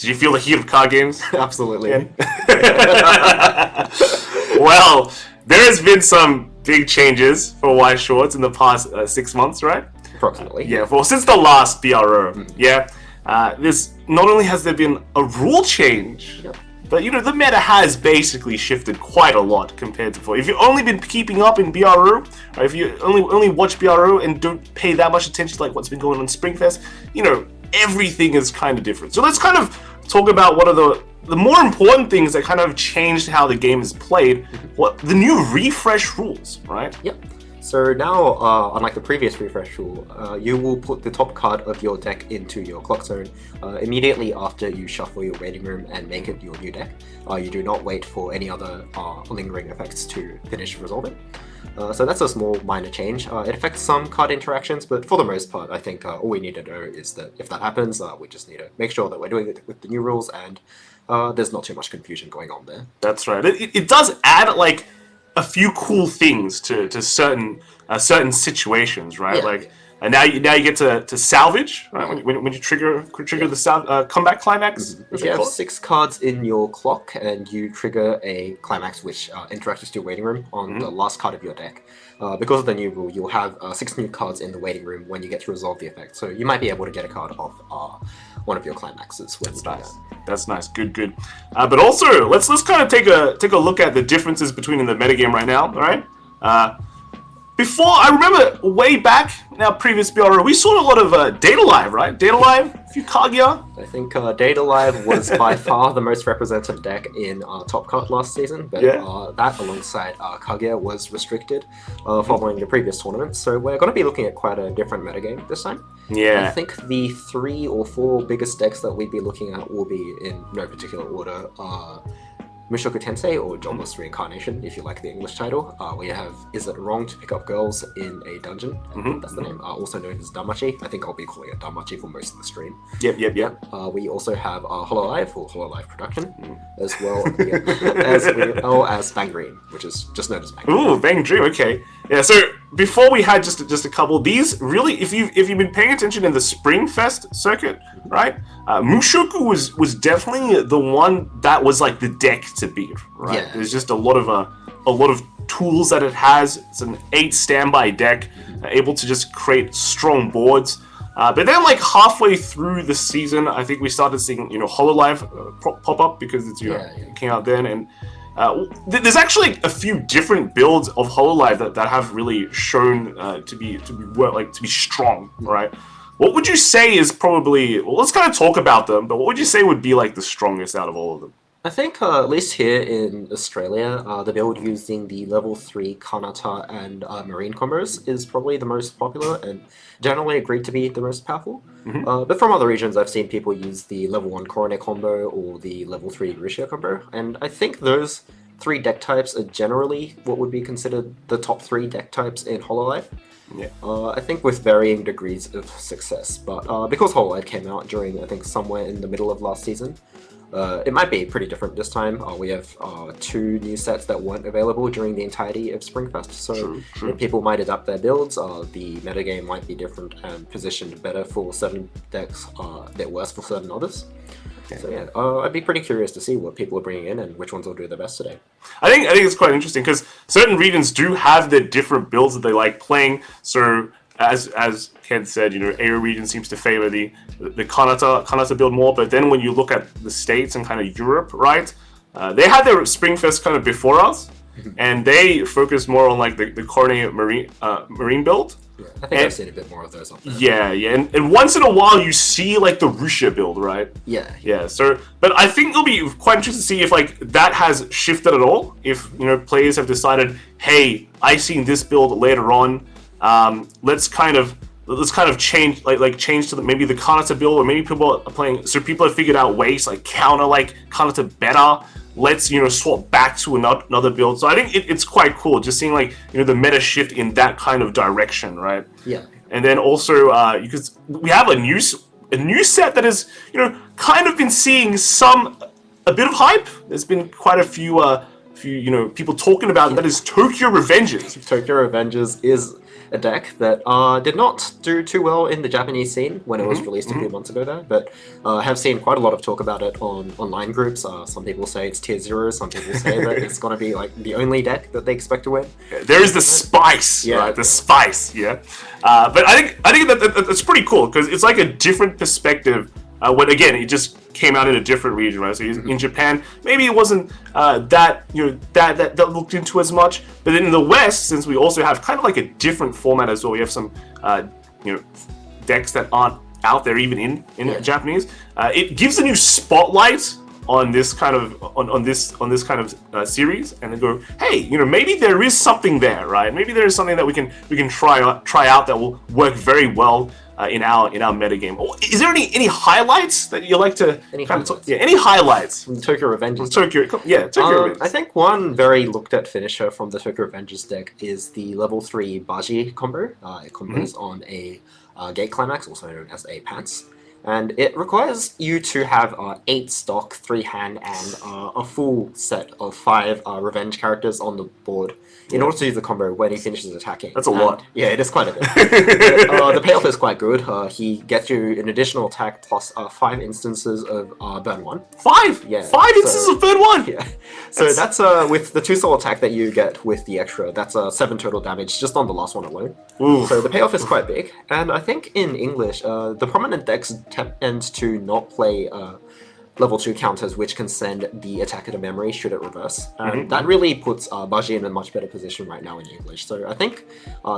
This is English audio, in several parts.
Did you feel the heat of card games? Absolutely. Well, there has been some big changes for Weiss Schwarz in the past 6 months, right? Approximately. Yeah, well, since the last BRO, yeah. This not only has there been a rule change, but the meta has basically shifted quite a lot compared to before. If you've only been keeping up in BRO, or if you only watch BRO and don't pay that much attention to like what's been going on Springfest, everything is kind of different. So let's kind of talk about what are the more important things that kind of changed how the game is played. What the new refresh rules, right? Yep. So now, unlike the previous refresh rule, you will put the top card of your deck into your clock zone immediately after you shuffle your waiting room and make it your new deck. You do not wait for any other lingering effects to finish resolving. So that's a small minor change. It affects some card interactions, but for the most part, I think all we need to know is that if that happens, we just need to make sure that we're doing it with the new rules and there's not too much confusion going on there. That's right. It does add like a few cool things to certain situations, right? Yeah, like now you get to salvage, right? When you trigger the comeback climax. If you have 6 cards in your clock and you trigger a climax which interacts with your waiting room on the last card of your deck, because of the new rule, you'll have 6 new cards in the waiting room when you get to resolve the effect. So you might be able to get a card off one of your climaxes. That's nice. That's nice. Good. But also, let's kind of take a look at the differences between the metagame right now. All right. Before, I remember way back in our previous BRO, we saw a lot of Data Live, right? Data Live, a few Kaguya. I think Data Live was by far the most represented deck in Top Cut last season, but that alongside Kaguya was restricted following the previous tournament, so we're going to be looking at quite a different metagame this time. Yeah. I think the 3 or 4 biggest decks that we'd be looking at will be in no particular order. Mushoku Tensei, or Jobless Reincarnation, if you like the English title. We have Is It Wrong to Pick Up Girls in a Dungeon? That's the name. Also known as Danmachi. I think I'll be calling it Danmachi for most of the stream. Yep. We also have Hololive, or Hololive Production, as well as Bang Dream, which is just known as Bang Dream. Ooh, Bang Dream, okay. Yeah, so before we had just a couple, these really, if you've been paying attention in the Springfest circuit, right? Mushoku was definitely the one that was like the deck to beat, right? Yeah. There's just a lot of tools that it has. It's an 8 standby deck, able to just create strong boards. But then, like halfway through the season, I think we started seeing Hololive pop up because it's it came out then, and there's actually a few different builds of Hololive that have really shown to be strong, right? What would you say is probably, well, let's kind of talk about them, but what would you say would be like the strongest out of all of them? I think, at least here in Australia, the build using the level 3 Kanata and Marine combos is probably the most popular and generally agreed to be the most powerful. But from other regions, I've seen people use the level 1 Korone combo or the level 3 Russia combo, and I think those 3 deck types are generally what would be considered the top 3 deck types in Hololive. Yeah. I think with varying degrees of success, but because Hololive came out during, I think, somewhere in the middle of last season, it might be pretty different this time. We have 2 new sets that weren't available during the entirety of Springfest, so True. people might adapt their builds. The metagame might be different and positioned better for certain decks, a bit worse for certain others. Okay. So yeah, I'd be pretty curious to see what people are bringing in and which ones will do the best today. I think it's quite interesting because certain regions do have their different builds that they like playing. So as Ken said, AO region seems to favor the Kanata build more, but then when you look at the States and kind of Europe, right, they had their Springfest kind of before us, and they focused more on like the Korone Marine build. Yeah, I think I've seen a bit more of those up there. Yeah, and once in a while you see like the Russia build, right? Yeah. So, but I think it'll be quite interesting to see if like that has shifted at all. If players have decided, hey, I seen this build later on. Let's kind of change change to maybe the Kanata build, or maybe people are playing. So people have figured out ways like counter like Kanata better. Let's swap back to another build. So I think it's quite cool just seeing like the meta shift in that kind of direction, right? Yeah. And then also because we have a new set that is kind of been seeing a bit of hype. There's been quite a people talking about, that is Tokyo Revengers. Tokyo Revengers is a deck that did not do too well in the Japanese scene when it was released a few months ago there, but have seen quite a lot of talk about it on online groups. Some people say it's tier 0, some people say that it's going to be like the only deck that they expect to win. There is the spice, right? The spice, yeah. But I think that's pretty cool, because it's like a different perspective. When again, it just came out in a different region, right? So in Japan, maybe it wasn't that looked into as much. But then in the West, since we also have kind of like a different format as well, we have some decks that aren't out there even in Japanese. It gives a new spotlight on this kind of on this kind of series, and then go, hey, maybe there is something there, right? Maybe there is something that we can try out that will work very well in our metagame. Is there any highlights that you like to any highlights from Tokyo Revengers? Tokyo Revengers. I think one very looked at finisher from the Tokyo Revengers deck is the level 3 Baji combo. It combos on a Gate Climax, also known as a Pants. And it requires you to have 8 stock, 3 hand, and a full set of 5 revenge characters on the board in order to use the combo when he finishes attacking. That's a lot. Yeah, it is quite a bit. The payoff is quite good. He gets you an additional attack plus 5 instances of burn 1. 5? Yeah. 5 instances of burn 1? Yeah. So that's with the 2 soul attack that you get with the extra, that's 7 total damage just on the last one alone. Oof. So the payoff is quite big. And I think in English, the prominent decks tend to not play level 2 counters, which can send the attacker to memory should it reverse. And that really puts Baji in a much better position right now in English. So I think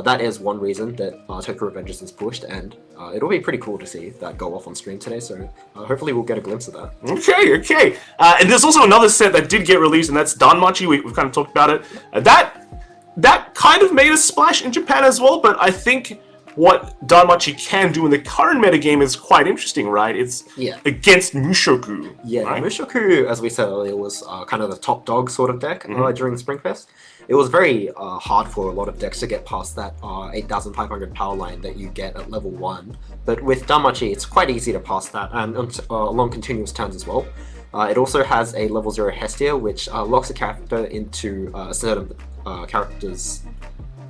that is one reason that Tokyo Revengers is pushed, and it'll be pretty cool to see that go off on stream today. So hopefully we'll get a glimpse of that. Okay. And there's also another set that did get released, and that's Danmachi. We've kind of talked about it. That kind of made a splash in Japan as well, but I think what Danmachi can do in the current metagame is quite interesting, right? It's against Mushoku. Yeah, right? Mushoku, as we said earlier, was kind of the top dog sort of deck during Springfest. It was very hard for a lot of decks to get past that 8,500 power line that you get at level 1. But with Danmachi, it's quite easy to pass that, and along continuous turns as well. It also has a level 0 Hestia, which locks a character into a certain character's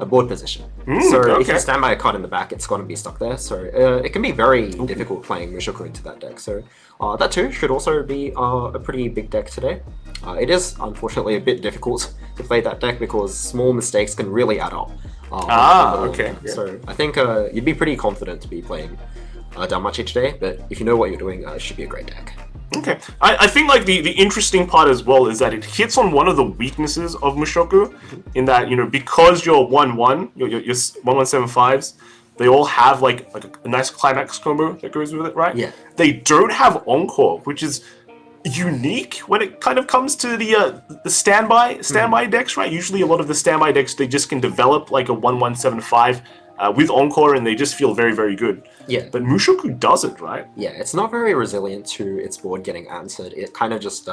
board position. So if you stand by a card in the back, it's going to be stuck there. So it can be very difficult playing Mushoku into that deck. So that too should also be a pretty big deck today. It is unfortunately a bit difficult to play that deck because small mistakes can really add up. So I think you'd be pretty confident to be playing Danmachi today, but if you know what you're doing, it should be a great deck. Okay, I think like the interesting part as well is that it hits on one of the weaknesses of Mushoku, in that because you're 1/1, your 1175s, they all have like a nice climax combo that goes with it, right? Yeah. They don't have Encore, which is unique when it kind of comes to the standby decks, right? Usually a lot of the standby decks, they just can develop like a 1175 with Encore, and they just feel very, very good. Yeah. But Mushoku doesn't, right? Yeah, it's not very resilient to its board getting answered. It kind of just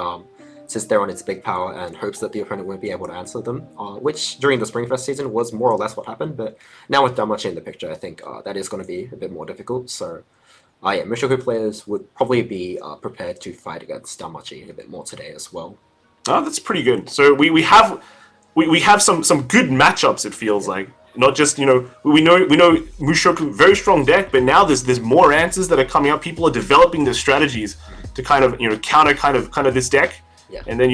sits there on its big power and hopes that the opponent won't be able to answer them, which during the Springfest season was more or less what happened, but now with Danmachi in the picture, I think that is going to be a bit more difficult. So Mushoku players would probably be prepared to fight against Danmachi a bit more today as well. Oh, that's pretty good. So we have some good matchups, it feels like. Not just, we know Mushoku, very strong deck, but now there's more answers that are coming up. People are developing their strategies to kind of, counter kind of this deck. Yeah. And then,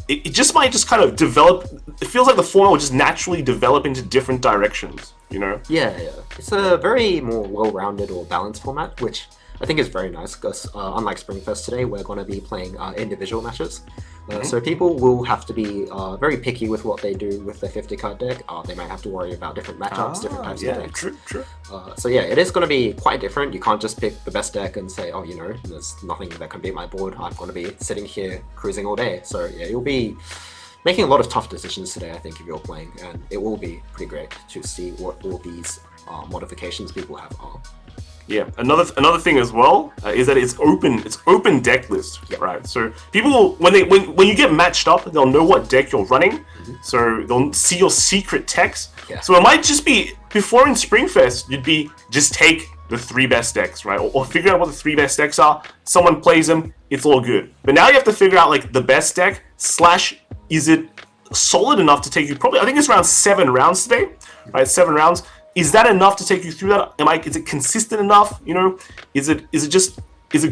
it just might just kind of develop. It feels like the format will just naturally develop into different directions, Yeah. It's a very more well-rounded or balanced format, which I think is very nice because unlike Springfest today, we're going to be playing individual matches. So people will have to be very picky with what they do with their 50-card deck. They might have to worry about different matchups, different types of decks. True. So yeah, it is going to be quite different. You can't just pick the best deck and say, there's nothing that can beat my board. I'm going to be sitting here cruising all day. So yeah, you'll be making a lot of tough decisions today, I think, if you're playing. And it will be pretty great to see what all these modifications people have are. Yeah, another thing as well is that it's open deck list, right? So people when you get matched up, they'll know what deck you're running, so they'll see your secret techs. Yeah. So it might just be before in Springfest, you'd be just take the 3 best decks, right? Or figure out what the 3 best decks are. Someone plays them, it's all good. But now you have to figure out like the best deck / is it solid enough to take you probably, I think it's around 7 rounds today, right? 7 rounds. Is that enough to take you through that? Is it consistent enough? You know, is it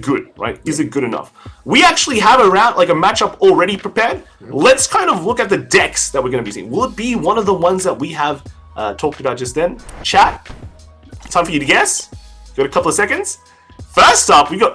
good, right? Is it good enough? We actually have a round, like a matchup already prepared. Let's kind of look at the decks that we're going to be seeing. Will it be one of the ones that we have talked about just then? Chat, time for you to guess. Got a couple of seconds. First up, we got,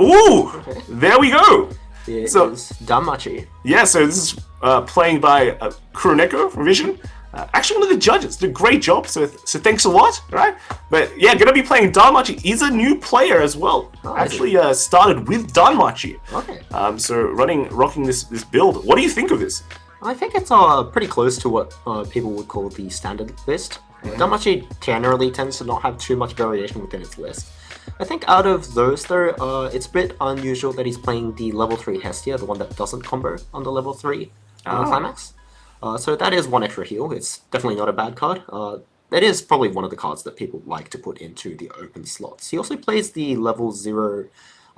there we go. It is Danmachi. Yeah, so this is playing by Kuroneko from Vision. Actually, one of the judges did a great job, so thanks a lot, right? But yeah, gonna be playing Danmachi. He's a new player as well. Actually, started with Danmachi. Okay. So rocking this build. What do you think of this? I think it's pretty close to what people would call the standard list. Danmachi generally tends to not have too much variation within its list. I think out of those though, it's a bit unusual that he's playing the level 3 Hestia, the one that doesn't combo on the level 3 Climax. So that is one extra heal. It's definitely not a bad card. It is probably one of the cards that people like to put into the open slots. He also plays the level 0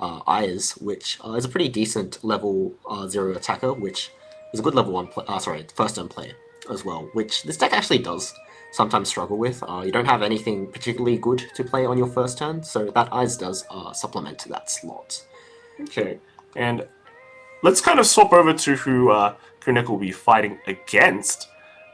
Eyes, which is a pretty decent level 0 attacker, which is a good level 1 first turn play as well, which this deck actually does sometimes struggle with. You don't have anything particularly good to play on your first turn, so that Eyes does supplement to that slot. Okay, and let's kind of swap over to who Kuroneko will be fighting against,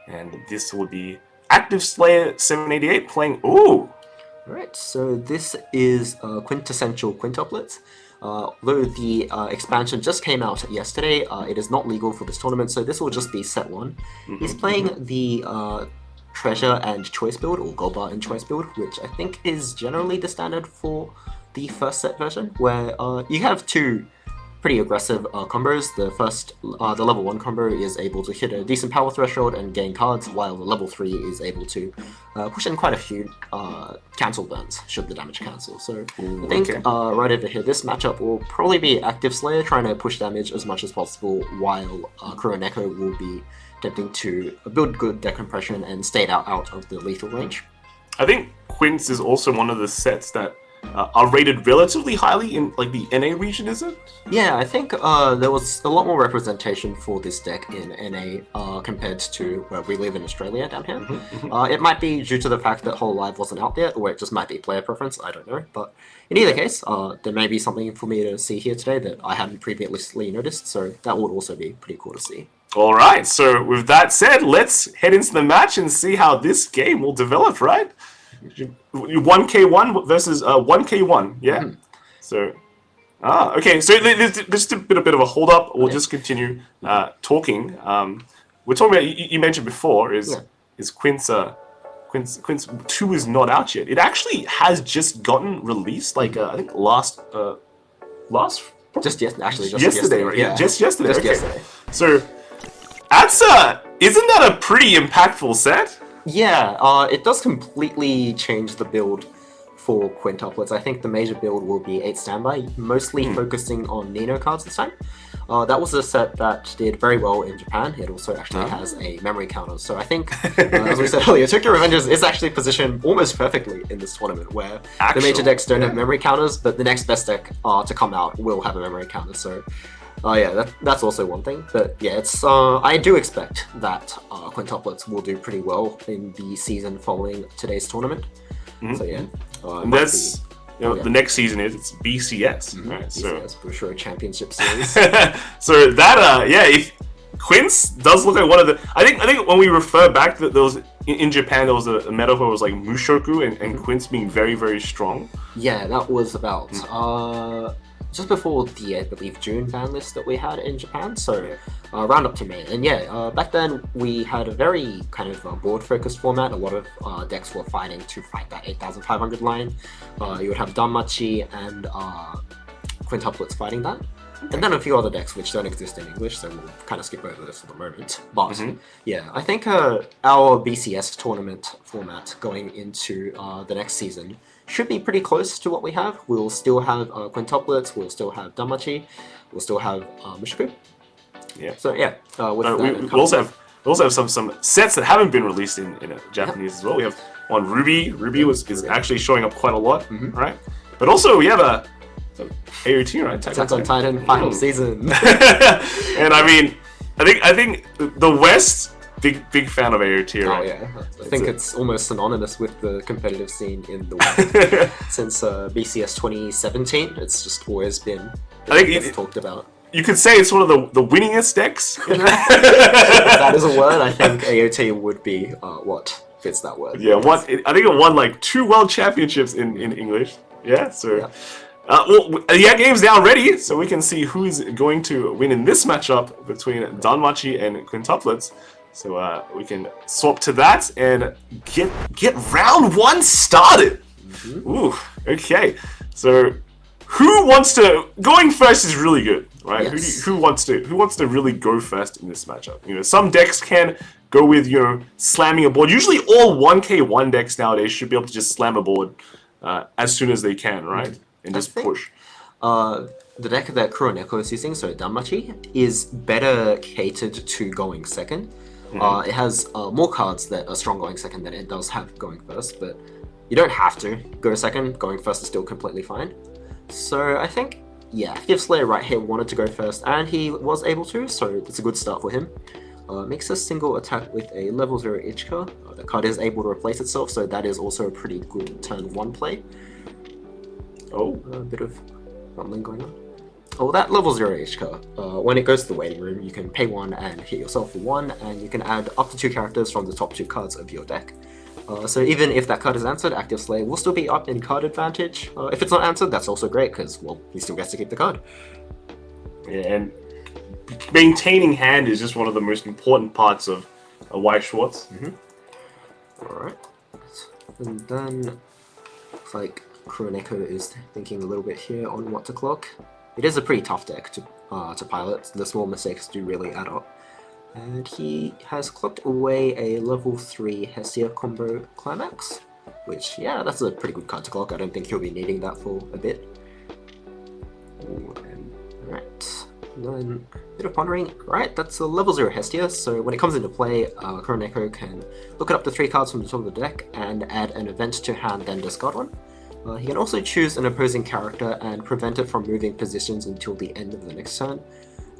and this will be Active Slayer 788 playing. Alright, so this is Quintessential Quintuplets. Though the expansion just came out yesterday, it is not legal for this tournament, so this will just be set 1. He's playing the Treasure and Choice build, or Gold Bar and Choice build, which I think is generally the standard for the first set version, where you have 2 pretty aggressive combos. The level 1 combo is able to hit a decent power threshold and gain cards, while the level 3 is able to push in quite a few cancel burns, should the damage cancel. So I think right over here, this matchup will probably be Active Slayer trying to push damage as much as possible, while Kuroneko will be attempting to build good decompression and stay out of the lethal range. I think Quince is also one of the sets that are rated relatively highly in like the NA region, is it? Yeah, I think there was a lot more representation for this deck in NA compared to where we live in Australia down here. It might be due to the fact that Whole Live wasn't out there, or it just might be player preference, I don't know. But in either case, there may be something for me to see here today that I hadn't previously noticed, so that would also be pretty cool to see. Alright, so with that said, let's head into the match and see how this game will develop, right? 1k1 versus 1k1, yeah? So, okay, so there's just a bit of a hold up. We'll just continue talking. We're talking about, you mentioned before, is Quince 2 is not out yet. It actually has just gotten released, like, I think Just yesterday. right? Yeah. Just yesterday. Just okay. yesterday. So, isn't that a pretty impactful set? Yeah, it does completely change the build for quintuplets. I think the major build will be 8 standby, mostly focusing on Nino cards this time. That was a set that did very well in Japan. It also actually has a memory counter. So I think, as we said earlier, Tokyo Revengers is actually positioned almost perfectly in this tournament, where the major decks don't have memory counters, but the next best deck to come out will have a memory counter. So yeah, that's also one thing. But yeah, it's I do expect that quintuplets will do pretty well in the season following today's tournament. So yeah, and that's the next season it's BCS, right? BCS, Bushiroad Championship Series. So that if Quince does look like one of the, I think when we refer back that there was in Japan there was a metaphor was like Mushoku and Quince being very, very strong. Yeah, that was about just before the, I believe, June ban list that we had in Japan, so round up to May. And yeah, back then we had a very kind of board-focused format. A lot of decks were fighting to fight that 8,500 line. You would have Danmachi and quintuplets fighting that. And then a few other decks which don't exist in English, so we'll kind of skip over this for the moment. But yeah, I think our BCS tournament format going into the next season should be pretty close to what we have. We'll still have quintuplets, we'll still have Danmachi, we'll still have Mushoku. Yeah. So yeah, with we also have some sets that haven't been released in Japanese as well. We have one Ruby. Ruby is actually showing up quite a lot, right? But also we have a AOT, right? Attack on Titan final season. And I mean, I think the West big fan of AOT, Oh right? yeah, I think it's almost synonymous with the competitive scene in the West. Since BCS 2017, it's just always been talked about. You could say it's one of the winningest decks. If that is a word, I think AOT would be what fits that word. Yeah, I think it won like 2 world championships in English. Yeah, so. Yeah. Yeah, game's now ready, so we can see who's going to win in this matchup between Danmachi and Quintuplets. So we can swap to that and get round 1 started. Ooh, okay. So who wants to going first is really good, right? Yes. Who wants to really go first in this matchup? You know, some decks can go with, you know, slamming a board. Usually all 1k1 decks nowadays should be able to just slam a board as soon as they can, right? And just push. The deck that Kuroneko is using, so Danmachi, is better catered to going second. It has more cards that are strong going second than it does have going first, but you don't have to go second. Going first is still completely fine. So I think, yeah, Active Slayer right here wanted to go first, and he was able to, so it's a good start for him. Makes a single attack with a level 0 Ichika. The card is able to replace itself, so that is also a pretty good turn 1 play. Oh, a bit of rumbling going on. Oh, that level 0 Ichika. When it goes to the waiting room, you can pay 1 and hit yourself for 1, and you can add up to 2 characters from the top 2 cards of your deck. So even if that card is answered, Active Slayer will still be up in card advantage. If it's not answered, that's also great, because, well, he still gets to keep the card. Yeah, and maintaining hand is just one of the most important parts of Weiss Schwarz. Alright. And then, looks like Kuroneko is thinking a little bit here on what to clock. It is a pretty tough deck to pilot. The small mistakes do really add up. And he has clocked away a level 3 Hestia combo Climax, which, yeah, that's a pretty good card to clock. I don't think he'll be needing that for a bit. Alright, then a bit of pondering. Right, that's a level 0 Hestia, so when it comes into play, Kuroneko can look it up to 3 cards from the top of the deck and add an event to hand, then discard one. He can also choose an opposing character and prevent it from moving positions until the end of the next turn,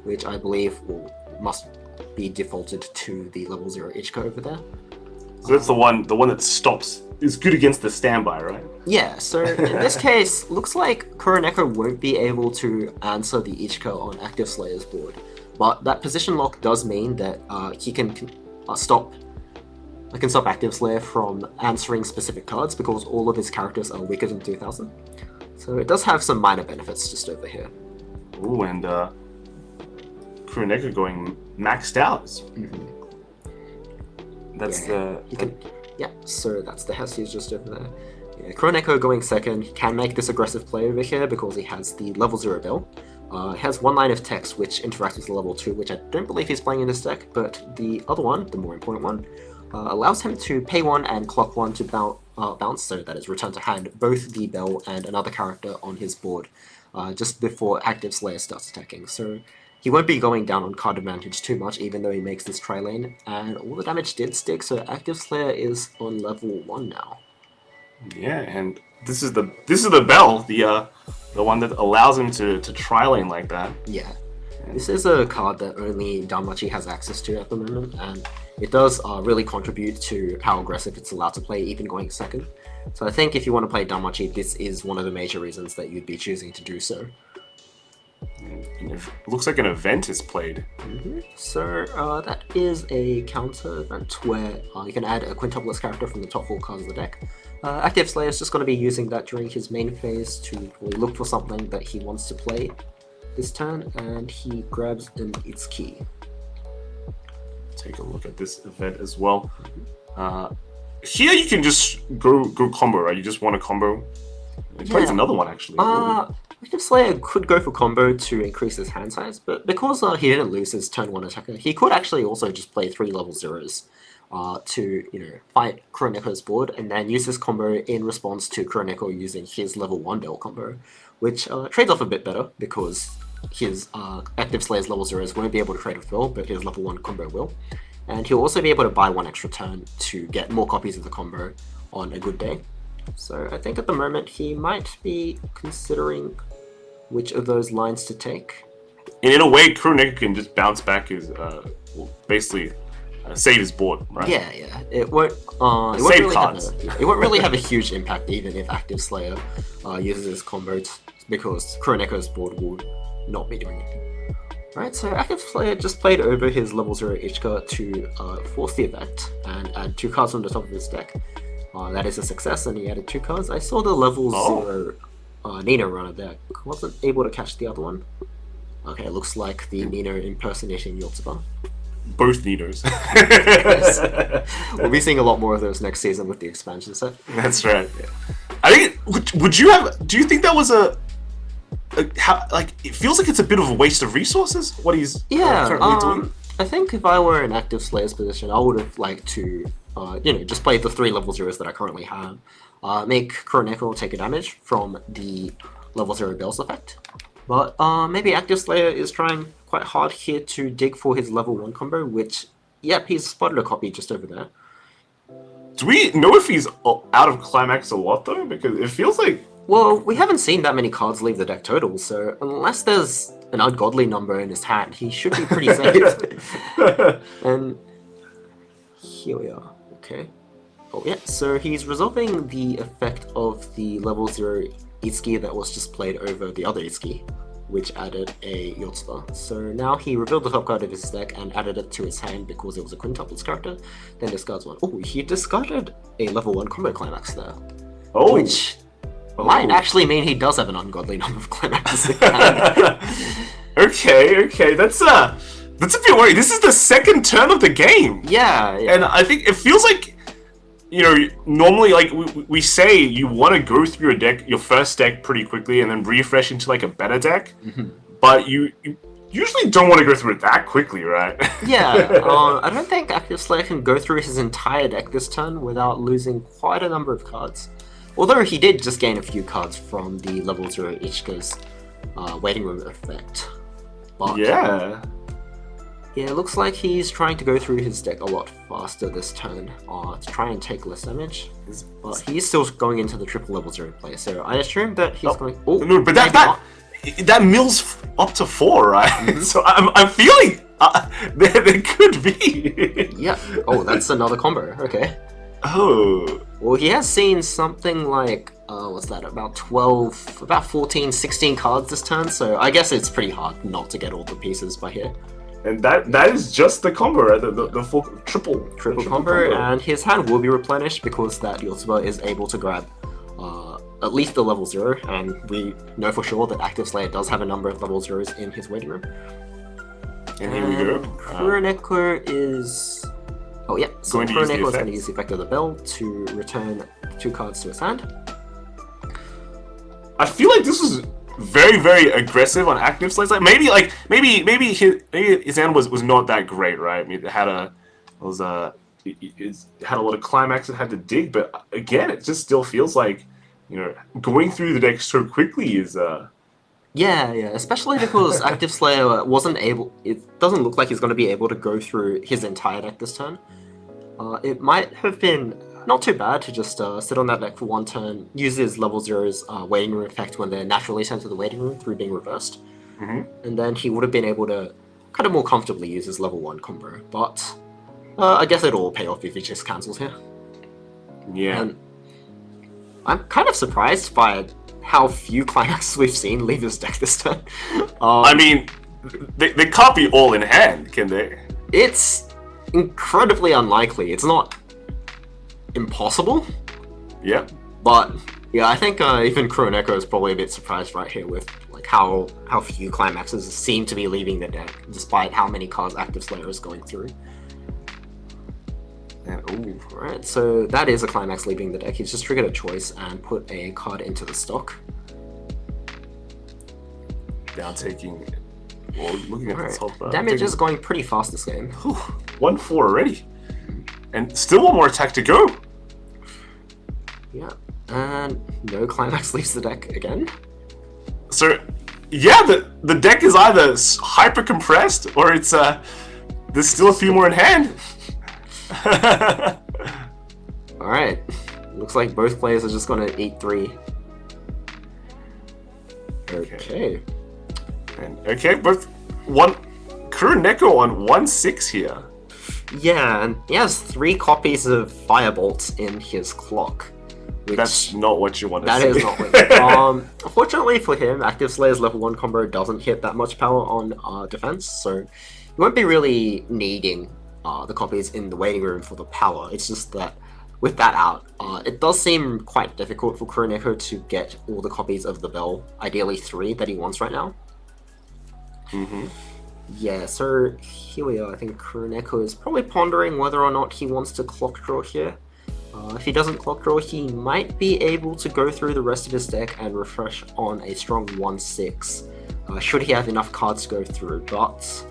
which I believe must be defaulted to the level 0 Ichika over there. So that's the one that stops. Is good against the standby, right? Yeah, so in this case, looks like Kuroneko won't be able to answer the Ichika on Active Slayer's board. But that position lock does mean that he can stop Active Slayer from answering specific cards because all of his characters are weaker than 2000. So it does have some minor benefits just over here. Ooh, and Kuroneko going maxed out. That's so that's the Hestia just over there. Yeah, Kuroneko going second can make this aggressive play over here because he has the level 0 Bell. He has 1 line of text which interacts with the level 2, which I don't believe he's playing in this deck, but the other one, the more important one, allows him to pay 1 and clock 1 to bounce, so that is return to hand both the Bell and another character on his board just before Active Slayer starts attacking. So he won't be going down on card advantage too much, even though he makes this tri-lane, and all the damage did stick, so Active Slayer is on level 1 now. Yeah, and this is the Bell, the one that allows him to tri-lane like that. Yeah. This is a card that only Danmachi has access to at the moment, and it does really contribute to how aggressive it's allowed to play, even going second. So I think if you want to play Danmachi, this is one of the major reasons that you'd be choosing to do so. It looks like an event is played. So that is a counter event where you can add a quintuplets character from the top 4 cards of the deck. Active Slayer is just going to be using that during his main phase to really look for something that he wants to play this turn, and he grabs an Its Key. Take a look at this event as well. Here you can just go combo, right? You just want a combo. He plays another one actually. Active Slayer could go for combo to increase his hand size, but because he didn't lose his turn 1 attacker, he could actually also just play 3 level 0s to fight Kuroneko's board, and then use this combo in response to Kuroneko using his level 1 Bell combo, which trades off a bit better because his Active Slayer's level 0s won't be able to trade with Bell, but his level 1 combo will. And he'll also be able to buy 1 extra turn to get more copies of the combo on a good day. So I think at the moment he might be considering which of those lines to take. And in a way, Kuroneko can just bounce back his, basically save his board, right? Yeah, yeah. It won't. Save cards. It won't really have a huge impact, even if Active Slayer uses this combo, because Kuroneko's board will not be doing anything. Right, so Active Slayer just played over his level 0 Ichika to force the effect and add 2 cards from the top of his deck. That is a success, and he added 2 cards. I saw the level 0 Nino runner there. Wasn't able to catch the other one. Okay, it looks like the Nino impersonating Yotsuba. Both Ninos. We'll be seeing a lot more of those next season with the expansion set. That's right. Yeah. I think. Would you have? Do you think that was like? It feels like it's a bit of a waste of resources. What he's currently doing. I think if I were in Active Slayer's position, I would have liked to, just play the 3 level 0s that I currently have. Make Kuroneko take a damage from the level 0 Bells effect. But maybe Active Slayer is trying quite hard here to dig for his level 1 combo, which, yep, he's spotted a copy just over there. Do we know if he's out of Climax a lot, though? Because it feels like... Well, we haven't seen that many cards leave the deck total, so unless there's an ungodly number in his hand, he should be pretty safe. And here we are. Okay. Oh, yeah, so he's resolving the effect of the level 0 Itsuki that was just played over the other Itsuki, which added a Yotsuba. So now he revealed the top card of his deck and added it to his hand because it was a quintuples character, then discards one. Oh, he discarded a level 1 combo climax there. Oh. Which might actually mean he does have an ungodly number of climaxes in hand. Okay, that's a bit worried. This is the second turn of the game. Yeah. And I think it feels like, normally, like, we say you want to go through your first deck pretty quickly and then refresh into, like, a better deck. Mm-hmm. But you usually don't want to go through it that quickly, right? Yeah, I don't think Active Slayer can go through his entire deck this turn without losing quite a number of cards. Although he did just gain a few cards from the level 0 Ichika's waiting room effect. But, yeah, it looks like he's trying to go through his deck a lot faster this turn to try and take less damage. But he's still going into the triple level 0 play, so I assume that he's going... Oh, no, but that mills up to 4, right? Mm-hmm. So I'm feeling there could be. Yeah. Oh, that's another combo. Okay. Oh. Well, he has seen something like, what's that, about 14, 16 cards this turn, so I guess it's pretty hard not to get all the pieces by here. And that is just the combo, right? The full triple combo, and his hand will be replenished because that Yotsuba is able to grab at least the level 0, and we know for sure that Active Slayer does have a number of level 0s in his waiting room. And here we go. Kuroneko is... Oh yeah, so Kuroneko is going to use the effect of the bell to return 2 cards to his hand. I feel like this was very, very aggressive on Active Slayer. Maybe his hand was not that great, right? I mean, it had a lot of climax it had to dig, but again, it just still feels like going through the deck so quickly is Yeah, especially because Active Slayer wasn't able... It doesn't look like he's going to be able to go through his entire deck this turn. It might have been not too bad to just sit on that deck for 1 turn, use his level 0's waiting room effect when they're naturally sent to the waiting room through being reversed. Mm-hmm. And then he would have been able to kind of more comfortably use his level 1 combo. But I guess it'll all pay off if he just cancels here. Yeah. And I'm kind of surprised by how few climaxes we've seen leave his deck this turn. I mean, they can't be all in hand, can they? It's incredibly unlikely. It's not impossible. Yeah. But yeah, I think even Kuroneko is probably a bit surprised right here with like how few climaxes seem to be leaving the deck, despite how many cards Active Slayer is going through. Ooh, right, so that is a climax leaving the deck. He's just triggered a choice and put a card into the stock. Now taking... Well, looking at the top... Damage is going pretty fast this game. 1-4 already. And still one more attack to go. Yeah, and no climax leaves the deck again. So, yeah, the deck is either hyper compressed or it's... there's still a few more in hand. Alright, looks like both players are just gonna eat 3. Okay. And both Kuroneko on 1-6 here. Yeah, and he has 3 copies of Firebolts in his clock. Which, That's not what you want to that see. is not what unfortunately for him, Active Slayer's level 1 combo doesn't hit that much power on defense, so you won't be really needing the copies in the waiting room for the power. It's just that with that out, it does seem quite difficult for Kuroneko to get all the copies of the bell, ideally 3 that he wants right now. Mm-hmm. Yeah, so here we are. I think Kuroneko is probably pondering whether or not he wants to clock draw here. If he doesn't clock draw, he might be able to go through the rest of his deck and refresh on a strong 1/6, should he have enough cards to go through, but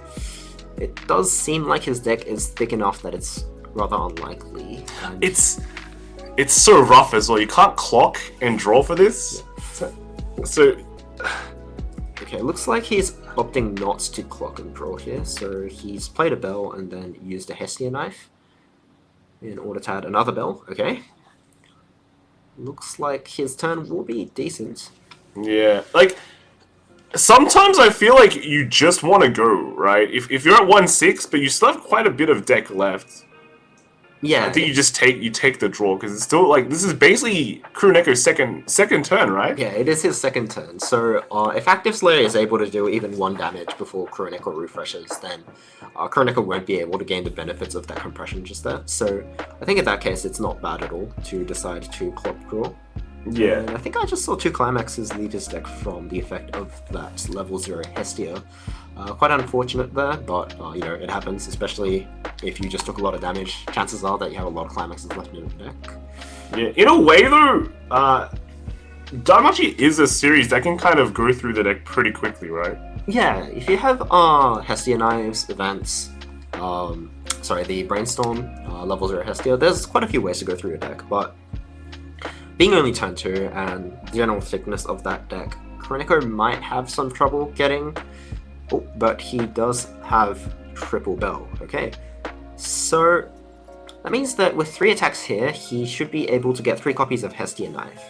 it does seem like his deck is thick enough that it's rather unlikely. And It's so rough as well. You can't clock and draw for this. So okay, it looks like he's opting not to clock and draw here, so he's played a bell and then used a Hestia knife in order to add another bell. Okay. Looks like his turn will be decent. yeah, like sometimes I feel like you just want to go, right? If you're at 1/6, but you still have quite a bit of deck left, Yeah, I think you just take the draw because it's still like this is basically Kuroneko's second turn, right? yeah, it is his second turn. So if Active Slayer is able to do even 1 damage before Kuroneko refreshes, then Kuroneko won't be able to gain the benefits of that compression just there. So I think in that case, it's not bad at all to decide to clock draw. Yeah. And I think I just saw 2 climaxes leave his deck from the effect of that level 0 Hestia. Quite unfortunate there, but you know, it happens, especially if you just took a lot of damage. Chances are that you have a lot of climaxes left in your deck. Yeah, in a way though, Daimachi is a series that can kind of go through the deck pretty quickly, right? Yeah, if you have Hestia Knives, events, sorry, the Brainstorm, level 0 Hestia, there's quite a few ways to go through your deck, but being only turn 2 and the general thickness of that deck, Kuroneko might have some trouble getting. Oh, but he does have triple bell. Okay, so that means that with 3 attacks here, he should be able to get 3 copies of Hestia Knife.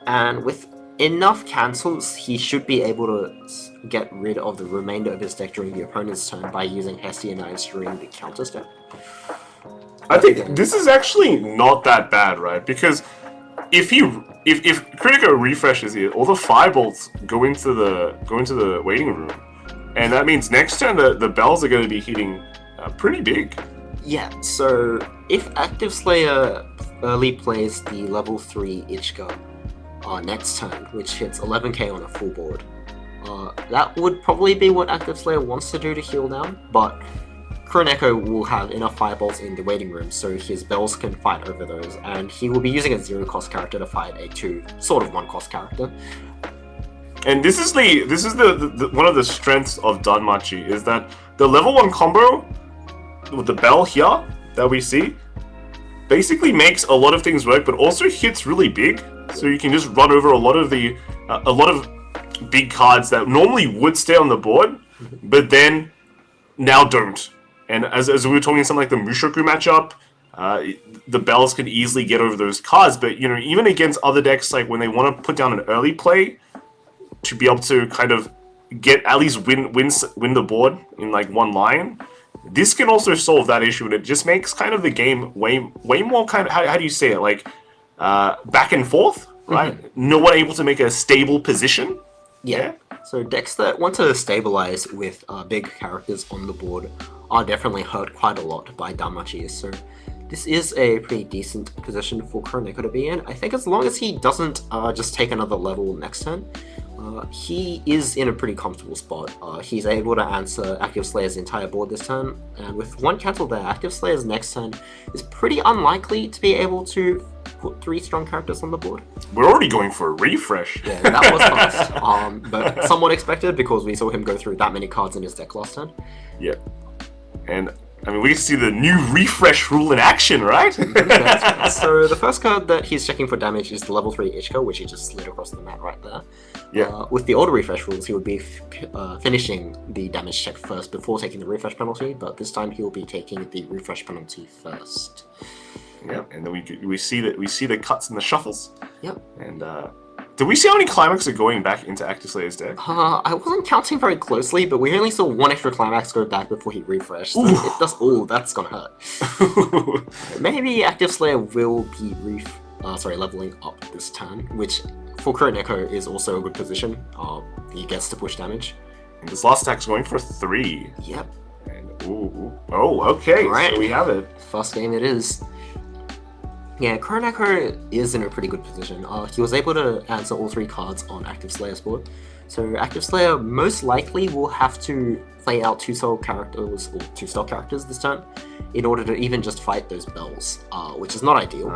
And with enough cancels, he should be able to get rid of the remainder of his deck during the opponent's turn by using Hestia Knives during the counter step. I think this is actually not that bad, right? Because if Kuroneko refreshes here, all the firebolts go into the waiting room. And that means next turn the bells are going to be hitting pretty big. Yeah, so if Active Slayer early plays the level 3 Ichika next turn, which hits 11k on a full board, that would probably be what Active Slayer wants to do to heal down, but Kuroneko will have enough fireballs in the waiting room so his bells can fight over those, and he will be using a 0 cost character to fight a 2 sort of 1 cost character. And this is the one of the strengths of Danmachi is that the level 1 combo with the bell here that we see basically makes a lot of things work, but also hits really big. So you can just run over a lot of big cards that normally would stay on the board, but then now don't. And as we were talking something like the Mushoku matchup, the bells can easily get over those cards. But you know, even against other decks, like when they want to put down an early play to be able to kind of get at least win the board in like one line, this can also solve that issue, and it just makes kind of the game way more kind of how do you say it, like back and forth, right? Mm-hmm. No one able to make a stable position. Yeah. So decks that want to stabilize with big characters on the board are definitely hurt quite a lot by Danmachi. So this is a pretty decent position for Kuroneko to be in. I think as long as he doesn't just take another level next turn, he is in a pretty comfortable spot. He's able to answer Active Slayer's entire board this turn, and with 1 cancel there, Active Slayer's next turn is pretty unlikely to be able to put 3 strong characters on the board. We're already going for a refresh. Yeah, that was fast, but somewhat expected because we saw him go through that many cards in his deck last turn. Yeah, and I mean, we can see the new refresh rule in action, right? So the first card that he's checking for damage is the level 3 Ichika, which he just slid across the mat right there. Yeah. With the older refresh rules, he would be finishing the damage check first before taking the refresh penalty, but this time he'll be taking the refresh penalty first. Yeah, and then we see the cuts and the shuffles. Yep. And Did we see how many climax are going back into Active Slayer's deck? I wasn't counting very closely, but we only saw one extra climax go back before he refreshed. So it does. Oh, that's gonna hurt. Maybe Active Slayer will be leveling up this turn, which for Kuroneko is also a good position. He gets to push damage. And this last attack's going for 3. Yep. And oh, okay. Right. So we have it. First game it is. Yeah, Kuroneko is in a pretty good position. He was able to answer all 3 cards on Active Slayer's board. So Active Slayer most likely will have to play out 2-star characters or 2-star characters this turn in order to even just fight those bells, which is not ideal.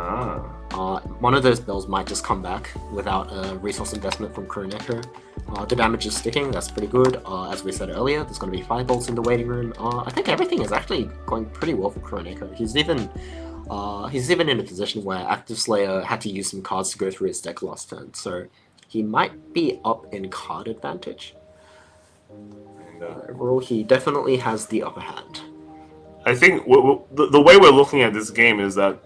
One of those bells might just come back without a resource investment from Kuroneko. The damage is sticking, that's pretty good. As we said earlier, there's going to be 5 bolts in the waiting room. I think everything is actually going pretty well for Kuroneko. He's even in a position where Active Slayer had to use some cards to go through his deck last turn, so he might be up in card advantage. And overall, he definitely has the upper hand. I think the way we're looking at this game is that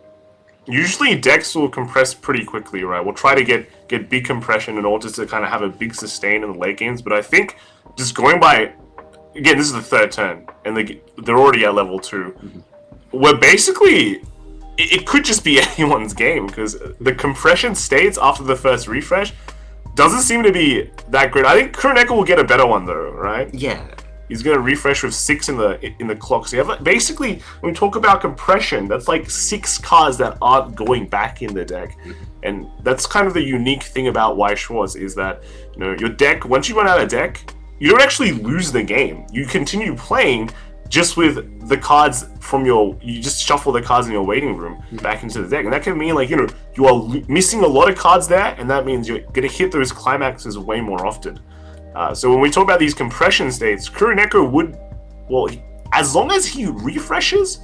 usually decks will compress pretty quickly, right? We'll try to get big compression in order to kind of have a big sustain in the late games, but I think just going by, again, this is the 3rd turn, and they're already at level 2. Mm-hmm. We're basically... It could just be anyone's game, because the compression states after the first refresh doesn't seem to be that great. I think Kuroneko will get a better one though, right? Yeah. He's going to refresh with 6 in the clock. So you have basically, when we talk about compression, that's like 6 cards that aren't going back in the deck. And that's kind of the unique thing about Weiss Schwarz is that, your deck, once you run out of deck, you don't actually lose the game. You continue playing just with the cards from you just shuffle the cards in your waiting room back into the deck. And that can mean, like, you are missing a lot of cards there, and that means you're going to hit those climaxes way more often. So when we talk about these compression states, Kuroneko would, as long as he refreshes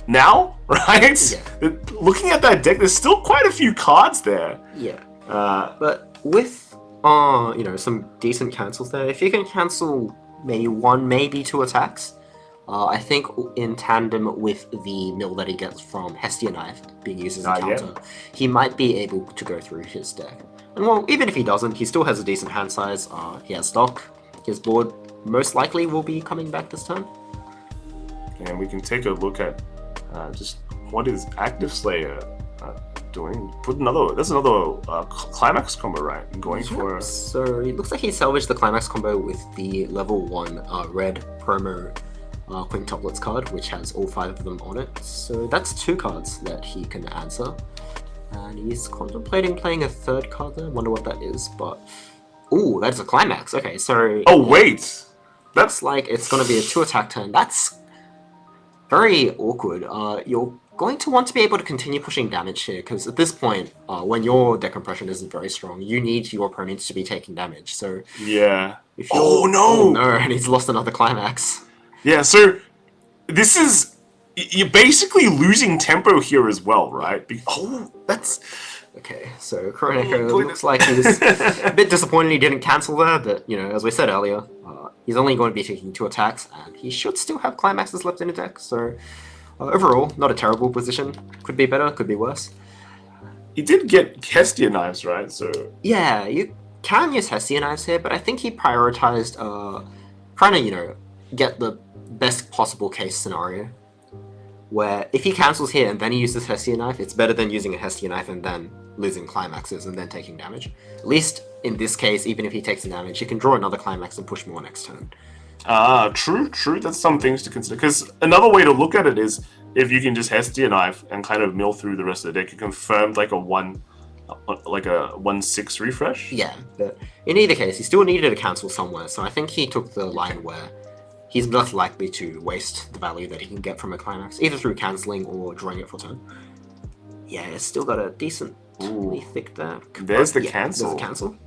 now, right? Yeah. Looking at that deck, there's still quite a few cards there. Yeah. But with, some decent cancels there, if you can cancel maybe 1, maybe 2 attacks, I think in tandem with the mill that he gets from Hestia Knife being used as a counter, he might be able to go through his deck. And even if he doesn't, he still has a decent hand size. He has stock. His board most likely will be coming back this turn. And we can take a look at just what is Active Slayer doing. That's another climax combo, right? Going for. So it looks like he salvaged the climax combo with the level 1 red promo quintuplets card, which has all 5 of them on it. So that's 2 cards that he can answer. And he's contemplating playing a 3rd card there. Wonder what that is, but... Ooh, that's a climax. Okay, so... Oh, wait! That's like it's going to be a 2-attack turn. That's very awkward. You're going to want to be able to continue pushing damage here, because at this point, when your deck compression isn't very strong, you need your opponents to be taking damage. So... Yeah. If oh, no! Oh, no, and he's lost another climax. Yeah, so... This is... You're basically losing tempo here as well, right? That's... Okay, so Kuroneko looks like he's a bit disappointed he didn't cancel there, but, as we said earlier, he's only going to be taking 2 attacks, and he should still have climaxes left in the deck, so overall, not a terrible position. Could be better, could be worse. He did get Hestia Knives, right? So yeah, you can use Hestia Knives here, but I think he prioritized trying to, get the best possible case scenario. Where if he cancels here and then he uses Hestia Knife, it's better than using a Hestia Knife and then losing climaxes and then taking damage. At least in this case, even if he takes the damage, he can draw another climax and push more next turn. True. That's some things to consider. Because another way to look at it is if you can just Hestia Knife and kind of mill through the rest of the deck, you confirmed like a 1/6 refresh. Yeah, but in either case, he still needed a cancel somewhere, so I think he took the line where he's less likely to waste the value that he can get from a climax, either through cancelling or drawing it for turn. Yeah, it's still got a decent thick there. There's the cancel. There's the cancel.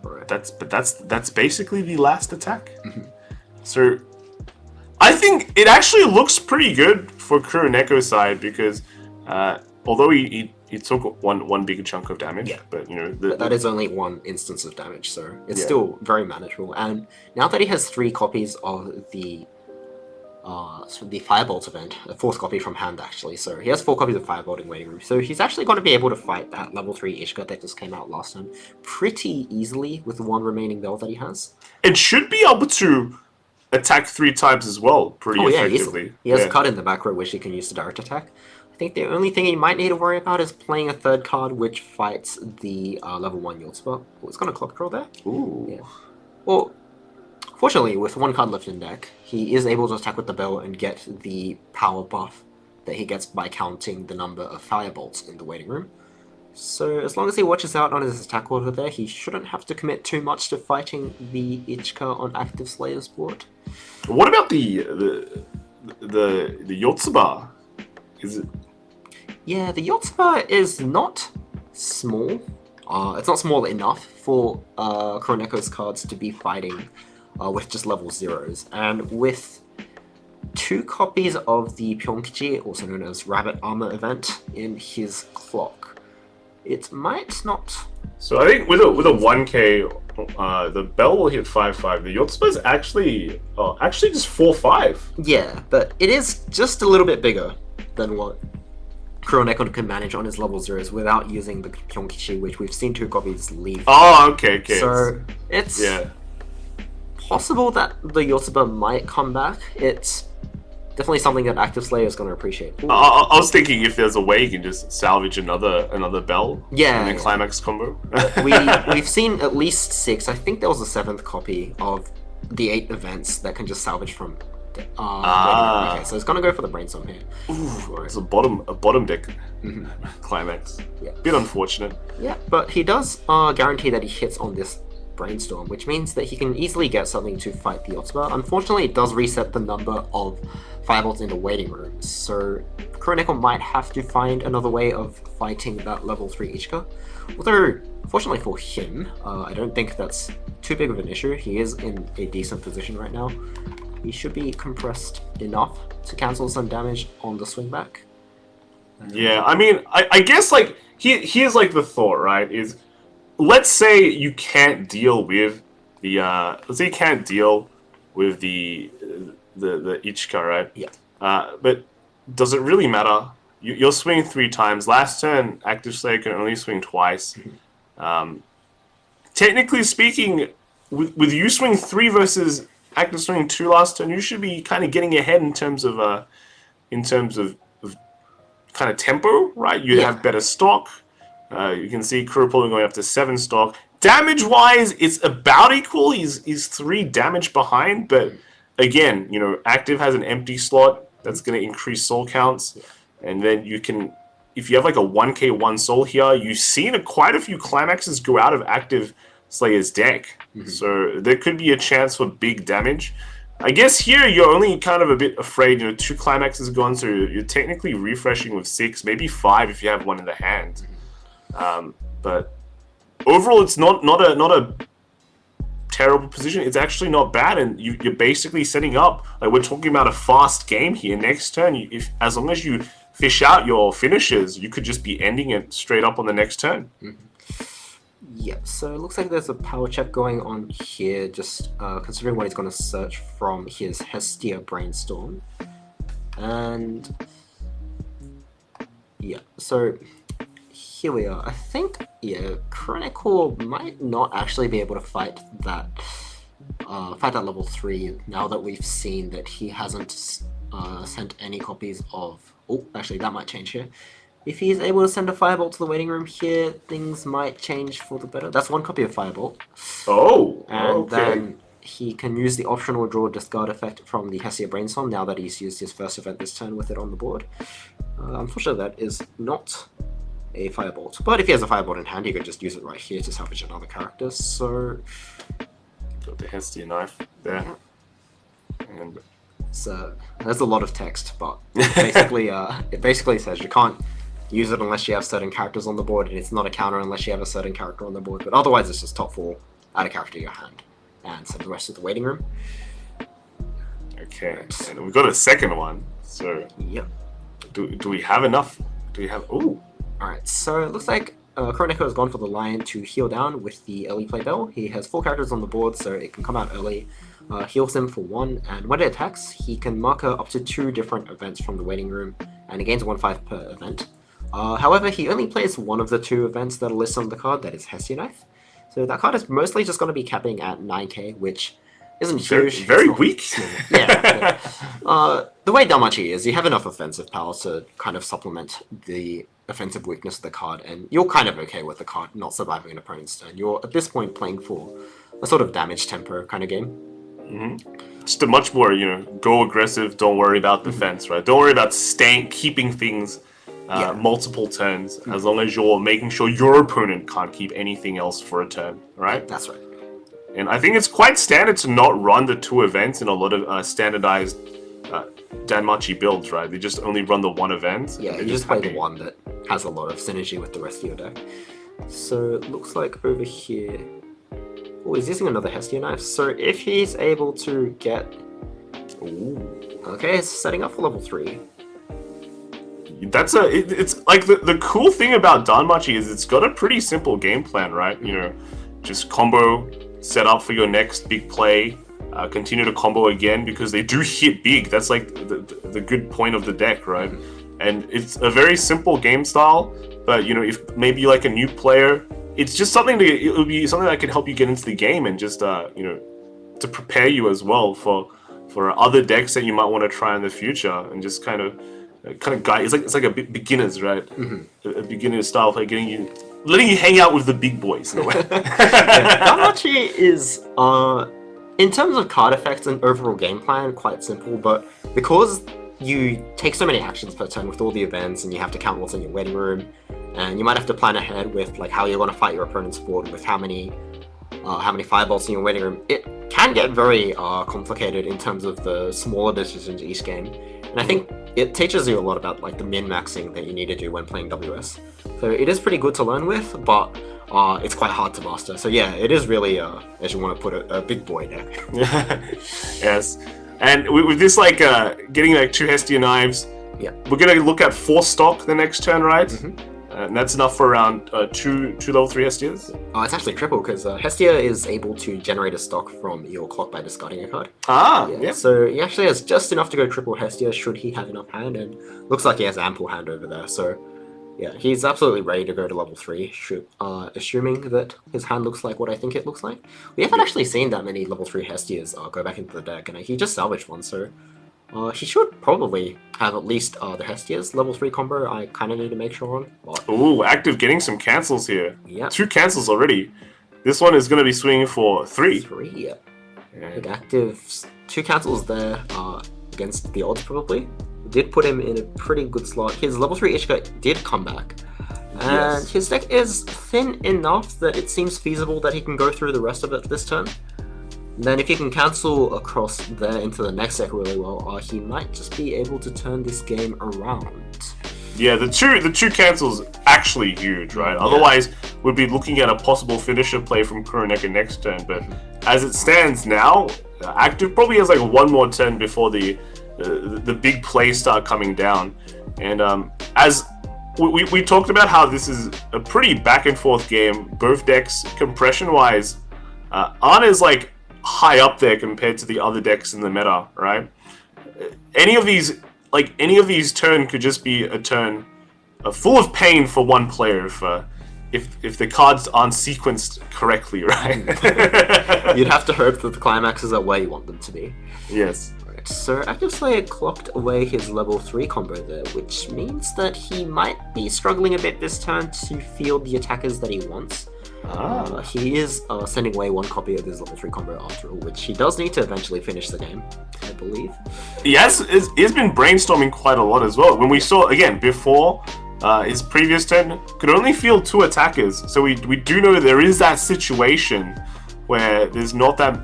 Right. That's basically the last attack. So I think it actually looks pretty good for Kuroneko's side because although he took one big chunk of damage, but that is only 1 instance of damage, so it's still very manageable. And now that he has 3 copies of the so the Firebolt event, a fourth copy from hand actually. So he has 4 copies of Firebolt in Waiting Room. So he's actually going to be able to fight that level 3 Ishka that just came out last time pretty easily with the 1 remaining bell that he has. It should be able to attack 3 times as well, pretty effectively. Easily. He has a card in the back row which he can use to direct attack. I think the only thing he might need to worry about is playing a 3rd card which fights the level 1 Yotsuba. Oh, it's got a clock draw there. Ooh. Yeah. Well, fortunately, with 1 card left in deck, he is able to attack with the bell and get the power buff that he gets by counting the number of Firebolts in the Waiting Room. So as long as he watches out on his attack order there, he shouldn't have to commit too much to fighting the Ichika on active Slayer's board. What about the Yotsuba? Is it? Yeah, the Yotsuba is not small. It's not small enough for Kuroneko's cards to be fighting with just level 0s. And with 2 copies of the Pyonkichi, also known as Rabbit Armor event, in his clock, it might not... So I think with a 1k, the bell will hit 5/5. The Yotsuba is actually just 4/5. Yeah, but it is just a little bit bigger than what Kuroneko can manage on his level 0s without using the Kyonkichi, which we've seen 2 copies leave. Oh, okay. So it's possible that the Yotsuba might come back. It's definitely something that Active Slayer is going to appreciate. I was thinking if there's a way you can just salvage another bell in the climax combo. We've seen at least 6. I think there was a 7th copy of the 8 events that can just salvage from. Okay, so it's going to go for the brainstorm here. Ooh, it's a bottom deck climax. Yeah. Bit unfortunate. Yeah, but he does guarantee that he hits on this brainstorm, which means that he can easily get something to fight the Yotsuba. Unfortunately, it does reset the number of Firebolts in the Waiting Room, so Kuroneko might have to find another way of fighting that level 3 Ichika. Although, fortunately for him, I don't think that's too big of an issue. He is in a decent position right now. He should be compressed enough to cancel some damage on the swing back. Yeah, I mean, I guess like here's like the thought, right? Is let's say you can't deal with the the Ichika, right? Yeah. But does it really matter? You're swinging 3 times. Last turn, Active Slayer can only swing twice. Technically speaking, with you swing 3 versus Active swinging 2 last turn, you should be kind of getting ahead in terms of kind of tempo, right? You have better stock. You can see Kuropolo going up to 7 stock. Damage-wise, it's about equal. He's 3 damage behind, but again, Active has an empty slot that's going to increase soul counts, and then you can, if you have like a 1k1 soul here, you've seen quite a few climaxes go out of Active Slayer's deck, so there could be a chance for big damage. I guess here you're only kind of a bit afraid. 2 climaxes gone, so you're technically refreshing with 6, maybe 5 if you have one in the hand. But overall, it's not a terrible position. It's actually not bad, and you're basically setting up, like, we're talking about a fast game here. Next turn, as long as you fish out your finishes, you could just be ending it straight up on the next turn. Yep, so it looks like there's a power check going on here, just considering what he's going to search from his Hestia Brainstorm. And yeah, so here we are. I think, Kuroneko might not actually be able to fight that level 3 now that we've seen that he hasn't sent any copies of... Oh, actually, that might change here. If he's able to send a Firebolt to the Waiting Room here, things might change for the better. That's 1 copy of Firebolt. Oh, and then he can use the optional draw discard effect from the Hestia Brainstorm now that he's used his first event this turn with it on the board. Unfortunately, that is not a Firebolt. But if he has a Firebolt in hand, he could just use it right here to salvage another character. So got the Hestia knife there. And so there's a lot of text, but basically, it basically says you can't use it unless you have certain characters on the board, and it's not a counter unless you have a certain character on the board. But otherwise, it's just top 4, add a character to your hand, and send the rest to the Waiting Room. Okay, and we've got a second one. So yep. Do we have enough? Do we have? Ooh. All right. So it looks like Kuroneko has gone for the Lion to heal down with the early play Bell. He has 4 characters on the board, so it can come out early, heals him for 1, and when it attacks, he can marker up to 2 different events from the waiting room, and it gains 1/5 per event. However, he only plays one of the 2 events that are listed on the card, that is Hestia Knife. So that card is mostly just going to be capping at 9k, which isn't huge. Very weak. Yeah. The way Danmachi is, you have enough offensive power to kind of supplement the offensive weakness of the card, and you're kind of okay with the card not surviving an opponent's turn. You're at this point playing for a sort of damage tempo kind of game. Mm-hmm. Just a much more, go aggressive, don't worry about defense, right? Don't worry about keeping things multiple turns, as long as you're making sure your opponent can't keep anything else for a turn, right? That's right. And I think it's quite standard to not run the 2 events in a lot of standardized Danmachi builds, right? They just only run the 1 event. Yeah, you just play the one that has a lot of synergy with the rest of your deck. So it looks like over here... Oh, he's using another Hestia Knife. So if he's able to get... Ooh. Okay, it's setting up for level 3. It's like the cool thing about Danmachi is it's got a pretty simple game plan, right? Just combo, set up for your next big play, continue to combo again, because they do hit big. That's like the good point of the deck, right? And it's a very simple game style, but if maybe like a new player, it's just something it would be something that can help you get into the game, and just to prepare you as well for other decks that you might want to try in the future, and just kind of guide. It's like a beginners, right? A beginner style play, letting you hang out with the big boys in a way. Danmachi is in terms of card effects and overall game plan, quite simple, but because you take so many actions per turn with all the events, and you have to count what's in your waiting room, and you might have to plan ahead with like how you're going to fight your opponent's board with how many firebolts in your waiting room, it can get very complicated in terms of the smaller decisions each game. And I think it teaches you a lot about like the min-maxing that you need to do when playing WS. So it is pretty good to learn with, but it's quite hard to master. So yeah, it is really, as you want to put it, a big boy deck. Yes. And with this, getting like 2 Hestia Knives, we're going to look at 4 stock the next turn, right? And that's enough for around 2 level 3 Hestias? Oh, it's actually triple, because Hestia is able to generate a stock from your clock by discarding a card. Yeah. So he actually has just enough to go triple Hestia, should he have enough hand, and looks like he has ample hand over there. So yeah, he's absolutely ready to go to level 3, assuming that his hand looks like what I think it looks like. We haven't actually seen that many level 3 Hestias go back into the deck, and he just salvaged one, so he should probably have at least the Hestia's level 3 combo. I kind of need to make sure on. But... Ooh, active getting some cancels here. Yeah. 2 cancels already. This one is going to be swinging for 3. 3, yeah. Big active. 2 cancels there against the odds, probably. Did put him in a pretty good slot. His level 3 Ishika did come back. And his deck is thin enough that it seems feasible that he can go through the rest of it this turn. Then if he can cancel across there into the next deck really well, he might just be able to turn this game around. Yeah, the two cancels actually huge, right? Yeah. Otherwise, we'd be looking at a possible finisher play from Kuroneko next turn. But as it stands now, active probably has like 1 more turn before the big plays start coming down. And as we talked about how this is a pretty back and forth game, both decks compression wise aren't as like high up there compared to the other decks in the meta, right? Any of these turn could just be a turn full of pain for one player if the cards aren't sequenced correctly, right? You'd have to hope that the climaxes are where you want them to be. Yes. Right, so Active Slayer clocked away his level 3 combo there, which means that he might be struggling a bit this turn to field the attackers that he wants. He is sending away 1 copy of his level 3 combo after all, which he does need to eventually finish the game, I believe. Yes, he's been brainstorming quite a lot as well. When we saw, again, before his previous turn, could only field 2 attackers. So we do know there is that situation where there's not that,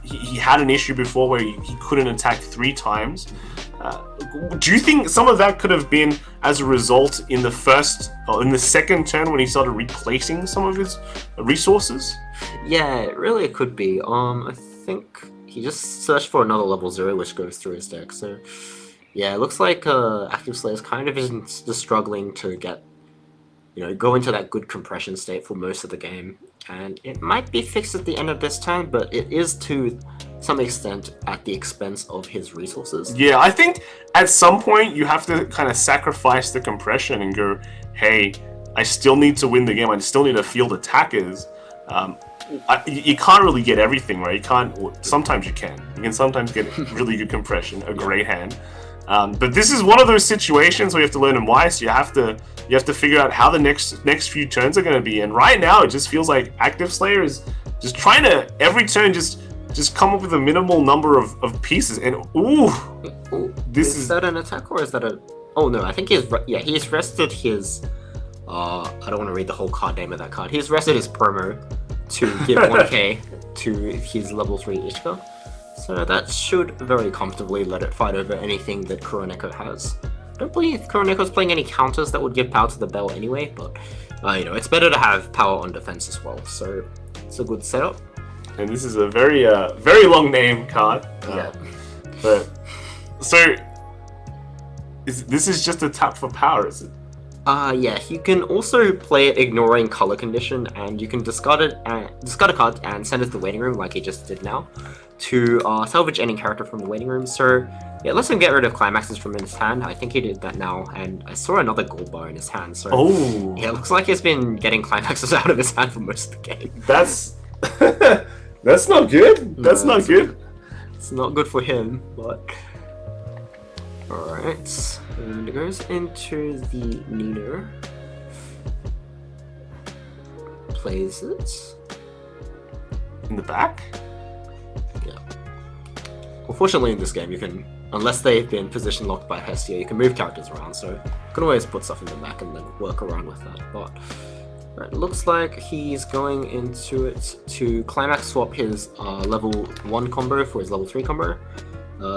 he had an issue before where he couldn't attack 3 times. Do you think some of that could have been as a result in the second turn when he started replacing some of his resources? Yeah, it really could be. I think he just searched for another level 0 which goes through his deck. So yeah, it looks like Active Slayer's kind of just struggling to get go into that good compression state for most of the game. And it might be fixed at the end of this turn, but it is to some extent at the expense of his resources. Yeah, I think at some point you have to kind of sacrifice the compression and go, hey, I still need to win the game. I still need to field attackers. You can't really get everything, right? You can't. Well, sometimes you can. You can sometimes get really good compression, a great hand. But this is one of those situations where you have to learn in Weiss. You have to figure out how the next few turns are going to be. And right now, it just feels like Active Slayer is just trying to every turn just come up with a minimal number of pieces. And is that an attack or is that a? Oh no, I think he's rested his. I don't want to read the whole card name of that card. He's rested his promo to give 1k to his level 3 Ichika. So that should very comfortably let it fight over anything that Kuroneko has. I don't believe Kuroneko's playing any counters that would give power to the bell anyway, but it's better to have power on defense as well. So it's a good setup. And this is a very long name card. Yeah. But so this is just a tap for power, is it? Yeah, you can also play it ignoring color condition, and you can discard a card and send it to the waiting room like he just did now, to salvage any character from the waiting room. So yeah, let's him get rid of climaxes from his hand. I think he did that now, and I saw another gold bar in his hand. So yeah, it looks like he's been getting climaxes out of his hand for most of the game. That's that's not good. That's not good. It's not good for him, but alright. And it goes into the Nino. Plays it. In the back? Yeah. Unfortunately in this game you can, unless they've been position locked by Hestia, you can move characters around, so you can always put stuff in the back and then work around with that. But it looks like he's going into it to climax swap his level 1 combo for his level 3 combo.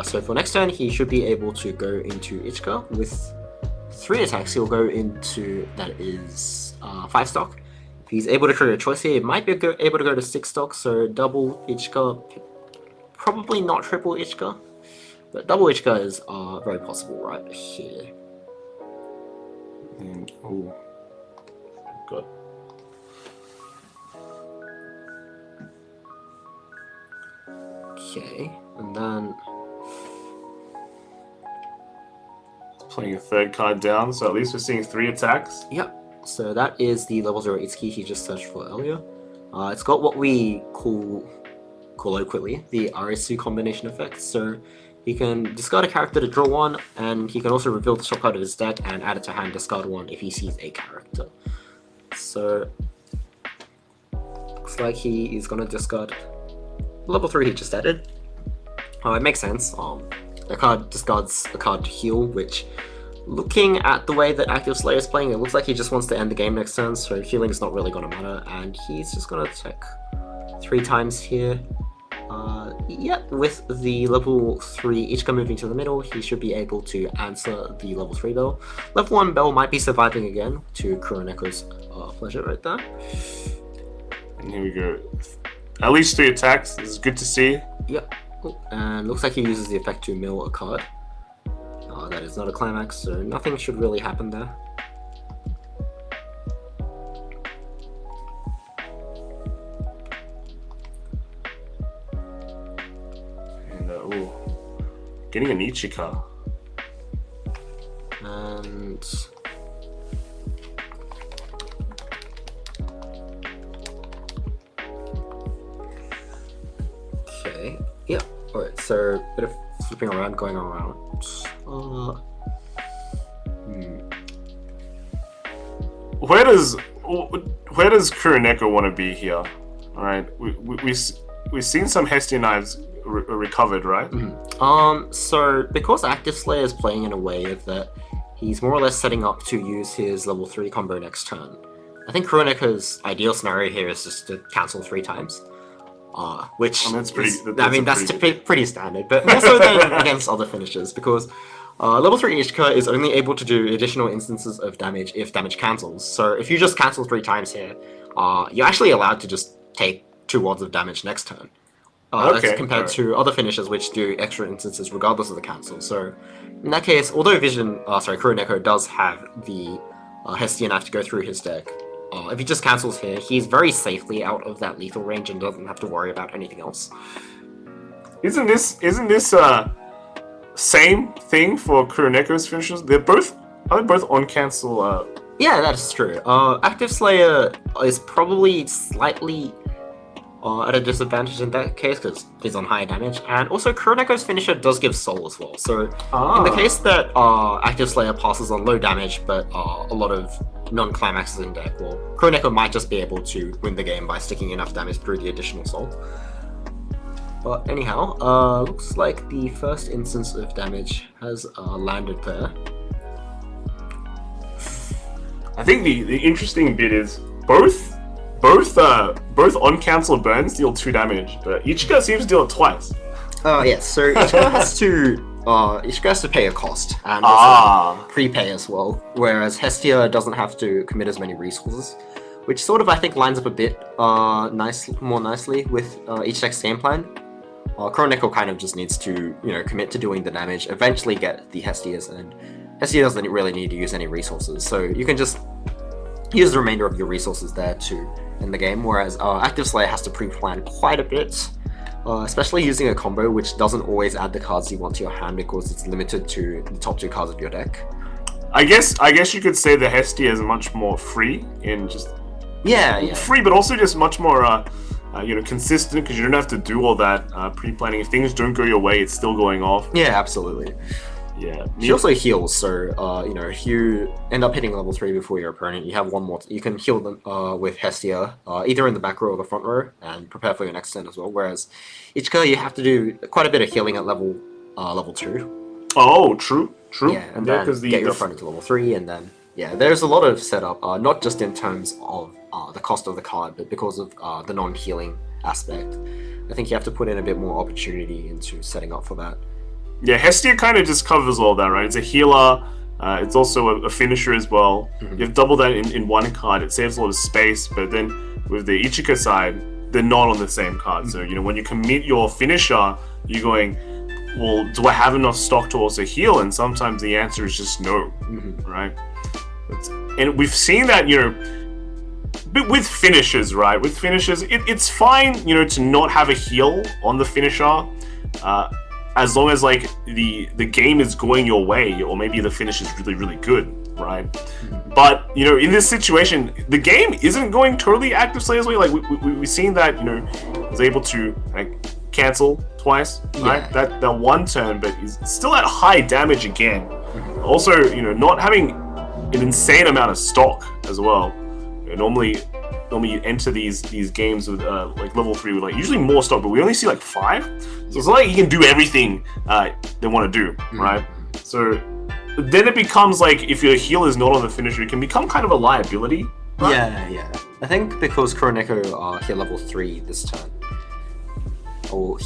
So for next turn, he should be able to go into Ichika with 3 attacks. He'll go into, that is 5 stock. If he's able to trigger a choice here, he might be able to go to 6 stock, so double Ichika, probably not triple Ichika, but double Ichika is very possible right here. And, God. Okay, and then playing a 3rd card down, so at least we're seeing 3 attacks. Yep. So that is the level 0 Itsuki he just searched for earlier. It's got what we call colloquially the RSU combination effect. So he can discard a character to draw 1, and he can also reveal the top card of his deck and add it to hand, discard 1 if he sees a character. So looks like he is gonna discard level 3 he just added. It makes sense. The card discards a card to heal, which, looking at the way that Active Slayer is playing, it looks like he just wants to end the game next turn, so healing is not really going to matter, and he's just going to attack 3 times here. Yeah, with the level 3 Ichika moving to the middle, he should be able to answer the level 3 bell. Level 1 bell might be surviving again, to Kuroneko's pleasure right there. And here we go. At least 3 attacks. This is good to see. Yep. And looks like he uses the effect to mill a card. That is not a climax, so nothing should really happen there. And getting an Ichika. And okay, yeah. Alright, so a bit of flipping around, going around. Where does Kuroneko want to be here? All right, we've seen some Hestia knives recovered, right? Mm-hmm. So because Active Slayer is playing in a way that he's more or less setting up to use his level 3 combo next turn, I think Kuroneko's ideal scenario here is just to cancel 3 times. Which that's pretty. That's pretty standard, but more so than against other finishers, because level 3 Ishika is only able to do additional instances of damage if damage cancels. So if you just cancel 3 times here, you're actually allowed to just take 2 wards of damage next turn. That's compared to other finishers which do extra instances regardless of the cancel. So in that case, although Kuroneko does have the Hestia have to go through his deck. If he just cancels here, he's very safely out of that lethal range and doesn't have to worry about anything else. Isn't this same thing for Kuroneko's finishers? Are they both on cancel? Yeah, that's true. Active Slayer is probably slightly at a disadvantage in that case because he's on high damage, and also Kuroneko's finisher does give soul as well. So in the case that Active Slayer passes on low damage but a lot of non-climaxes in deck, well, Kuroneko might just be able to win the game by sticking enough damage through the additional soul. But anyhow, looks like the first instance of damage has landed there. I think the interesting bit is both on cancel burns deal 2 damage, but Ichika seems to deal it twice. Yes, so Ichika has to pay a cost and also prepay as well, whereas Hestia doesn't have to commit as many resources, which sort of I think lines up a bit more nicely with each deck's game plan. Kuroneko kind of just needs to commit to doing the damage, eventually get the Hestias, and Hestia doesn't really need to use any resources, so you can just use the remainder of your resources there to end the game, whereas Active Slayer has to pre-plan quite a bit, especially using a combo which doesn't always add the cards you want to your hand because it's limited to the top 2 cards of your deck. I guess you could say the Hestia is much more free in just free, but also just much more consistent because you don't have to do all that pre-planning. If things don't go your way, it's still going off. Yeah, absolutely. Yeah. She also heals, so if you end up hitting level 3 before your opponent, you have one more. You can heal them with Hestia, either in the back row or the front row, and prepare for your next turn as well. Whereas Ichika, you have to do quite a bit of healing at level 2. Oh, true. Yeah, and then get your opponent to level 3, and then there's a lot of setup, not just in terms of the cost of the card, but because of the non-healing aspect. I think you have to put in a bit more opportunity into setting up for that. Yeah, Hestia kind of just covers all that, right? It's a healer, it's also a finisher as well. Mm-hmm. You have double that in one card, it saves a lot of space, but then with the Ichika side, they're not on the same card. So, when you commit your finisher, you're going, well, do I have enough stock to also heal? And sometimes the answer is just no, right? And we've seen that, but with finishers, right? With finishers, it's fine, to not have a heal on the finisher, as long as like the game is going your way, or maybe the finish is really, really good, right? But in this situation, the game isn't going totally Active Slayer's way. Like we've seen that was able to cancel twice, right? That one turn, but he's still at high damage again. Also, not having an insane amount of stock as well. Normally you enter these games with level 3 with usually more stock, but we only see 5. So it's not like you can do everything they want to do, right? So then it becomes if your heal is not on the finisher, it can become kind of a liability. Right? Yeah. I think because Kuroneko hit level 3 this turn,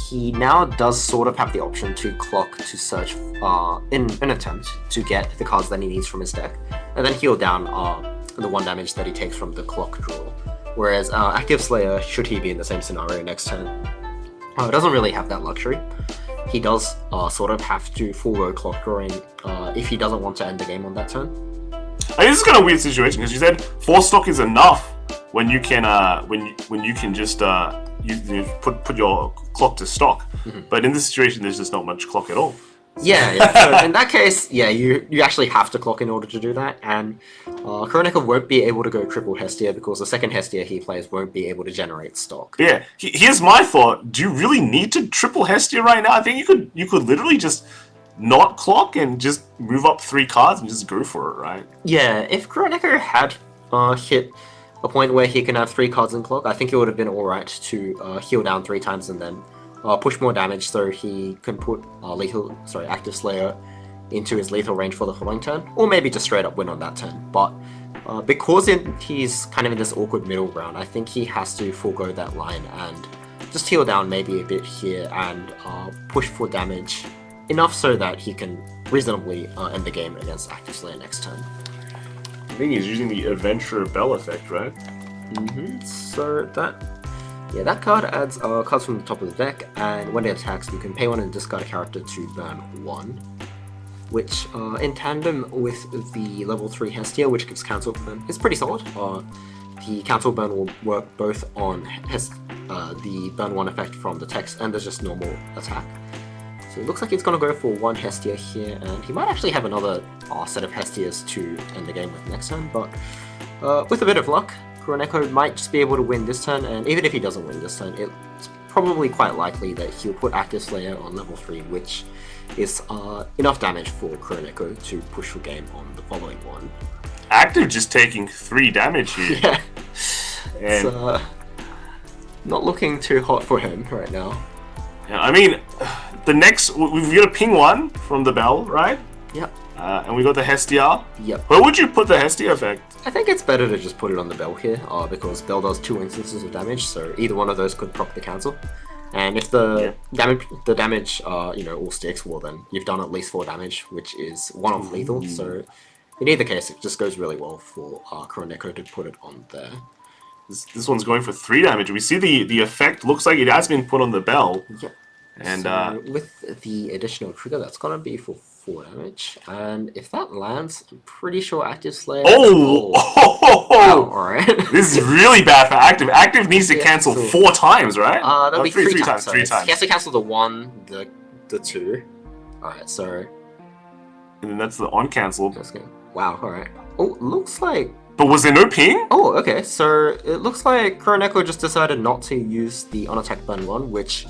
he now does sort of have the option to clock to search in an attempt to get the cards that he needs from his deck, and then heal down the 1 damage that he takes from the clock draw. Whereas Active Slayer, should he be in the same scenario next turn, doesn't really have that luxury. He does sort of have to forego clock drawing if he doesn't want to end the game on that turn. This is kind of a weird situation because you said 4 stock is enough when you can when you can just you put your clock to stock. But in this situation, there's just not much clock at all. Yeah. So in that case, you actually have to clock in order to do that, and Kuroneko won't be able to go triple Hestia because the second Hestia he plays won't be able to generate stock. Yeah, here's my thought. Do you really need to triple Hestia right now? I think you could literally just not clock and just move up 3 cards and just go for it, right? Yeah, if Kuroneko had hit a point where he can have 3 cards in clock, I think it would have been alright to heal down 3 times and then push more damage so he can put Active Slayer into his lethal range for the following turn, or maybe just straight up win on that turn. But because he's kind of in this awkward middle ground, I think he has to forego that line and just heal down maybe a bit here and push for damage enough so that he can reasonably end the game against Active Slayer next turn. I think he's using the Adventurer Bell effect, right? So that card adds cards from the top of the deck, and when it attacks, you can pay 1 and discard a character to burn 1. which in tandem with the level 3 Hestia, which gives Cancel Burn, is pretty solid. The Cancel Burn will work both on the Burn 1 effect from the text and the just normal attack. So it looks like he's going to go for one Hestia here, and he might actually have another set of Hestias to end the game with next turn, but with a bit of luck, Kuroneko might just be able to win this turn, and even if he doesn't win this turn, it's probably quite likely that he'll put Active Slayer on level 3, which is enough damage for Kuroneko to push for game on the following one. Active just taking 3 damage here. Yeah. And It's not looking too hot for him right now. yeah, I mean, the next we've got a ping one from the Bell, right? Yep. And we got the Hestia. Yep. Where would you put the Hestia effect? I think it's better to just put it on the Bell here, because Bell does 2 instances of damage, so either one of those could proc the cancel. And if the damage all sticks, well then you've done at least 4 damage, which is 1 off lethal. So in either case, it just goes really well for Kuroneko to put it on there. This one's going for 3 damage. We see the effect looks like it has been put on the Bell. Yep. And so with the additional trigger, that's gonna be for 4 damage. And if that lands, I'm pretty sure Active Slayer. Oh! Alright. This is really bad for Active. Active needs to Yeah, cancel so- 4 times, right? That'll be 3 times. Three times. He has to cancel the 1, the 2. Alright, so And then that's the on cancel. that's good. Wow, alright. Oh, looks like. But was there no ping? Oh, okay, so it looks like Kuroneko just decided not to use the on attack burn 1, which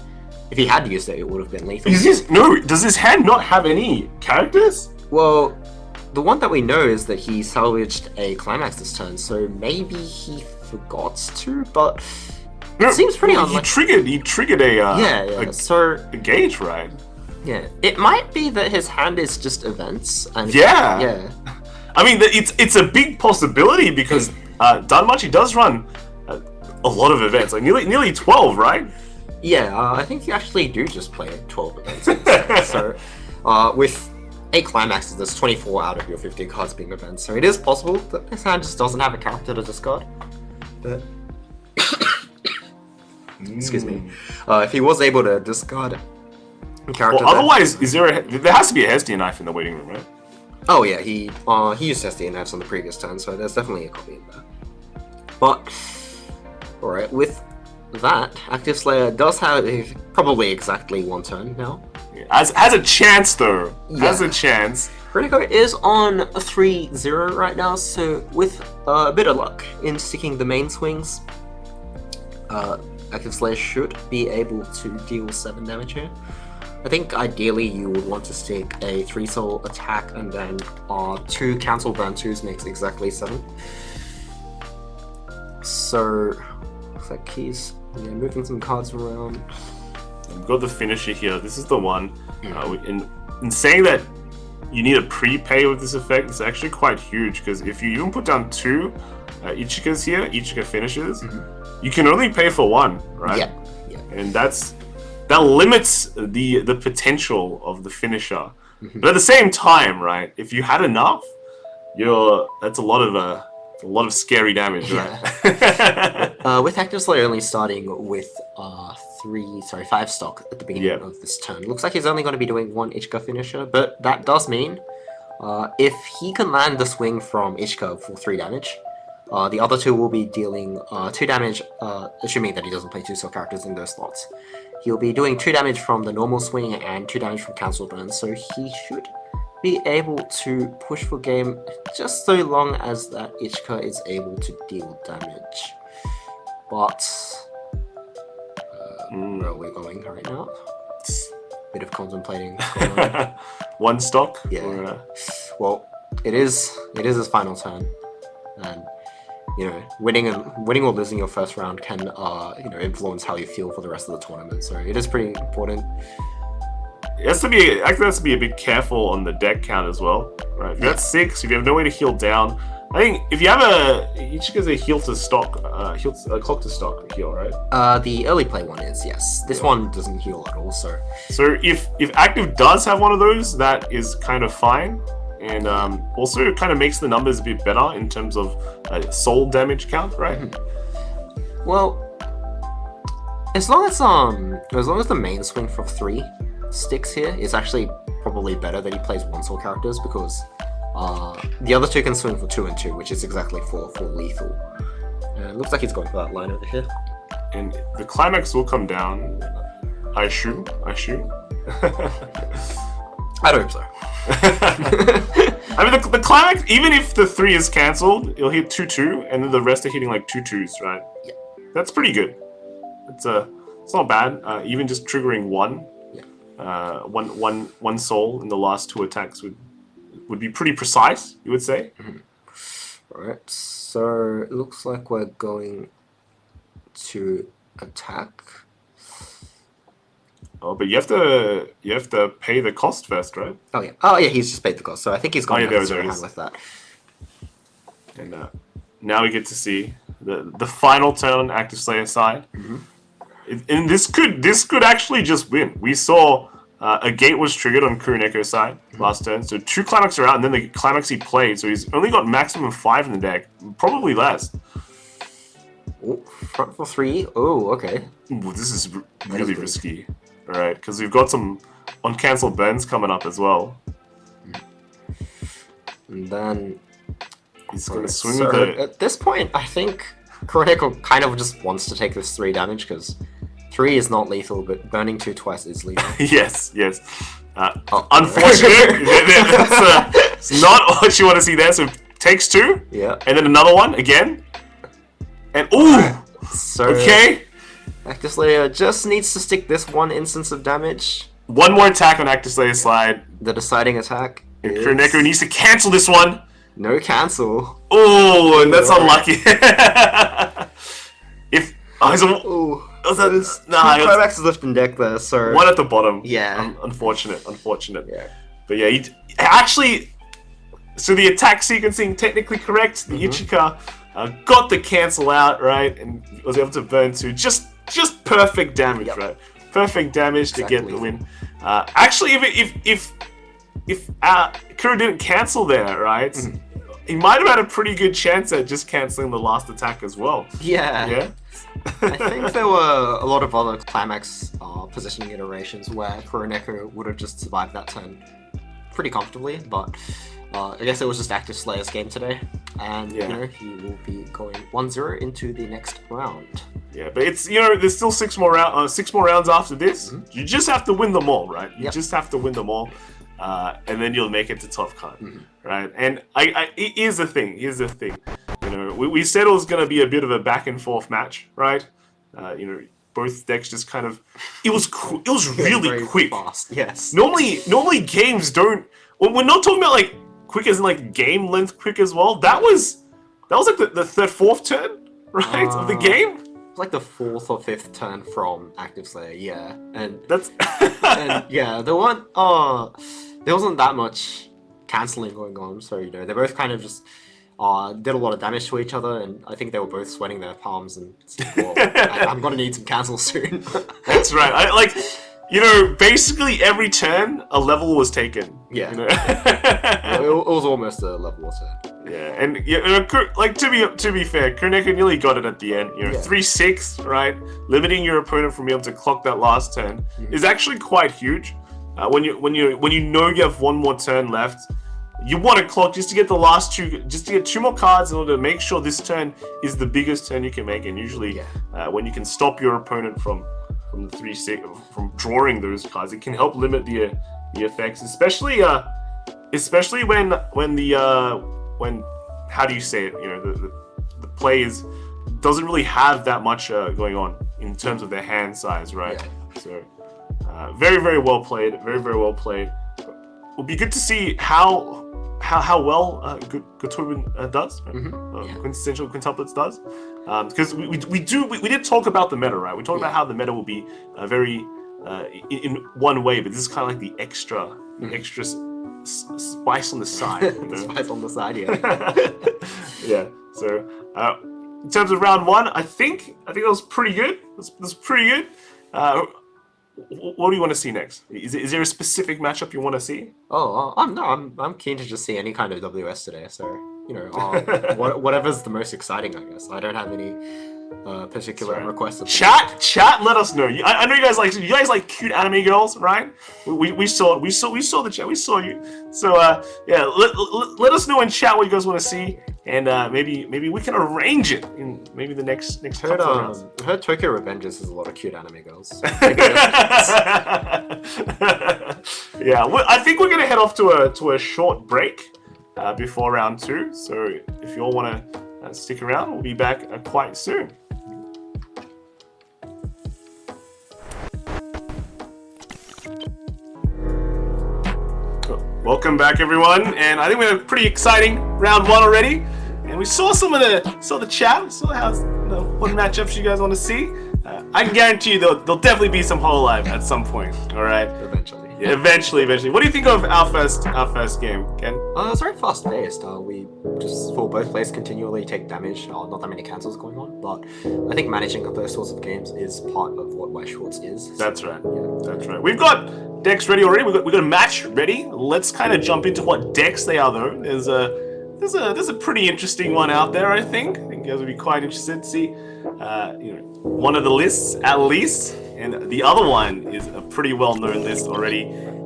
if he had used it, it would have been lethal. Does his hand not have any characters? Well, the one that we know is that he salvaged a climax this turn, so maybe he forgot to, but No, it seems pretty he unlikely. triggered a So a gauge, right? yeah, it might be that his hand is just events, and Yeah. I mean, it's a big possibility because Danmachi does run a lot of events, like nearly 12, right? Yeah, I think you actually do just play 12 events. So, with 8 climaxes, there's 24 out of your 15 cards being events, so it is possible that this hand just doesn't have a character to discard. But excuse me. If he was able to discard a character, Well, otherwise, there has to be a Hestia knife in the waiting room, right? oh yeah, he used Hestia knives on the previous turn, so there's definitely a copy in there. But alright, with that, Active Slayer does have probably exactly 1 turn now. Has a chance though. Has Yeah. a chance. Kuroneko is on 3-0 right now, so with a bit of luck in sticking the main swings, Active Slayer should be able to deal 7 damage here. I think ideally you would want to stick a 3 soul attack and then 2 cancel burn 2s makes exactly 7. So looks like he's moving some cards around. We've got the finisher here. This is the one. In saying that you need a prepay with this effect, it's actually quite huge because if you even put down 2 Ichikas here, Ichika finishes, you can only pay for 1, right? Yeah. And that limits the potential of the finisher. But at the same time, right? If you had enough, that's a lot of scary damage, right? With Active Slayer only starting with 5 stock at the beginning of this turn, looks like he's only going to be doing 1 Ichika finisher, but that does mean if he can land the swing from Ichika for 3 damage, the other 2 will be dealing 2 damage, assuming that he doesn't play 2 soul characters in those slots. He'll be doing 2 damage from the normal swing and 2 damage from cancel burn, so he should be able to push for game just so long as that Ichika is able to deal damage. But where are we going right now? Bit of contemplating going on. 1 stock? Yeah. Or, Well, it is his final turn, and winning or losing your first round can influence how you feel for the rest of the tournament. So it is pretty important. it has to be a bit careful on the deck count as well, right? If you're at 6, if you have no way to heal down, I think if you have Ichika's a heal to stock, a clock to stock heal, right? The early play one is, yes. This one doesn't heal at all, so if Active does have one of those, that is kind of fine. And also it kind of makes the numbers a bit better in terms of soul damage count, right? well, as long as the main swing for 3 sticks here is actually probably better that he plays one-soul characters because the other two can swing for 2 and 2, which is exactly for lethal. Looks like he's going for that line over here. And the climax will come down. I assume. I hope so. I mean, the climax, even if the 3 is cancelled, it'll hit 2-2, and then the rest are hitting like 2-2s, right? Yeah. That's pretty good. It's not bad. Even just triggering 1, one soul in the last 2 attacks would be pretty precise, you would say. Alright, so it looks like we're going to attack. Oh, but you have to pay the cost first, right? Oh yeah, he's just paid the cost, so I think he's going to there hand it is. with that. And now we get to see the final turn on Active Slayer side. And this could actually just win. We saw a gate was triggered on Kuroneko side last turn, so 2 climax are out, and then the climax he played, so he's only got maximum 5 in the deck, probably less. Oh, front for 3. Oh, okay. Ooh, this is really risky. Alright, because we've got some uncancelled burns coming up as well. And then he's going to swing so with it. At this point, I think Kuroneko kind of just wants to take this 3 damage because 3 is not lethal, but burning 2 twice is lethal. Yes. Unfortunate. That's not what you want to see there. So takes 2. Yeah. And then another one again. And ooh. So okay. Active Slayer just needs to stick this 1 instance of damage. 1 more attack on Active Slayer slide. The deciding attack. And Kuroneko needs to cancel this one. No cancel. Oh, and that's unlucky. Climax is left in deck there, so 1 at the bottom. Yeah. Unfortunate. Yeah. But yeah, actually, so the attack sequencing technically correct. The Ichika got the cancel out, right, and was able to burn 2. Just perfect damage, right? Perfect damage to get the win. Actually, if Kuro didn't cancel there, right, he might have had a pretty good chance at just canceling the last attack as well. Yeah. I think there were a lot of other climax positioning iterations where Kuroneko would have just survived that turn pretty comfortably, but I guess it was just Active Slayer's game today, and you know, he will be going 1-0 into the next round. Yeah, but it's, you know, there's still 6 more rounds after this. You just have to win them all, right? You just have to win them all, and then you'll make it to top card, right? And here's the thing. You know, we said it was going to be a bit of a back and forth match, right? You know, both decks just kind of, it was really quick. Fast. Yes. Normally games don't. We're not talking about like quick as in like game length quick as well. That was like the third, 4th turn, right, of the game. It's like the 4th or 5th turn from Active Slayer, yeah. And that's and yeah, there wasn't that much cancelling going on, so you know, they both kind of just did a lot of damage to each other, and I think they were both sweating their palms and said, well, I'm gonna need some cancels soon. That's right. You know, basically every turn a level was taken. Yeah. You know? it was almost a level or turn. Yeah, and like to be fair, Kuroneko nearly got it at the end. You know, 3-6, right? Limiting your opponent from being able to clock that last turn is actually quite huge. When you know you have 1 more turn left, you want to clock just to get the last 2, just to get 2 more cards in order to make sure this turn is the biggest turn you can make. And usually, when you can stop your opponent from the 3-6 from drawing those cards, it can help limit the effects, especially when how do you say it? You know, the play doesn't really have that much going on in terms of their hand size, right? Yeah. So very, very well played. Very, very well played. It'll be good to see how well Gotobin does, Quintessential Quintuplets does, because we did talk about the meta, right? We talked about how the meta will be very in one way, but this is kind of like the extra spice on the side. You know? Spice on the side, yeah. Yeah. So in terms of round 1, I think that was pretty good. That's pretty good. What do you want to see next? Is there a specific matchup you want to see? I'm keen to just see any kind of WS today. So you know, whatever's the most exciting, I guess. I don't have any particular request. Chat, let us know. I know you guys like cute anime girls, right? We saw the chat. We saw you. So yeah, let us know in chat what you guys want to see, and maybe we can arrange it in maybe the next Heard, couple of rounds. heard Tokyo Revengers has a lot of cute anime girls. Yeah, I think we're gonna head off to a short break before round 2. So if you all want to stick around, we'll be back quite soon. Welcome back, everyone, and I think we had a pretty exciting round 1 already. And we saw the chat, we saw how what matchups you guys want to see. I can guarantee you there'll definitely be some Hololive at some point. All right. Eventually. Yeah, eventually. What do you think of our first game, Ken? It's very fast paced. We just saw both players continually take damage. Not that many cancels going on, but I think managing those sorts of games is part of what Weiss Schwarz is. That's right. Yeah. That's right. We've got decks ready already. We got a match ready. Let's kind of jump into what decks they are, though. There's a pretty interesting one out there. I think you guys would be quite interested to see. One of the lists at least, and the other one is a pretty well-known list already.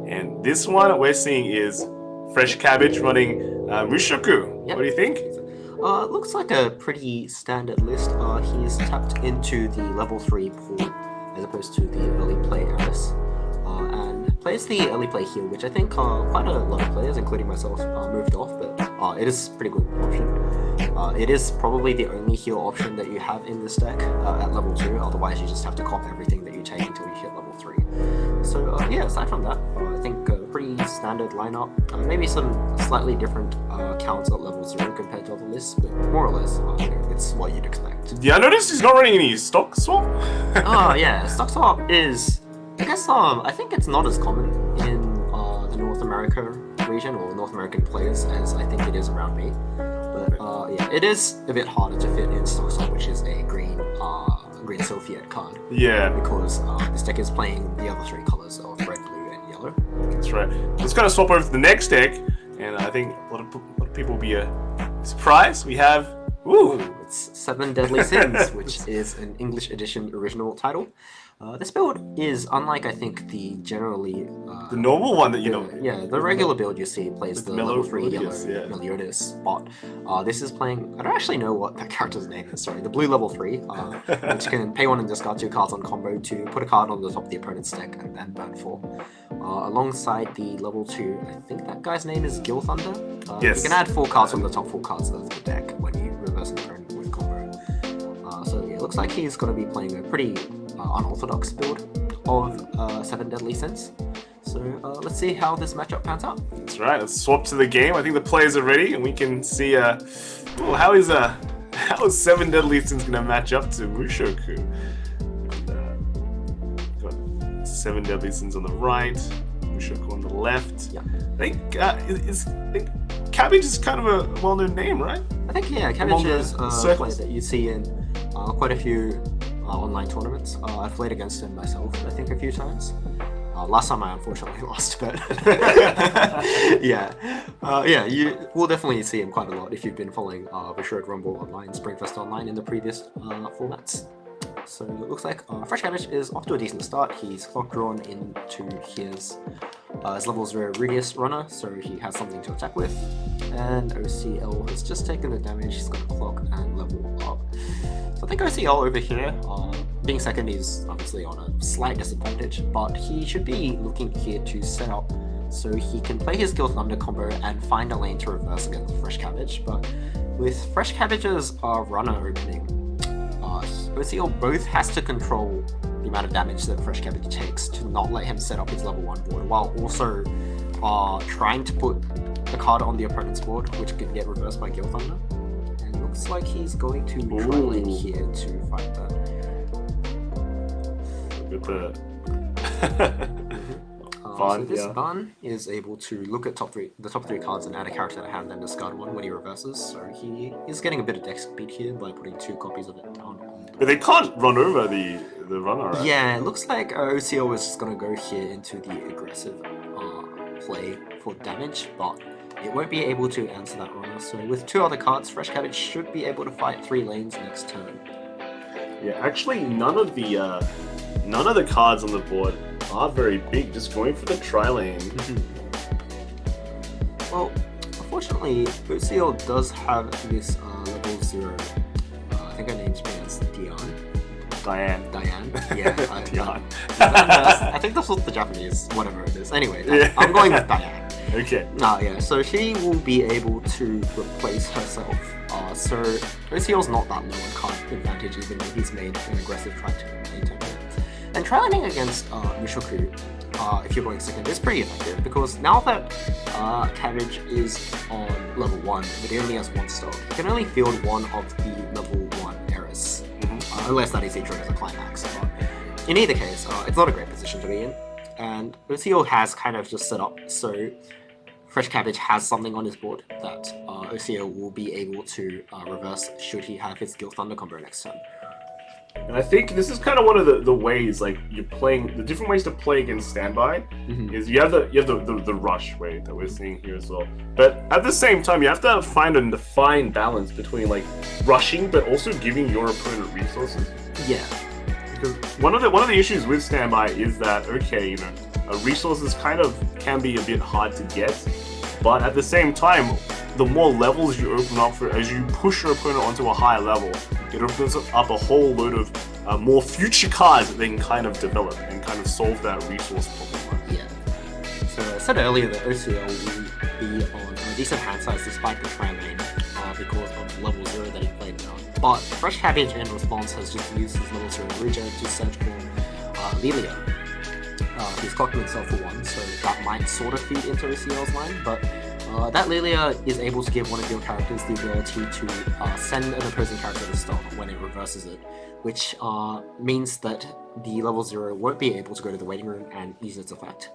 And this one we're seeing is Fresh Cabbage running Mushoku. Yep. What do you think? Looks like a pretty standard list. He's tapped into the level 3 pool as opposed to the early play Alice. And plays the early play heal, which I think quite a lot of players, including myself, moved off, but it is a pretty good option. It is probably the only heal option that you have in this deck at level 2, otherwise you just have to comp everything that you take until you hit level 3. So yeah, aside from that, I think a pretty standard lineup. Maybe some slightly different counts at level 0 compared to other lists, but more or less, it's what you'd expect. Yeah, I noticed he's not running any stock swap. Oh yeah, stock swap is... I guess I think it's not as common in the North America region or North American players as I think it is around me. But yeah, it is a bit harder to fit in stock swap, which is a green Sophiet card. Yeah. Because this deck is playing the other 3 colors of red, blue, and yellow. That's right. Let's kind of swap over to the next deck, and I think a lot of people will be surprised. We have it's 7 Deadly Sins, which is an English edition original title. This build is unlike, I think, the generally... the normal one that you know... Yeah, the regular build you see plays the level 3 Meliodas, yellow Meliodas, but this is playing... I don't actually know what that character's name is, sorry. The blue level 3, which can pay 1 and discard 2 cards on combo to put a card on the top of the opponent's deck and then burn 4. Alongside the level 2, I think that guy's name is Gil Thunder. Yes. You can add 4 cards from the top 4 cards of the deck when you reverse an opponent with combo. So yeah, it looks like he's going to be playing a pretty... unorthodox build of 7 Deadly Sins. So let's see how this matchup pans out. That's right. Let's swap to the game. I think the players are ready, and we can see how is 7 Deadly Sins going to match up to Mushoku. Got 7 Deadly Sins on the right, Mushoku on the left. Yeah. I think Cabbage is kind of a well-known name, right? I think Cabbage is a player that you see in quite a few online tournaments. I've played against him myself, I think, a few times. Last time I unfortunately lost, but yeah, you will definitely see him quite a lot if you've been following Bushiroad Rumble Online, Springfest Online in the previous formats. So it looks like Fresh Cabbage is off to a decent start. He's clock drawn into his level 0 Rudius runner, so he has something to attack with. And OCL has just taken the damage. He's got a clock and level up. So I think OCL over here, being second, is obviously on a slight disadvantage, but he should be looking here to set up so he can play his Gil Thunder combo and find a lane to reverse against Fresh Cabbage. But with Fresh Cabbage's runner opening, OCL both has to control the amount of damage that Fresh Cabbage takes to not let him set up his level 1 board, while also trying to put a card on the opponent's board, which can get reversed by Gil Thunder. And looks like he's going to try in here to fight that. Look at So this Ban is able to look at the top three cards and add a character to the hand, then discard 1 when he reverses. So he is getting a bit of deck speed here by putting 2 copies of it down. But they can't run over the runner, right? Yeah, it looks like OCO is just going to go here into the aggressive play for damage, but it won't be able to answer that runner. So with 2 other cards, Fresh Cabbage should be able to fight 3 lanes next turn. Yeah, actually, none of the cards on the board are very big. Just going for the tri-lane. Well, unfortunately, OCL does have this level 0. I think her name's pronounced Diane. Yeah, Diane. I think that's what the Japanese, whatever it is. Anyway, I'm going with Diane. Okay. Yeah, so she will be able to replace herself. So OCL's not that low on card advantage, even though he's made an aggressive try to maintain it. And tri-laning against Mushoku, if you're going second, is pretty effective because now that Cabbage is on level 1, but he only has 1 stock, he can only field one of the level 1 errors, unless that is injured as a climax. But in either case, it's not a great position to be in, and OCL has kind of just set up so Fresh Cabbage has something on his board that OCL will be able to reverse should he have his Guild Thunder combo next turn. And I think this is kind of one of the ways, like, you're playing, the different ways to play against standby is you have the rush way that we're seeing here as well. But at the same time, you have to find a defined balance between, like, rushing but also giving your opponent resources. Yeah. Because one of the issues with standby is that, okay, you know, resources kind of can be a bit hard to get, but at the same time, the more levels you open up for, as you push your opponent onto a higher level, it opens up a whole load of more future cards that they can kind of develop and kind of solve that resource problem. Yeah. So I said earlier that OCL will be on a decent hand size despite the tri-lane because of level 0 that he played down. But Fresh Cabbage in response has just used his level 0 regen to search for Lilia. He's clocked himself for 1, so that might sort of feed into OCL's line, but that Lilia is able to give one of your characters the ability to send an opposing character to stock when it reverses it, which means that the level 0 won't be able to go to the waiting room and use its effect.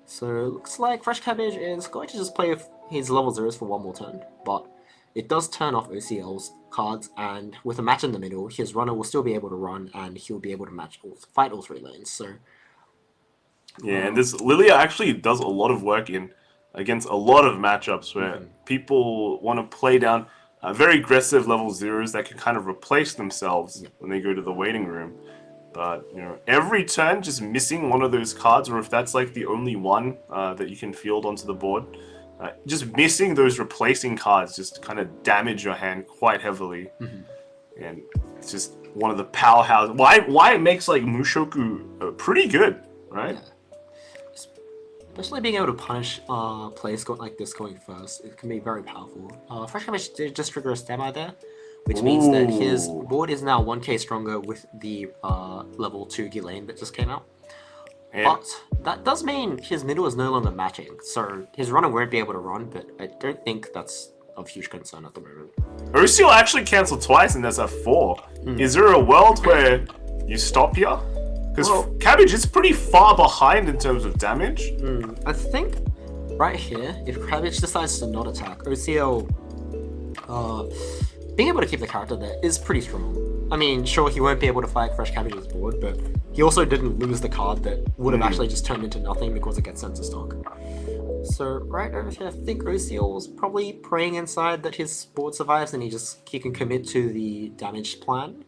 So it looks like Fresh Cabbage is going to just play his level 0s for 1 more turn, but it does turn off OCL's cards, and with a match in the middle, his runner will still be able to run and he'll be able to fight all 3 lanes. So yeah, and this Lilia actually does a lot of work against a lot of matchups where people want to play down very aggressive level 0s that can kind of replace themselves when they go to the waiting room. But, you know, every turn just missing one of those cards, or if that's like the only one that you can field onto the board, just missing those replacing cards just kind of damage your hand quite heavily. And it's just one of the powerhouses. Why it makes like Mushoku pretty good, right? Yeah. Especially being able to punish plays like this going first, it can be very powerful. Fresh Cabbage did just trigger a standby there, which means that his board is now 1k stronger with the level 2 Ghislaine that just came out. And but that does mean his middle is no longer matching, so his runner won't be able to run, but I don't think that's of huge concern at the moment. OCL actually cancelled twice and that's a 4. Is there a world where you stop here? Because Cabbage is pretty far behind in terms of damage. I think right here, if Cabbage decides to not attack, OCL being able to keep the character there is pretty strong. I mean, sure, he won't be able to fight Fresh Cabbage's board, but he also didn't lose the card that would have actually just turned into nothing because it gets sent to stock. So right over here, I think OCL was probably praying inside that his board survives and he can commit to the damage plan.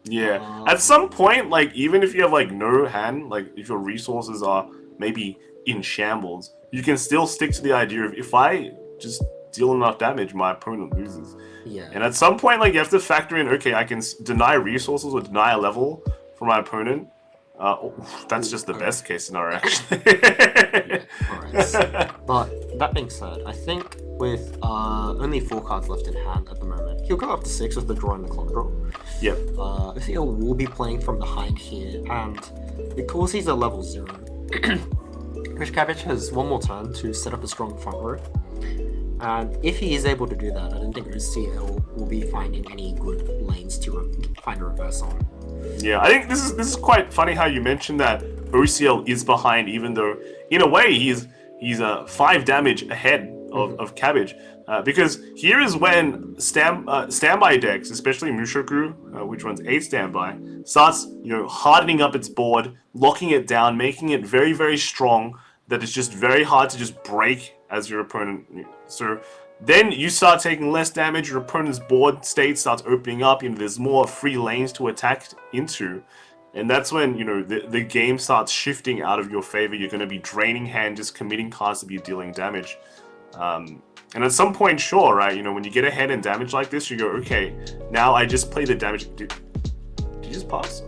Yeah, at some point, like, even if you have, like, no hand, like, if your resources are maybe in shambles, you can still stick to the idea of, if I just deal enough damage, my opponent loses. Yeah. And at some point, like, you have to factor in, okay, I can deny resources or deny a level for my opponent. That's just the best case scenario, actually. Alright. But, that being said, I think with only 4 cards left in hand at the moment, he'll go up to 6 with the draw and the clock draw. Yep. OCL will be playing from behind here, and because he's a level 0, Fresh Cabbage has 1 more turn to set up a strong front row. And if he is able to do that, I don't think OCL will be finding any good lanes to find a reverse on. Yeah, I think this is quite funny how you mentioned that OCL is behind, even though in a way he's 5 damage ahead of Cabbage, because here is when standby decks, especially Mushoku, which runs 8 standby, starts hardening up its board, locking it down, making it very, very strong. That it's just very hard to just break as your opponent. So Then you start taking less damage, your opponent's board state starts opening up, there's more free lanes to attack into. And that's when, the game starts shifting out of your favor. You're going to be draining hand, just committing cards to be dealing damage. And at some point, sure, right, when you get ahead in damage like this, you go, okay, now I just play the damage. Did you just pass?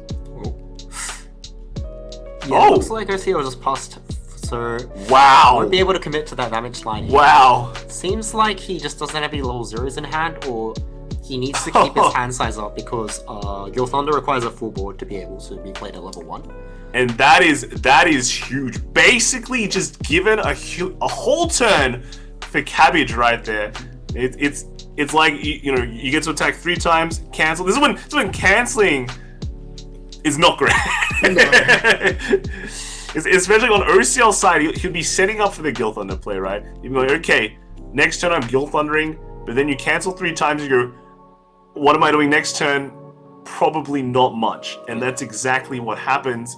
Yeah, it looks like OCL just passed, so wow, won't be able to commit to that damage line. Wow. Seems like he just doesn't have any level 0s in hand, or he needs to keep his hand size up because Gil Thunder requires a full board to be able to be played at level 1. And that is huge. Basically, just given a whole turn for Cabbage right there. It's like you get to attack 3 times, cancel. This is when canceling is not great. No. Especially on OCL side, he'll be setting up for the Gil Thunder play, right? You'll be like, okay, next turn I'm Gil Thundering, but then you cancel 3 times, you go, what am I doing next turn? Probably not much. And that's exactly what happens.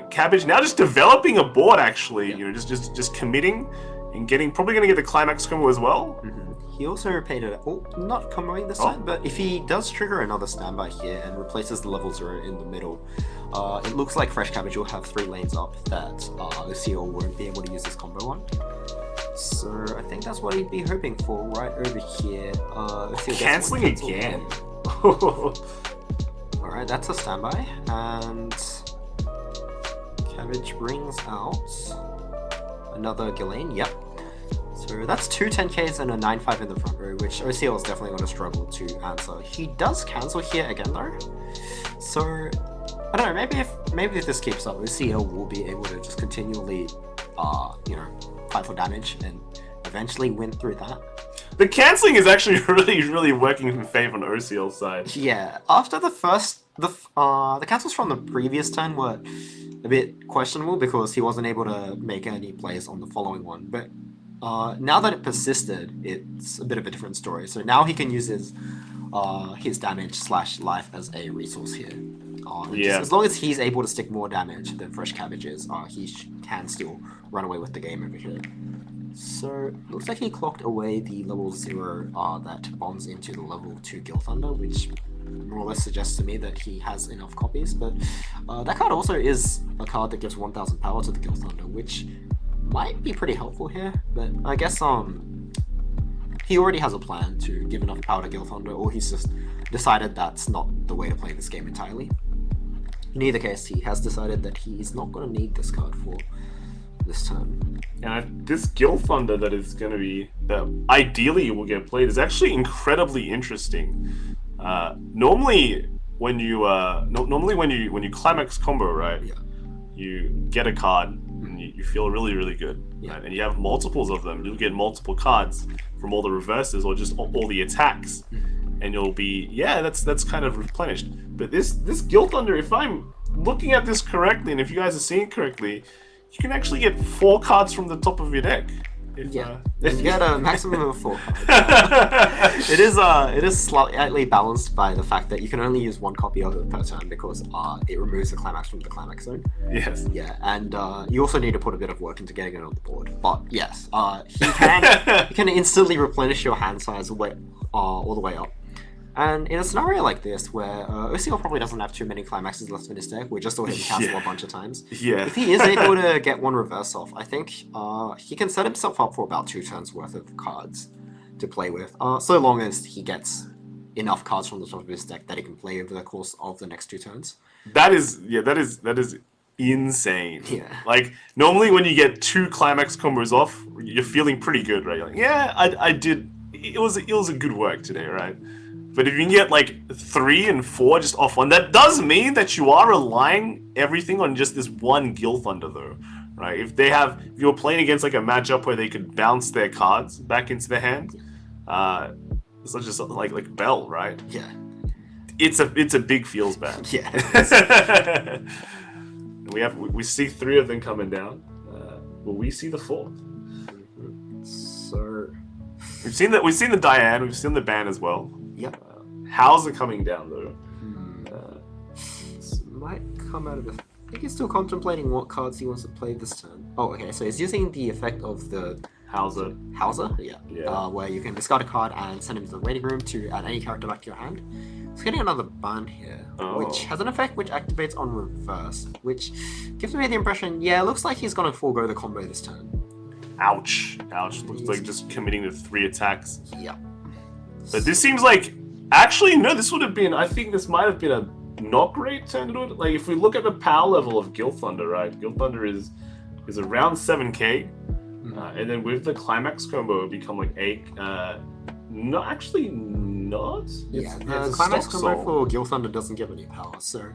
Cabbage now just developing a board, actually, just committing and probably going to get the climax combo as well. He also paid it. Oh, not comboing this time, but if he does trigger another standby here and replaces the level 0 in the middle, it looks like Fresh Cabbage will have 3 lanes up that OCL won't be able to use this combo on. So I think that's what he'd be hoping for right over here. Canceling again. Alright, that's a standby, and Cabbage brings out another Ghislaine. Yep. So that's 2 10Ks and a 9-5 in the front row, which OCL is definitely going to struggle to answer. He does cancel here again though, so I don't know. Maybe if this keeps up, OCL will be able to just continually, fight for damage and eventually win through that. The cancelling is actually really working in favor on OCL's side. Yeah, after the cancels from the previous turn were a bit questionable because he wasn't able to make any plays on the following one, but now that it persisted, it's a bit of a different story. So now he can use his damage / life as a resource here. As long as he's able to stick more damage than Fresh Cabbage is, he can still run away with the game over here. So looks like he clocked away the level 0 that bonds into the level 2 Gil Thunder, which more or less suggests to me that he has enough copies. But that card also is a card that gives 1000 power to the Gil Thunder, which might be pretty helpful here, but I guess he already has a plan to give enough power to Gil Thunder, or he's just decided that's not the way to play this game entirely. In either case, he has decided that he's not going to need this card for this turn. And this Gil Thunder that ideally will get played is actually incredibly interesting. Normally when you climax combo, right? Yeah. You get a card and you feel really good, right? And you have multiples of them. You'll get multiple cards from all the reverses or just all the attacks, and you'll be that's kind of replenished. But this Gil Thunder, if I'm looking at this correctly, and if you guys are seeing it correctly, you can actually get 4 cards from the top of your deck. You get a maximum of 4 cards. It is slightly balanced by the fact that you can only use 1 copy of it per turn because it removes the climax from the climax zone. Yes. Yeah, and you also need to put a bit of work into getting it on the board. But yes, he can instantly replenish your hand size all the way up. And in a scenario like this, where OCL probably doesn't have too many climaxes left in his deck, we just saw him cancel a bunch of times. Yeah. If he is able to get 1 reverse off, I think he can set himself up for about 2 turns worth of cards to play with, so long as he gets enough cards from the top of his deck that he can play over the course of the next 2 turns. That is insane. Yeah. Like, normally when you get 2 climax combos off, you're feeling pretty good, right? You're like, yeah, I did. It was a good work today, right? But if you can get like 3 and 4 just off one, that does mean that you are relying everything on just this one Gil Thunder, though, right? If you're playing against like a matchup where they could bounce their cards back into their hand, such as like Bell, right? Yeah. It's a big feels bad. Yeah. we see 3 of them coming down. Will we see the 4th? So we've seen the Diane, we've seen the ban as well. Yep. How's it coming down though? This might come out of I think he's still contemplating what cards he wants to play this turn. Oh, okay, so he's using the effect of the Hauser. Hauser, yeah. Yeah. Where you can discard a card and send him to the waiting room to add any character back to your hand. It's getting another ban here, which has an effect which activates on reverse, which gives me the impression, yeah, it looks like he's going to forego the combo this turn. Ouch. Ouch. Looks like just committing to 3 attacks. Yeah. But this seems like... Actually, no, this would have been... I think this might have been a not great turn to it. Like, if we look at the power level of Guild Thunder, right? Guild Thunder is around 7k. And then with the Climax combo, it would become like 8. No, actually not. Yeah, the Climax combo for Guild Thunder doesn't give any power, so...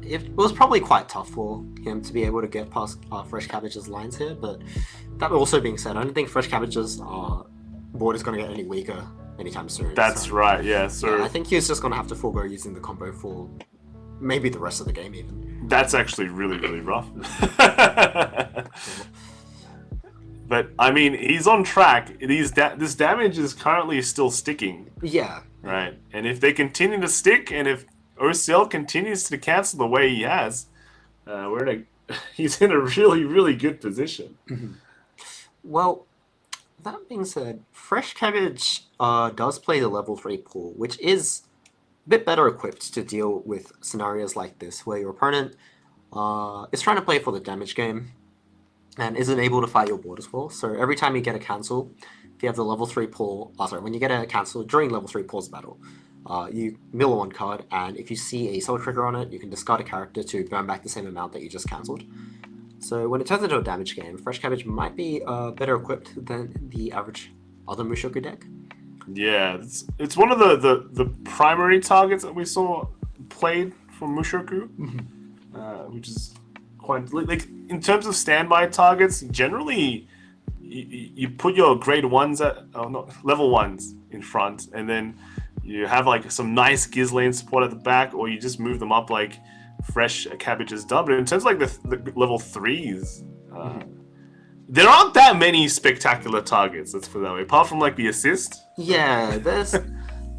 it was probably quite tough for him to be able to get past Fresh Cabbage's lines here, but that also being said, I don't think Fresh Cabbage's board is going to get any weaker anytime soon. That's right, yeah. So yeah, I think he's just going to have to forego using the combo for maybe the rest of the game even. That's actually really, really rough. But, I mean, he's on track. This damage is currently still sticking. Yeah. Right, and if they continue to stick, and if OCL continues to cancel the way he has, he's in a really, really good position. Well, that being said, Fresh Cabbage does play the level 3 pool, which is a bit better equipped to deal with scenarios like this, where your opponent is trying to play for the damage game and isn't able to fight your board as well. So every time you get a cancel, if you have the level 3 pool, when you get a cancel during level 3 pools battle, you mill 1 card, and if you see a soul trigger on it, you can discard a character to burn back the same amount that you just cancelled. So when it turns into a damage game, Fresh Cabbage might be better equipped than the average other Mushoku deck. Yeah, it's one of the primary targets that we saw played from Mushoku, which is quite like in terms of standby targets. Generally, you put your grade 1s level 1s in front, and then you have like some nice Gizlane support at the back, or you just move them up like Fresh Cabbage has done. But in terms of like the level 3s, there aren't that many spectacular targets, let's put it that way, apart from like the assist. Yeah, there's...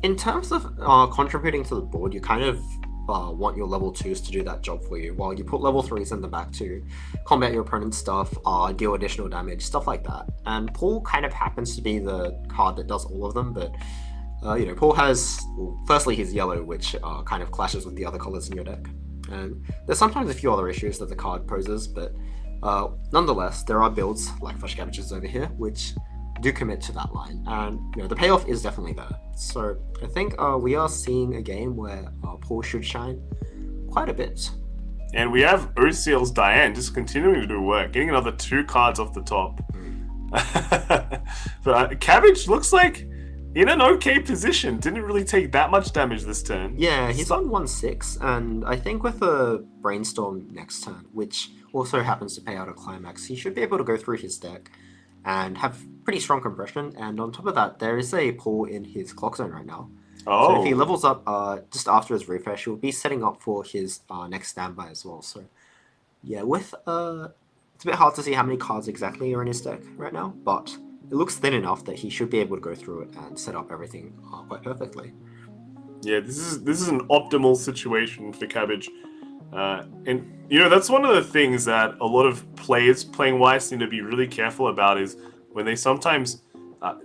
in terms of contributing to the board, you kind of want your level 2s to do that job for you, while you put level 3s in the back to combat your opponent's stuff, deal additional damage, stuff like that. And Paul kind of happens to be the card that does all of them, but Paul has, firstly, he's yellow, which kind of clashes with the other colors in your deck. And there's sometimes a few other issues that the card poses, but nonetheless, there are builds like Fresh Cabbage's over here, which do commit to that line. And the payoff is definitely there. So I think we are seeing a game where Paul should shine quite a bit. And we have OCL's Diane just continuing to do work, getting another 2 cards off the top. But Cabbage looks like in an okay position. Didn't really take that much damage this turn. Yeah, he's on 1-6, and I think with a Brainstorm next turn, which also happens to pay out a Climax, he should be able to go through his deck and have pretty strong compression. And on top of that, there is a pull in his clock zone right now. Oh. So if he levels up just after his refresh, he'll be setting up for his next standby as well. So yeah, with it's a bit hard to see how many cards exactly are in his deck right now, but it looks thin enough that he should be able to go through it and set up everything quite perfectly. Yeah, this is an optimal situation for Cabbage. And that's one of the things that a lot of players playing Weiss need to be really careful about, is when they sometimes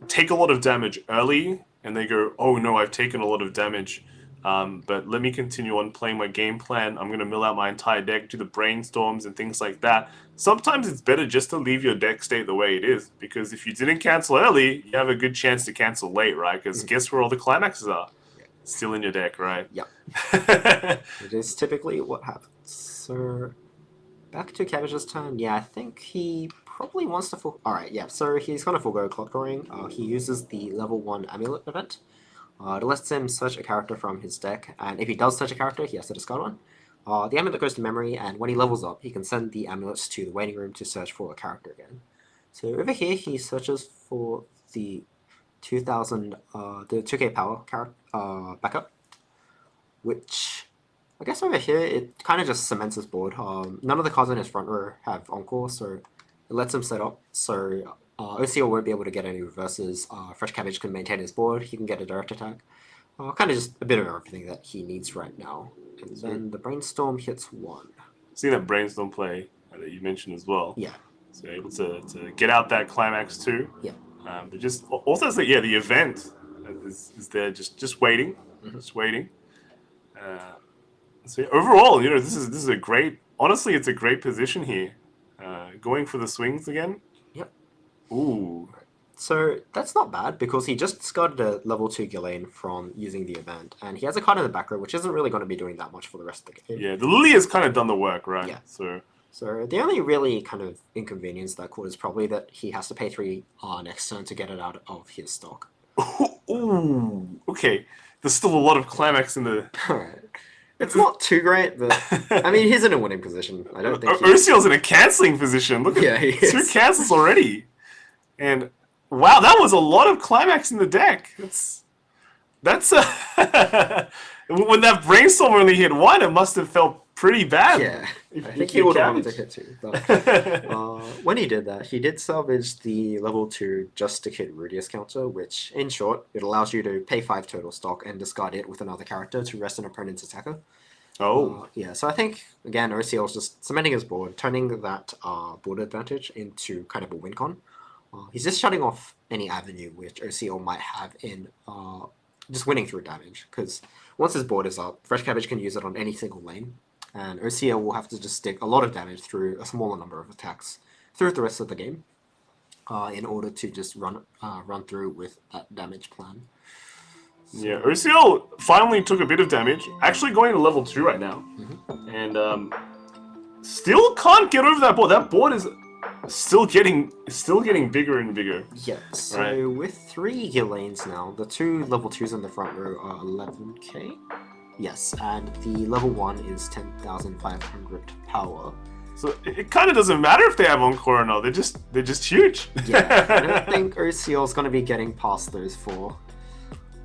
take a lot of damage early and they go, oh no, I've taken a lot of damage, but let me continue on playing my game plan. I'm going to mill out my entire deck, do the brainstorms and things like that. Sometimes it's better just to leave your deck state the way it is, because if you didn't cancel early, you have a good chance to cancel late, right? Because guess where all the climaxes are? Still in your deck, right? Yep. It is typically what happens. So, back to Cabbage's turn. Yeah, I think he probably wants to... Alright, yeah, so he's going to forego Clock Drawing. He uses the level 1 Amulet event. It lets him search a character from his deck, and if he does search a character, he has to discard one. The amulet goes to memory, and when he levels up, he can send the amulets to the waiting room to search for a character again. So over here, he searches for the 2000, the 2k power backup, which I guess over here it kind of just cements his board. None of the cards in his front row have Encore, so it lets him set up. So OCL won't be able to get any reverses. Fresh Cabbage can maintain his board. He can get a direct attack. Kind of just a bit of everything that he needs right now. And then the Brainstorm hits 1. Seeing that Brainstorm play that you mentioned as well. Yeah. So able to get out that climax too. Yeah. But just also the event is there just waiting, just waiting. So overall, this is a great. Honestly, it's a great position here. Going for the swings again. Yep. Ooh. So that's not bad because he just discarded a level 2 Ghislaine from using the event, and he has a card in the back row, which isn't really going to be doing that much for the rest of the game. Yeah, the Lily has kind of done the work, right? Yeah. So the only really kind of inconvenience that could is probably that he has to pay 3 next turn to get it out of his stock. Ooh. Okay. There's still a lot of climax in the. Alright. It's not too great, but I mean, he's in a winning position. I don't think. Ursiel's in a cancelling position. Look at he 2 is. cancels already, and wow, that was a lot of climax in the deck. That's when that brainstorm only hit 1, it must have felt pretty bad. Yeah, If I you think he keep would have wanted cabbage. to hit 2. But when he did that, he did salvage the level 2 Just to Kid Rudius counter, which, in short, it allows you to pay 5 total stock and discard it with another character to rest an opponent's attacker. Oh. Yeah, so I think, again, OCL's just cementing his board, turning that board advantage into kind of a win con. He's just shutting off any avenue which OCL might have in just winning through damage, because once his board is up, Fresh Cabbage can use it on any single lane, and OCL will have to just stick a lot of damage through a smaller number of attacks through the rest of the game in order to just run through with that damage plan. Yeah, OCL finally took a bit of damage, actually going to level 2 right now, and still can't get over that board. That board is still getting bigger and bigger. Yeah, so Right. with 3 Ghislaines now, the 2 level 2s in the front row are 11k. Yes, and the level 1 is 10,500 power. So it kind of doesn't matter if they have Encore or not. They're just huge. Yeah, I don't think OCL's going to be getting past those for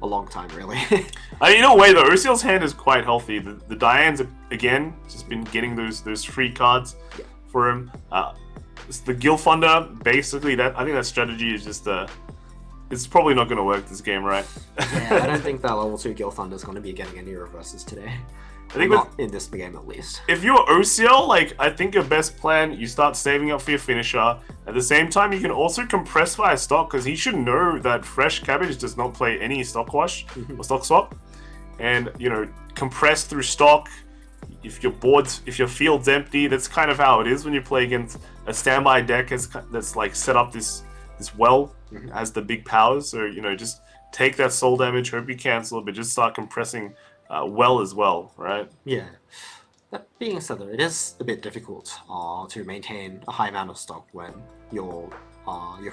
a long time, really. I mean, in a way, though, Ursiel's hand is quite healthy. The Diane's, again, just been getting those free cards for him. It's the Gilfunder, basically, I think that strategy is just it's probably not going to work this game, right? Yeah, I don't think that level 2 Gilfunder is going to be getting any reverses today. I think Not in this game, at least. if you're OCL, I think your best plan, you start saving up for your finisher. At the same time, you can also compress via stock, because he should know that Fresh Cabbage does not play any stock wash or stock swap. And, compress through stock. If your field's empty, that's kind of how it is when you play against a standby deck that's set up this well as the big powers. So, just take that soul damage, hope you cancel it, but just start compressing well as well, right? Yeah. That being said, though, it is a bit difficult to maintain a high amount of stock when your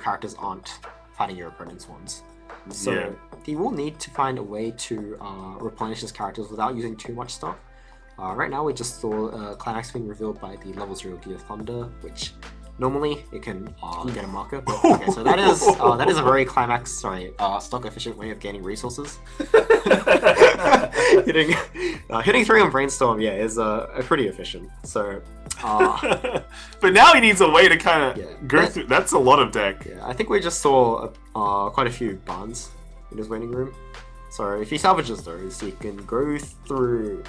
characters aren't fighting your opponent's ones. So he will need to find a way to replenish his characters without using too much stock. Right now, we just saw Climax being revealed by the level 0 Gear Thunder, which normally it can get a marker. But, okay, so that is a very stock efficient way of gaining resources. hitting 3 on Brainstorm, is pretty efficient. So, but now he needs a way to kind of go through. That's a lot of deck. Yeah, I think we just saw quite a few barns in his waiting room. So if he salvages those, he can go through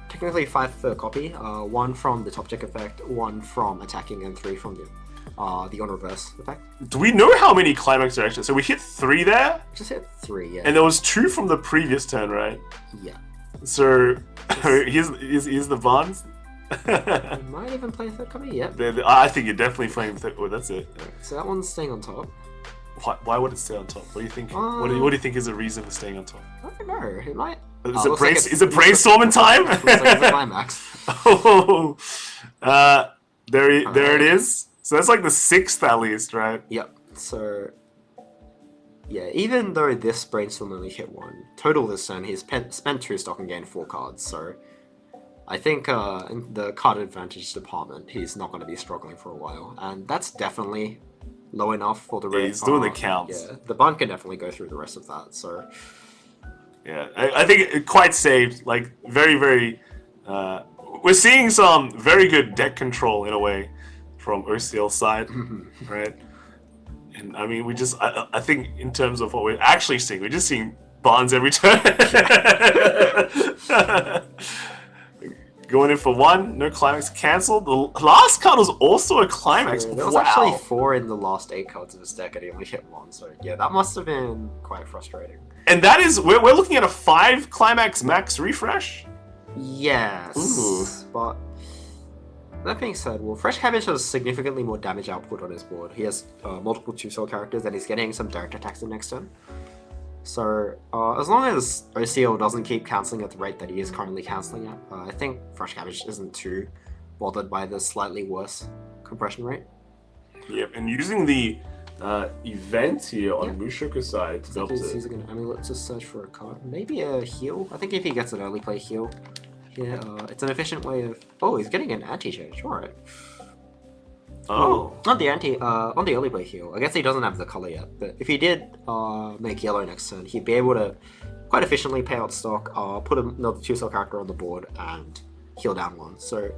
technically 5 per copy. 1 from the top deck effect, 1 from attacking, and 3 from the on reverse effect. Do we know how many climax are actually? So we hit 3 there, Just hit 3, yeah. and there was 2 from the previous turn, right? Yeah. So here's the bonds. I might even play 3rd copy, yeah. I think you're definitely playing with it. Oh, that's it. So that one's staying on top. Why would it stay on top? What do you think? What do you think is the reason for staying on top? I don't know. It might. Is it brainstorming time? Looks like it's a climax. Oh, there it is. So that's like the 6th at least, right? Yep. So, yeah, even though this brainstorm only hit 1, total this turn, he's spent 2 stock and gained 4 cards. So, I think in the card advantage department, he's not going to be struggling for a while. And that's definitely low enough for the he's doing the counts. Yeah, the bun can definitely go through the rest of that. So, yeah, I think it quite saved. Like, very, very... we're seeing some very good deck control, in a way, from OCL's side, right? And, I mean, I think in terms of what we're actually seeing, we're just seeing bonds every turn. Going in for one, no climax cancelled. The last card was also a climax. There was wow. actually 4 in the last 8 cards of his deck, and he only hit 1. So yeah, that must have been quite frustrating. And that is, we're looking at a 5 climax max refresh? Yes. Ooh. But that being said, well, Fresh Cabbage has significantly more damage output on his board. He has multiple 2-soul characters, and he's getting some direct attacks the next turn. So, as long as OCL doesn't keep cancelling at the rate that he is currently cancelling at, I think Fresh Cabbage isn't too bothered by the slightly worse compression rate. Yep, and using the event here on Mushoku's side to be able to... He's gonna, I mean, let's just search for a card. Maybe a heal? I think if he gets an early play heal, yeah, it's an efficient way of... Oh, he's getting an anti-change, alright. Oh. On the early play heal, I guess he doesn't have the color yet, but if he did make yellow next turn, he'd be able to quite efficiently pay out stock, put another 2-soul character on the board, and heal down 1. So,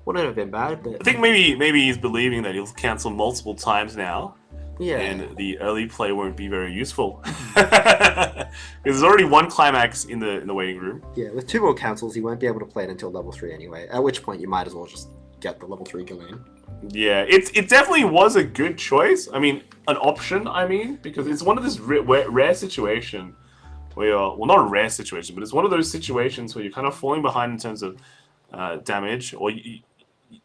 wouldn't have been bad, but... I think maybe he's believing that he'll cancel multiple times now. Yeah. And the early play won't be very useful. Because there's already 1 climax in the waiting room. Yeah, with 2 more cancels, he won't be able to play it until level 3 anyway, at which point you might as well just get the level 3 Galen. Yeah, it definitely was a good choice. I mean, an option, because it's one of this rare situation where, well, not a rare situation, but it's one of those situations where you're kind of falling behind in terms of damage, or you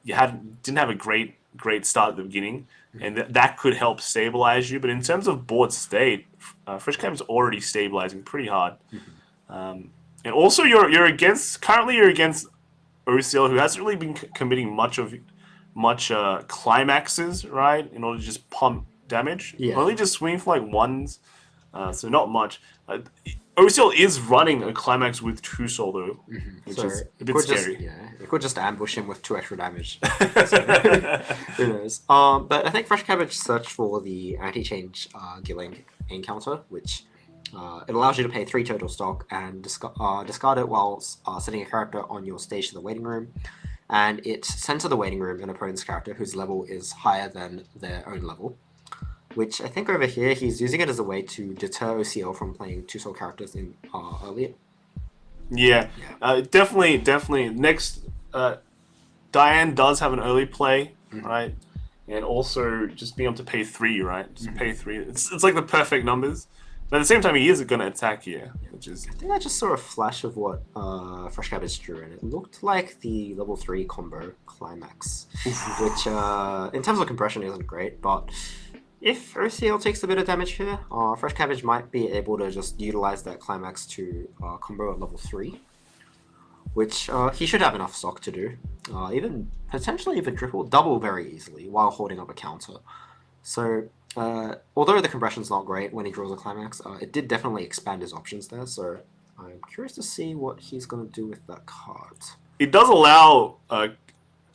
didn't have a great start at the beginning, and that could help stabilize you. But in terms of board state, Fresh Cab is already stabilizing pretty hard. And also, you're against OCL, who hasn't really been committing much climaxes, right? In order to just pump damage. Yeah. Only just swing for like 1s, so not much. OCL is running a climax with 2-soul though, which is a bit scary. It could just ambush him with 2 extra damage. So, who knows? But I think Fresh Cabbage searched for the anti-change Gilling encounter, which it allows you to pay 3 total stock and discard it while setting a character on your stage to the waiting room. And it sends to the waiting room an opponent's character whose level is higher than their own level. Which I think over here, he's using it as a way to deter OCL from playing 2-soul characters in earlier. Yeah. Definitely. Next, Diane does have an early play, right? And also just being able to pay 3, right? Just pay 3. It's like the perfect numbers. But at the same time, he is going to attack here, which is... I think I just saw a flash of what Fresh Cabbage drew, and it looked like the level 3 combo climax, which in terms of compression isn't great, but if OCL takes a bit of damage here, Fresh Cabbage might be able to just utilize that climax to combo at level 3, which he should have enough stock to do, potentially even double very easily while holding up a counter. So, although the compression's not great when he draws a climax, it did definitely expand his options there, so I'm curious to see what he's going to do with that card. It does allow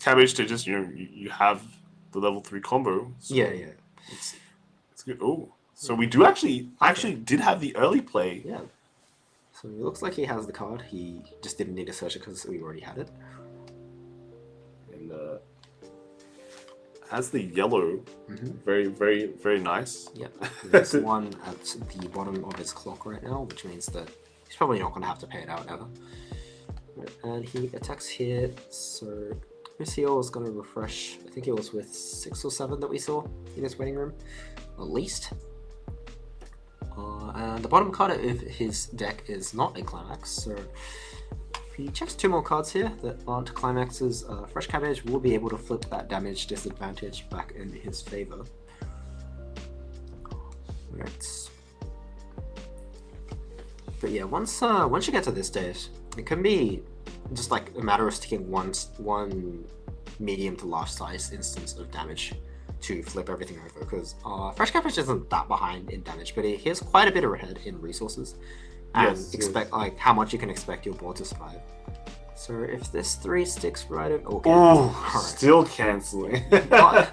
Cabbage to just, you have the level 3 combo. So Yeah. It's good. Oh, so we do actually did have the early play. Yeah. So it looks like he has the card. He just didn't need to search it because we already had it. And has the yellow. Very, very, very nice. Yeah. There's one at the bottom of his clock right now, which means that he's probably not going to have to pay it out ever. And he attacks here, so OCL is going to refresh. I think it was with 6 or 7 that we saw in his waiting room, at least. And the bottom card of his deck is not a climax, so if he checks 2 more cards here that aren't climaxes, Fresh Cabbage will be able to flip that damage disadvantage back in his favor. Right. But yeah, once you get to this stage, it can be just like a matter of sticking one medium to large size instance of damage to flip everything over, because Fresh Cabbage isn't that behind in damage, but he has quite a bit ahead in resources, and like how much you can expect your board to survive. So if this 3 sticks right over... Okay. Oh, still cancelling. But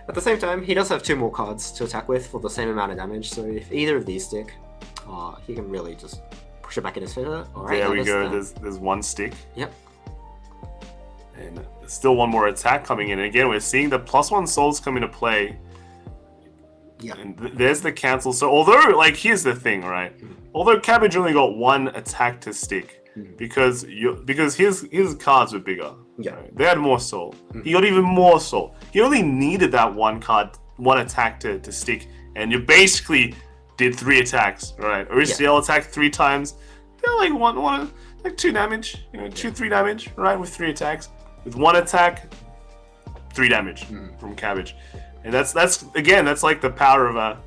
at the same time, he does have 2 more cards to attack with for the same amount of damage, so if either of these stick, he can really just push it back in his favor. Alright, there we go, there's 1 stick. Yep. And still 1 more attack coming in. And again, we're seeing the +1 souls come into play. Yeah. And there's the cancel. So although, like, here's the thing, right? Although Cabbage only got 1 attack to stick, because his cards were bigger. Yeah. Right? They had more soul. He got even more soul. He only needed that one attack to stick, and you basically did 3 attacks, right? OCL attacked 3 times. They're like 2 damage, 2-3 damage, right? With 3 attacks. With 1 attack, 3 damage from Cabbage. And that's like the power of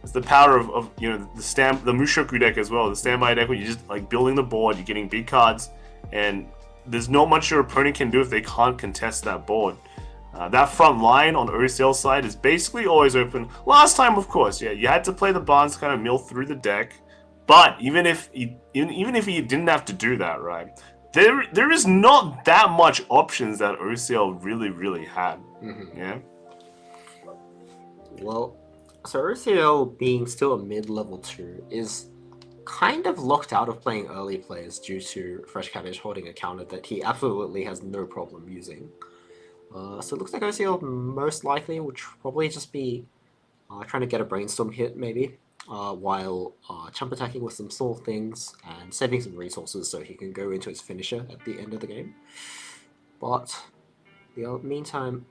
it's the power of the Mushoku deck as well, the standby deck, where you're just like building the board, you're getting big cards, and there's not much your opponent can do if they can't contest that board. That front line on OCL's side is basically always open. Last time, of course, yeah, you had to play the Barnes to kind of mill through the deck, but even if you didn't have to do that, right? There is not that much options that OCL really had. Yeah. Well, so OCL being still a mid-level 2 is kind of locked out of playing early plays due to Fresh Cabbage holding a counter that he absolutely has no problem using. So it looks like OCL most likely will probably just be trying to get a brainstorm hit maybe, while chump attacking with some small things and saving some resources so he can go into his finisher at the end of the game. But in the meantime,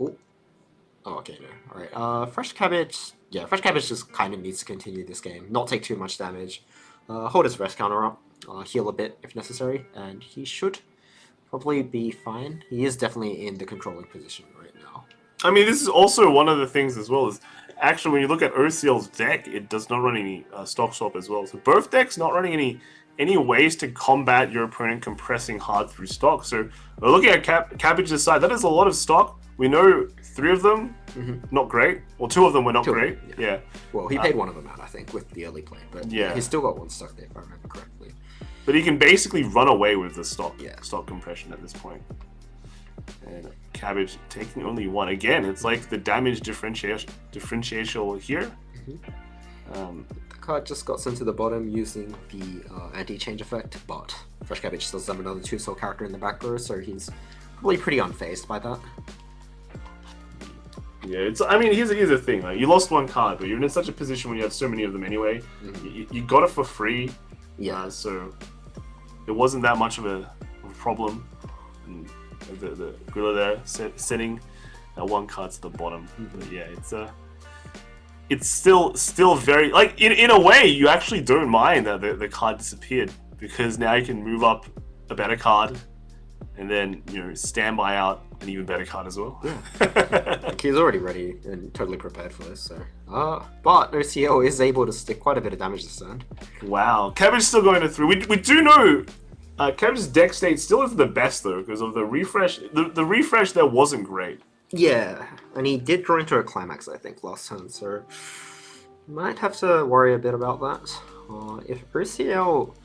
okay, no. Alright, Fresh Cabbage just kind of needs to continue this game, not take too much damage, hold his rest counter up, heal a bit if necessary, and he should probably be fine. He is definitely in the controlling position right now. I mean, this is also one of the things as well, is actually when you look at OCL's deck, it does not run any stock swap as well. So both decks not running any ways to combat your opponent compressing hard through stock. So we're looking at Cabbage's side. That is a lot of stock. We know 3 of them, not great. Well, 2 of them were not great. Yeah. Well, he paid one of them out, I think, with the early play. But yeah, he's still got 1 stuck there, if I remember correctly. But he can basically run away with the stock compression at this point. And Cabbage taking only 1. Again, it's like the damage differential here. The card just got sent to the bottom using the anti-change effect, but Fresh Cabbage still has another 2-soul character in the back row, so he's probably pretty unfazed by that. Yeah, I mean, here's the thing. Like, you lost 1 card, but you're in such a position when you have so many of them anyway. You got it for free. Yeah. So it wasn't that much of a problem. And the Gorilla there setting that 1 card to the bottom. But yeah, it's still very, like, in a way you actually don't mind that the card disappeared, because now you can move up a better card and then standby out an even better card as well. Like, he's already ready and totally prepared for this. So but OCL is able to stick quite a bit of damage this turn. Wow, Cabbage still going to 3. We do know Cabbage's deck state still isn't the best though, because of the refresh. The refresh there wasn't great. Yeah, and he did draw into a climax, I think, last turn, so might have to worry a bit about that. If OCL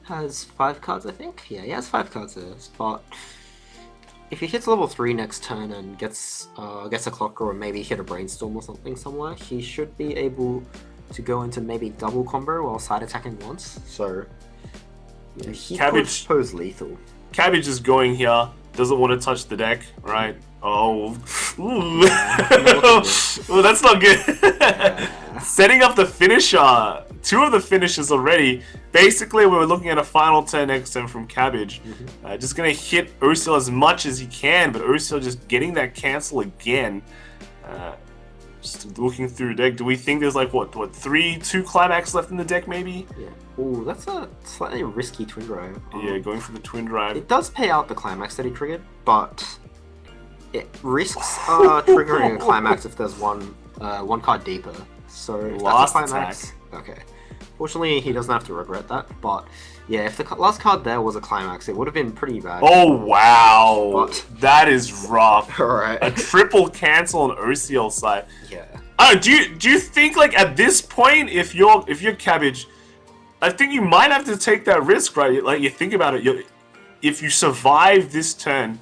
has 5 cards, I think? Yeah, he has 5 cards there, but if he hits level 3 next turn and gets a clock or maybe hit a brainstorm or something somewhere, he should be able to go into maybe double combo while side attacking once, so yeah, he could pose lethal. Cabbage is going here, doesn't want to touch the deck, right? Oh, ooh. Well, that's not good. Setting up the finisher. 2 of the finishers already. Basically, we were looking at a final turn next turn from Cabbage. Just going to hit OCL as much as he can, but OCL just getting that cancel again. Just looking through the deck. Do we think there's like, what 2 climax left in the deck maybe? Yeah. Ooh, that's a slightly risky twin drive. Yeah, going for the twin drive. It does pay out the climax that he triggered, but it risks triggering a climax if there's one card deeper. So last that's a climax. Attack. Okay. Fortunately, he doesn't have to regret that. But yeah, if the last card there was a climax, it would have been pretty bad. Oh wow, but that is rough. Alright. A triple cancel on OCL side. Yeah. Do you think, like, at this point, if you're Cabbage, I think you might have to take that risk, right? Like, you think about it, if you survive this turn,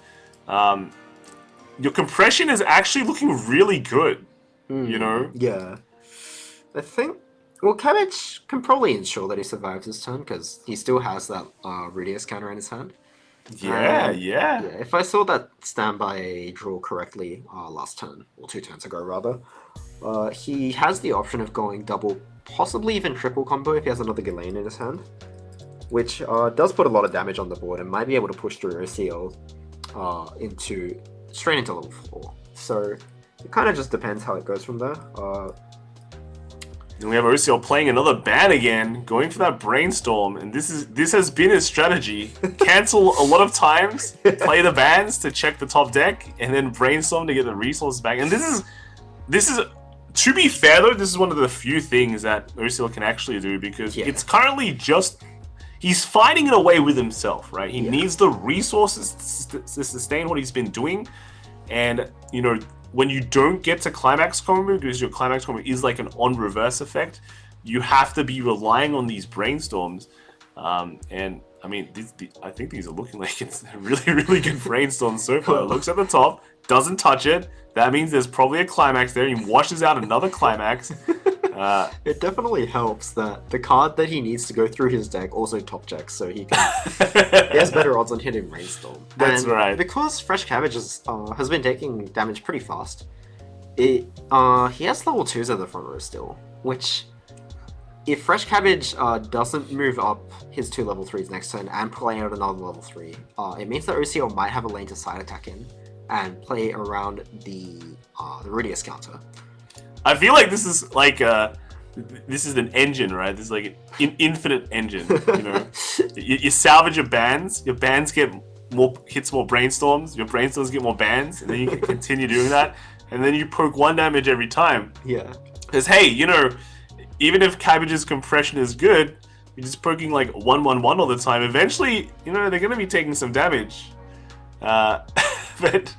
your compression is actually looking really good. Yeah. I think, well, Cabbage can probably ensure that he survives this turn, because he still has that Rudius counter in his hand. Yeah. If I saw that standby draw correctly last turn, or 2 turns ago rather, he has the option of going double, possibly even triple combo if he has another Ghislaine in his hand. which does put a lot of damage on the board and might be able to push through OCL straight into level 4. So it kind of just depends how it goes from there. And we have OCL playing another ban again, going for that brainstorm, and this has been his strategy. Cancel a lot of times, play the bans to check the top deck, and then brainstorm to get the resources back. And this is to be fair though, this is one of the few things that OCL can actually do, because it's currently just he's fighting it away with himself, right? He needs the resources to sustain what he's been doing, and you know, when you don't get to climax combo, because your climax combo is like an on reverse effect, you have to be relying on these brainstorms. And I mean, I think these are looking like it's a really good brainstorm so far. Looks at the top, doesn't touch it. That means there's probably a climax there. He washes out another climax. It definitely helps that the card that he needs to go through his deck also top checks, so he has better odds on hitting Brainstorm. That's right. Because Fresh Cabbage has been taking damage pretty fast, he has level 2s at the front row still, which if Fresh Cabbage doesn't move up his 2 level 3s next turn and play out another level 3, it means that OCL might have a lane to side attack in and play around the Rudius counter. I feel like this is like this is an engine, right? This is like an infinite engine. You know, you salvage your bands get more hits, more brainstorms. Your brainstorms get more bands, and then you can continue doing that, and then you poke 1 damage every time. Yeah. Because hey, you know, even if Cabbage's compression is good, you're just poking like 1/1/1 all the time. Eventually, you know, they're gonna be taking some damage. But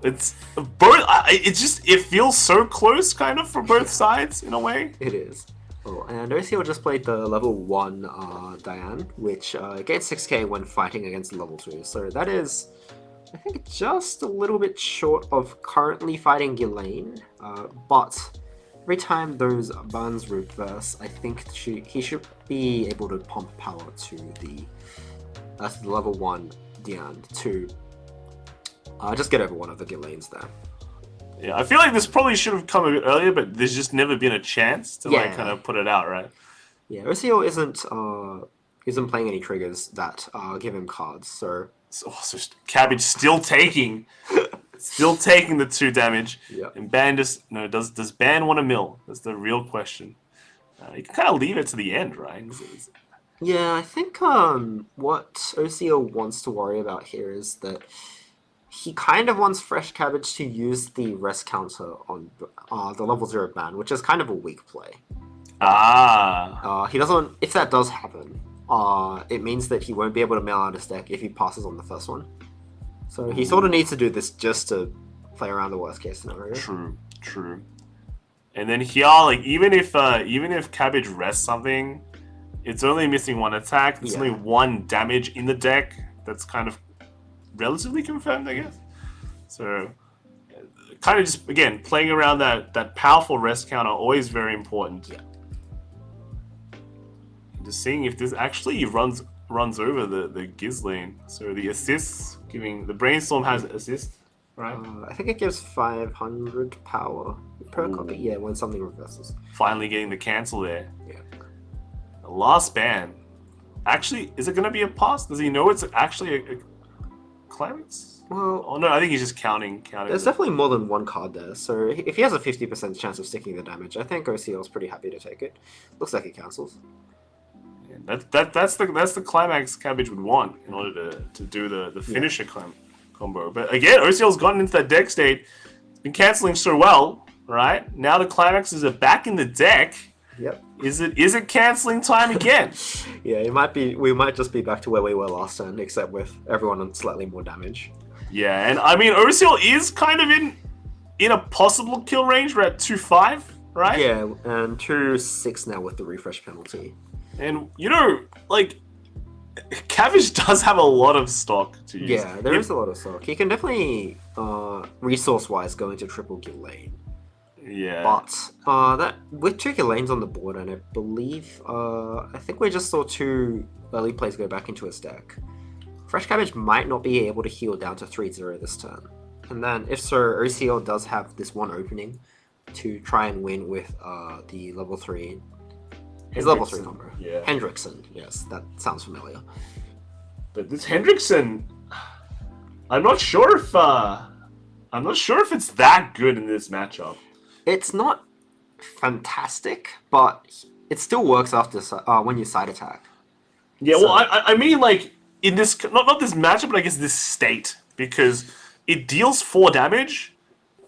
it's both. It feels so close, kind of, for both sides in a way. It is. Oh, and OCL just played the level 1 Diane, which gets 6k when fighting against level 2. So that is, I think, just a little bit short of currently fighting Ghislaine. But every time those bans reverse, I think he should be able to pump power to the level 1 Diane to just get over one of the Ghislaines there. Yeah, I feel like this probably should have come a bit earlier, but there's just never been a chance to like kind of put it out, right? Yeah, OCL isn't playing any triggers that give him cards, so Cabbage still taking the 2 damage. Yeah. And Ban does Ban want to mill? That's the real question. You can kind of leave it to the end, right? Yeah, I think what OCL wants to worry about here is that he kind of wants Fresh Cabbage to use the rest counter on the level 0 ban, which is kind of a weak play. He doesn't. If that does happen, it means that he won't be able to mail out his deck if he passes on the first one. So he sort of needs to do this just to play around the worst case scenario. True. And then here, like even if Cabbage rests something, it's only missing 1 attack. There's only 1 damage in the deck. That's kind of relatively confirmed, I guess. So kind of just, again, playing around that powerful rest counter, always very important. Yeah. Just seeing if this actually runs over the Ghislaine. So the assists, giving the Brainstorm has assist, right? I think it gives 500 power per copy. Yeah, when something reverses. Finally getting the cancel there. Yeah. The last ban. Actually, is it going to be a pass? Does he know it's actually a climax? Well, oh no, I think he's just counting. There's definitely more than 1 card there, so if he has a 50% chance of sticking the damage, I think OCL's pretty happy to take it. Looks like he cancels. Yeah, that's the climax Cabbage would want in order to do the finisher combo. But again, OCL's gotten into that deck state, been canceling so well, right? Now the climaxes are back in the deck. Yep. Is it canceling time again? Yeah, we might just be back to where we were last turn, except with everyone on slightly more damage. Yeah, and I mean OCL is kind of in a possible kill range. We're at 2-5, right? Yeah, and 2-6 now with the refresh penalty. And you know, like Cabbage does have a lot of stock to use. Yeah, there is a lot of stock. He can definitely resource-wise go into triple Ghislaine. Yeah. But that with 2 Ghislaines on the board, and I believe I think we just saw 2 early plays go back into his deck. Fresh Cabbage might not be able to heal down to 3-0 this turn. And then if so, OCL does have this one opening to try and win with the level 3 He's level 3 Hendrickson. combo. Yeah. Hendrickson, yes, that sounds familiar. But this Hendrickson, I'm not sure if it's that good in this matchup. It's not fantastic, but it still works after when you side attack. Yeah, So- well, I mean, like, in this, not this matchup, but I guess this state, because it deals 4 damage,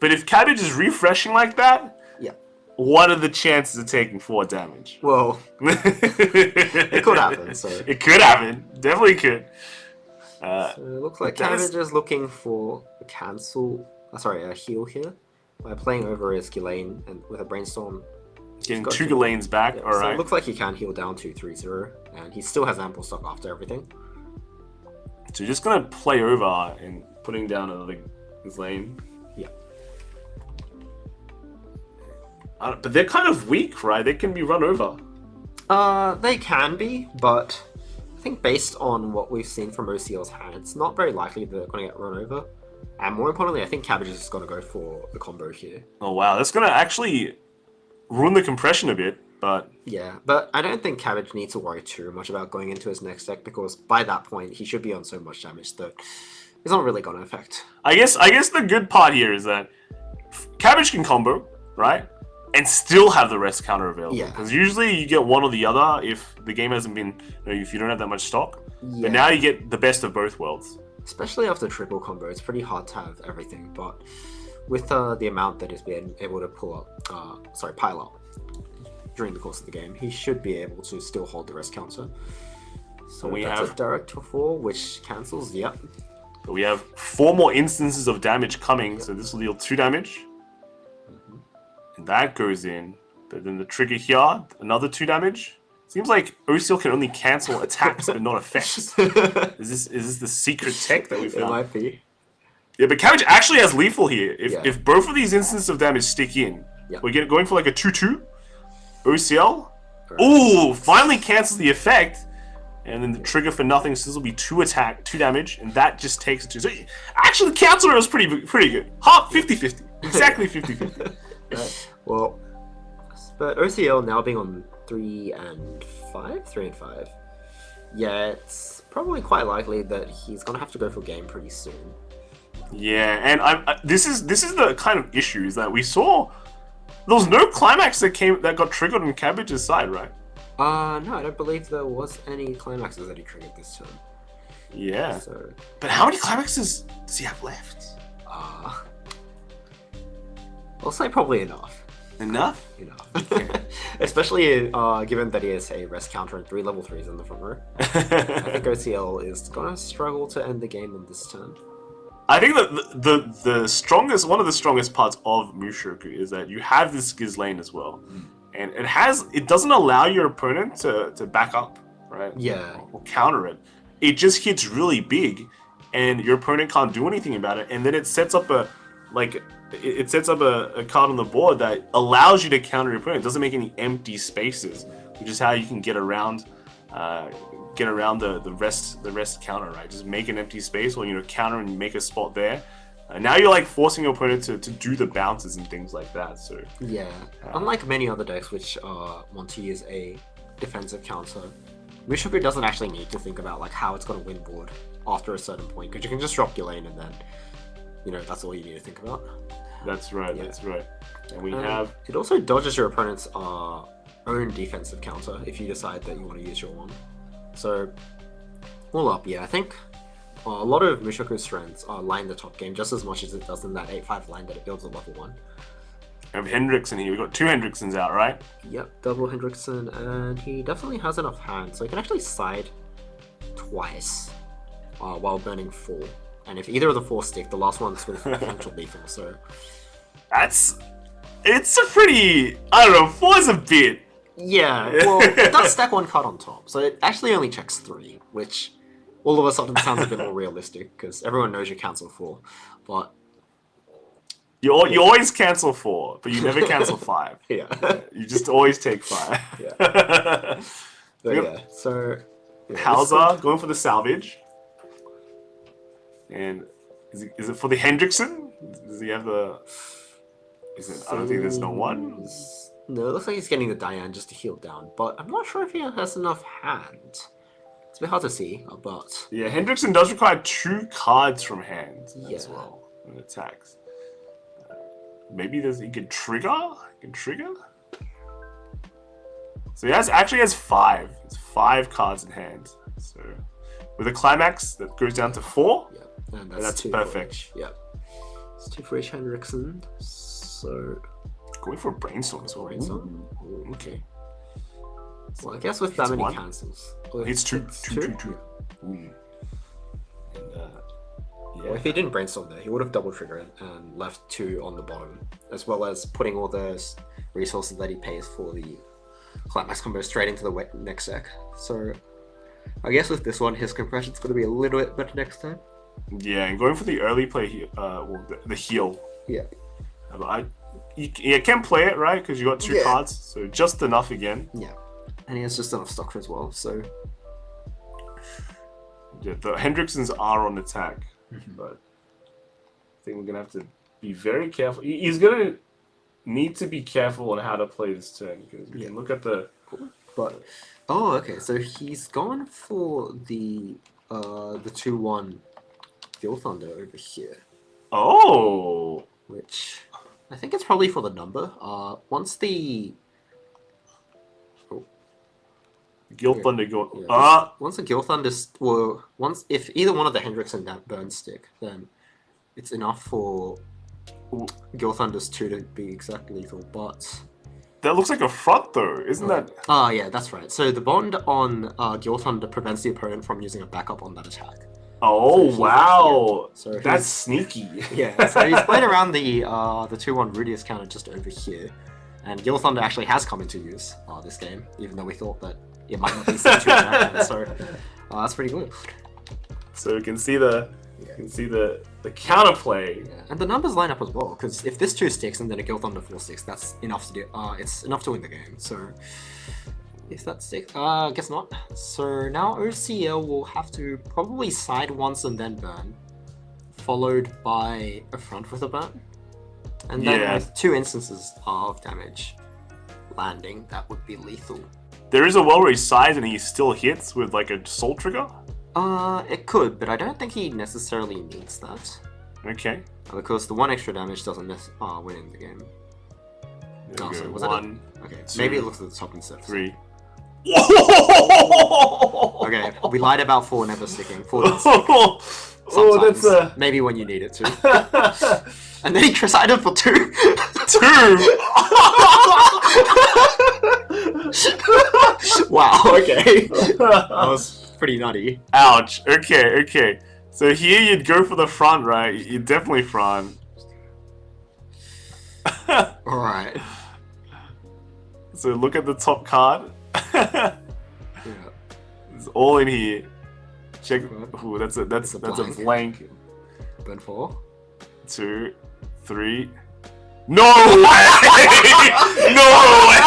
but if Cabbage is refreshing like that, Yeah. what are the chances of taking 4 damage? Well, it could happen. So It could happen. Definitely could. it looks like that is- Cabbage is looking for a heal here by playing over his Ghislaine and with a brainstorm. Getting got 2 to- Ghislaines back, So alright. it looks like he can heal down to 3-0, and he still has ample stock after everything. So you're just gonna play over and putting down another Ghislaine. Yeah. But they're kind of weak, right? They can be run over. They can be, but I think based on what we've seen from OCL's hand, it's not very likely they're going to get run over. And more importantly, I think Cabbage is just going to go for the combo here. Oh wow, that's gonna actually ruin the compression a bit, but Yeah, but I don't think Cabbage needs to worry too much about going into his next deck, because by that point, he should be on so much damage that it's not really going to affect. I guess the good part here is that Cabbage can combo, right? And still have the rest counter available. Yeah. Because usually you get one or the other if the game hasn't been, if you don't have that much stock. Yeah. But now you get the best of both worlds. Especially after triple combo, it's pretty hard to have everything, but with the amount that he's been able to pile up during the course of the game, he should be able to still hold the rest counter. So we that's have- a direct to 4, which cancels, yep. But we have 4 more instances of damage coming, so this will deal 2 damage. And that goes in. But then the trigger here, another 2 damage. Seems like OCL can only cancel attacks but not effects. Is this the secret tech that we It found? might be. Yeah, but Cabbage actually has lethal here. Yeah. If both of these instances of damage stick in, Yeah. we're going for like a 2-2. OCL. Correct. Ooh, finally cancels the effect. And then the trigger for nothing, so this will be 2 damage, and that just takes it to. So actually, the counter was pretty good. Half 50-50. Exactly 50-50. Right. Well, but OCL now being on 3 and 5. Yeah, it's probably quite likely that he's gonna have to go for game pretty soon. Yeah, and this is the kind of issues that we saw. There was no climax that got triggered on Cabbage's side, right? No, I don't believe there was any climaxes that he triggered this turn. Yeah. So, But how many climaxes does he have left? I'll say probably enough. Enough? Enough. Especially given that he has a rest counter and 3 level 3s in the front row. I think OCL is gonna struggle to end the game on this turn. I think that the strongest, one of the strongest parts of Mushoku is that you have this Ghislaine as well, and it doesn't allow your opponent to back up, right? Yeah. Or counter it. It just hits really big, and your opponent can't do anything about it, and then it sets up a card on the board that allows you to counter your opponent. It doesn't make any empty spaces, which is how you can get around the rest counter, right? Just make an empty space, or counter and make a spot there. Now you're like forcing your opponent to do the bounces and things like that. So Yeah. Unlike many other decks which want to use a defensive counter, Mushoku doesn't actually need to think about like how it's going to win board after a certain point, because you can just drop your lane and then that's all you need to think about. that's right. Yeah. That's right. And we have It also dodges your opponent's own defensive counter if you decide that you want to use your one. So, all up, yeah, I think a lot of Mushoku's strengths lie in the top game just as much as it does in that 8-5 line that it builds at level 1. we have Hendrickson here. We've got 2 Hendricksons out, right? Yep, double Hendrickson, and he definitely has enough hand, so he can actually side twice while burning 4. And if either of the 4 stick, the last one's with potential lethal, so... It's a pretty, I don't know, 4 is a bit. Yeah, well, it does stack 1 card on top, so it actually only checks 3, which all of a sudden sounds a bit more realistic, because everyone knows you cancel 4, but... You always cancel 4, but you never cancel 5. Yeah. You just always take 5. Yeah. But Yep. yeah, so... Yeah, Hauser going for the salvage. And is it for the Hendrickson? Does he have the... I don't think there's no one. No, it looks like he's getting the Diane just to heal down, but I'm not sure if he has enough hand. It's a bit hard to see, but... Yeah, Hendrickson does require 2 cards from hand as well when it attacks. Maybe he can trigger? So he actually has 5. It's 5 cards in hand. So with a climax that goes down to 4. Yeah, and that's 2 perfect. Yeah, it's 2 for each Hendrickson. So going for a brainstorm as well. Brainstorm. Ooh, okay. Well, I guess with that many 1. cancels. It's 2. Two? 2. And, Well, if he didn't brainstorm there, he would have double triggered and left 2 on the bottom, as well as putting all those resources that he pays for the climax combo straight into the next deck. So I guess with this one, his compression's going to be a little bit better next time. Yeah, and going for the early play here, the heal. Yeah. You can play it, right? Because you got 2 cards, so just enough again. Yeah. And he has just enough stock as well, so... Yeah, the Hendricksons are on attack, but I think we're going to have to be very careful. He's going to need to be careful on how to play this turn, because we can look at the... But... Oh, okay, so he's gone for the 2-1 Gil Thunder over here. Oh! Which... I think it's probably for the number. Once the... Gil Thunder go... Once the Gil Thunder... if either one of the Hendrickson burns stick, then it's enough for Gil Thunder's 2 to be exactly lethal, but... That looks like a front, though, isn't that... yeah, that's right. So the bond on Gil Thunder prevents the opponent from using a backup on that attack. Oh, so wow! Yeah. So that's sneaky. Yeah, so he's playing around the 2-1 Rudius counter just over here. And Gil Thunder actually has come into use this game, even though we thought that it might not be set to attack. So that's pretty good. So you can see the counterplay. Yeah. And the numbers line up as well, because if this 2 sticks and then a Gil Thunder 4 sticks, that's enough to do. It's enough to win the game. So if that sticks, guess not. So now OCL will have to probably side once and then burn, followed by a front with a burn, and then with 2 instances of damage landing, that would be lethal. There is a well where he sides and he still hits with like a soul trigger. It could, but I don't think he necessarily needs that. Okay. Because the 1 extra damage doesn't win in the game. Oh, so was 1, okay, 2, maybe it looks at the top instead. 3. Okay, we lied about 4 never sticking. 4 doesn't stick. That's a... Maybe when you need it to. And then he decided for 2. 2! Wow, okay. That was pretty nutty. Ouch. Okay. So here you'd go for the front, right? You'd definitely front. Alright. So look at the top card. Yeah. It's all in here. Check. Okay. Ooh, that's a blank. Burn 4. 2, 3. No way! No way!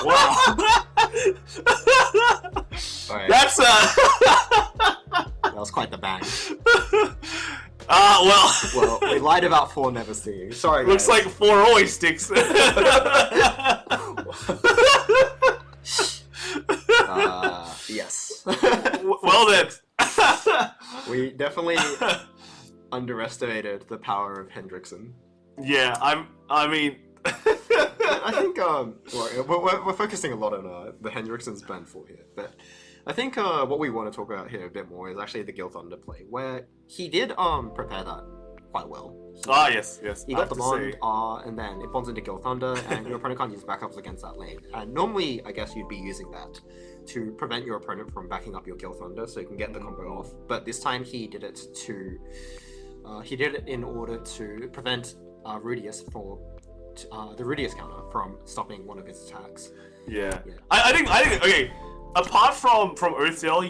Wow. Right. That's That was quite the bang. Well, we lied about 4 never sticking. Sorry, guys. looks like 4 always sticks. Yes. Well then. We definitely underestimated the power of Hendrickson. Yeah, I mean. I think we're focusing a lot on the Hendrickson's band 4 here, but I think what we want to talk about here a bit more is actually the Gil Thunder play, where he did prepare that quite well. Yes. He got the bond, and then it bonds into Gil Thunder, and your opponent can't use backups against that lane. And normally, I guess you'd be using that to prevent your opponent from backing up your Gil Thunder, so you can get the combo off. But this time he did it in order to prevent Rudius the Rudius counter from stopping one of his attacks. Yeah. I think okay. Apart from OCL,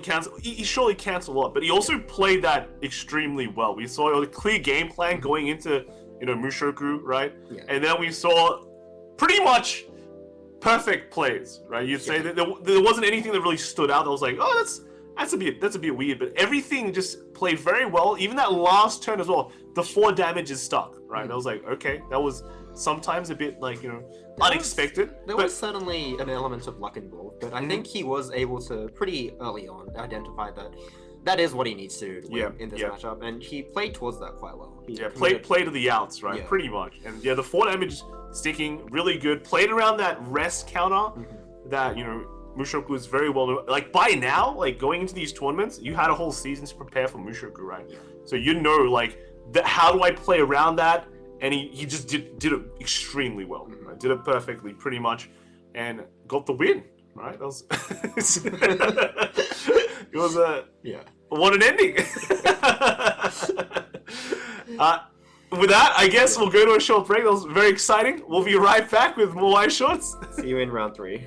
he surely canceled a lot, but he also played that extremely well. We saw a clear game plan going into Mushoku, right? Yeah. And then we saw pretty much perfect plays, right? You'd say that there wasn't anything that really stood out that was like, oh, that's That's a bit weird, but everything just played very well. Even that last turn as well, the 4 damage is stuck, right? I was like, okay, that was sometimes a bit like, unexpected. There was certainly an element of luck involved, but I think he was able to pretty early on identify that is what he needs to do to win in this matchup, and he played towards that quite well. Play to the outs, right? Yeah. Pretty much. And the 4 damage sticking really good. Played around that rest counter that, Mushoku is very well. Like, by now, like, going into these tournaments, you had a whole season to prepare for Mushoku, right? Yeah. So like, how do I play around that? And he just did it extremely well. Right? Did it perfectly, pretty much, and got the win, right? That was... It was what an ending. With that, I guess we'll go to a short break. That was very exciting. We'll be right back with more Weiss Schwarz. See you in round 3.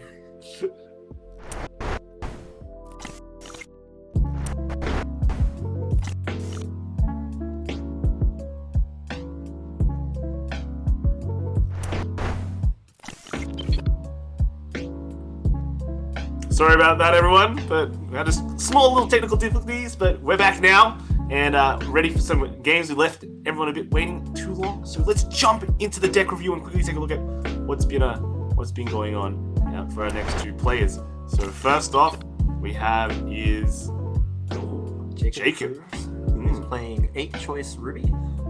Sorry about that, everyone, but we had just small little technical difficulties, but we're back now and ready for some games. We left everyone a bit waiting too long, so let's jump into the deck review and quickly take a look at what's been going on for our next 2 players. So first off, we have is Jacob. Who's playing 8-choice Ruby.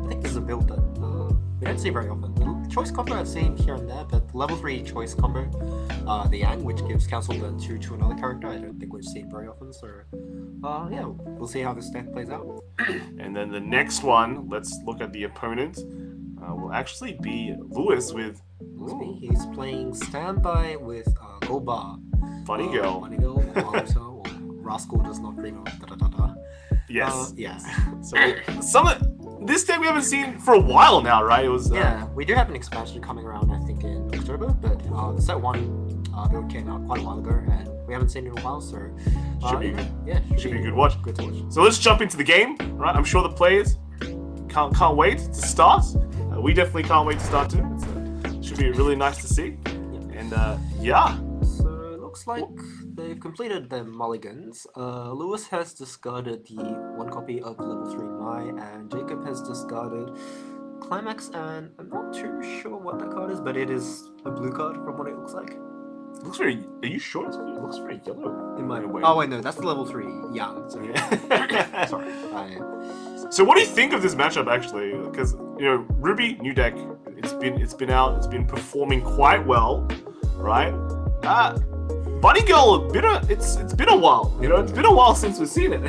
I think this is a build that we don't see very often. The choice combo I've seen here and there, but the level 3 choice combo, the Yang, which gives cancel burn 2 to another character, I don't think we've seen very often, so we'll see how this deck plays out. And then the next one, let's look at the opponent, will actually be Lewis with... He's playing Standby with Goba. Funny Girl. Funny Girl, or Rascal does not dream of da-da-da-da. Yes. So this deck we haven't seen for a while now, right? It was we do have an expansion coming around, I think, in October, but the set 1 build came out quite a while ago, and we haven't seen it in a while, so should be a good watch. Good to watch. So let's jump into the game, right? I'm sure the players can't wait to start. We definitely can't wait to start too. It should be really nice to see. And So it looks like they've completed their mulligans. Lewis has discarded the 1 copy of level 3 Mai, and Jacob has discarded Climax, and I'm not too sure what that card is, but it is a blue card from what it looks like. It looks very... Are you sure? It looks very yellow. In my way. Oh wait, no, that's the level 3 Yang. So sorry. So what do you think of this matchup actually? Because Ruby new deck, it's been out, it's been performing quite well, right? Bunny Girl, it's been a while. It's been a while since we've seen it.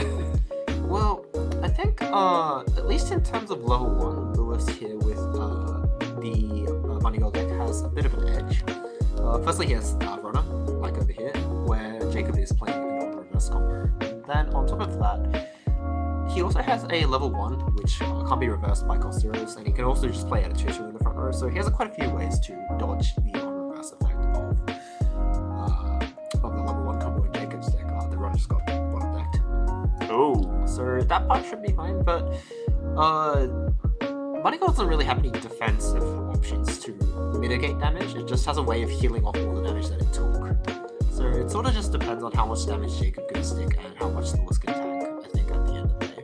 Well, I think at least in terms of level 1, Lewis here with the Bunny Girl deck has a bit of an edge. Firstly, he has Runner, like over here, where Jacob is playing in reverse combo. Then on top of that, he also has a level 1, which can't be reversed by cost zeros, and he can also just play at a 2-2 in the front row, so he has quite a few ways to dodge the on-reverse effect of the level 1 combo in Jacob's deck. The run just got bottom decked. Oh. So that part should be fine, but Bunny Girl doesn't really have any defensive options to mitigate damage. It just has a way of healing off all the damage that it took. So it sort of just depends on how much damage Jacob can stick and how much Lewis can tank, I think, at the end of the day.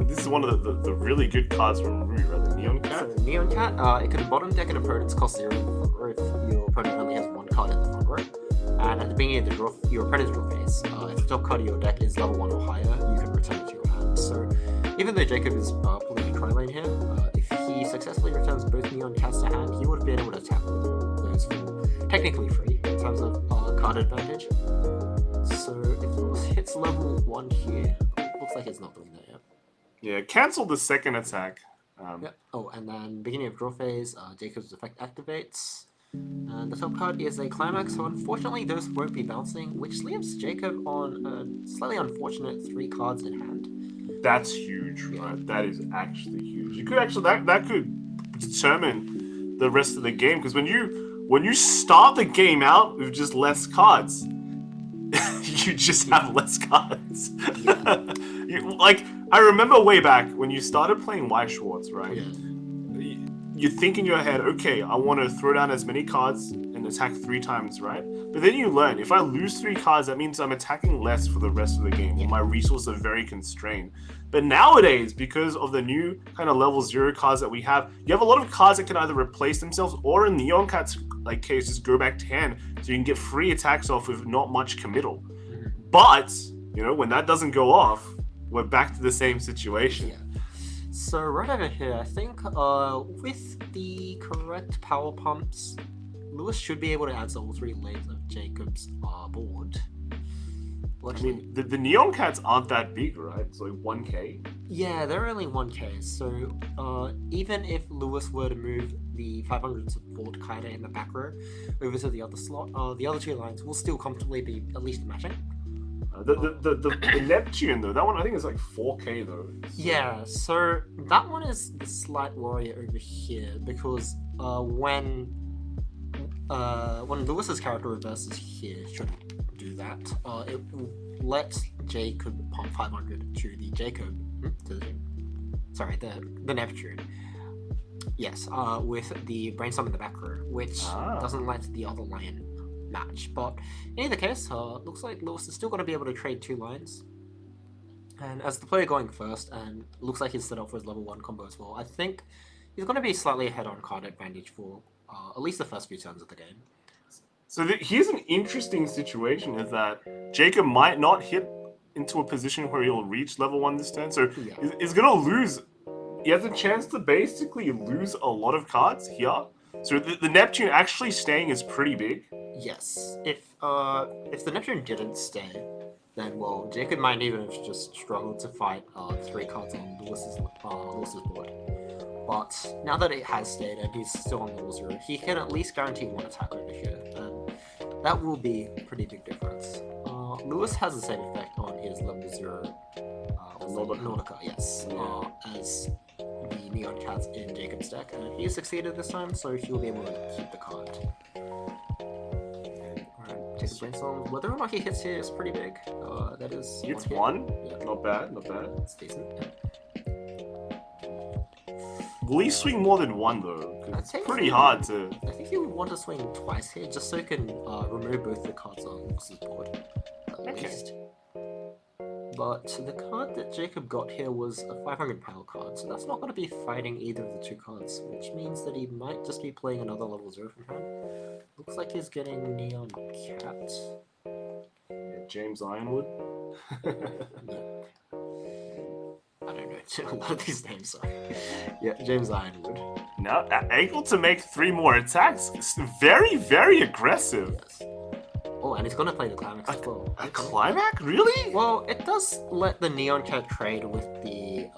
This is one of the really good cards from Ruby, right? The Neon Cat? So Neon Cat, it can bottom deck an opponent's cost 0 in the front row if your opponent only has 1 card in the front row. And at the beginning of the draw, your opponent's draw phase, if the top card of your deck is level 1 or higher, you can return it to your hand. So even though Jacob is pulling a tri-lane here, if he successfully returns both Neon Cats to hand, he would have been able to tap those for technically free in terms of card advantage. So if Lewis hits level 1 here, looks like it's not doing that yet. Yeah, cancel the second attack. Oh, and then beginning of draw phase, Jacob's effect activates. And the top card is a Climax, so unfortunately those won't be bouncing, which leaves Jacob on a slightly unfortunate 3 cards in hand. That's huge, right? That is actually huge. You could actually that could determine the rest of the game, because when you start the game out with just less cards, you just have less cards. I remember way back when you started playing Weiss Schwarz, right? Yeah. You think in your head, okay, I want to throw down as many cards and and attack 3 times, right? But then you learn, if I lose 3 cards, that means I'm attacking less for the rest of the game, or my resources are very constrained. But nowadays, because of the new kind of level 0 cards that we have, you have a lot of cards that can either replace themselves, or in Neon Cat's case, just go back to hand, so you can get free attacks off with not much committal. But, when that doesn't go off, we're back to the same situation. Yeah. So right over here, I think with the correct power pumps, Lewis should be able to answer all 3 lanes of Jacob's board. I mean, the Neon Cats aren't that big, right? It's like 1k. Yeah, they're only 1k, so even if Lewis were to move the 500 support Kaida in the back row over to the other slot, the other 2 lines will still comfortably be at least matching. The Neptune though, that one I think is like 4k though. Yeah, so that one is the slight worry over here because when Lewis's character reverses here, should do that, it will let Jacob pump 500 to the the Neptune. Yes, with the brainstorm in the back row, which doesn't let the other line match. But in either case, looks like Lewis is still going to be able to trade 2 lines. And as the player going first, and looks like he's set up for his level 1 combo as well, I think he's going to be slightly ahead on card advantage for at least the first few turns of the game. So here's an interesting situation, is that Jacob might not hit into a position where he'll reach level 1 this turn, so he's going to lose. He has a chance to basically lose a lot of cards here. So the Neptune actually staying is pretty big. Yes. If the Neptune didn't stay, then well, Jacob might even have just struggled to fight 3 cards on Lewis's board. But now that it has stayed and he's still on level 0, he can at least guarantee 1 attack over here, and that will be a pretty big difference. Lewis has the same effect on his level 0 Nordica, yes, as the Neon Cats in Jacob's deck, and he succeeded this time, so he'll be able to keep the card. Alright, Jacob brainstorm. Whether or not he hits here is pretty big. That is. He hits 1? Yeah. Not bad. It's decent. Will he swing more than 1 though? It's pretty hard to. I think he would want to swing twice here, just so he can remove both the cards on Lewis's board, at least. But the card that Jacob got here was a 500 power card, so that's not going to be fighting either of the 2 cards, which means that he might just be playing another level 0 from hand. Looks like he's getting Neon Cat. Yeah, James Ironwood. I don't know a lot of these names, so yeah, James Ironwood. Now able to make 3 more attacks. It's very, very aggressive. Yes. Oh, and he's gonna play the Climax as well. A Climax? Really? Well, it does let the Neon Cat trade with the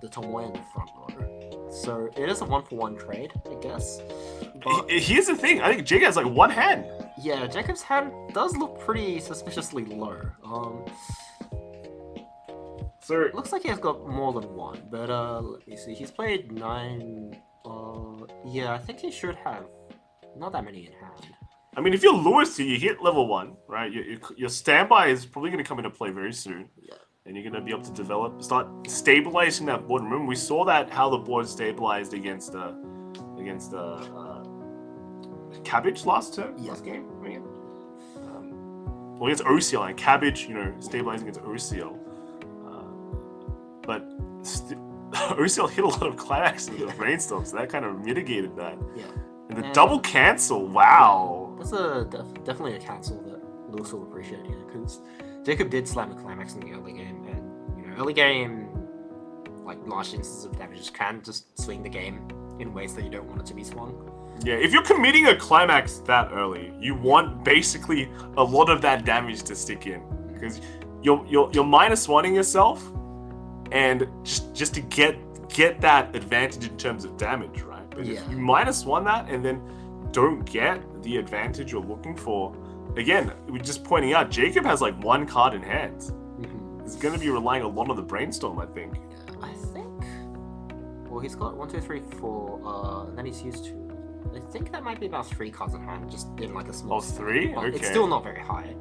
Tomoe in the front row. So it is a 1-for-1 trade, I guess. But here's the thing, I think Jacob has like 1 hand. Yeah, Jacob's hand does look pretty suspiciously low. So it looks like he has got more than 1, but let me see. He's played 9. Yeah, I think he should have not that many in hand. I mean, if you're Lewis here, you hit level 1, right? Your standby is probably going to come into play very soon. Yeah. And you're going to be able to start stabilizing that board. Remember, we saw how the board stabilized against Cabbage last game. I mean, well, against OCL, and Cabbage, stabilizing against OCL. But OCL hit a lot of Climaxes with Brainstorm, so that kind of mitigated that. Yeah. And the double cancel, wow. That's definitely a cancel that Lewis will appreciate here, because Jacob did slam a Climax in the early game, and early game, like large instances of damages can just swing the game in ways that you don't want it to be swung. Yeah, if you're committing a Climax that early, you want basically a lot of that damage to stick in, because you're -1ing yourself, and just to get that advantage in terms of damage, right? But if you -1 that and then don't get the advantage you're looking for, again, we're just pointing out, Jacob has like 1 card in hand. Mm-hmm. He's going to be relying a lot on the Brainstorm, I think. Yeah, I think. Well, he's got 1, 2, 3, 4, and then he's used 2. I think that might be about 3 cards in hand, just in like a small. Oh, 3? Okay. It's still not very high.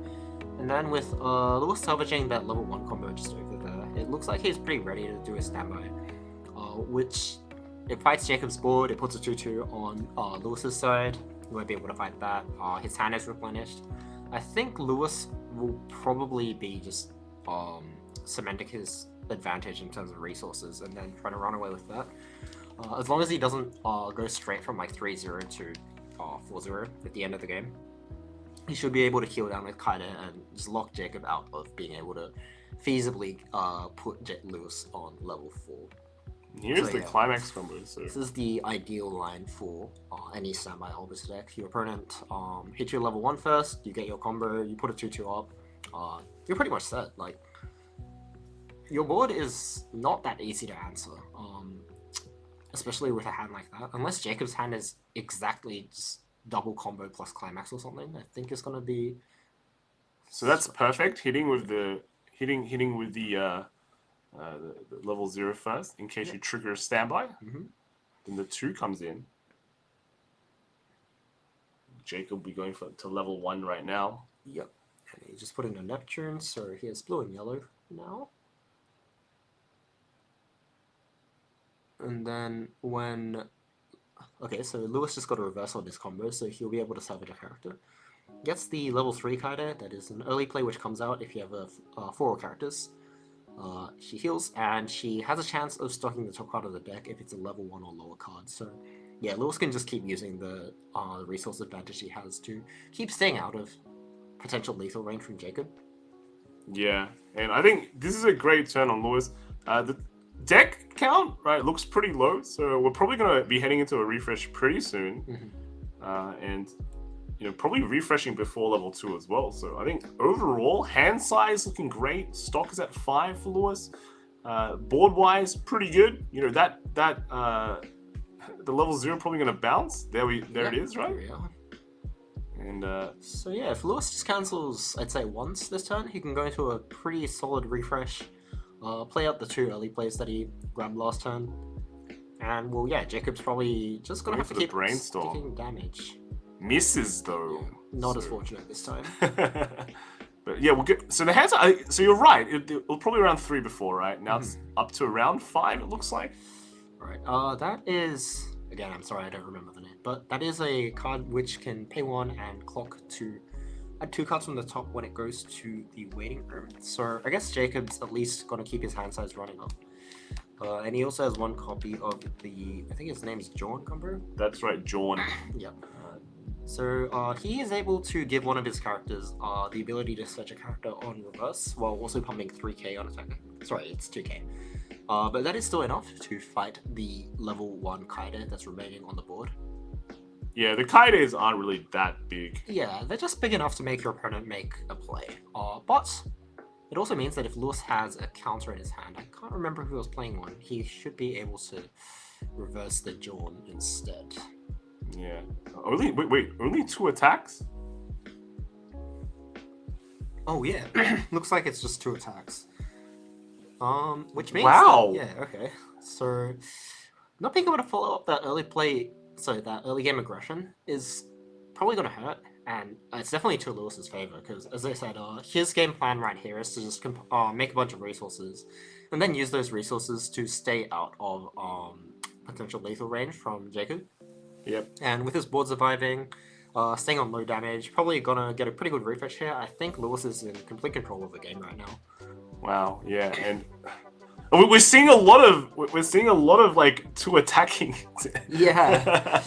And then with Lewis salvaging that level 1 combo just over there, it looks like he's pretty ready to do a standby, which it fights Jacob's board. It puts a 2/2 on Lewis's side, You won't be able to fight that. His hand is replenished. I think Lewis will probably be just cementing his advantage in terms of resources and then trying to run away with that. As long as he doesn't go straight from like 3-0 to 4-0 at the end of the game, he should be able to heal down with Kaide and just lock Jacob out of being able to feasibly put Lewis on level 4. Here's the climax combo. So. This is the ideal line for any standby Albus deck. Your opponent hits you level 1 first, you get your combo, you put a 2-2 up, you're pretty much set. Like, your board is not that easy to answer, especially with a hand like that. Unless Jacob's hand is exactly just double combo plus climax or something, I think it's gonna be. So that's perfect. Hitting with the level 0 first, in case you trigger a standby. Then the 2 comes in. Jacob will be going to level 1 right now. Yep. And he just put in a Neptune, so he has blue and yellow now. And then when... Okay, so Lewis just got a reverse on his combo, so he'll be able to salvage a character. Gets the level 3 Kaide, that is an early play which comes out if you have 4 characters. She heals, and she has a chance of stocking the top card of the deck if it's a level 1 or lower card. So, yeah, Lewis can just keep using the resource advantage he has to keep staying out of potential lethal range from Jacob. Yeah, and I think this is a great turn on Lewis. The deck count, right, looks pretty low, so we're probably going to be heading into a refresh pretty soon. And, you know, probably refreshing before level 2 as well. So I think overall, hand size looking great. Stock is at 5 for Lewis. Board-wise, pretty good. You know, the level 0 probably going to bounce. There it is, right? There we are. And so yeah, if Lewis just cancels, I'd say once this turn, he can go into a pretty solid refresh. Play out the 2 early plays that he grabbed last turn. And, well, yeah, Jacob's probably just going to have to keep taking damage. Misses, though. Not as fortunate this time. But, yeah, we'll get... So the hands are... So you're right. It was probably around 3 before, right? Now it's up to around 5, it looks like. Right. That is... Again, I'm sorry, I don't remember the name. But that is a card which can pay 1 and clock 2. Add 2 cards from the top when it goes to the waiting room. So I guess Jacob's at least going to keep his hand size running up. And he also has 1 copy of the, I think his name is Jorn combo? That's right, Jorn. Yep. So he is able to give one of his characters the ability to search a character on reverse while also pumping 3k on attack. Sorry, it's 2k. But that is still enough to fight the level 1 Kaide that's remaining on the board. Yeah, the Kaides aren't really that big. Yeah, they're just big enough to make your opponent make a play. But it also means that if Lewis has a counter in his hand, I can't remember who was playing one, he should be able to reverse the Jorn instead. Yeah. Only 2 attacks? Oh yeah, looks like it's just 2 attacks. Which means... Wow! Yeah, okay. So, not being able to follow up that early play... So that early game aggression is probably going to hurt, and it's definitely to Lewis's favor, because as I said, his game plan right here is to just make a bunch of resources, and then use those resources to stay out of potential lethal range from Jacob. Yep. And with his board surviving, staying on low damage, probably going to get a pretty good refresh here. I think Lewis is in complete control of the game right now. Wow, yeah, and... We're seeing a lot of like 2 attacking. Yeah.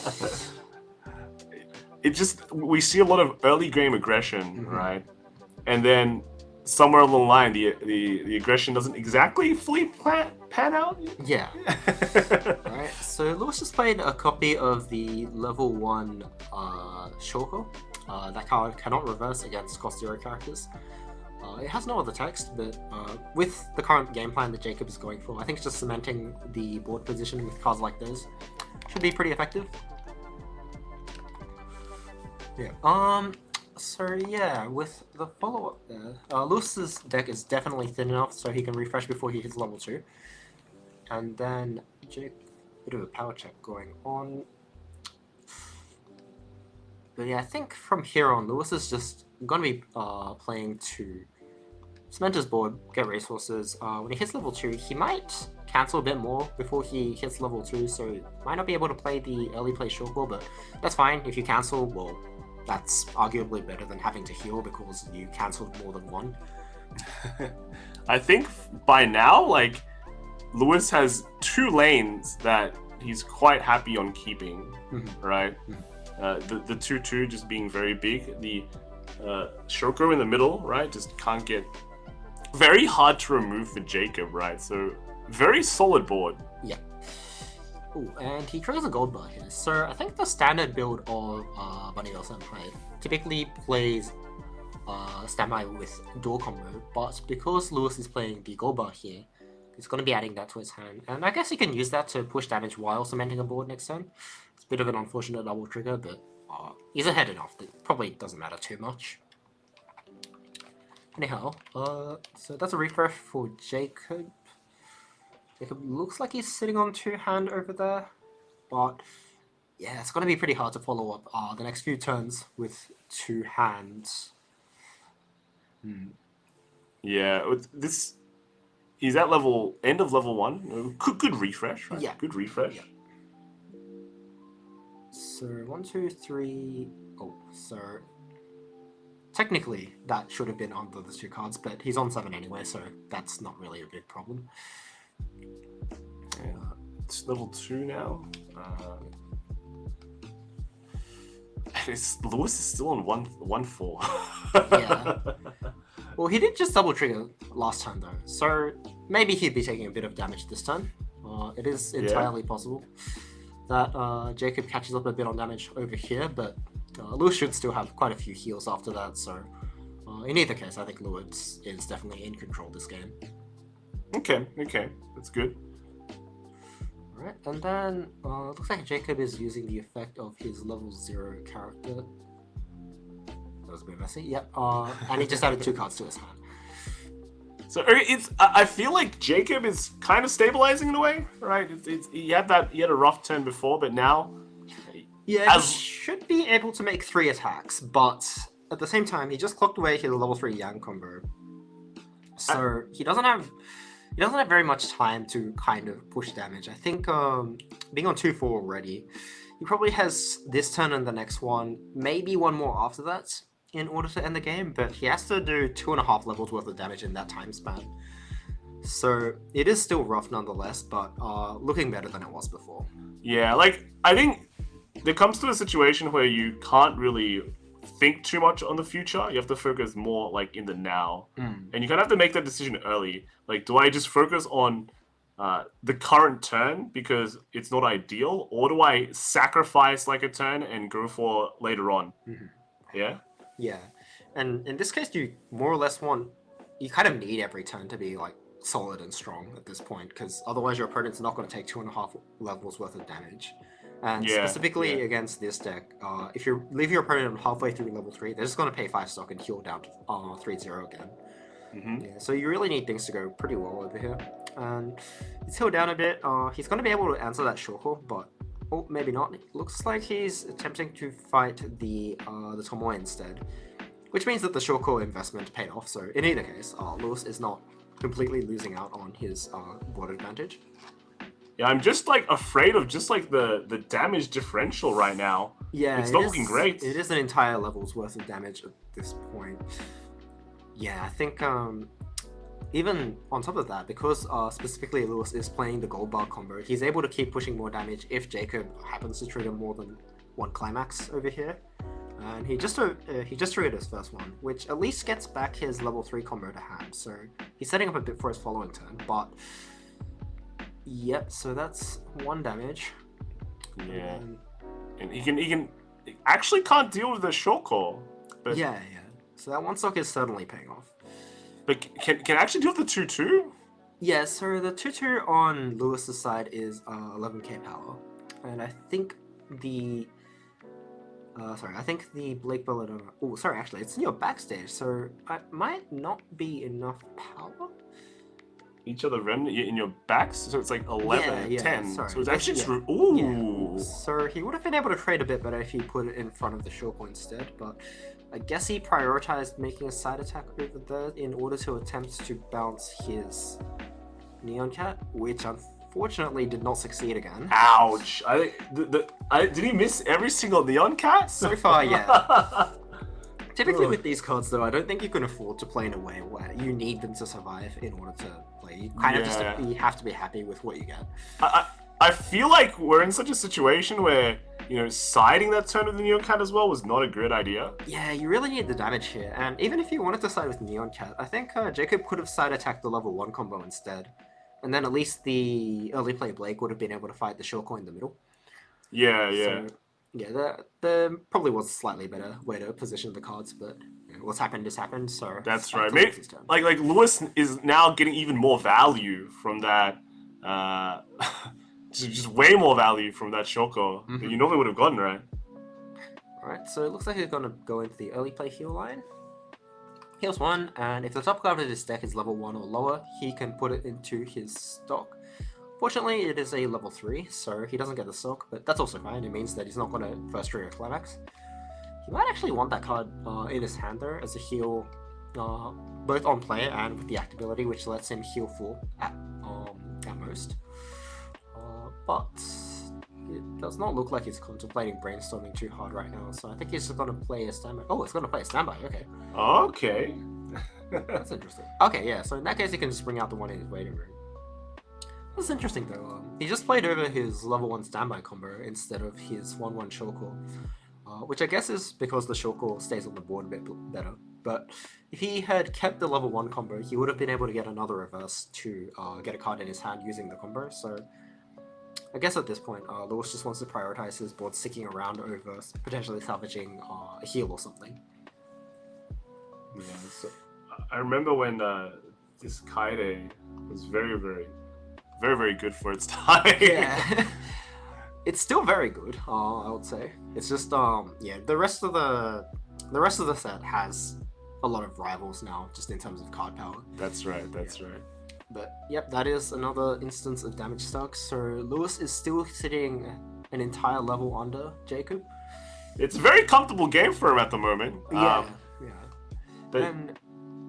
We see a lot of early game aggression, right? And then somewhere along the line, the aggression doesn't exactly fully pan out. Yeah. Alright, so Lewis just played a copy of the level 1 Shoko. That card cannot reverse against cost 0 characters. It has no other text, but with the current game plan that Jacob is going for, I think just cementing the board position with cards like those should be pretty effective. Yeah. So yeah, with the follow-up there, Lewis's deck is definitely thin enough so he can refresh before he hits level 2. And then Jake, bit of a power check going on. But yeah, I think from here on, Lewis is just going to be playing to cement his board, get resources. When he hits level 2, he might cancel a bit more before he hits level 2, so might not be able to play the early play short ball, but that's fine. If you cancel, well, that's arguably better than having to heal because you cancelled more than one. I think by now, like, Lewis has 2 lanes that he's quite happy on keeping, right? The 2-2 just being very big. The Shoko in the middle, right? Just can't get... Very hard to remove for Jacob, right? So, very solid board. Yeah. Ooh, and he triggers a gold bar here. So, I think the standard build of Bunny Senpai typically plays standby with dual combo, but because Lewis is playing the gold bar here, he's going to be adding that to his hand. And I guess he can use that to push damage while cementing a board next turn. It's a bit of an unfortunate double trigger, but he's ahead enough that it probably doesn't matter too much. Anyhow, so that's a refresh for Jacob. Jacob looks like he's sitting on 2-hand over there, but yeah, it's going to be pretty hard to follow up the next few turns with 2 hands. Yeah, this... He's at end of level 1. Good refresh, right? Yeah. Good refresh. Yeah. So, 1, 2, 3... Oh, so... Technically, that should have been under the 2 cards, but he's on 7 anyway, so that's not really a big problem. It's level 2 now. Lewis is still on 1-4. Yeah. Well, he did just double trigger last time though, so maybe he'd be taking a bit of damage this turn. It is entirely possible that Jacob catches up a bit on damage over here, but Lewis should still have quite a few heals after that, so in either case, I think Lewis is definitely in control this game. Okay, that's good. Alright, and then looks like Jacob is using the effect of his level 0 character. That was a bit messy. Yep. And he just added 2 cards to his hand. So I feel like Jacob is kind of stabilizing in a way, right? He had a rough turn before, but now he should be able to make 3 attacks, but at the same time, he just clocked away his level 3 Yang combo. So he doesn't have very much time to kind of push damage. I think being on 2-4 already, he probably has this turn and the next one, maybe one more after that, in order to end the game, but he has to do 2.5 levels worth of damage in that time span. So it is still rough nonetheless, but looking better than it was before. Yeah, like, I think there comes to a situation where you can't really think too much on the future. You have to focus more, like, in the now. And you kind of have to make that decision early. Like, do I just focus on the current turn because it's not ideal, or do I sacrifice, like, a turn and go for later on? Yeah? Yeah, and in this case, you more or less you kind of need every turn to be like solid and strong at this point, because otherwise your opponent's not going to take 2.5 levels worth of damage. And specifically against this deck, if you leave your opponent halfway through level 3, they're just going to pay 5 stock and heal down to 3-0 again. Yeah, so you really need things to go pretty well over here. And he's healed down a bit. He's going to be able to answer that shoko, but oh, maybe not. It looks like he's attempting to fight the Tomoe instead, which means that the shoko investment paid off. So in either case, Lewis is not completely losing out on his board advantage. Yeah, I'm just like afraid of just like the damage differential right now. Yeah, it's not looking great. It is an entire level's worth of damage at this point. Yeah, I think even on top of that, because specifically Lewis is playing the gold bar combo, he's able to keep pushing more damage if Jacob happens to trigger more than one climax over here. And he just triggered his first one, which at least gets back his level 3 combo to hand. So he's setting up a bit for his following turn, but yep, so that's 1 damage. Yeah. And he actually can't deal with the shoko. But yeah. So that 1 stock is certainly paying off. But can actually deal with the 2-2? Yeah, so the 2-2 on Lewis's side is 11k power. And I think the Blake Belladonna... Oh, sorry, actually, it's in your backstage, so it might not be enough power. Each of the remnant in your backs, so it's like 11, 10. Sorry. So it's actually just... Ooh! Yeah. So he would have been able to trade a bit better if he put it in front of the shoko instead, but I guess he prioritized making a side attack over there in order to attempt to bounce his Neon Cat, which unfortunately did not succeed again. Ouch! Did he miss every single Neon Cat? So far, yeah. Typically with these cards though, I don't think you can afford to play in a way where you need them to survive in order to play. You kind of you have to be happy with what you get. I feel like we're in such a situation where, you know, siding that turn with the Neon Cat as well was not a great idea. Yeah, you really need the damage here, and even if you wanted to side with Neon Cat, I think Jacob could have side attacked the level 1 combo instead. And then at least the early play Blake would have been able to fight the Shortcore in the middle. Yeah, yeah. So, yeah, there probably was a slightly better way to position the cards, but you know, what's happened has happened, so... That's right. Maybe, like Lewis is now getting even more value from that... just way more value from that Shoko than you normally would have gotten, right? Alright, so it looks like he's going to go into the early play heal line. Heals 1, and if the top card of his deck is level 1 or lower, he can put it into his stock. Fortunately, it is a level 3, so he doesn't get the stock, but that's also fine. It means that he's not going to first trigger Climax. He might actually want that card in his hand, though, as a heal, both on play and with the act ability, which lets him heal full at most. But it does not look like he's contemplating brainstorming too hard right now, so I think he's just going to play a standby. Oh, it's going to play a standby, okay. Okay. That's interesting. Okay, yeah, so in that case he can just bring out the one in his waiting room. That's interesting though. He just played over his level 1 standby combo instead of his 1-1 Shortcore, which I guess is because the Shortcore stays on the board a bit better. But if he had kept the level 1 combo, he would have been able to get another reverse to get a card in his hand using the combo, so... I guess at this point, Lewis just wants to prioritize his board sticking around over potentially salvaging a heal or something. Yeah, so I remember when this Kaide was very, very good for its time. Yeah, it's still very good. I would say it's just yeah. The rest of the set has a lot of rivals now, just in terms of card power. That's right. That's right. But yep, that is another instance of damage stock. So Lewis is still sitting an entire level under Jacob. It's a very comfortable game for him at the moment. Yeah. But... And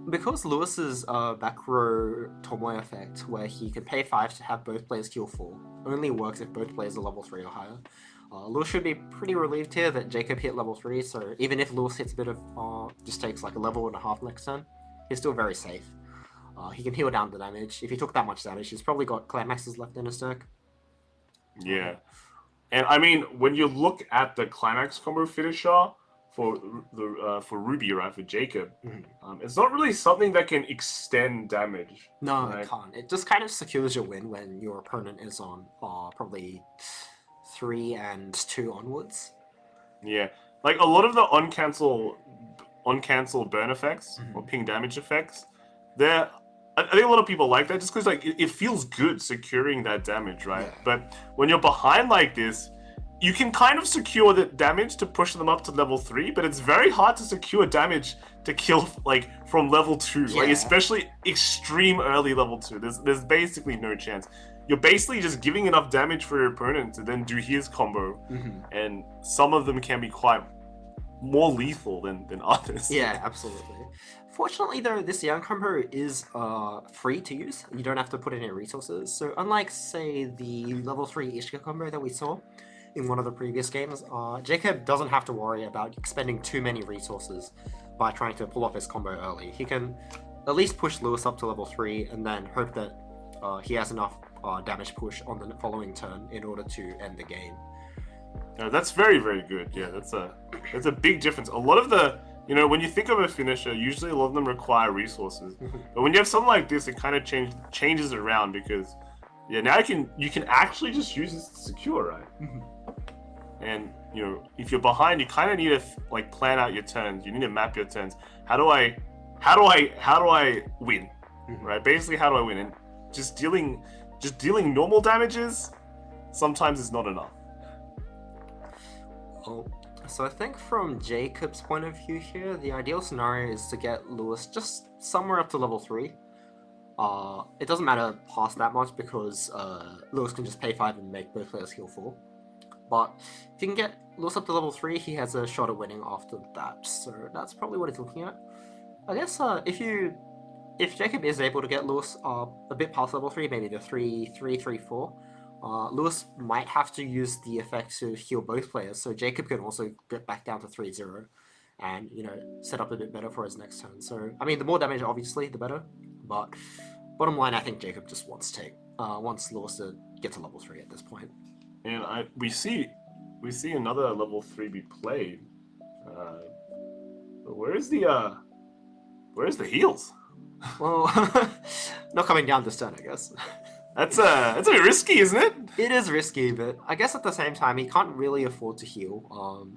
because Lewis's back row Tomoe effect, where he can pay 5 to have both players heal 4, only works if both players are level 3 or higher. Lewis should be pretty relieved here that Jacob hit level 3, so even if Lewis hits a bit of, just takes like a level and a half next turn, he's still very safe. He can heal down the damage. If he took that much damage, he's probably got Climaxes left in his deck. Yeah. And I mean, when you look at the Climax combo finisher for Ruby, right, for Jacob, it's not really something that can extend damage. No, right? it can't. It just kind of secures your win when your opponent is on probably 3 and 2 onwards. Yeah. Like, a lot of the on-cancel burn effects, or ping damage effects, I think a lot of people like that just because like it feels good securing that damage, right? Yeah. But when you're behind like this, you can kind of secure the damage to push them up to level 3, but it's very hard to secure damage to kill like from level 2, like especially extreme early level 2. There's basically no chance. You're basically just giving enough damage for your opponent to then do his combo, and some of them can be quite more lethal than others. Yeah, absolutely. Fortunately, though, this Young combo is free to use. You don't have to put in any resources. So unlike, say, the level 3 Ishika combo that we saw in one of the previous games, Jacob doesn't have to worry about expending too many resources by trying to pull off his combo early. He can at least push Lewis up to level 3 and then hope that he has enough damage push on the following turn in order to end the game. That's very, very good. Yeah, that's a big difference. A lot of the, you know, when you think of a finisher, usually a lot of them require resources. But when you have something like this, it kind of changes it around because, yeah, now you can actually just use this to secure, right? And you know, if you're behind, you kind of need to like plan out your turns. You need to map your turns. How do I win? Right? Basically, how do I win? And just dealing normal damages sometimes is not enough. Oh, so I think from Jacob's point of view here, the ideal scenario is to get Lewis just somewhere up to level 3. It doesn't matter past that much because Lewis can just pay 5 and make both players heal 4. But if you can get Lewis up to level 3, he has a shot at winning after that. So that's probably what he's looking at. I guess if you if Jacob is able to get Lewis a bit past level 3, maybe the 3-3-3-4, Lewis might have to use the effect to heal both players, so Jacob can also get back down to 3-0 and, you know, set up a bit better for his next turn. So, I mean, the more damage, obviously, the better, but bottom line, I think Jacob just wants Lewis to get to level 3 at this point. And we see another level 3 be played. Where's the heals? Well, not coming down this turn, I guess. That's a bit risky, isn't it? It is risky, but I guess at the same time, he can't really afford to heal,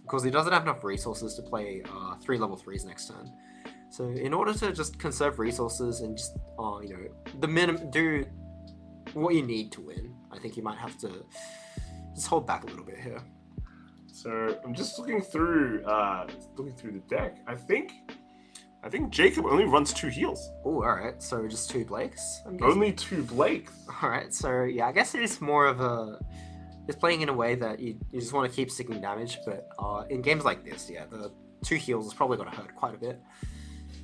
because he doesn't have enough resources to play 3 level 3s next turn. So in order to just conserve resources and just, you know, do what you need to win, I think you might have to just hold back a little bit here. So I'm just looking through the deck. I think Jacob only runs 2 heals. Oh, alright, so just 2 Blakes? Only 2 Blakes. Alright, so yeah, I guess it is more of a... It's playing in a way that you just want to keep sticking damage, but in games like this, yeah, the 2 heals is probably going to hurt quite a bit.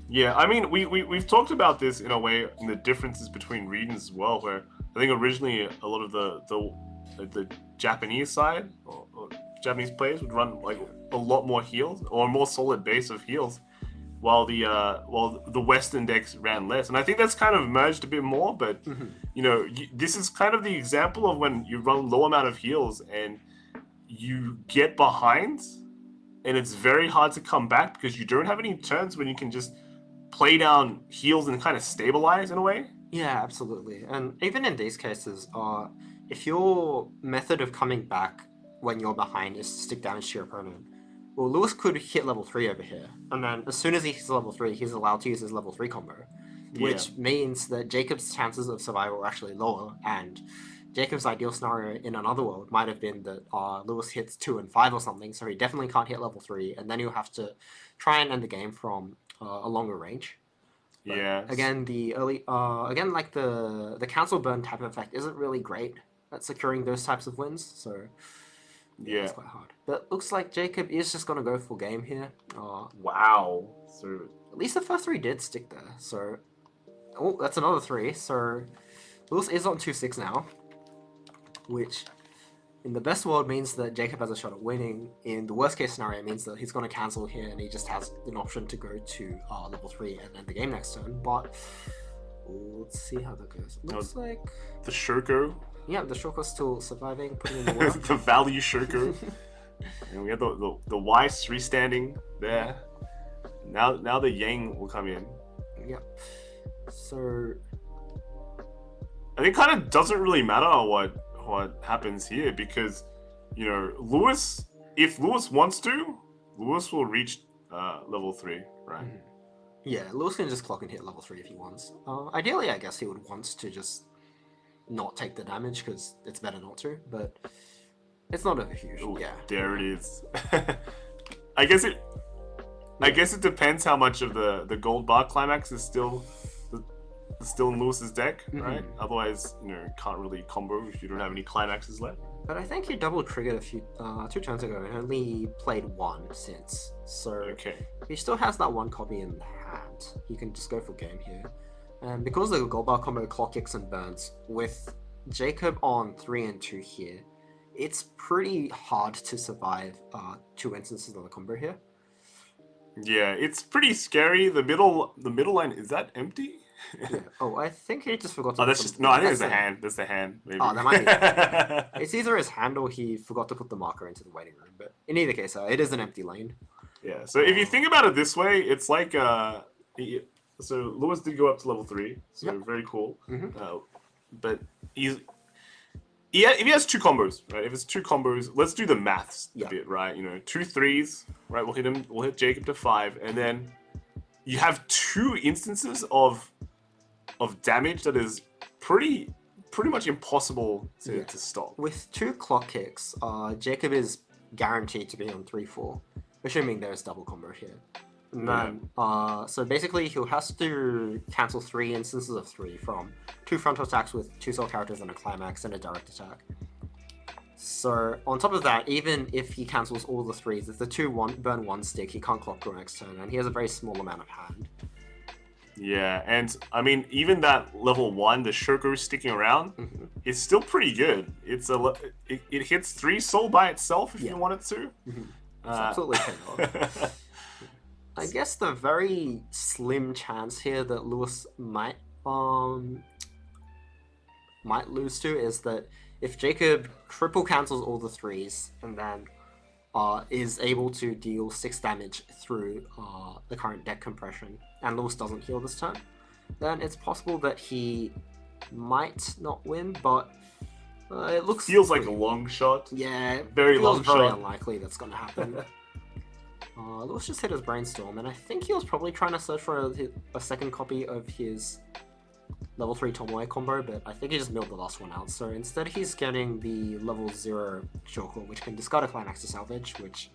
Yeah, I mean, we've talked about this in a way, in the differences between regions as well, where I think originally a lot of the Japanese side, or Japanese players would run like a lot more heals, or a more solid base of heals, while the Western decks ran less. And I think that's kind of merged a bit more, but you know, this is kind of the example of when you run low amount of heals and you get behind, and it's very hard to come back because you don't have any turns when you can just play down heals and kind of stabilize in a way. Yeah, absolutely. And even in these cases, if your method of coming back when you're behind is to stick damage to your opponent, well, Lewis could hit level 3 over here, and then as soon as he hits level 3, he's allowed to use his level 3 combo, which means that Jacob's chances of survival are actually lower, and Jacob's ideal scenario in another world might have been that Lewis hits 2 and 5 or something, so he definitely can't hit level 3, and then he'll have to try and end the game from a longer range. But yeah. Again, like the cancel burn type of effect isn't really great at securing those types of wins, so yeah, it's quite hard. But looks like Jacob is just gonna go full game here. Wow. So at least the first 3 did stick there. So that's another 3. So Lewis is on 2-6 now, which in the best world means that Jacob has a shot at winning. In the worst case scenario, it means that he's going to cancel here and he just has an option to go to level 3 and end the game next turn. But let's see how that goes. Looks like the Shoko. Yeah, the Shoko's still surviving, putting in the work. The value Shoko. And we have the Weiss restanding there. Now the Yang will come in. Yep. So I think it kind of doesn't really matter what happens here, because, you know, Lewis, if Lewis wants to, Lewis will reach level 3, right? Mm-hmm. Yeah, Lewis can just clock and hit level 3 if he wants. Ideally, I guess he would want to just not take the damage because it's better not to, but it's not a huge. Ooh, yeah. There it is. I guess it depends how much of the gold bar climax is still in Lewis's deck, right? Otherwise, you know, can't really combo if you don't have any climaxes left. But I think he double triggered a few 2 turns ago and only played 1 since. So okay. He still has that 1 copy in hand. He can just go for game here. And because the gold bar combo clock kicks and burns, with Jacob on 3 and 2 here, it's pretty hard to survive 2 instances of the combo here. Yeah, it's pretty scary. The middle line, is that empty? Yeah. Oh, I think he just forgot to. Oh, that's just no. I think it's the hand. That's the hand. Maybe. Oh, that might be. It's either his hand or he forgot to put the marker into the waiting room. But in either case, it is an empty lane. Yeah. So if you think about it this way, it's like so Lewis did go up to level 3, so very cool. But if he has 2 combos, right? If it's 2 combos, let's do the maths a bit, right? You know, 2 3s, right? We'll hit Jacob to 5, and then you have 2 instances of damage that is pretty much impossible to stop. With 2 clock kicks, Jacob is guaranteed to be on 3-4, assuming there's double combo here. And then, so basically he'll has to cancel 3 instances of 3 from 2 frontal attacks with 2 soul characters and a climax and a direct attack. So on top of that, even if he cancels all the 3s, if the 2 burn 1 stick, he can't clock through next turn, and he has a very small amount of hand. Yeah, and I mean, even that level 1, the Shoko sticking around, is still pretty good. It hits 3 soul by itself if you want it to. It's absolutely KO. I guess the very slim chance here that Lewis might lose to is that if Jacob triple cancels all the 3s and then is able to deal 6 damage through the current deck compression, and Lewis doesn't heal this turn, then it's possible that he might not win, but it feels like a long shot. Yeah, very long shot. Very unlikely that's going to happen. Lewis just hit his Brainstorm, and I think he was probably trying to search for a second copy of his level 3 Tomoe combo, but I think he just milled the last one out. So instead he's getting the level 0 Shoko, which can discard a Climax to salvage, which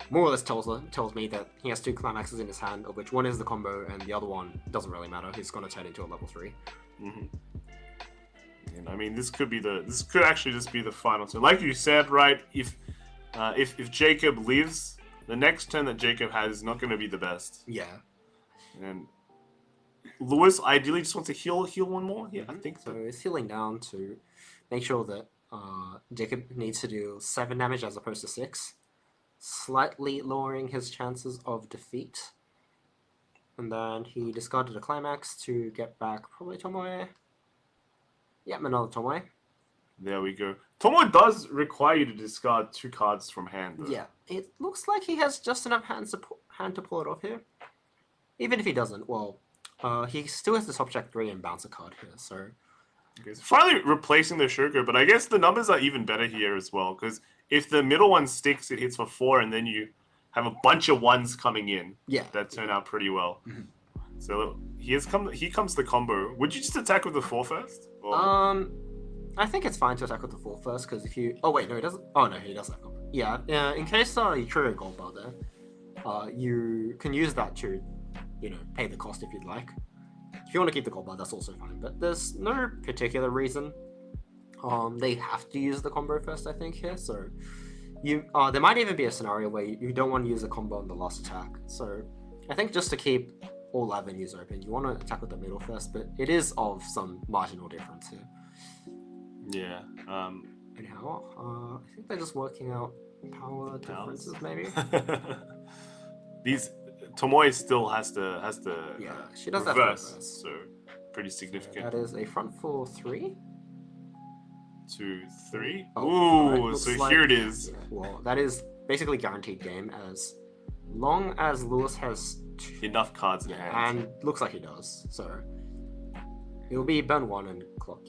more or less tells me that he has 2 Climaxes in his hand, of which one is the combo and the other one doesn't really matter. He's going to turn into a level 3. And I mean, this could actually just be the final turn. Like you said, right? If Jacob lives, the next turn that Jacob has is not going to be the best. Yeah. And Lewis ideally just wants to heal one more. Yeah, I think so. He's healing down to make sure that Jacob needs to do 7 damage as opposed to 6, slightly lowering his chances of defeat. And then he discarded a Climax to get back probably Tomoe. Yep, another Tomoe. There we go. Tomoe does require you to discard 2 cards from hand, though. Yeah, it looks like he has just enough hand to pull it off here. Even if he doesn't, well, he still has to top check 3 and bounce a card here, so... Okay, so finally replacing the Shoko, but I guess the numbers are even better here as well, because if the middle one sticks, it hits for 4, and then you have a bunch of 1s coming in. Yeah. That turn out pretty well. So here comes the combo. Would you just attack with the 4 first? Or... I think it's fine to attack with the 4 first, because if you... Oh, wait, no, he doesn't... Oh, no, he does have combo. Yeah, in case you trigger a gold bar there, you can use that to, pay the cost if you'd like. If you want to keep the gold bar, that's also fine, but there's no particular reason they have to use the combo first, I think, here, so... there might even be a scenario where you don't want to use a combo on the last attack, so I think just to keep all avenues open, you want to attack with the middle first, but it is of some marginal difference here. Yeah. Anyhow, I think they're just working out power differences, maybe. These Tomoe still has to yeah, she does reverse, that reverse, so pretty significant. So that is a front for 3. 2, 3. Oh, ooh, so here it is. Yeah, well, that is basically guaranteed game as long as Lewis has enough cards in hand, and looks like he does. So it will be burn 1 and clock.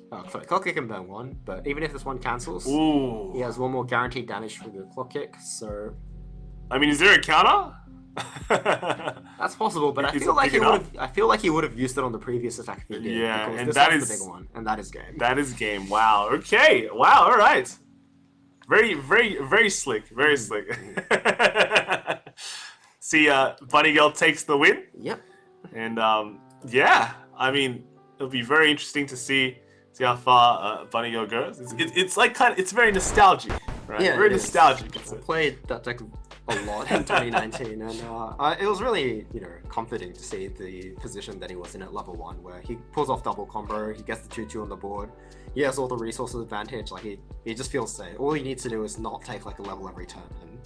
Clock kick and burn 1. But even if this one cancels, he has 1 more guaranteed damage through the clock kick. So, I mean, is there a counter? That's possible, but I feel like he would have used it on the previous attack if he did. Yeah, and that is the big one, and that is game. That is game. Wow. Okay. Wow. All right. Very, very, very slick. Very slick. See, Bunny Girl takes the win. Yep. And yeah, I mean, it'll be very interesting to see how far Bunny Girl goes. It's like it's very nostalgic, right? Yeah, very nostalgic. I played that deck a lot in 2019, and it was really comforting to see the position that he was in at level 1, where he pulls off double combo, he gets the 2/2 on the board, he has all the resources advantage. Like he just feels safe. All he needs to do is not take like a level every turn, and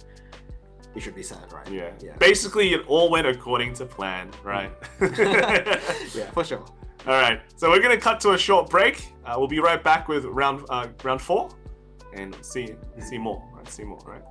he should be set, right? Yeah. Basically, it all went according to plan, right? Yeah, for sure. All right, so we're gonna cut to a short break. We'll be right back with round 4, and see more. Right? See more, right?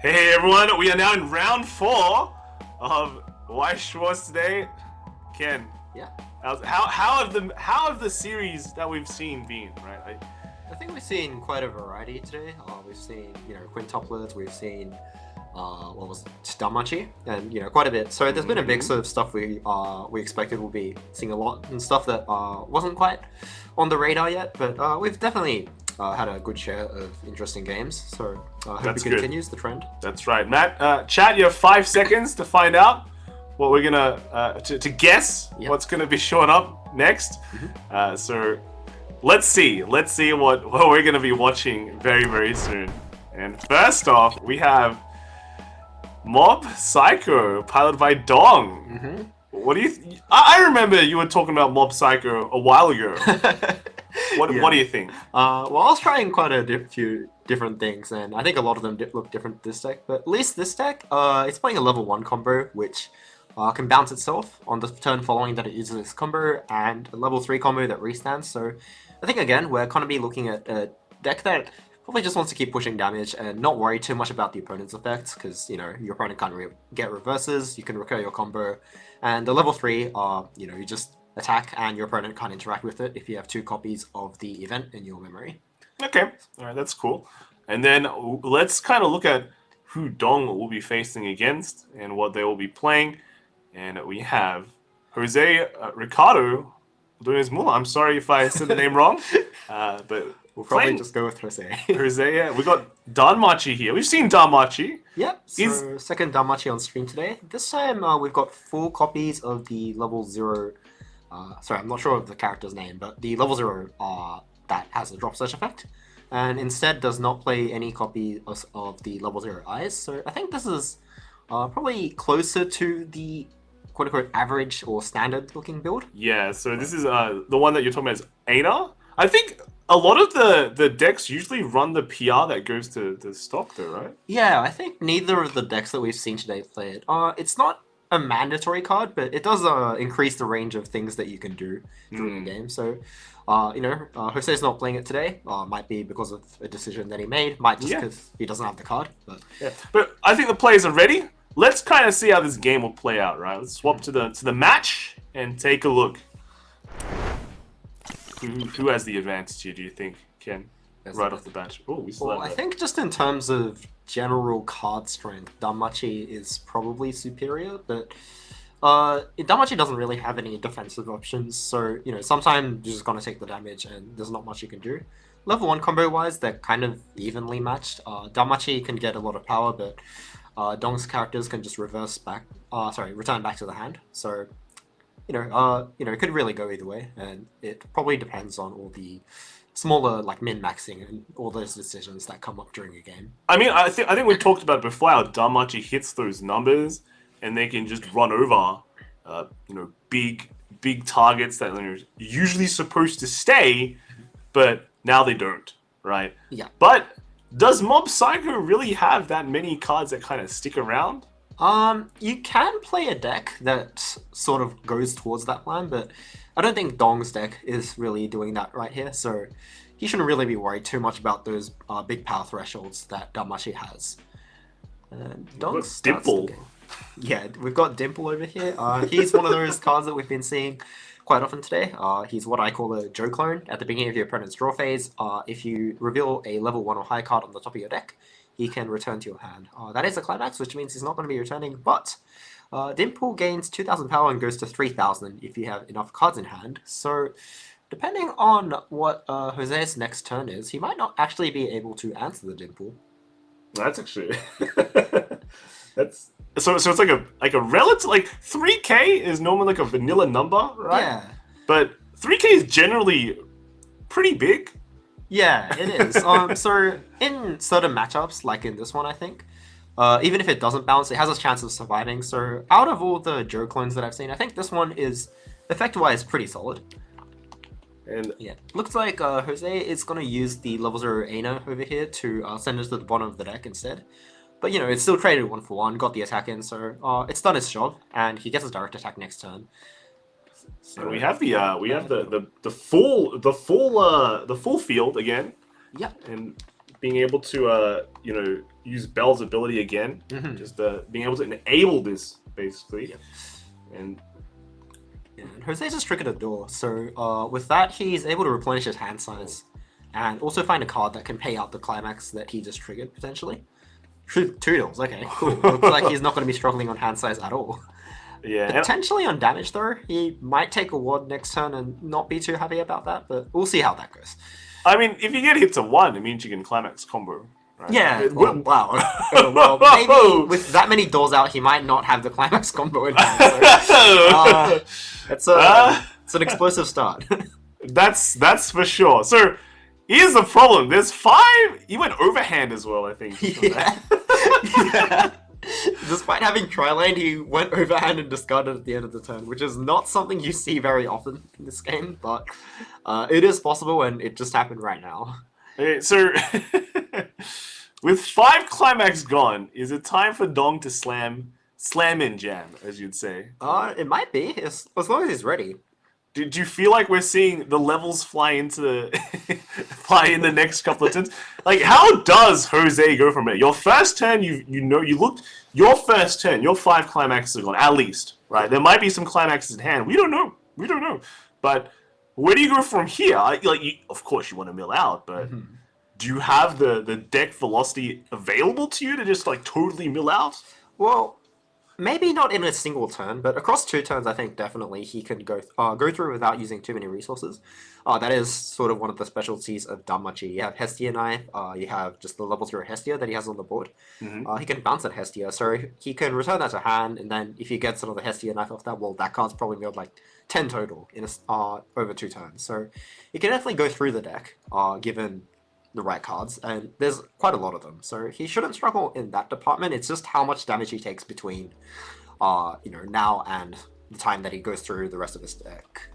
Hey everyone, we are now in round 4 of Weiss Schwarz today. Ken, Yeah. how have the series that we've seen been, right? I think we've seen quite a variety today. We've seen, quintuplets, we've seen, what was it, Damachi, and, quite a bit. So there's been a mix of stuff we expected we'll be seeing a lot, and stuff that wasn't quite on the radar yet, but we've definitely had a good share of interesting games. So I hope it continues the trend. That's right. Matt, chat, you have 5 seconds to find out what we're gonna, to guess what's gonna be showing up next. So let's see what we're gonna be watching very, very soon. And first off, we have Mob Psycho, piloted by Dong. What do you? I remember you were talking about Mob Psycho a while ago. What do you think? Well, I was trying quite a few different things, and I think a lot of them look different this deck. But at least this deck, it's playing a level 1 combo, which can bounce itself on the turn following that it uses this combo, and a level 3 combo that restands. So I think, again, we're going to be looking at a deck that probably just wants to keep pushing damage and not worry too much about the opponent's effects, because, your opponent can't get reverses, you can recur your combo, and the level 3 are, you just attack and your opponent can't interact with it if you have 2 copies of the event in your memory. Okay, alright, that's cool. And then let's kind of look at who Dong will be facing against and what they will be playing. And we have Jose Ricardo doing his Mula. I'm sorry if I said the name wrong, but we'll probably just go with Jose. Jose, yeah. We got Danmachi here. We've seen Danmachi. Yep, so second Danmachi on stream today. This time we've got 4 copies of the level 0... sorry, I'm not sure of the character's name, but the level 0 that has a drop search effect, and instead does not play any copy of the level 0 eyes. So I think this is probably closer to the quote-unquote average or standard looking build. Yeah, so this is the one that you're talking about is Aina. I think a lot of the decks usually run the PR that goes to the stock though, right? Yeah, I think neither of the decks that we've seen today play it. It's not a mandatory card, but it does increase the range of things that you can do during the game. So, Jose's not playing it today. Might be because of a decision that he made. Might just because he doesn't have the card. But I think the players are ready. Let's kind of see how this game will play out, right? Let's swap to the match and take a look. Who has the advantage here, do you think, Ken? Right off the bat. Oh, we still have I think just in terms of general card strength, Danmachi is probably superior, but Danmachi doesn't really have any defensive options, so, sometimes you're just going to take the damage and there's not much you can do. Level 1 combo-wise, they're kind of evenly matched. Danmachi can get a lot of power, but Dong's characters can just return back to the hand. So, it could really go either way, and it probably depends on all the smaller, like min-maxing and all those decisions that come up during a game. I mean, I think we talked about it before how Danmachi hits those numbers, and they can just run over, big targets that are usually supposed to stay, but now they don't, right? Yeah. But does Mob Psycho really have that many cards that kind of stick around? You can play a deck that sort of goes towards that plan, but I don't think Dong's deck is really doing that right here, so he shouldn't really be worried too much about those big power thresholds that Danmachi has. Dong starts the game. Yeah, we've got Dimple over here. He's one of those cards that we've been seeing quite often today. He's what I call a Joe clone. At the beginning of your opponent's draw phase, if you reveal a level 1 or high card on the top of your deck, he can return to your hand. That is a climax, which means he's not going to be returning, but Dimple gains 2,000 power and goes to 3,000 if you have enough cards in hand. So, depending on what Jose's next turn is, he might not actually be able to answer the Dimple. That's actually... So it's like a relative, like 3K is normally like a vanilla number, right? Yeah. But 3K is generally pretty big. Yeah, it is. So in certain matchups, like in this one, I think, even if it doesn't bounce, it has a chance of surviving. So out of all the Joe clones that I've seen, I think this one is effect-wise pretty solid. And yeah, looks like Jose is going to use the level 0 Aina over here to send it to the bottom of the deck instead. But, it's still traded 1-for-1, got the attack in, so it's done its job, and he gets a direct attack next turn. So we have the full field again. Yeah. And being able to use Bell's ability again, just being able to enable this basically, and. Yeah, and Jose just triggered a door, so with that he's able to replenish his hand size, and also find a card that can pay out the climax that he just triggered potentially. Two doors, okay, cool. Looks like he's not going to be struggling on hand size at all. Yeah, Potentially on damage though, he might take a ward next turn and not be too happy about that, but we'll see how that goes. I mean, if you get hit to 1, it means you can climax combo. Right? Yeah, wow. Well, maybe with that many doors out, he might not have the climax combo in hand. So, it's an explosive start. That's for sure. So here's the problem. There's 5. He went overhand as well, I think. Yeah. Despite having tri-lane, he went overhand and discarded at the end of the turn, which is not something you see very often in this game, but it is possible, and it just happened right now. Okay, so with 5 climax gone, is it time for Dong to slam in jam, as you'd say? It might be, as long as he's ready. Do you feel like we're seeing the levels fly in the next couple of turns? Like, how does Jose go from it? Your first turn, your first turn, your 5 climaxes are gone, at least, right? There might be some climaxes in hand. We don't know. But where do you go from here? Of course, you want to mill out, but do you have the deck velocity available to you to just like totally mill out? Well, maybe not in a single turn, but across 2 turns, I think definitely he can go through without using too many resources. That is sort of one of the specialties of Danmachi. You have Hestia Knife, you have just the level 0 Hestia that he has on the board. He can bounce at Hestia, so he can return that to hand, and then if he gets another Hestia Knife off that, well, that card's probably milled like 10 total in over 2 turns. So he can definitely go through the deck, given the right cards, and there's quite a lot of them, so he shouldn't struggle in that department. It's just how much damage he takes between now and the time that he goes through the rest of his deck.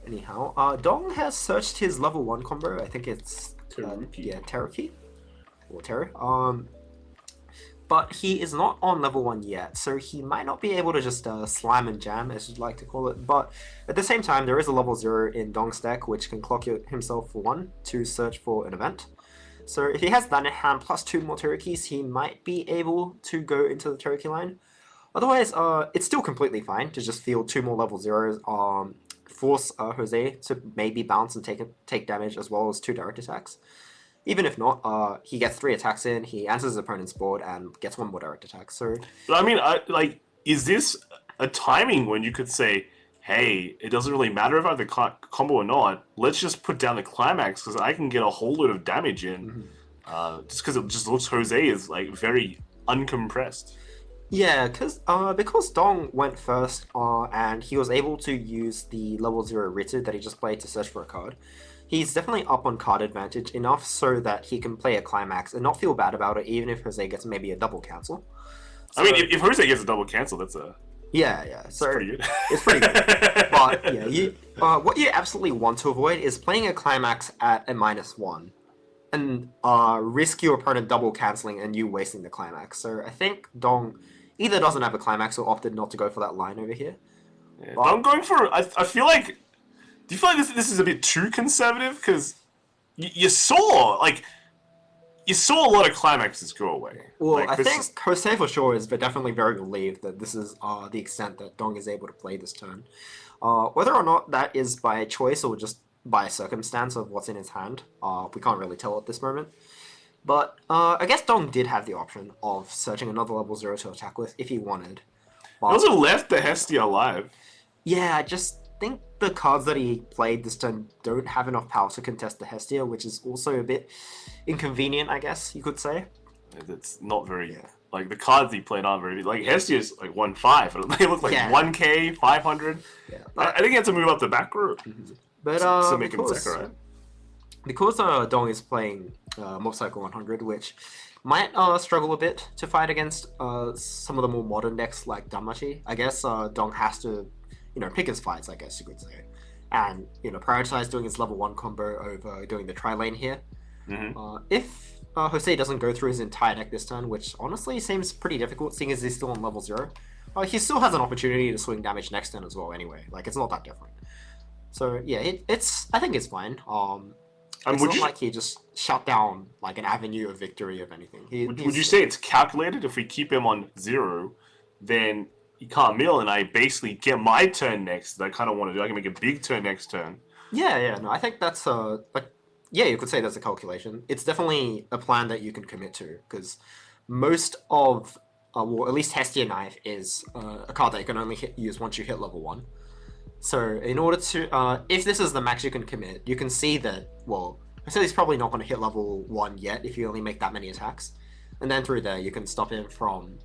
Anyhow, Dong has searched his level 1 combo. I think it's Teruki or Teru. But he is not on level 1 yet, so he might not be able to just slam and jam, as you'd like to call it. But at the same time, there is a level 0 in Dong's deck, which can clock himself for 1 to search for an event. So if he has that in hand plus 2 more Terukis, he might be able to go into the Teruki line. Otherwise, it's still completely fine to just field 2 more level 0s, force Jose to maybe bounce and take damage, as well as 2 direct attacks. Even if not, he gets 3 attacks in, he answers his opponent's board, and gets 1 more direct attack. So, I mean, is this a timing when you could say, hey, it doesn't really matter if I have the combo or not, let's just put down the climax, because I can get a whole load of damage in, just because it just looks Jose is, like, very uncompressed. Yeah, because Dong went first, and he was able to use the level 0 Ritsu that he just played to search for a card. He's definitely up on card advantage enough so that he can play a climax and not feel bad about it, even if Jose gets maybe a double cancel. So, I mean, if Jose gets a double cancel, that's a... Yeah. So pretty good. It's pretty good. But yeah, what you absolutely want to avoid is playing a climax at a -1 and risk your opponent double canceling and you wasting the climax. So I think Dong either doesn't have a climax or opted not to go for that line over here. Yeah, I'm going for... I feel like... Do you feel like this is a bit too conservative? Because you saw a lot of climaxes go away. Well, I think Jose for sure is definitely very relieved that this is the extent that Dong is able to play this turn. Whether or not that is by choice or just by circumstance of what's in his hand, we can't really tell at this moment. But I guess Dong did have the option of searching another level 0 to attack with if he wanted. He also left the Hestia alive. Yeah, I just think the cards that he played this turn don't have enough power to contest the Hestia, which is also a bit inconvenient, I guess you could say. It's not very... Like, the cards he played aren't very... Like, Hestia's like 1-5. They look like 1k, 500. Yeah. I think he had to move up the back row but, to make him Sakurai. Because Dong is playing Motorcycle 100, which might struggle a bit to fight against some of the more modern decks like Danmachi, I guess Dong has to pick his fights, I guess you could say. And, prioritize doing his level 1 combo over doing the tri-lane here. If Jose doesn't go through his entire deck this turn, which honestly seems pretty difficult, seeing as he's still on level 0, he still has an opportunity to swing damage next turn as well anyway. Like, it's not that different. So, yeah, I think it's fine. It's not like he just shut down like an avenue of victory of anything. Would you say it's calculated? If we keep him on 0, then he can't mill, and I basically get my turn next. That I kind of want to do. I can make a big turn next turn. Yeah. No, I think that's you could say that's a calculation. It's definitely a plan that you can commit to because most of well, at least Hestia Knife is a card that you can only use once you hit level 1. So in order to, if this is the max you can commit, you can see that, well, he's probably not going to hit level 1 yet if you only make that many attacks. And then through there, you can stop him from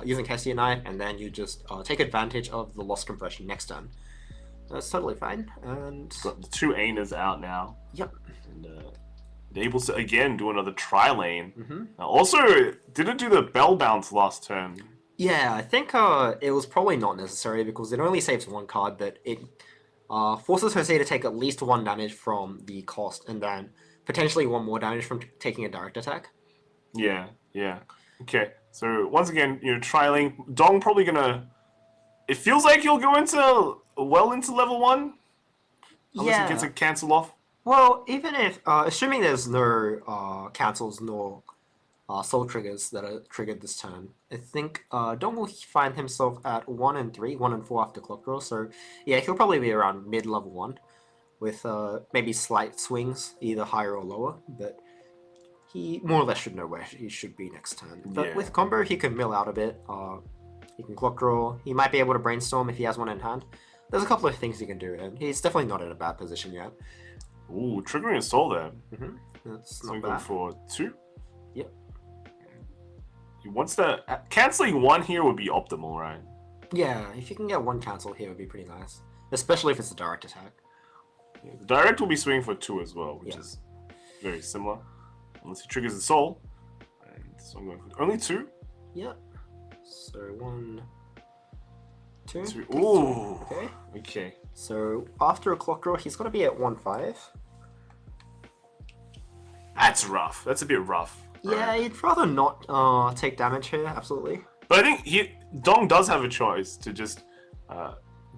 using Hestia Knife, and then you just take advantage of the lost compression next turn. That's totally fine. And got the 2 Ainas out now. Yep. And able to again do another tri-lane. Also, didn't do the bell bounce last turn. Yeah, I think it was probably not necessary because it only saves 1 card, but it forces Jose to take at least 1 damage from the cost, and then potentially 1 more damage from taking a direct attack. Yeah. Okay, so once again, tri-lane. Dong probably gonna. It feels like he'll go into level 1, unless he gets a cancel off. Well, even if, assuming there's no cancels nor soul triggers that are triggered this turn, I think Dong will find himself at 1 and 3, 1 and 4 after clock draw. So yeah, he'll probably be around mid level 1, with maybe slight swings, either higher or lower. But he more or less should know where he should be next turn. But with combo, he can mill out a bit. He can clock draw. He might be able to brainstorm if he has 1 in hand. There's a couple of things he can do, and he's definitely not in a bad position yet. Ooh, triggering a soul there. That's so not go bad. for 2. Yep. He wants the canceling 1 here would be optimal, right? Yeah, if you can get 1 cancel here, would be pretty nice, especially if it's a direct attack. Yeah, the direct will be swinging for 2 as well, which is very similar, unless he triggers the soul. And so I'm going for only 2. Yep. So 1, 2. Ooh. Okay. So after a clock draw, he's going to be at 1-5. That's rough. That's a bit rough. Right? Yeah, he'd rather not take damage here, absolutely. But I think Dong does have a choice to just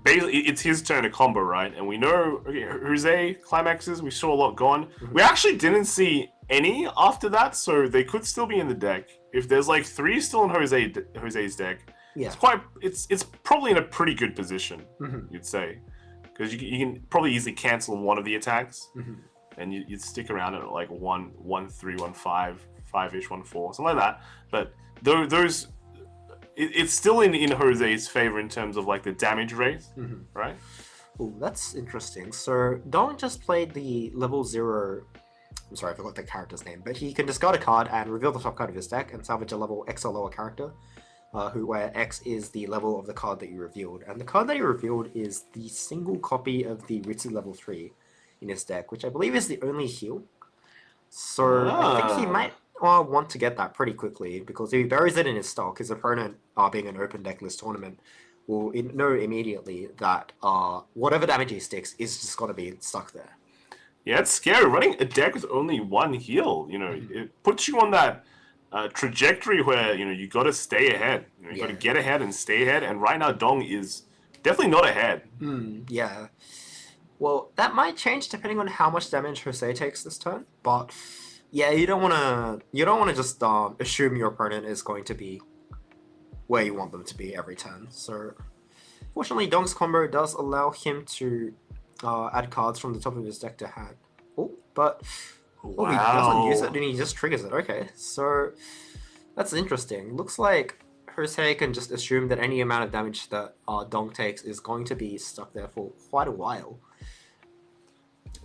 basically it's his turn to combo, right? And we know Jose climaxes. We saw a lot gone. We actually didn't see any after that, so they could still be in the deck. If there's like 3 still in Jose's deck, it's probably in a pretty good position, you'd say, because you can probably easily cancel 1 of the attacks, and you'd stick around at like 1, 3, 1, 5, 5-ish, 1, 4, something like that. But those. It's still in Jose's favor in terms of like the damage rate, right? Oh, that's interesting. So Dong just played the level 0. I'm sorry, I forgot the character's name, but he can discard a card and reveal the top card of his deck and salvage a level X or lower character, where X is the level of the card that you revealed. And the card that you revealed is the single copy of the Ritsu level 3 in his deck, which I believe is the only heal. So I think he might want to get that pretty quickly, because if he buries it in his stock, his opponent, being an open deck list tournament, will know immediately that whatever damage he sticks is just going to be stuck there. Yeah, it's scary. Running a deck with only 1 heal, it puts you on that trajectory where, you got to stay ahead. You got to get ahead and stay ahead. And right now, Dong is definitely not ahead. Yeah. Well, that might change depending on how much damage Jose takes this turn. But yeah, you don't want to just assume your opponent is going to be where you want them to be every turn. So, fortunately, Dong's combo does allow him to add cards from the top of his deck to hand. Oh, but he doesn't use it and he just triggers it. Okay, so that's interesting. Looks like Jose can just assume that any amount of damage that Dong takes is going to be stuck there for quite a while.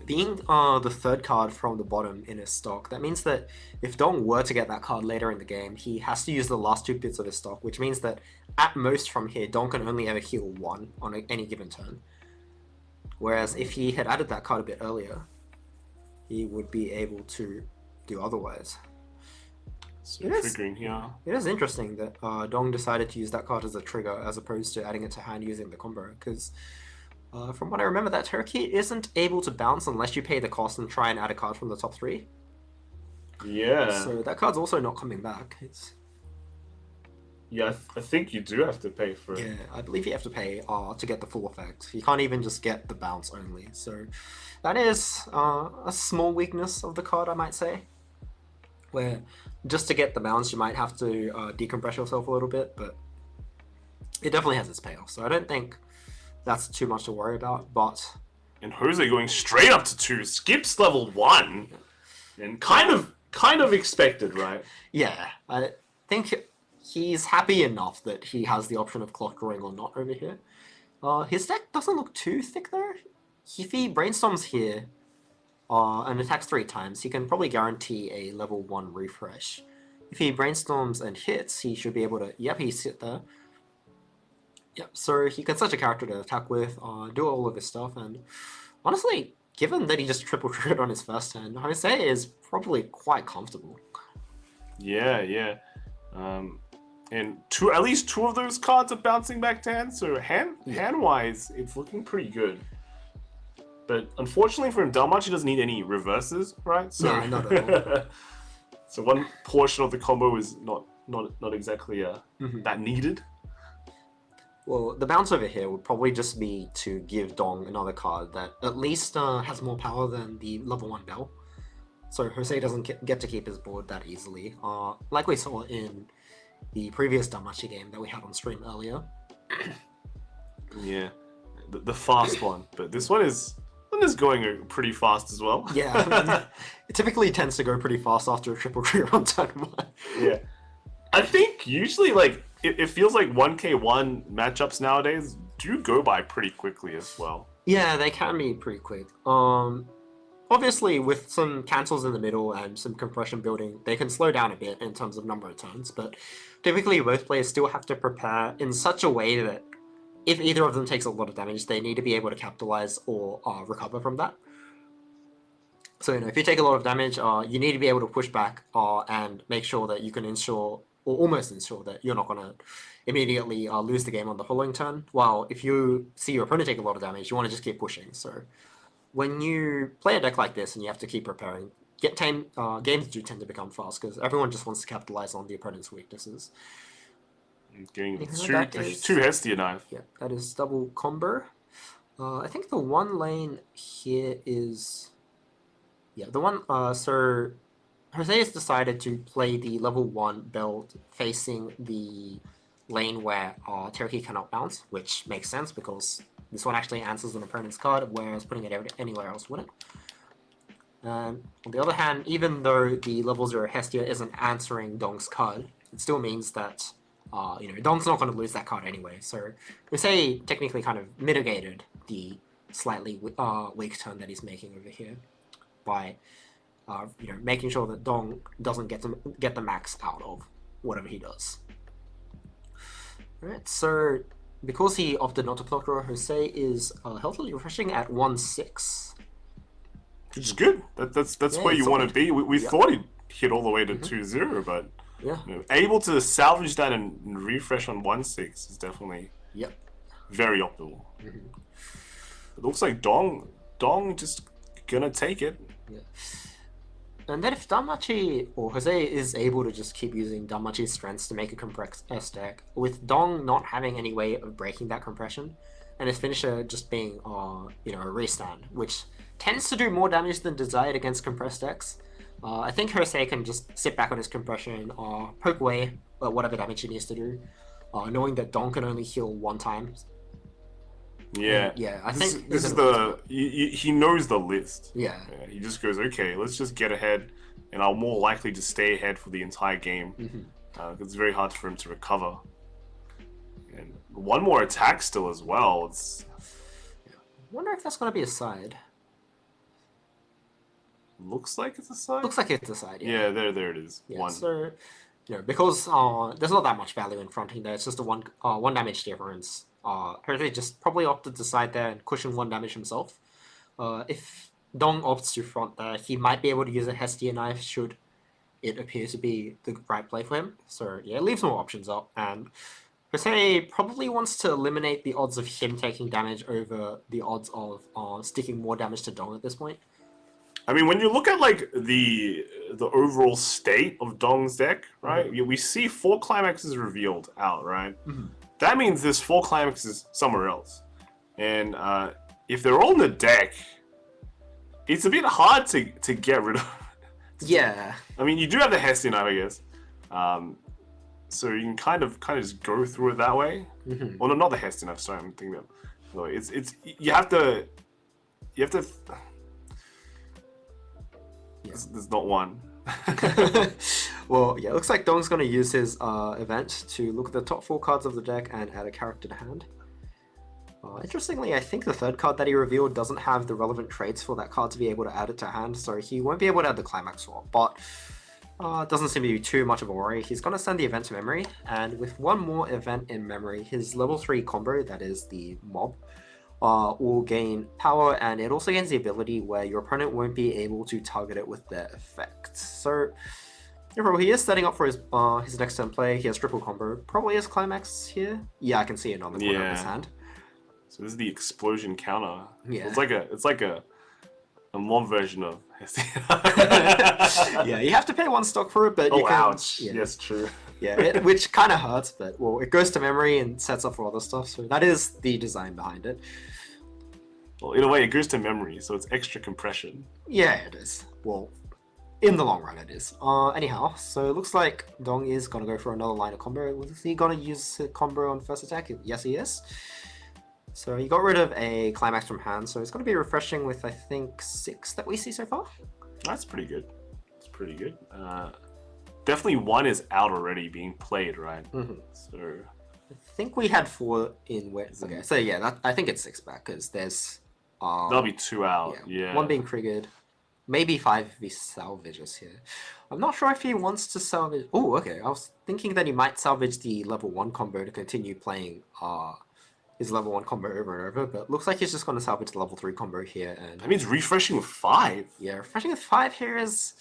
Being the 3rd card from the bottom in his stock, that means that if Dong were to get that card later in the game, he has to use the last 2 bits of his stock, which means that at most from here, Dong can only ever heal 1 on any given turn. Whereas if he had added that card a bit earlier, he would be able to do otherwise. So triggering here. It is interesting that Dong decided to use that card as a trigger as opposed to adding it to hand using the combo, because from what I remember, that Turkey isn't able to bounce unless you pay the cost and try and add a card from the top 3. Yeah. So that card's also not coming back. Yeah, I think you do have to pay for it. Yeah, I believe you have to pay to get the full effect. You can't even just get the bounce only. So that is a small weakness of the card, I might say. Where just to get the bounce, you might have to decompress yourself a little bit, but it definitely has its payoff. So I don't think that's too much to worry about. But And Jose going straight up to 2, skips level 1, and kind of expected, right? yeah, I think he's happy enough that he has the option of clock drawing or not over here. His deck doesn't look too thick though. If he brainstorms here and attacks 3 times, he can probably guarantee a level 1 refresh. If he brainstorms and hits, he should be able to... Yep, he's hit there. Yep, so he gets such a character to attack with, do all of his stuff, and honestly, given that he just triple crit on his first turn, Jose is probably quite comfortable. Yeah. And at least 2 of those cards are bouncing back to hand, so hand-wise, it's looking pretty good. But unfortunately for him, Dalmachi doesn't need any reverses, right? So, No, not at all. So one portion of the combo is not exactly that needed. Well, the bounce over here would probably just be to give Dong another card that at least has more power than the level 1 Bell. So Jose doesn't get to keep his board that easily. Like we saw in the previous Damachi game that we had on stream earlier. Yeah, the fast one. But this one is going pretty fast as well. Yeah, I mean, it typically tends to go pretty fast after a triple clear on turn 1. Yeah. I think usually, like, it feels like 1k1 matchups nowadays do go by pretty quickly as well. Yeah, they can be pretty quick. Obviously, with some cancels in the middle and some compression building, they can slow down a bit in terms of number of turns, but typically both players still have to prepare in such a way that if either of them takes a lot of damage, they need to be able to capitalize or recover from that. So, if you take a lot of damage, you need to be able to push back and make sure that you can ensure, or almost ensure, that you're not going to immediately lose the game on the following turn. While if you see your opponent take a lot of damage, you want to just keep pushing. So when you play a deck like this and you have to keep preparing, games do tend to become fast because everyone just wants to capitalize on the opponent's weaknesses. Getting two Hestia knife. Yeah, that is double combo. I think the one lane here is... Yeah, the one... so Jose has decided to play the level 1 belt facing the lane where Cherokee cannot bounce, which makes sense because this one actually answers an opponent's card, whereas putting it anywhere else wouldn't. And on the other hand, even though the level 0 Hestia isn't answering Dong's card, it still means that Dong's not going to lose that card anyway. So Jose technically kind of mitigated the slightly weak turn that he's making over here by making sure that Dong doesn't get the max out of whatever he does. Alright, so because he opted not to clock draw, Jose is healthily refreshing at 1-6. Which is good. That's where you want to be. We thought he'd hit all the way to 2-0, but able to salvage that and refresh on 1-6 is definitely very optimal. It looks like Dong just gonna take it. Yeah. And then if Danmachi or Jose is able to just keep using Danmachi's strengths to make a compressed deck, with Dong not having any way of breaking that compression, and his finisher just being a restand, which tends to do more damage than desired against compressed decks, I think Jose can just sit back on his compression, poke away at whatever damage he needs to do, knowing that Dong can only heal 1 time. Yeah, I think this is he knows the list. Yeah, he just goes, okay, let's just get ahead, and I'll more likely to stay ahead for the entire game. It's very hard for him to recover. And one more attack still as well. I wonder if that's going to be a side. Looks like it's a side. Looks like it's a side. Yeah, there it is. Yeah, 1. So because there's not that much value in fronting there. It's just a one damage difference. Jose just probably opted to side there and cushion 1 damage himself. If Dong opts to front there, he might be able to use a Hestia knife should it appear to be the right play for him. So yeah, it leaves more options up, and Jose probably wants to eliminate the odds of him taking damage over the odds of sticking more damage to Dong at this point. I mean, when you look at like the the overall state of Dong's deck, right? We see 4 climaxes revealed out, right? That means there's 4 climaxes somewhere else, and if they're all in the deck, it's a bit hard to get rid of. Yeah. I mean, you do have the Hessian Knife, I guess. So you can kind of just go through it that way. Well, no, not the Hessian Knife. Sorry, I'm thinking of. No, it's you have to. There's not one. Well, yeah, it looks like Dong's going to use his event to look at the top 4 cards of the deck and add a character to hand. Interestingly, I think the third card that he revealed doesn't have the relevant traits for that card to be able to add it to hand, so he won't be able to add the Climax Swap, but it doesn't seem to be too much of a worry. He's going to send the event to memory, and with one more event in memory, his level 3 combo, that is the Mob, will gain power, and it also gains the ability where your opponent won't be able to target it with their effect. So, overall, he is setting up for his next turn play. He has triple combo, probably his Climax here. Yeah, I can see it on the corner of his hand. So this is the explosion counter. Yeah. So it's like a mob version of Yeah, you have to pay 1 stock for it, but you can... ouch. Yeah. Yes, true. Yeah, which kind of hurts, but well, it goes to memory and sets up for other stuff, so that is the design behind it. Well, in a way, it goes to memory, so it's extra compression. Yeah, it is. Well, in the long run, it is. Anyhow, so it looks like Dong is gonna go for another line of combo. Is he gonna use a combo on first attack? Yes, he is. So he got rid of a Climax from hand, so it's going to be refreshing with, I think, 6 that we see so far. That's pretty good. It's pretty good. Definitely 1 is out already being played, right? So I think we had 4 in where... Okay, so yeah, I think it's 6 back, because there's... that'll be 2 out, yeah. 1 being triggered. Maybe 5 if he salvages here. I'm not sure if he wants to salvage... Oh, okay, I was thinking that he might salvage the level 1 combo to continue playing... his level 1 combo over and over, but looks like he's just going to salvage the level 3 combo here. And that means refreshing with 5. Yeah, refreshing with 5 here is...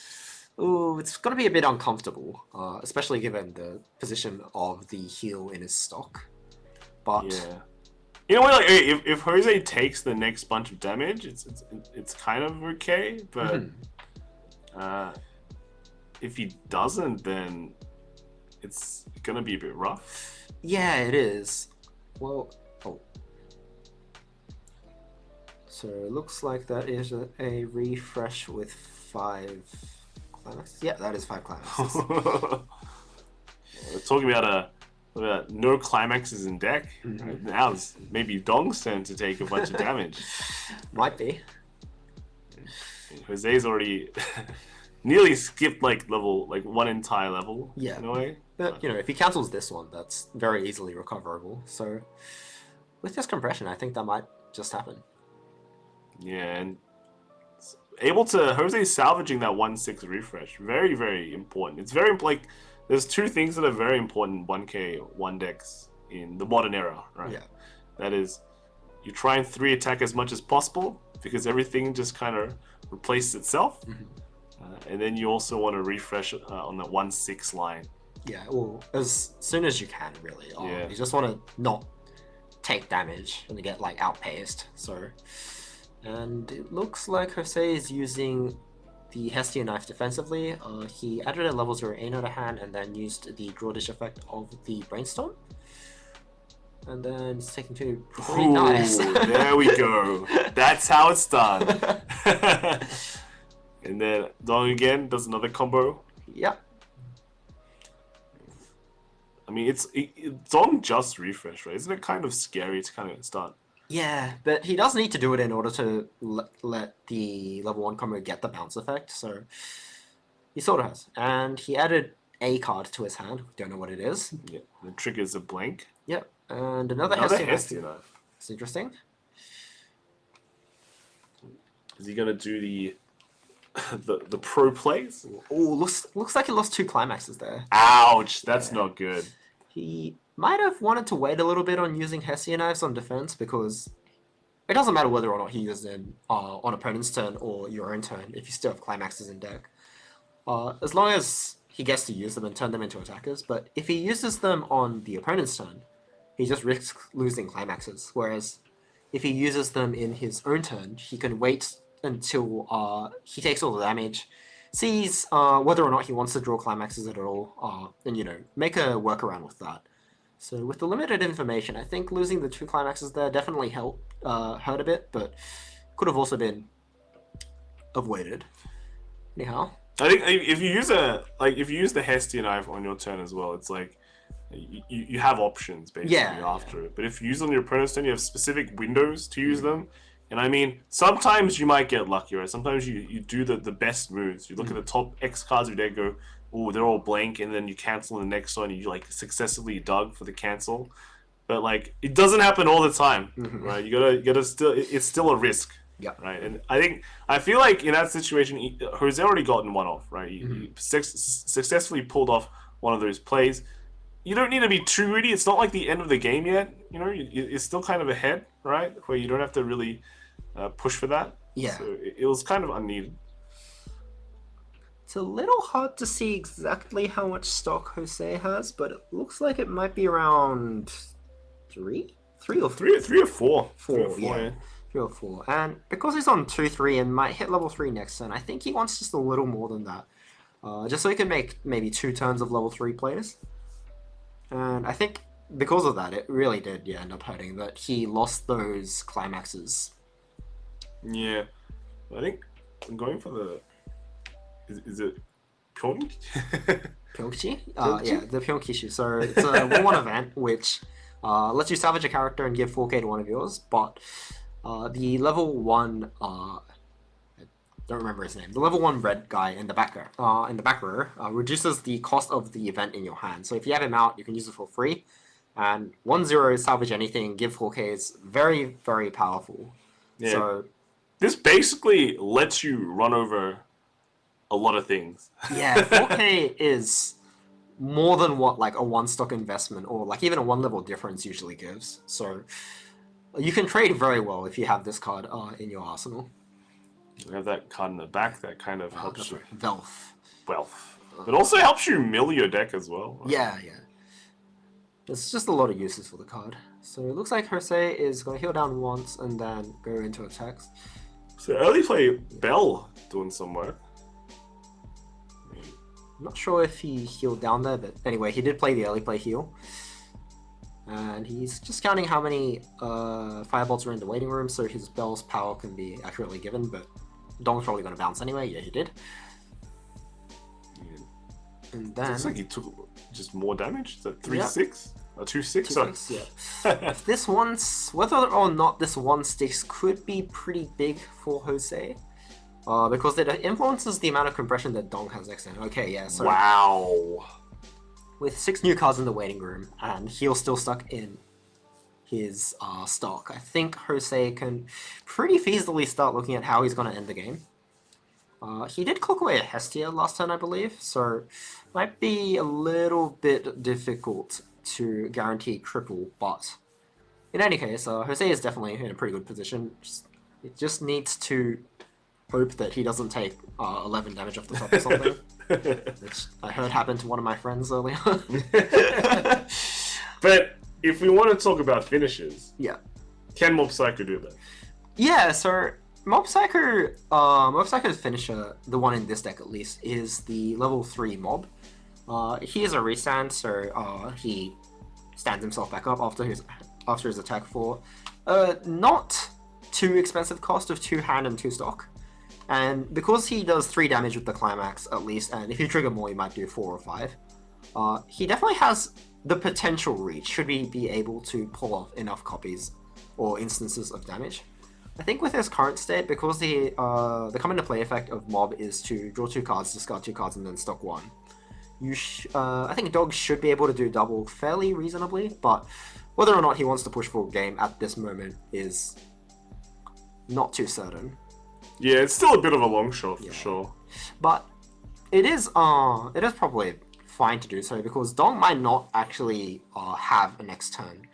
Ooh, it's going to be a bit uncomfortable, especially given the position of the heal in his stock. But... Yeah. You know what, like, if Jose takes the next bunch of damage, it's kind of okay, but... if he doesn't, then it's going to be a bit rough. Yeah, it is. Well... So it looks like that is a refresh with 5 climaxes. Yeah, that is 5 climaxes. We're talking about no climaxes in deck. Now it's maybe Dong's turn to take a bunch of damage. Might be. Jose's already nearly skipped like 1 entire level. Yeah. In a way. But you know, if he cancels this one, that's very easily recoverable. So with this compression, I think that might just happen. Yeah, and Jose salvaging that 1/6 refresh, very, very important. It's very like there's 2 things that are very important in 1K1 decks in the modern era, right? Yeah. That is, you try and 3 attack as much as possible because everything just kind of replaces itself, and then you also want to refresh on that 1/6 line. Yeah, well, as soon as you can, really. Yeah. You just want to not take damage and get like outpaced. So. And it looks like Jose is using the Hessian Knife defensively. He added a level 0 Aino to hand and then used the draw dish effect of the Brainstorm. And then it's taking 2 pretty nice. There we go. That's how it's done. And then Dong again does another combo. Yep. I mean, it's Dong just refresh, right? Isn't it kind of scary to kind of start? Yeah, but he does need to do it in order to let the level 1 combo get the bounce effect, so he sort of has. And he added a card to his hand, we don't know what it is. Yeah, the triggers a blank. Yep, and another Hessian Knife. It's interesting. Is he going to do the pro plays? Oh, looks like he lost 2 climaxes there. Ouch, that's not good. He might have wanted to wait a little bit on using Hessian Knives on defense because it doesn't matter whether or not he uses them on opponent's turn or your own turn if you still have climaxes in deck. As long as he gets to use them and turn them into attackers, but if he uses them on the opponent's turn, he just risks losing climaxes, whereas if he uses them in his own turn, he can wait until he takes all the damage, sees whether or not he wants to draw climaxes at all, and make a workaround with that. So with the limited information, I think losing the 2 climaxes there definitely hurt a bit, but could have also been avoided. Anyhow, I think if you use the Hestia knife on your turn as well, it's like you have options basically after it. But if you use it on your opponent's turn, you have specific windows to use them. And I mean, sometimes you might get lucky, right? Sometimes you do the best moves. You look at the top X cards of your deck, go, oh, they're all blank, and then you cancel the next one, and you like successively dug for the cancel. But like, it doesn't happen all the time, right? You gotta still, it's still a risk. Yeah. Right. And I feel like in that situation, Jose already gotten one off, right? He successfully pulled off one of those plays. You don't need to be too greedy. It's not like the end of the game yet. It's still kind of ahead, right? Where you don't have to really push for that. Yeah. So it was kind of unneeded. It's a little hard to see exactly how much stock Jose has, but it looks like it might be around 3 or 4. 3 or 4. 4, yeah. 3 or 4. And because he's on 2-3 and might hit level 3 next turn, I think he wants just a little more than that. Just so he can make maybe 2 turns of level 3 plays. And I think because of that, it really did end up hurting that he lost those climaxes. Yeah. I think I'm going for the... Is it Pyong? Pyongchi? Yeah, the Pyongkishu. So it's a 1-1 event which lets you salvage a character and give 4k to one of yours, but the level 1... I don't remember his name. The level 1 red guy in the back row reduces the cost of the event in your hand. So if you have him out, you can use it for free. And 1-0 salvage anything, give 4k is very, very powerful. Yeah. So this basically lets you run over a lot of things. Yeah, 4k is more than what like a 1 stock investment or like even a 1 level difference usually gives. So you can trade very well if you have this card in your arsenal. You have that card in the back that kind of helps you. Wealth. It also helps you mill your deck as well. Right? Yeah. There's just a lot of uses for the card. So it looks like Jose is going to heal down once and then go into attacks. So early play, Bell doing some work. I'm not sure if he healed down there, but anyway, he did play the early play heal. And he's just counting how many firebolts are in the waiting room so his Bell's power can be accurately given, but Dong's probably going to bounce anyway. Yeah, he did. Yeah. And then... Looks like he took just more damage. Is that 3-6? Or 2-6? 2-6, yeah. If this one... Whether or not this 1 sticks could be pretty big for Jose. Because it influences the amount of compression that Dong has next turn. Okay, yeah, so... Wow! With 6 new cards in the waiting room, and heal still stuck in his stock, I think Jose can pretty feasibly start looking at how he's going to end the game. He did clock away a Hestia last turn, I believe, so might be a little bit difficult to guarantee triple, but in any case, Jose is definitely in a pretty good position. It just needs to hope that he doesn't take 11 damage off the top or something, which I heard happened to one of my friends earlier. But if we want to talk about finishes, yeah, can Mob Psycho do that? Yeah, so Mob Psycho's finisher, the one in this deck at least, is the level 3 mob. He is a restand, so he stands himself back up after his attack for not too expensive cost of 2 hand and 2 stock. And because he does 3 damage with the climax at least, and if you trigger more you might do 4 or 5, he definitely has the potential reach should he be able to pull off enough copies or instances of damage. I think with his current state, because the come into play effect of mob is to draw 2 cards, discard 2 cards, and then stock 1. I think Dog should be able to do double fairly reasonably, but whether or not he wants to push full game at this moment is not too certain. Yeah, it's still a bit of a long shot for sure. But it is probably fine to do so because Dong might not actually have a next turn.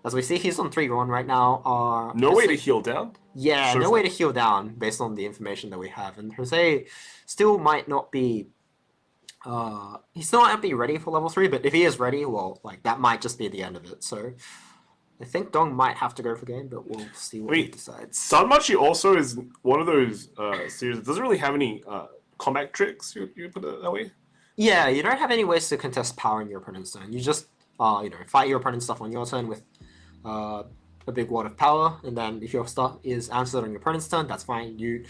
As we see, he's on 3-1 right now. No way to heal down? Yeah, no way to heal down based on the information that we have. And Jose still might not be... he still might not be ready for level 3, but if he is ready, well, like that might just be the end of it. So I think Dong might have to go for game, but we'll see what he decides. Sanmachi also is one of those series that doesn't really have any combat tricks. You put it that way. Yeah, you don't have any ways to contest power in your opponent's turn. You just fight your opponent's stuff on your turn with a big wad of power, and then if your stuff is answered on your opponent's turn, that's fine. You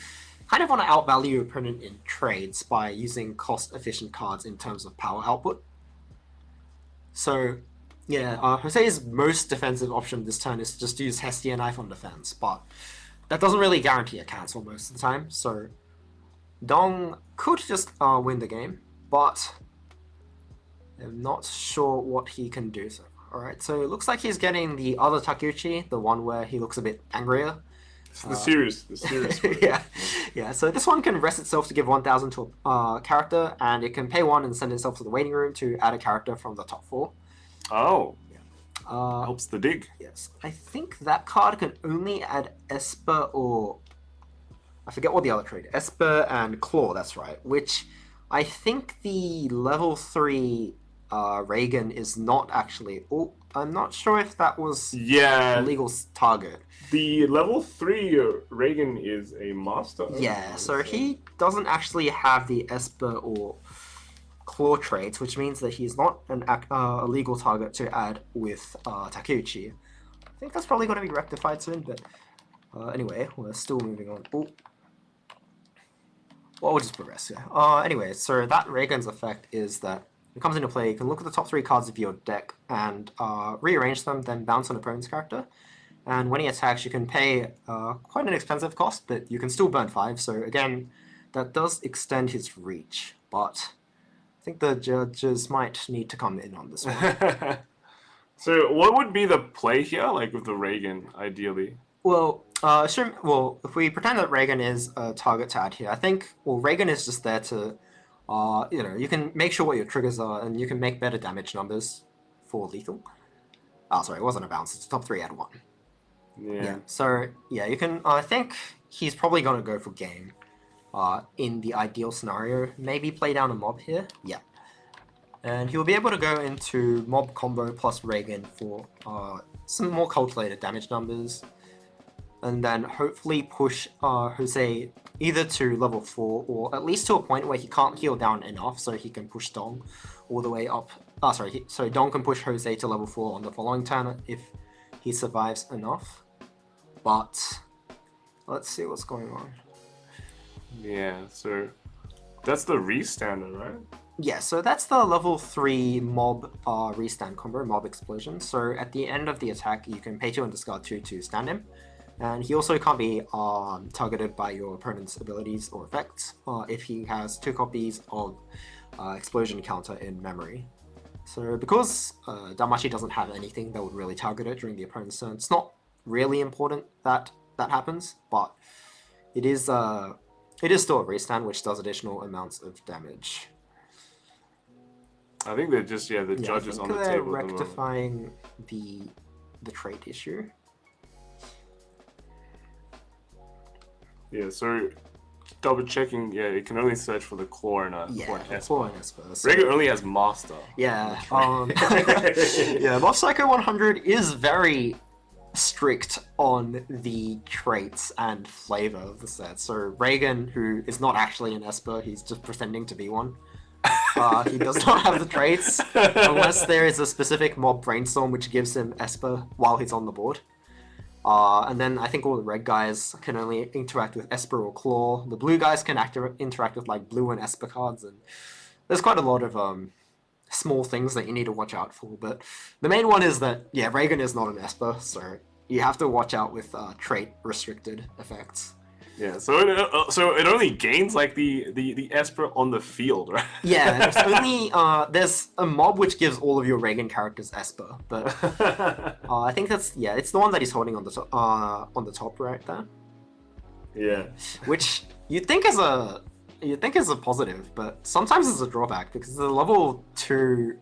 kind of want to outvalue your opponent in trades by using cost-efficient cards in terms of power output. So, yeah, Jose's most defensive option this turn is just to use Hestia Knife on defense, but that doesn't really guarantee a cancel most of the time, so Dong could just win the game, but I'm not sure what he can do. So, alright, so it looks like he's getting the other Takeuchi, the one where he looks a bit angrier. The serious yeah. So this one can rest itself to give 1,000 to a character, and it can pay 1 and send itself to the waiting room to add a character from the top 4. Oh, helps the dig. Yes, I think that card can only add Esper or I forget what the other trait. Esper and Claw. That's right. Which I think the level 3 Reagan is not actually. Oh, I'm not sure if that was a legal target. The level 3 Reagan is a master. Yeah, so he doesn't actually have the Esper or Claw traits, which means that he's not a legal target to add with Takeuchi. I think that's probably going to be rectified soon, but anyway, we're still moving on. Oh. Well, we'll just progress, yeah. Anyway, so that Reagan's effect is that it comes into play, you can look at the top 3 cards of your deck and rearrange them, then bounce an opponent's character. And when he attacks, you can pay quite an expensive cost, but you can still burn 5. So again, that does extend his reach, but I think the judges might need to come in on this one. So what would be the play here, like with the Reagan, ideally? Well, if we pretend that Reagan is a target to add here, I think, Reagan is just there to, you can make sure what your triggers are, and you can make better damage numbers for lethal. Sorry, it wasn't a bounce, it's top 3 add 1. Yeah. So, yeah, you can, I think he's probably going to go for game. In the ideal scenario, maybe play down a mob here. Yeah. And he'll be able to go into mob combo plus Reagan for some more calculated damage numbers. And then hopefully push Jose either to level 4 or at least to a point where he can't heal down enough so he can push Dong all the way up. So Dong can push Jose to level 4 on the following turn if he survives enough. But let's see what's going on. Yeah, so that's the restander, right? Yeah, so that's the level 3 mob restand combo, mob explosion. So at the end of the attack, you can pay 2 and discard 2 to stand him. And he also can't be targeted by your opponent's abilities or effects if he has 2 copies of explosion counter in memory. So because Damashi doesn't have anything that would really target it during the opponent's turn, it's not really important that that happens, but it is still a restand which does additional amounts of damage. I think they're just the judges on the table. They're rectifying the trait issue. Yeah, so double checking. Yeah, it can only search for the Claw and Esper. So, Reagan only has Master. Yeah. Mob Psycho 100 is very strict on the traits and flavor of the set. So Reagan, who is not actually an Esper, he's just pretending to be one. He does not have the traits unless there is a specific mob brainstorm which gives him Esper while he's on the board. And then I think all the red guys can only interact with Esper or Claw. The blue guys can interact with like blue and Esper cards, and there's quite a lot of small things that you need to watch out for. But the main one is that Reagan is not an Esper, so you have to watch out with trait restricted effects. Yeah, so it only gains like the Esper on the field, right? Yeah, there's a mob which gives all of your Reagan characters Esper, but I think it's the one that he's holding on the top right there. Yeah, which you'd think is a positive, but sometimes it's a drawback because the level 2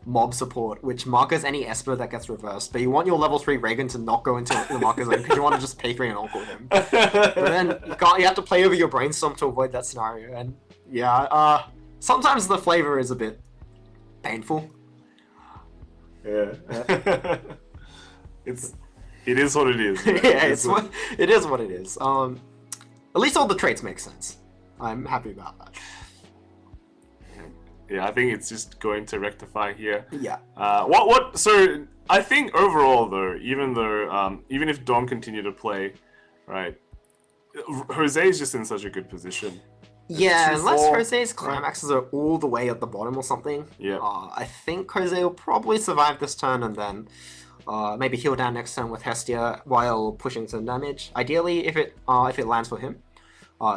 mob support, which markers any Esper that gets reversed, but you want your level 3 Reagan to not go into the marker zone because you want to just pay 3 and uncle him. But then you have to play over your brainstorm to avoid that scenario, and sometimes the flavor is a bit painful. Yeah. It is what it is. Right? It is what it is. At least all the traits make sense. I'm happy about that. Yeah, I think it's just going to rectify here. Yeah. So I think overall though, even if Dom continue to play, right, Jose is just in such a good position. Yeah, unless 2-4, Jose's climaxes are all the way at the bottom or something. Yeah. I think Jose will probably survive this turn and then maybe heal down next turn with Hestia while pushing some damage. Ideally, if it lands for him,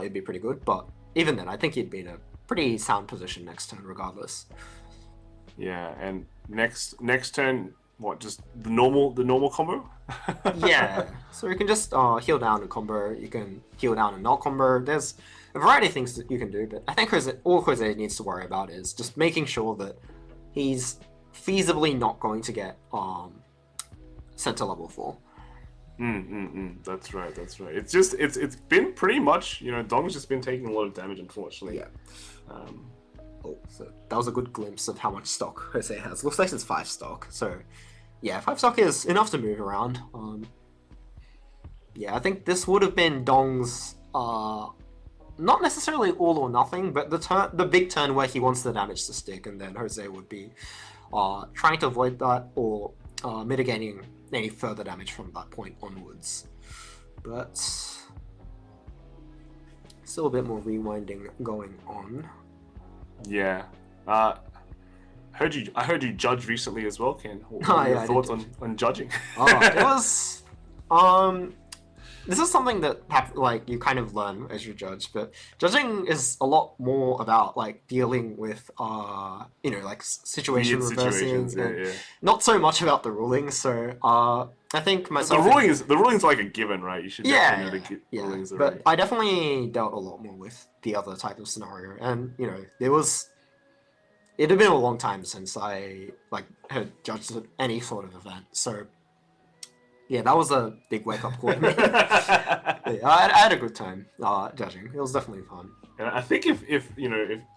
it'd be pretty good. But even then, I think he'd be in a pretty sound position next turn, regardless. Yeah, and next turn, what? Just the normal combo? Yeah. So you can just heal down a combo. You can heal down a not combo. There's a variety of things that you can do, but I think all Jose needs to worry about is just making sure that he's feasibly not going to get sent to level 4. That's right. It's been pretty much, Dong's just been taking a lot of damage, unfortunately. Yeah. So that was a good glimpse of how much stock Jose has. Looks like it's 5 stock. So yeah, 5 stock is enough to move around. Yeah, I think this would have been Dong's not necessarily all or nothing, but the big turn where he wants the damage to stick, and then Jose would be trying to avoid that or mitigating any further damage from that point onwards. But still a bit more rewinding going on. Yeah. I heard you judge recently as well, Ken. What are your thoughts on judging? It was this is something that you kind of learn as you judge, but judging is a lot more about dealing with situation reversing, and not so much about the rulings. So I think myself the rulings like a given, right? You should definitely know the rulings already. But I definitely dealt a lot more with the other type of scenario, and it had been a long time since I had judged any sort of event, so yeah, that was a big wake up call for me. I had a good time judging. It was definitely fun. And I think if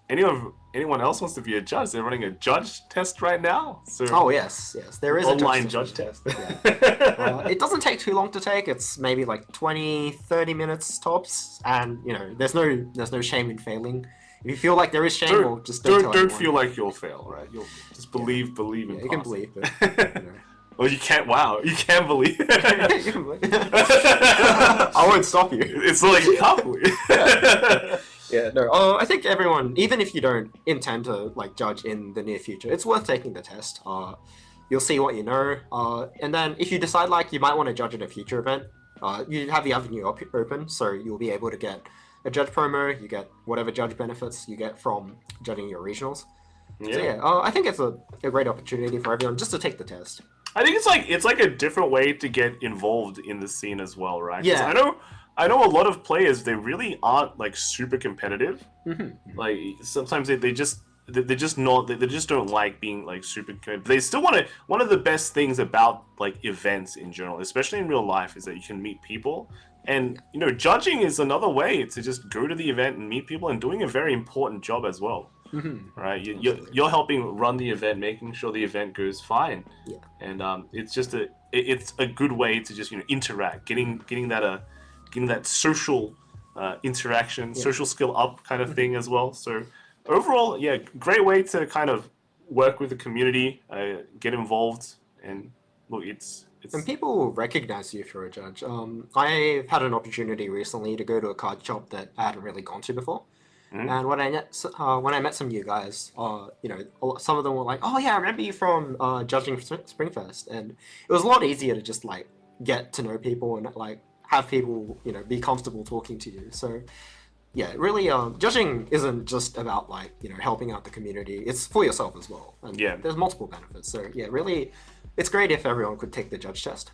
anyone else wants to be a judge, they're running a judge test right now. So yes, there is online a judge test. Yeah. It doesn't take too long to take. It's maybe 20-30 minutes tops, and there's no shame in failing. If you feel like there is shame, well, just don't feel like you'll fail, right? You'll just believe in. You can believe, but Well, you can't. Wow, you can't believe. You can believe. I won't stop you. It's like you can't believe. Yeah, no. I think everyone, even if you don't intend to judge in the near future, it's worth taking the test. You'll see what you know, and then if you decide you might want to judge at a future event, you have the avenue open, so you'll be able to get a judge promo. You get whatever judge benefits you get from judging your regionals. Yeah. So yeah, I think it's a great opportunity for everyone just to take the test. I think it's like a different way to get involved in the scene as well, right? Yeah. I know a lot of players, they really aren't super competitive. Mm-hmm. Sometimes they just don't like being super competitive. They still want to. One of the best things about events in general, especially in real life, is that you can meet people. And judging is another way to just go to the event and meet people and doing a very important job as well. Mm-hmm. Right, you're helping run the event, making sure the event goes fine. Yeah, and it's a good way to just interact, getting that social interaction, social skill up kind of thing as well. So overall, yeah, great way to kind of work with the community, get involved, and look, it's. And people recognize you if you're a judge. I've had an opportunity recently to go to a card shop that I hadn't really gone to before. Mm-hmm. And when I met some new guys, some of them were like, "Oh yeah, I remember you from judging Springfest," and it was a lot easier to just get to know people and have people be comfortable talking to you. So yeah, really, judging isn't just about helping out the community; it's for yourself as well. And there's multiple benefits. So yeah, really, it's great if everyone could take the judge test.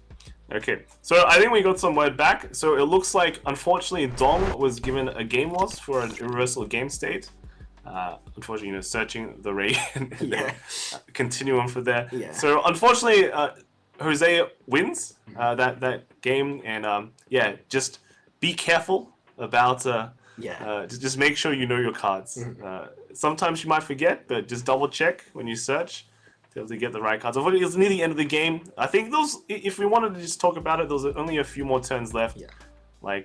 Okay, so I think we got some word back. So it looks like, unfortunately, Dong was given a game loss for an irreversible game state. Unfortunately, searching the rate and continuum for that. Yeah. So unfortunately, Jose wins that game, and just be careful about. Just make sure you know your cards. Mm-hmm. Sometimes you might forget, but just double check when you search to be able to get the right cards. It was near the end of the game. I think if we wanted to just talk about it, there was only a few more turns left. Yeah. I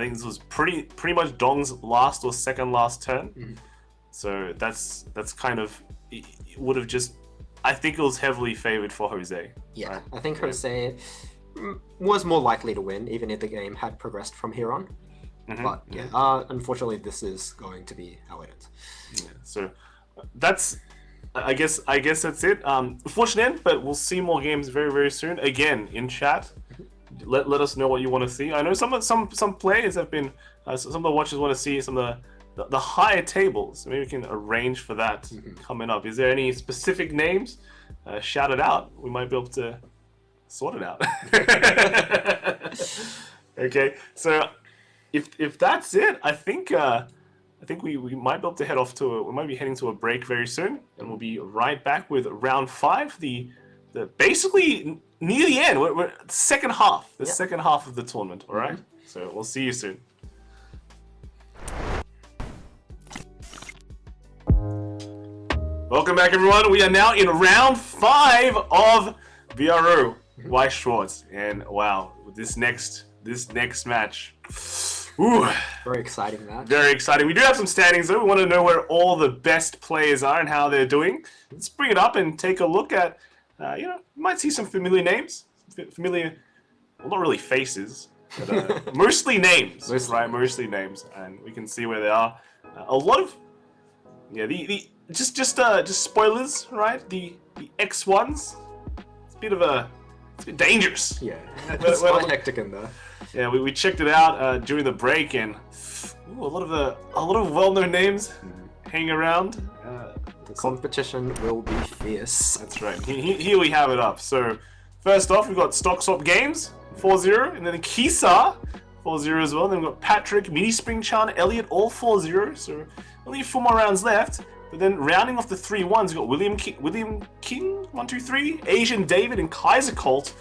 think this was pretty much Dong's last or second last turn. Mm-hmm. So that's kind of, it would have just, I think it was heavily favored for Jose. Yeah, right? I think Jose was more likely to win, even if the game had progressed from here on. But yeah, unfortunately, this is going to be how it is. Yeah, so that's, I guess that's it. Unfortunate end, but we'll see more games very, very soon. Again, in chat, let us know what you want to see. I know some players have been, some of the watchers want to see some of the higher tables. Maybe we can arrange for that coming up. Is there any specific names? Shout it out. We might be able to sort it out. Okay, so if that's it, I think we might be able to head off to we might be heading to a break very soon, and we'll be right back with round 5. The basically near the end. We're second half. Second half of the tournament. All right. So we'll see you soon. Welcome back, everyone. We are now in round 5 of Bushiroad Weiss Schwarz, and wow, this next match. Ooh, very exciting match. Very exciting. We do have some standings though. We want to know where all the best players are and how they're doing. Let's bring it up and take a look at. You might see some familiar names, familiar, well, not really faces, but mostly names. Right? Mostly names, and we can see where they are. A lot of, just spoilers, right? The X1s. It's a bit dangerous. Yeah, it's quite hectic in there. Yeah, we checked it out during the break, and a lot of well-known names hanging around. The competition will be fierce. That's right. Here we have it up. So first off, we've got Stock Swap Games 4-0, and then Kisa 4-0 as well. Then we've got Patrick, Mini Spring Chan, Elliot all 4-0. So only 4 more rounds left. But then rounding off the 3-1s, we've got William King 1, 2, 3, Asian David, and Kaiser Colt.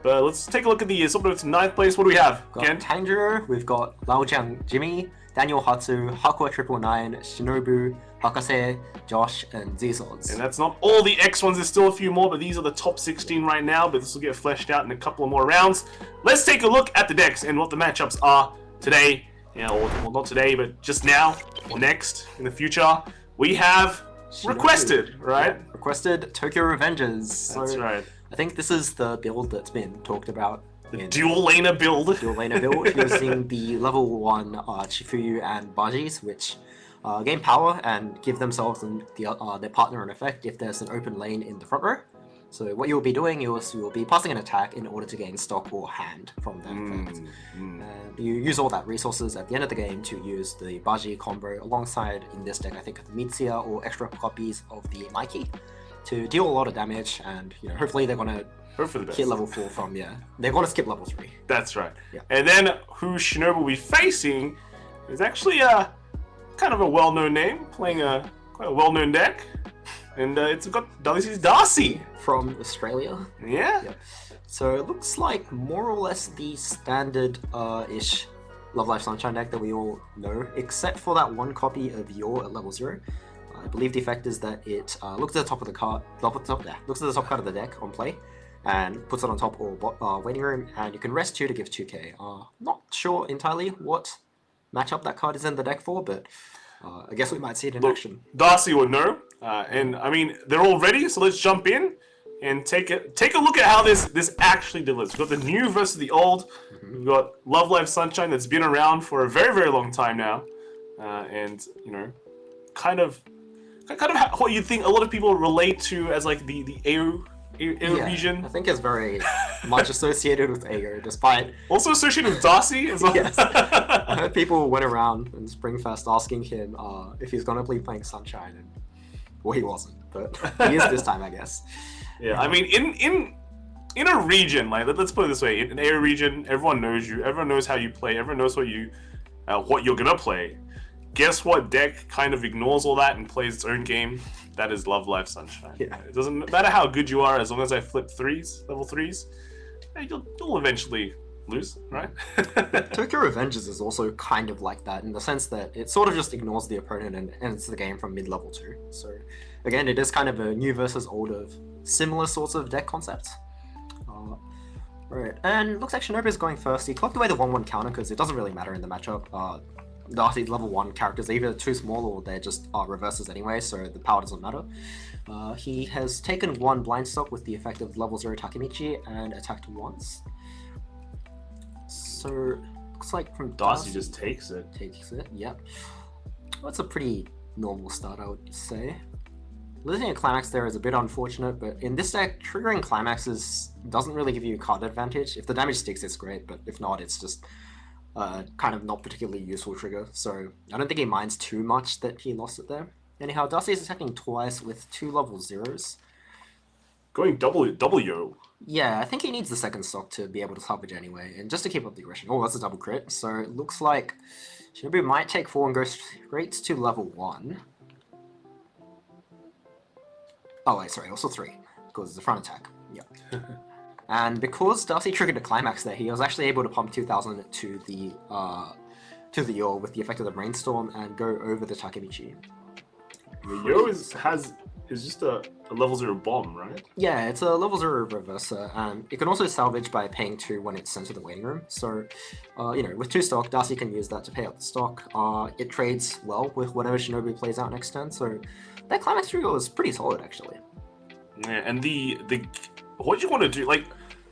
But let's take a look at the up to 9th place. What do we have? We've got Tanjiro, we've got Laojiang Jimmy, Daniel Hatsu, Hakua 999, Shinobu, Hakase, Josh, and Zsods. And that's not all the X1s, there's still a few more, but these are the top 16 right now, but this will get fleshed out in a couple of more rounds. Let's take a look at the decks and what the matchups are today. Well, not today, but just now, or next, in the future. We have Requested, right? Yeah, Requested Tokyo Revengers. That's right. I think this is the build that's been talked about. The dual laner build. Dual laner build using the level 1 Chifuyu and Bajis, which gain power and give themselves and their partner an effect if there's an open lane in the front row. So what you'll be doing is you'll be passing an attack in order to gain stock or hand from that effect. And you use all that resources at the end of the game to use the Baji combo alongside, in this deck, I think, the Mitsuya or extra copies of the Mikey to deal a lot of damage, and hopefully they're gonna hit level 4 from they're gonna skip level 3. That's right. Yeah. And then who Shinobu will be facing is actually a kind of a well-known name, playing quite a well-known deck, and it's got WSE's Darcy from Australia. Yeah. Yep. So it looks like more or less the standard-ish Love Life Sunshine deck that we all know, except for that one copy of Yor at level 0. I believe the effect is that it looks at the top of the card, looks at the top card of the deck on play, and puts it on top or waiting room, and you can rest 2 to give 2k. Not sure entirely what matchup that card is in the deck for, but I guess we might see it in action. Darcy would know, and I mean they're all ready, so let's jump in and take a look at how this actually delivers. We've got the new versus the old. We've got Love Life Sunshine that's been around for a very, very long time now, and kind of what you think a lot of people relate to as like the AO region. I think it's very much associated with AO, despite also associated with Darcy as well. Yes. I heard people went around in Springfest asking him if he's gonna be playing Sunshine, and well, he wasn't, but he is this time, I guess. Yeah, I mean, in a region, like let's put it this way, in an AO region, everyone knows you, everyone knows how you play, everyone knows what you're gonna play. Guess what deck kind of ignores all that and plays its own game? That is Love Life Sunshine. Yeah. It doesn't matter how good you are, as long as I flip level 3s, you'll eventually lose, right? Tokyo Revengers is also kind of like that, in the sense that it sort of just ignores the opponent and ends the game from mid-level 2. So again, it is kind of a new versus old of similar sorts of deck concepts. Right, and looks like Shinobu is going first. He clocked away the 1-1 counter because it doesn't really matter in the matchup. Darcy's level 1 characters are either too small or they're just reverses anyway, so the power doesn't matter. He has taken 1 blind stock with the effect of level 0 Takemichi and attacked once. So, looks like from Darcy just takes it. Takes it, yep. That's a pretty normal start, I would say. Losing a Climax there is a bit unfortunate, but in this deck, triggering Climaxes doesn't really give you card advantage. If the damage sticks, it's great, but if not, it's just kind of not particularly useful trigger. So I don't think he minds too much that he lost it there. Anyhow, Darcy is attacking twice with 2 level 0s. Going double yo. Yeah, I think he needs the second stock to be able to salvage anyway, and just to keep up the aggression. Oh, that's a double crit. So it looks like Shinobu might take 4 and go straight to level 1. Oh wait, sorry, also 3, because it's the front attack. Yeah. And because Darcy triggered a climax there, he was actually able to pump 2000 to the Yo with the effect of the Brainstorm and go over the Takemichi. The Yo is just a level 0 bomb, right? Yeah, it's a level 0 reverser, and it can also salvage by paying 2 when it's sent to the waiting room. So, with 2 stock, Darcy can use that to pay out the stock. It trades well with whatever Shinobu plays out next turn, so that climax trigger is pretty solid, actually. Yeah, and the what you want to do, like,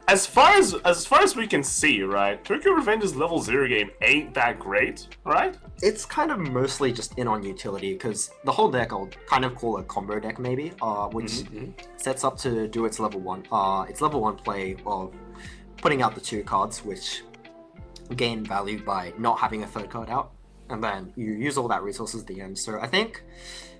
as far as we can see, right? Tokyo Revenge's level 0 game ain't that great, right? It's kind of mostly just in on utility, because the whole deck I'll kind of call a combo deck maybe, which sets up to do its level 1 play of putting out the 2 cards, which gain value by not having a 3rd card out, and then you use all that resources at the end. So I think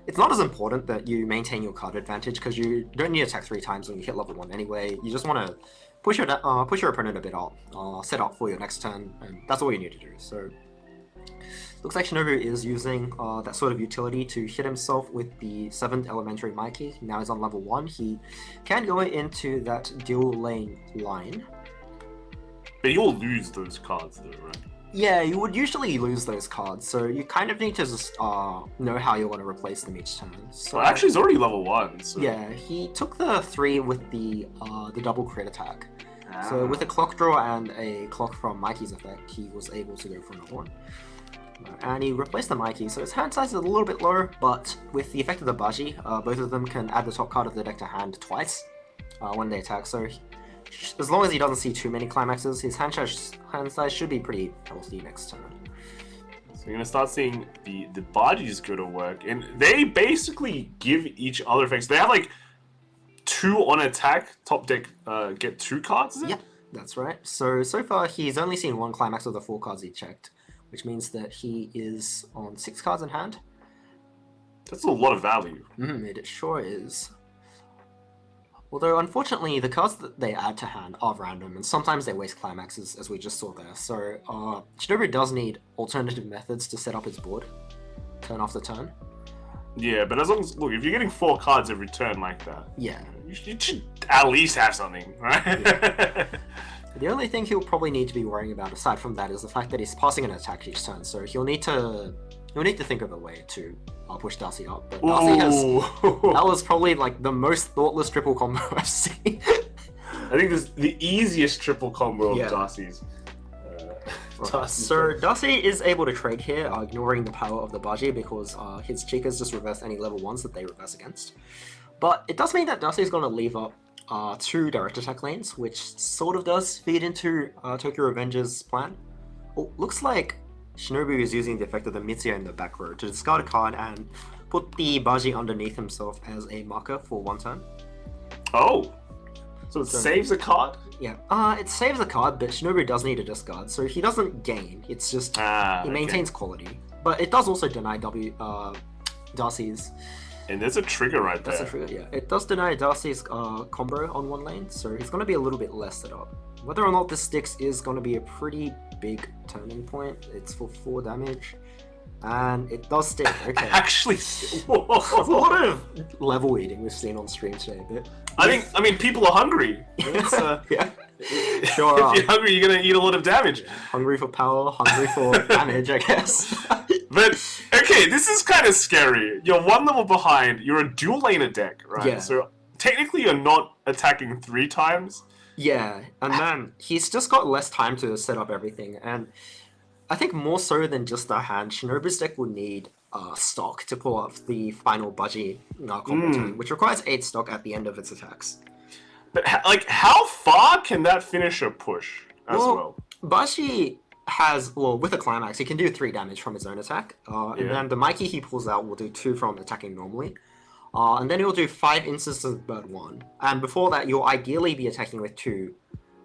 it's not as important that you maintain your card advantage, because you don't need to attack 3 times when you hit level 1 anyway. You just want to push your opponent a bit up, set up for your next turn, and that's all you need to do. So looks like Shinobu is using that sort of utility to hit himself with the 7th Elementary Mikey. Now he's on level 1. He can go into that dual lane line. But you'll lose those cards though, right? Yeah, you would usually lose those cards, so you kind of need to just know how you want to replace them each turn. So well, actually, he's already level 1. So. Yeah, he took the 3 with the double crit attack. So with a clock draw and a clock from Mikey's effect, he was able to go for another one. And he replaced the Mikey, so his hand size is a little bit lower, but with the effect of the Baji, both of them can add the top card of the deck to hand twice when they attack. So as long as he doesn't see too many climaxes, his hand size should be pretty healthy next turn. So you're gonna start seeing the Bajis go to work, and they basically give each other effects. They have like 2 on attack, top deck get 2 cards, is it? Yeah, that's right. So far he's only seen 1 climax of the 4 cards he checked, which means that he is on 6 cards in hand. That's a lot of value. It sure is. Although, unfortunately, the cards that they add to hand are random, and sometimes they waste climaxes, as we just saw there. So, Shinobu does need alternative methods to set up his board, turn after turn. Yeah, but as long as, look, if you're getting 4 cards every turn like that, yeah, you should at least have something, right? Yeah. The only thing he'll probably need to be worrying about, aside from that, is the fact that he's passing an attack each turn, so he'll need to think of a way to push Darcy up. But Darcy that was probably like the most thoughtless triple combo I've seen. I think this is the easiest triple combo of Darcy's. So Darcy is able to trade here, ignoring the power of the Baji, because his Chicas just reverse any level 1s that they reverse against. But it does mean that Darcy is going to leave up 2 direct attack lanes, which sort of does feed into Tokyo Revenge's plan. Oh, looks like Shinobu is using the effect of the Mitsuya in the back row to discard a card and put the Baji underneath himself as a marker for 1 turn. Oh! So it saves a card? Yeah, it saves a card, but Shinobu does need a discard, so he doesn't gain. It's just he maintains quality. But it does also deny Darcy's. And there's a trigger right there. That's a trigger, yeah. It does deny Darcy's combo on 1 lane, so he's going to be a little bit less set up. Whether or not this sticks is going to be a pretty big turning point. It's for 4 damage. And it does stick, okay. Actually, There's a lot of level eating we've seen on stream today, but I mean, people are hungry. Yeah. Sure. If you're hungry, you're gonna eat a lot of damage. Hungry for power, hungry for damage, I guess. But okay, this is kind of scary. You're 1 level behind. You're a dual laner deck, right? Yeah. So technically, you're not attacking 3 times. Yeah, and then he's just got less time to set up everything, and I think more so than just the hand, Shinobu's deck will need stock to pull off the final Budgie combo turn, which requires 8 stock at the end of its attacks. But like, how far can that finisher push as well? Bashi has, with a climax, he can do 3 damage from his own attack, and then the Mikey he pulls out will do 2 from attacking normally, and then he'll do 5 instances of burn 1. And before that, you'll ideally be attacking with two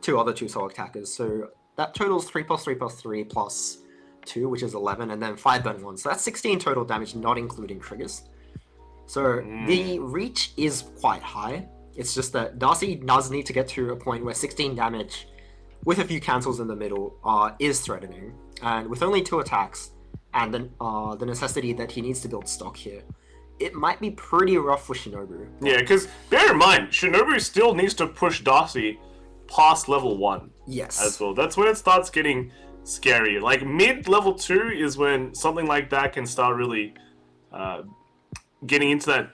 other 2-soul attackers, so that totals 3 plus 3 plus 3 plus 2, which is 11, and then 5 burn 1. So that's 16 total damage, not including triggers. So the reach is quite high. It's just that Darcy does need to get to a point where 16 damage, with a few cancels in the middle, is threatening. And with only 2 attacks, and then the necessity that he needs to build stock here, it might be pretty rough for Shinobu. Yeah, because bear in mind, Shinobu still needs to push Darcy past level 1. Yes. As well. That's when it starts getting scary. Like, mid-level 2 is when something like that can start really getting into that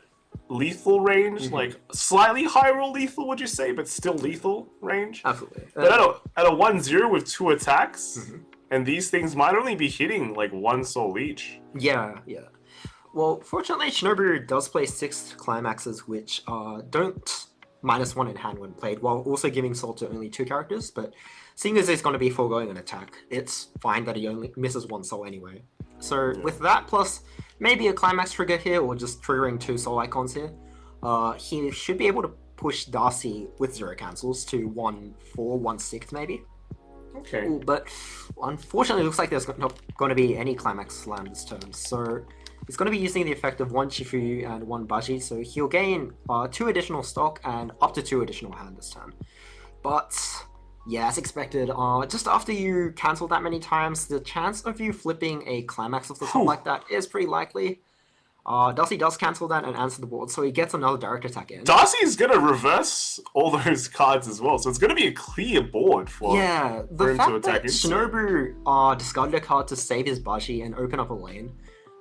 lethal range, like slightly higher lethal, would you say, but still lethal range? Absolutely. But at a 1-0 with 2 attacks, and these things might only be hitting like 1 soul each. Yeah. Well, fortunately, Shinobu does play 6 climaxes, which don't -1 in hand when played, while also giving soul to only 2 characters, but seeing as he's going to be foregoing an attack, it's fine that he only misses 1 soul anyway. So with that, plus maybe a climax trigger here, or just triggering 2 soul icons here, he should be able to push Darcy with 0 cancels to 1-4, 1-6 maybe. Okay. Ooh, but unfortunately, it looks like there's not going to be any climax slam this turn, so he's going to be using the effect of 1 Shifuyu and 1 Baji, so he'll gain 2 additional stock and up to 2 additional hand this turn. But yeah, as expected, just after you cancel that many times, the chance of you flipping a climax off the top like that is pretty likely. Darcy does cancel that and answer the board, so he gets another direct attack in. Darcy's going to reverse all those cards as well, so it's going to be a clear board for, the him fact to attack that Shinobu discarded a card to save his Baji and open up a lane,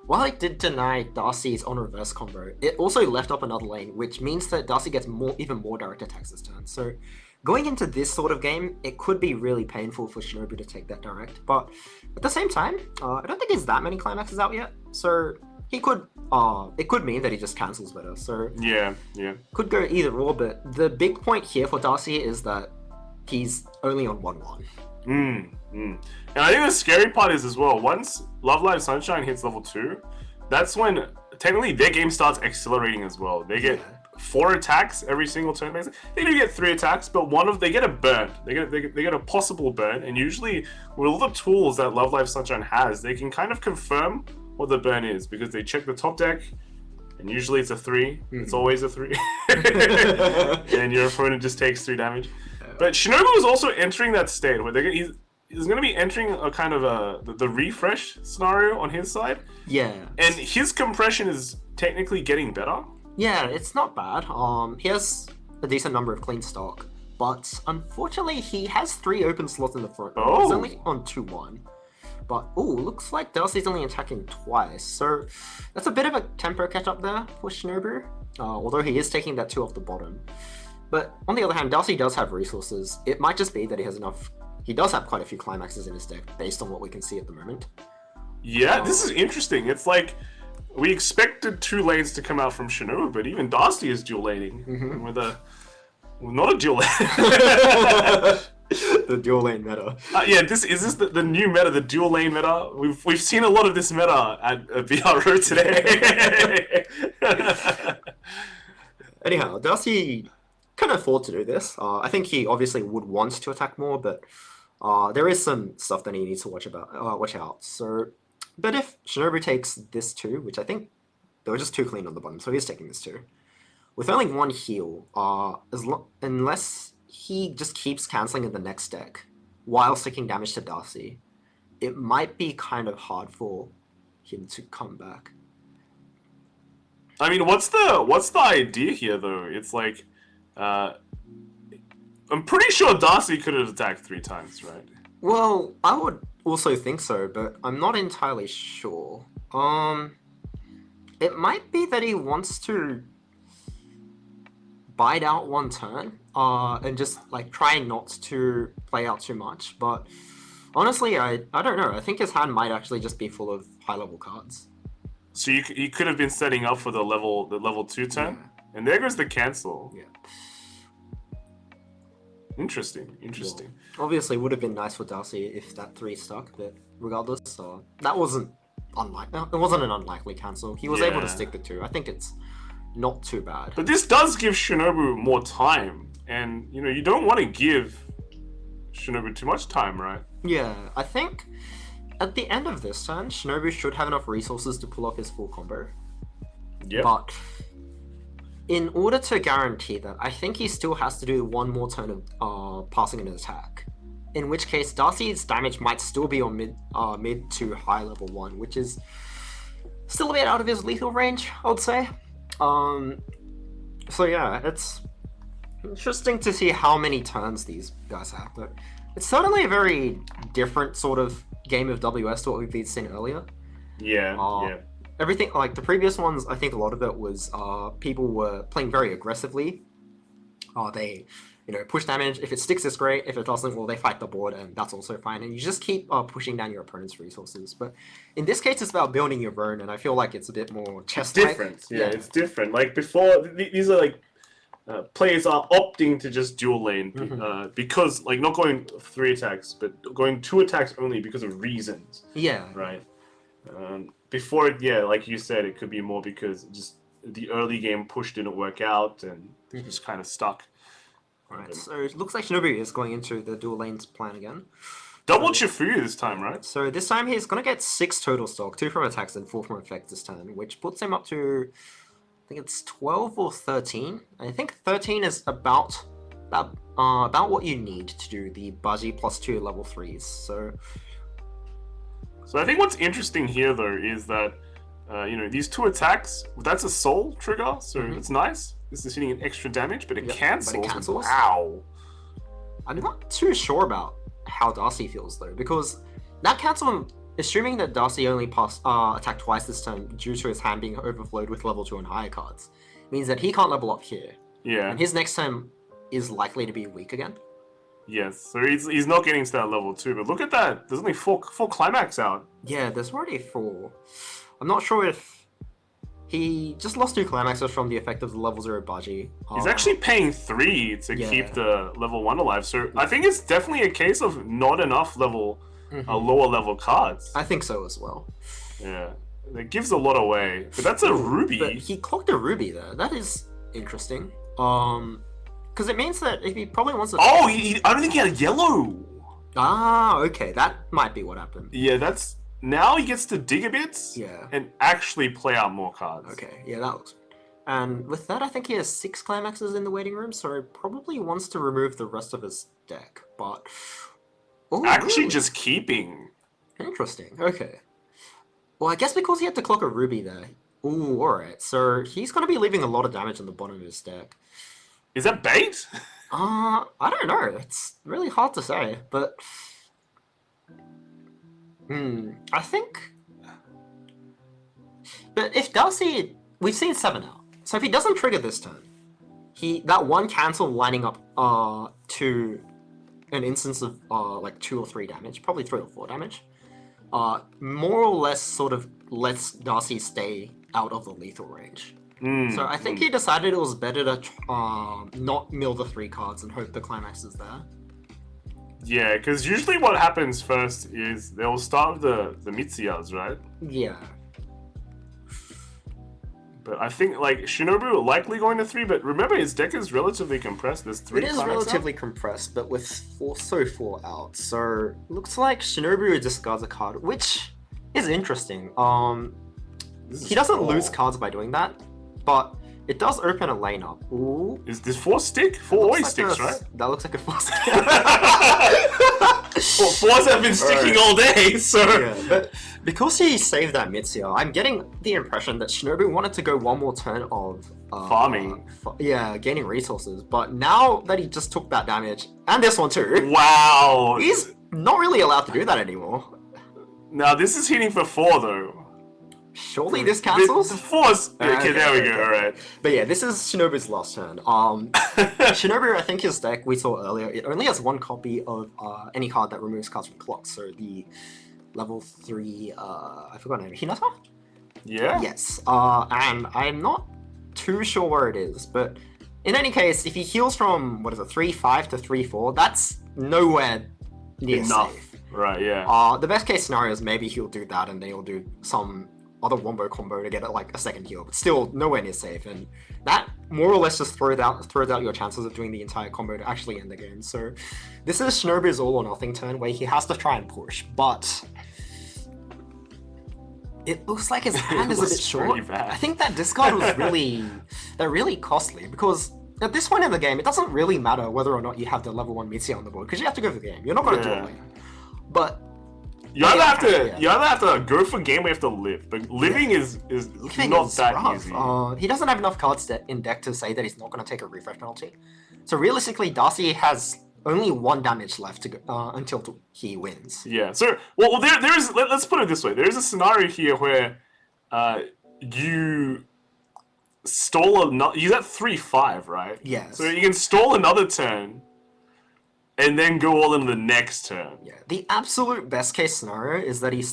while it did deny Darcy's on reverse combo, it also left up another lane, which means that Darcy gets even more direct attacks this turn. So going into this sort of game, it could be really painful for Shinobu to take that direct, but at the same time, I don't think there's that many climaxes out yet, so he could, it could mean that he just cancels better, so yeah. Could go either or, but the big point here for Darcy is that he's only on 1-1. And I think the scary part is as well, once Love Live Sunshine hits level 2, that's when technically their game starts accelerating as well. They get 4 attacks every single turn. They do get 3 attacks, but they get a burn. They get a possible burn, and usually with all the tools that Love Live Sunshine has, they can kind of confirm what the burn is, because they check the top deck, and usually it's a 3. It's always a 3. And your opponent just takes 3 damage. But Shinobu is also entering that state where he's going to be entering a kind of the refresh scenario on his side. Yeah. And his compression is technically getting better. Yeah, it's not bad. He has a decent number of clean stock, but unfortunately he has 3 open slots in the front. Oh. He's only on 2-1. But, looks like Darcy's only attacking twice, so that's a bit of a tempo catch-up there for Shinobu, although he is taking that 2 off the bottom. But on the other hand, Darcy does have resources. It might just be that he has enough. He does have quite a few climaxes in his deck, based on what we can see at the moment. Yeah, this is interesting. It's like, we expected 2 lanes to come out from Shinobu, but even Darcy is dual laning with not a dual lane. The dual lane meta. Yeah, is this the new meta, the dual lane meta? We've seen a lot of this meta at BRO today. Anyhow, Darcy can afford to do this. I think he obviously would want to attack more, but there is some stuff that he needs to watch out. So, but if Shinobu takes this 2, which I think they were just 2 clean on the bottom, so he's taking this 2. With only 1 heal, unless he just keeps cancelling in the next deck while sticking damage to Darcy, it might be kind of hard for him to come back. I mean, what's the idea here though? It's like, I'm pretty sure Darcy could have attacked 3 times, right? Well, I would also think so, but I'm not entirely sure. It might be that he wants to bide out 1 turn, and just like try not to play out too much, but Honestly, I don't know. I think his hand might actually just be full of high-level cards. So you could have been setting up for the level 2 turn, Yeah. and there goes the cancel. Yeah. Interesting. Well, obviously, it would have been nice for Darcy if that 3 stuck, but regardless, that wasn't unlikely. It wasn't an unlikely cancel. He was able to Yeah. stick the 2. I think it's not too bad. But this does give Shinobu more time, and you don't want to give Shinobu too much time, right? Yeah, I think at the end of this turn, Shinobu should have enough resources to pull off his full combo. Yeah. But in order to guarantee that, I think he still has to do one more turn of passing an attack. In which case, Darcy's damage might still be on mid to high level 1, which is still a bit out of his lethal range, I would say. So yeah, it's interesting to see how many turns these guys have, but it's certainly a very different sort of game of WS to what we've seen earlier. Yeah. Everything, like the previous ones, I think a lot of it was people were playing very aggressively. They, push damage. If it sticks, it's great. If it doesn't, well, they fight the board, and that's also fine. And you just keep pushing down your opponent's resources. But in this case, it's about building your own, and I feel like it's a bit more chess-like. Different. Yeah, it's different. Like before, these are like players are opting to just dual lane because, like, not going 3 attacks, but going 2 attacks only because of reasons. Yeah. Right. Before, like you said, it could be more because just the early game push didn't work out and just kind of stuck. Right, so it looks like Shinobu is going into the dual lanes plan again. Double Chifuyu this time, right? So this time he's going to get 6 total stock, 2 from attacks and 4 from effects this turn, which puts him up to, I think it's 12 or 13. I think 13 is about what you need to do the Baji plus 2 level 3s. So I think what's interesting here, though, is that, these 2 attacks, that's a soul trigger, so it's nice. This is hitting an extra damage, but it cancels. Wow. I'm not too sure about how Darcy feels, though, because that cancel, assuming that Darcy only attacked twice this turn due to his hand being overflowed with level 2 and higher cards, means that he can't level up here. Yeah. And his next turn is likely to be weak again. Yes, so he's not getting to that level 2, but look at that. There's only 4 climax out. Yeah, there's already 4. I'm not sure if he just lost 2 climaxes from the effect of the level 0 Baji. He's actually paying 3 to keep the level 1 alive, so I think it's definitely a case of not enough lower level cards. I think so as well. Yeah, it gives a lot away, but that's a ruby. But he clocked a ruby there. That is interesting. Because it means that if he probably wants to... Oh, I don't think he had a yellow. Ah, okay, that might be what happened. Yeah, that's... Now he gets to dig a bit and actually play out more cards. Okay, yeah, that looks good. And with that, I think he has 6 climaxes in the waiting room, so he probably wants to remove the rest of his deck, but... Ooh, actually really? just keeping. Interesting, okay. Well, I guess because he had to clock a ruby there. Ooh, alright, so he's going to be leaving a lot of damage on the bottom of his deck. Is that bait? I don't know, it's really hard to say, but... I think... But if Darcy... We've seen 7 out. So if he doesn't trigger this turn, that one cancel lining up to an instance of like 2 or 3 damage, probably 3 or 4 damage, more or less sort of lets Darcy stay out of the lethal range. So I think he decided it was better to not mill the 3 cards and hope the climax is there. Yeah, because usually what happens first is they'll start with the Mitsuyas, right? Yeah. But I think, like, Shinobu likely going to 3, but remember his deck is relatively compressed. There's 3 It is relatively compressed, but with 4 out. So, looks like Shinobu discards a card, which is interesting. He doesn't lose cards by doing that, but it does open a lane up. Ooh. Is this 4 stick? 4 always sticks, right? That looks like a 4 stick. Well, 4s have been sticking all day, so... Yeah, but because he saved that Mitsuya, I'm getting the impression that Shinobu wanted to go one more turn of... farming. Gaining resources. But now that he just took that damage, and this one too... Wow! He's not really allowed to do that anymore. Now, this is hitting for 4, though. Surely this cancels? The force. Okay, there we go. okay. All right. But yeah, this is Shinobu's last turn. Shinobu, I think his deck we saw earlier, it only has one copy of any card that removes cards from clocks. So the level 3, I forgot her name, Hinata? Yeah. Yes. And I'm not too sure where it is, but in any case, if he heals from, 3-5 to 3-4, that's nowhere near Enough. safe. Right. Yeah. The best case scenario is maybe he'll do that and then he'll do some other wombo combo to get like a second heal, but still nowhere near safe, and that more or less just throws out your chances of doing the entire combo to actually end the game. So this is Shinobu's all or nothing turn where he has to try and push, but it looks like his hand is a bit short. I think that discard was really costly, because at this point in the game it doesn't really matter whether or not you have the level 1 Mitsuya on the board, because you have to go for the game. You're not going to do it later. But you either have to go for game or you have to live. But living is not that rough. Easy. He doesn't have enough cards in deck to say that he's not going to take a refresh penalty. So realistically, Darcy has only 1 damage left to go, until he wins. Yeah. So there is. Let's put it this way. There is a scenario here where you stole you got 3-5, right? Yes. So you can stall another turn. And then go all in the next turn. Yeah. The absolute best case scenario is that he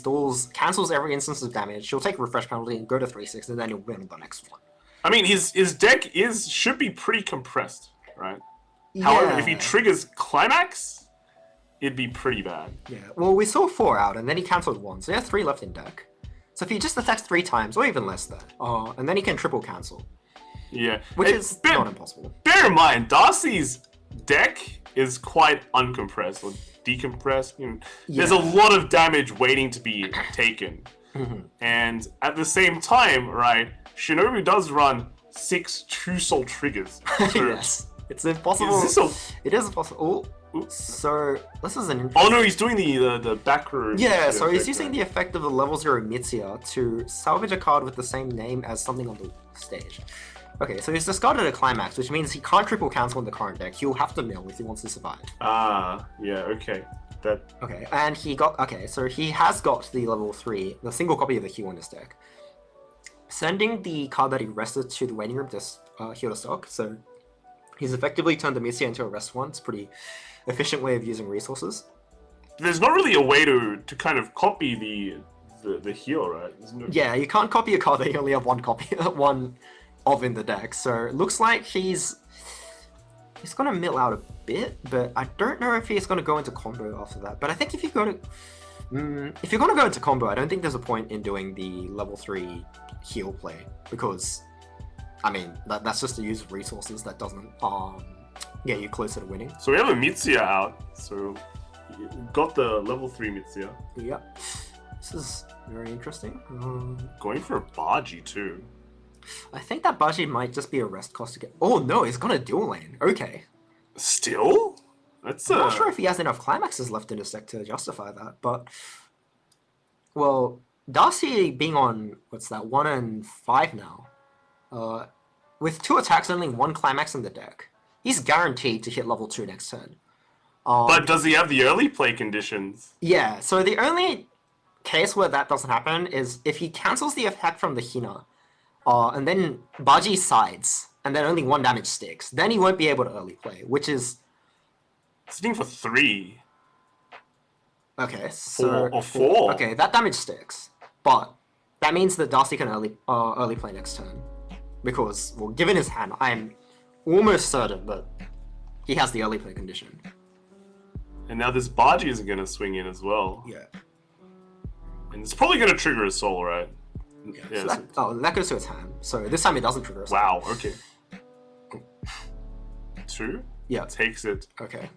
cancels every instance of damage. He'll take a refresh penalty and go to 3-6, and then he'll win the next one. I mean, his deck should be pretty compressed, right? Yeah. However, if he triggers climax, it'd be pretty bad. Yeah. Well, we saw 4 out, and then he cancelled 1, so he has 3 left in deck. So if he just attacks 3 times, or even less there, and then he can triple cancel. Yeah. Which is not impossible. Bear in mind, Darcy's deck is quite uncompressed or decompressed. There's a lot of damage waiting to be taken. And at the same time, right, Shinobu does run 6 True Soul triggers. So yes. It's impossible. It is impossible. So this is an interesting... Oh no, he's doing the back row. Yeah, so he's using the effect of the level 0 Mitsuya to salvage a card with the same name as something on the stage. Okay, so he's discarded a climax, which means he can't triple cancel in the current deck. He'll have to mill if he wants to survive. Ah, yeah, okay. Okay, and so he has got the level 3, the single copy of the heal in his deck. Sending the card that he rested to the waiting room to heal the stock, so he's effectively turned the Mitsuya into a rest one. It's a pretty efficient way of using resources. There's not really a way to kind of copy the heal, right? Yeah, you can't copy a card that you only have one copy, one of in the deck, so it looks like he's gonna mill out a bit, but I don't know if he's gonna go into combo after that. But I think if you're gonna go into combo, I don't think there's a point in doing the level 3 heal play, because I mean that's just a use of resources that doesn't get you closer to winning. So we have a Mitsuya out, so you got the level 3 Mitsuya. Yep, this is very interesting. Going for a Baji too. I think that Baji might just be a rest cost to get... Oh no, he's got a dual lane. Okay. Still? I'm not sure if he has enough climaxes left in his deck to justify that, but... Well, Darcy being on, 1 and 5 now, with 2 attacks and only 1 climax in the deck, he's guaranteed to hit level 2 next turn. But does he have the early play conditions? Yeah, so the only case where that doesn't happen is if he cancels the attack from the Hina, and then Baji sides, and then only 1 damage sticks. Then he won't be able to early play, which is... Sitting for 3. Okay, so... 4. Okay, that damage sticks. But that means that Darcy can early play next turn. Because, well, given his hand, I'm almost certain that he has the early play condition. And now this Baji is going to swing in as well. Yeah. And it's probably going to trigger a soul, right? Yeah, so that goes to his hand. So this time it doesn't trigger a soul. Wow, okay. 2? Yeah. Takes it. Okay.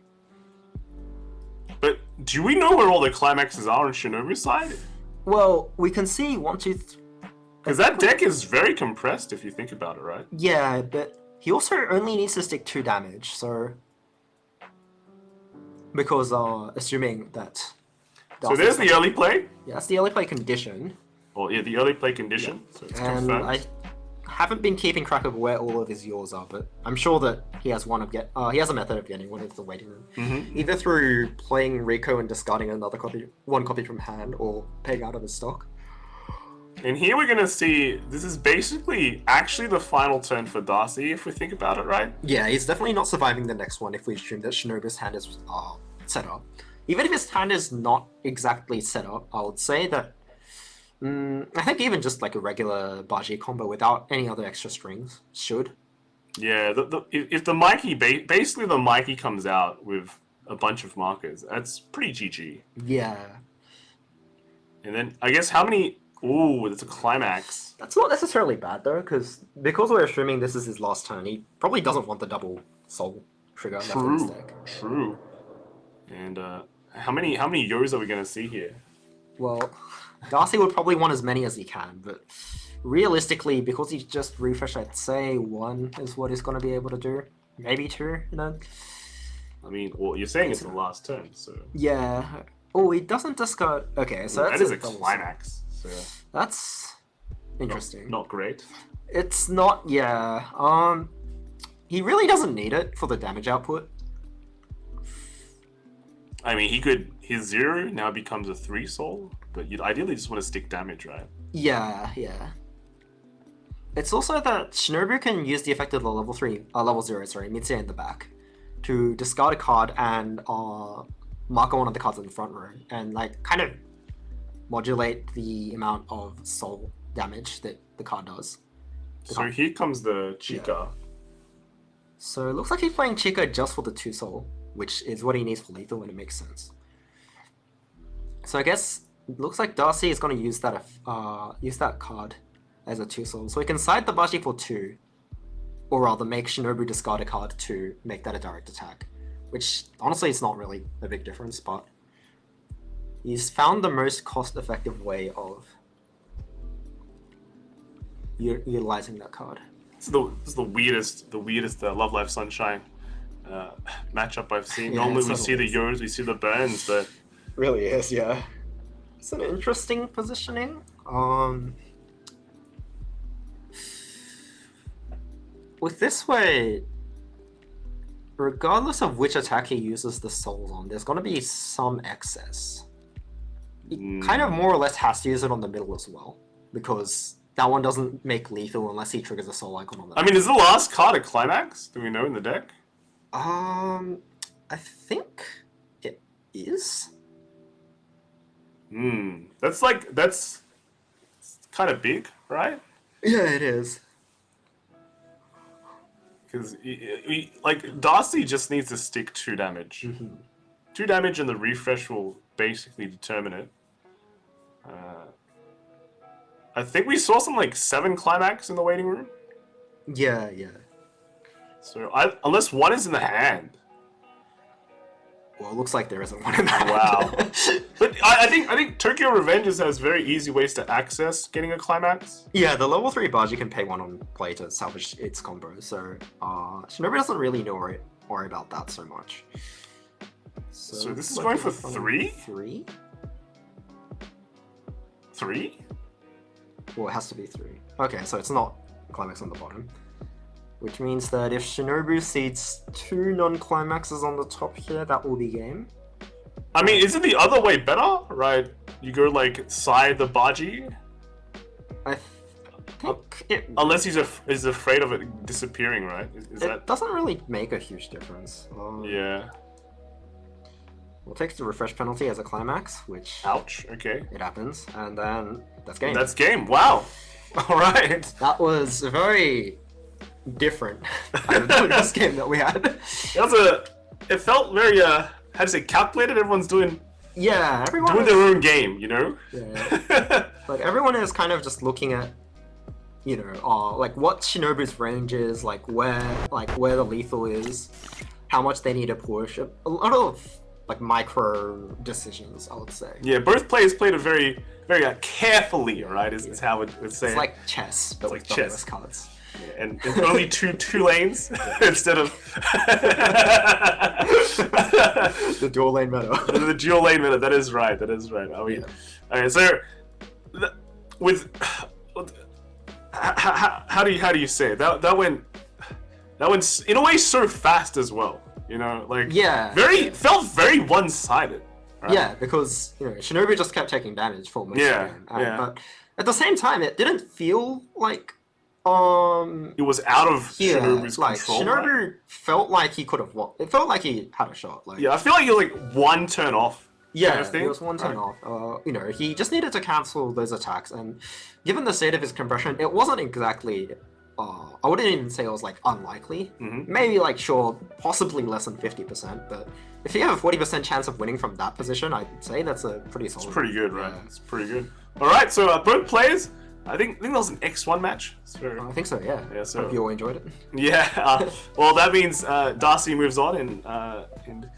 But do we know where all the climaxes are on Shinobu's side? Well, we can see 1, 2, 3... Because that deck is very compressed if you think about it, right? Yeah, but he also only needs to stick 2 damage, so... Because, assuming that... So there's the early play? Yeah, that's the early play condition. Well, yeah, the early play condition, yeah. So it's and confirmed. I haven't been keeping track of where all of his yours are, but I'm sure that he has he has a method of getting one into the waiting room. Either through playing Rico and discarding one copy from hand, or paying out of his stock. And here we're gonna see, this is basically actually the final turn for Darcy, if we think about it, right? Yeah, he's definitely not surviving the next one if we assume that Shinobu's hand is set up. Even if his hand is not exactly set up, I would say that I think even just like a regular Baji combo without any other extra strings should. Yeah, if the Mikey, basically the Mikey comes out with a bunch of markers, that's pretty GG. Yeah. And then, I guess how many... Ooh, that's a climax. That's not necessarily bad though, because we're assuming this is his last turn, he probably doesn't want the double soul trigger left in his deck. True. And how many Yos are we gonna see here? Well, Darcy would probably want as many as he can, but realistically, because he's just refreshed, I'd say 1 is what he's gonna be able to do. Maybe 2, you know? I mean, well, you're saying it's the last turn, so... Yeah. Oh, he doesn't discard... Okay, so well, that's that is a climax. So that's interesting. Not great. It's not, yeah. He really doesn't need it for the damage output. I mean, his 0 now becomes a 3 soul, but you'd ideally just want to stick damage, right? Yeah. It's also that Shinobu can use the effect of the level 0, Mitsuya in the back, to discard a card and mark on one of the cards in the front row, and like kind of modulate the amount of soul damage that the card does. So here comes the Chica. Yeah. So it looks like he's playing Chica just for the 2 soul, which is what he needs for lethal, and it makes sense. So I guess it looks like Darcy is going to use that card as a 2 soul. So he can side the Bashi for 2, or rather make Shinobu discard a card to make that a direct attack. Which honestly is not really a big difference, but he's found the most cost-effective way of utilizing that card. This is the weirdest Love Life Sunshine matchup I've seen. Yeah, normally we see the Yos, we see the Burns, but really is, yeah. It's an interesting positioning. With this way, regardless of which attack he uses the souls on, there's going to be some excess. He kind of more or less has to use it on the middle as well, because that one doesn't make lethal unless he triggers a soul icon on the I mean, is the last card a climax? Do we know in the deck? I think it is. That's kind of big, right? Yeah, it is. Because like Darcy just needs to stick 2 damage. 2 damage, and the refresh will basically determine it. I think we saw some like 7 climax in the waiting room. Yeah. So unless one is in the hand. Well, it looks like there isn't one in that. Wow. But I think Tokyo Revengers has very easy ways to access getting a climax. Yeah, the level 3 Baji can pay 1 on play to salvage its combo, so Shinobu doesn't really worry about that so much. So this is going for 3? 3? 3? Well, it has to be 3. Okay, so it's not climax on the bottom. Which means that if Shinobu seeds 2 non-climaxes on the top here, that will be game. I mean, isn't the other way better? Right? You go like side the Baji? I think it... Unless he's afraid of it disappearing, right? It doesn't really make a huge difference. Yeah. We'll take the refresh penalty as a climax, which... Ouch, okay. It happens, and then that's game. That's game, wow! Alright. That was a very different kind of this game that we had. It felt very, how to say, calculated. Everyone's doing everyone their own game, you know? Yeah. Like, everyone is kind of just looking at, you know, like what Shinobu's range is, like where the lethal is, how much they need to push. A lot of like micro decisions, I would say. Yeah, both players played it very, very carefully, right? Is how it would say. It's like chess, but with chess cards. Yeah, and only two lanes instead of the dual lane meta. The dual lane meta. That is right. I mean, okay. So, how do you say it? That went in a way so fast as well. You know, like felt very one-sided. Right? Yeah, because you know Shinobu just kept taking damage for most of the game. But at the same time, it didn't feel like It was out of yeah, Shinobu's like control. Shinobu Right? felt like he could have won. It felt like he had a shot. Like Yeah, I feel like you're like one turn off. yeah, kind of thing. it was one turn off. You know, he just needed to cancel those attacks, and given the state of his compression, it wasn't exactly. I wouldn't even say it was like unlikely. Maybe like sure, possibly less than 50%. But if you have a 40% chance of winning from that position, I'd say that's a pretty solid. It's pretty good, right? Yeah. It's pretty good. All right, so both players. I think that was an X1 match. So I think so. Yeah. Yeah, so- Hope you all enjoyed it. yeah. Well, that means Darcy moves on, and